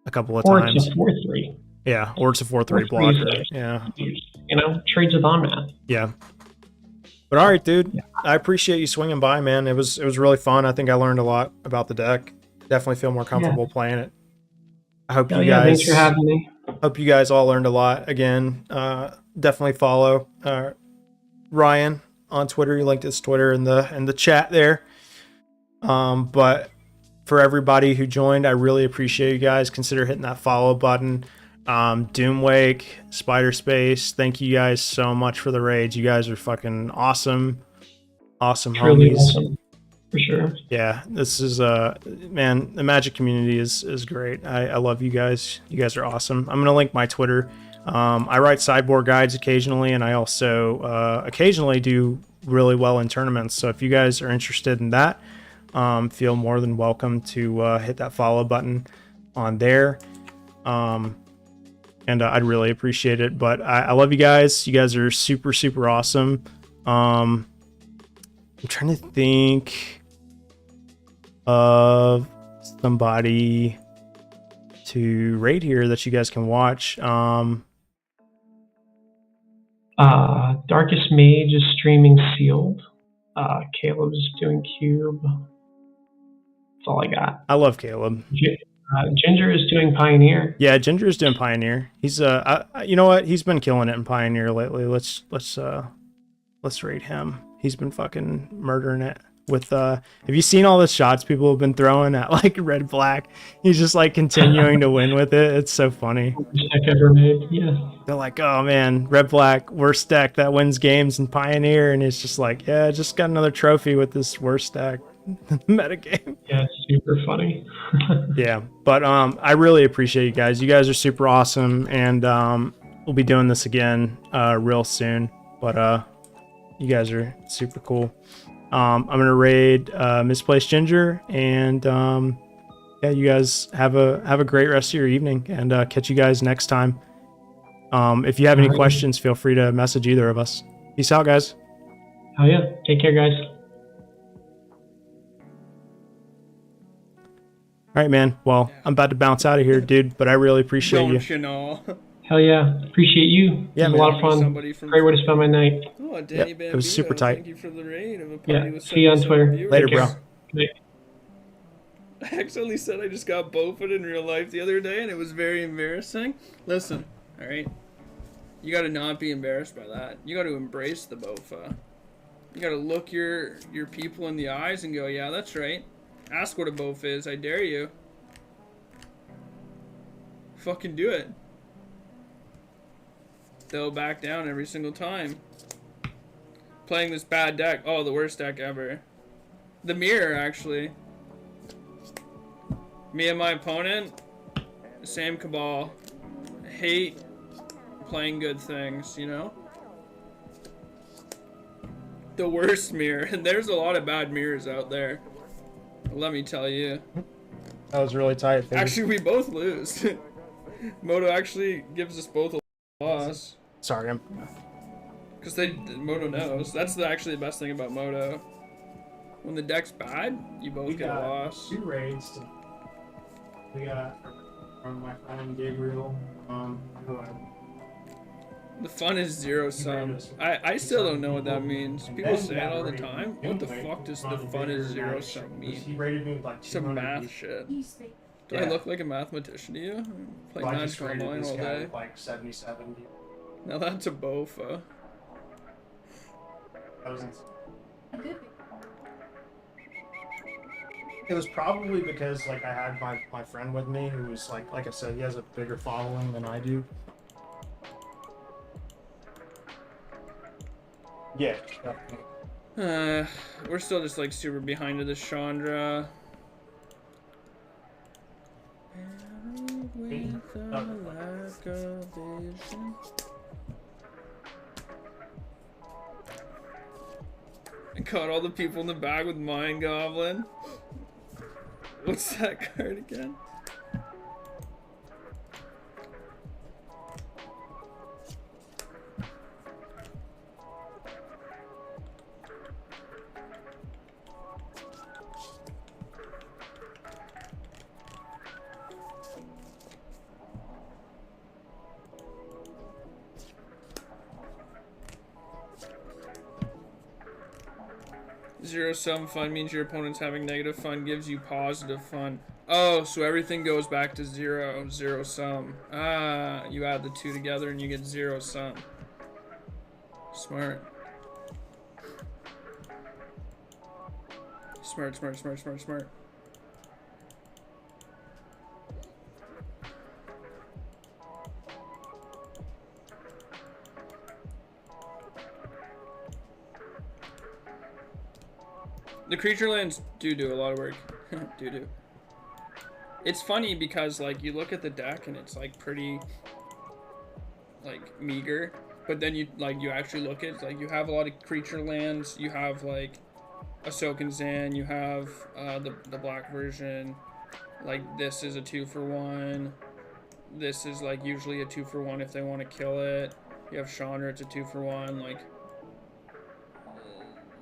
a couple of times. It's a 4/3. Yeah, or it's a 4/3 blocker. Yeah. You know, trades with Omnath. Yeah. But all right, dude. I appreciate you swinging by, man. It was really fun. I think I learned a lot about the deck. Definitely feel more comfortable playing it. I hope you guys. Thanks for having me. Hope you guys all learned a lot. Again, definitely follow Ryan on Twitter. He linked his Twitter in the chat there. But for everybody who joined, I really appreciate you guys. Consider hitting that follow button. Doomwake, Spider Space, thank you guys so much for the raids. You guys are fucking awesome. Awesome Truly homies. awesome. For sure. Yeah, this is man, the Magic community is great. I love you guys. You guys are awesome. I'm gonna link my Twitter. I write sideboard guides occasionally, and I also occasionally do really well in tournaments. So if you guys are interested in that, feel more than welcome to hit that follow button on there. And I'd really appreciate it. But I love you guys. You guys are super, super awesome. I'm trying to think of somebody to raid here that you guys can watch. Darkest Mage is streaming Sealed. Caleb's doing Cube. That's all I got. I love Caleb. Ginger is doing Pioneer. Yeah, Ginger is doing Pioneer. He's you know what? He's been killing it in Pioneer lately. Let's rate him. He's been fucking murdering it with have you seen all the shots people have been throwing at like red black? He's just like continuing to win with it. It's so funny. Worst deck ever made. Yeah. They're like, oh man, red black worst deck that wins games in Pioneer, and it's just like, yeah, just got another trophy with this worst deck metagame. Yeah, it's super funny. Yeah, but I really appreciate you guys. You guys are super awesome, and we'll be doing this again real soon. But you guys are super cool. I'm gonna raid Misplaced Ginger, and yeah, you guys have a great rest of your evening, and catch you guys next time. If you have any questions, feel free to message either of us. Peace out, guys. Oh yeah, take care, guys. All right, man. Well, I'm about to bounce out of here, dude, but I really appreciate you. Don't you know? Hell yeah, appreciate you. Yeah, It was a lot of fun. Great way to spend my night. Oh, Danny Yep, it was super Bambino, tight. Thank you for the raid of a party Yeah, with see you on 77 Twitter. viewers. Later, Take bro. care. Good night. I accidentally said I just got Bowfit in real life the other day, and it was very embarrassing. Listen, all right, you got to not be embarrassed by that. You got to embrace the Bofa. You gotta look your people in the eyes and go, yeah, that's right. Ask what a bof is. I dare you. Fucking do it. They'll back down every single time. Playing this bad deck. Oh, the worst deck ever. The mirror, actually. Me and my opponent, same cabal. Hate playing good things, you know? The worst mirror. And there's a lot of bad mirrors out there. Let me tell you. That was really tight. Baby. Actually, we both lose. Moto actually gives us both a loss. Sorry, I'm. Because Moto knows. That's actually the best thing about Moto. When the deck's bad, you both get a loss. 2 raids. We got from my friend Gabriel. Who The fun is zero sum. I still don't know what that means. People say it all the time. What the fuck does the fun is zero sum mean? He rated me with like Some 200 math shit. Do I Yeah. look like a mathematician to you? Play I just Magic rated Online this all guy day. with like 77. Now that's a bofa. That was It was probably because like I had my friend with me who was like I said, he has a bigger following than I do. Yeah. We're still just like super behind to the Chandra. With a lack of vision. I caught all the people in the bag with Mind Goblin. What's that card again? Zero sum fun means your opponent's having negative fun gives you positive fun. Oh, so everything goes back to zero. Zero sum. Ah, you add the two together and you get zero sum. Smart. Smart, smart, smart, smart, smart. The creature lands do a lot of work. do. It's funny because like you look at the deck and it's like pretty like meager, but then you actually look at it, like you have a lot of creature lands. You have like Ahsoken Zan. You have the black version. Like this is a 2-for-1. This is like usually a 2-for-1 if they want to kill it. You have Chandra. It's a 2-for-1. Like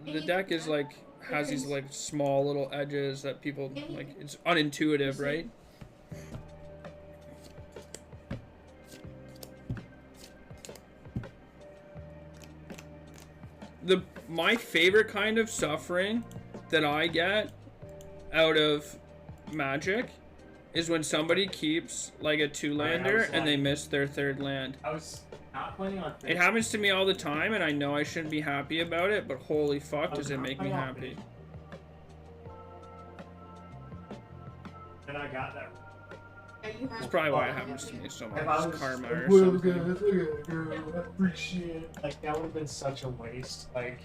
the deck is like has these like small little edges that people like. It's unintuitive, right? My favorite kind of suffering that I get out of Magic is when somebody keeps like a 2-lander and they miss their 3rd land. I was not planning on It happens to me all the time, and I know I shouldn't be happy about it, but holy fuck, does it make me happy. And I got that. That's probably why it happens to me so much. If I was Karma or well, something. good, I appreciate it. Like that would have been such a waste. Like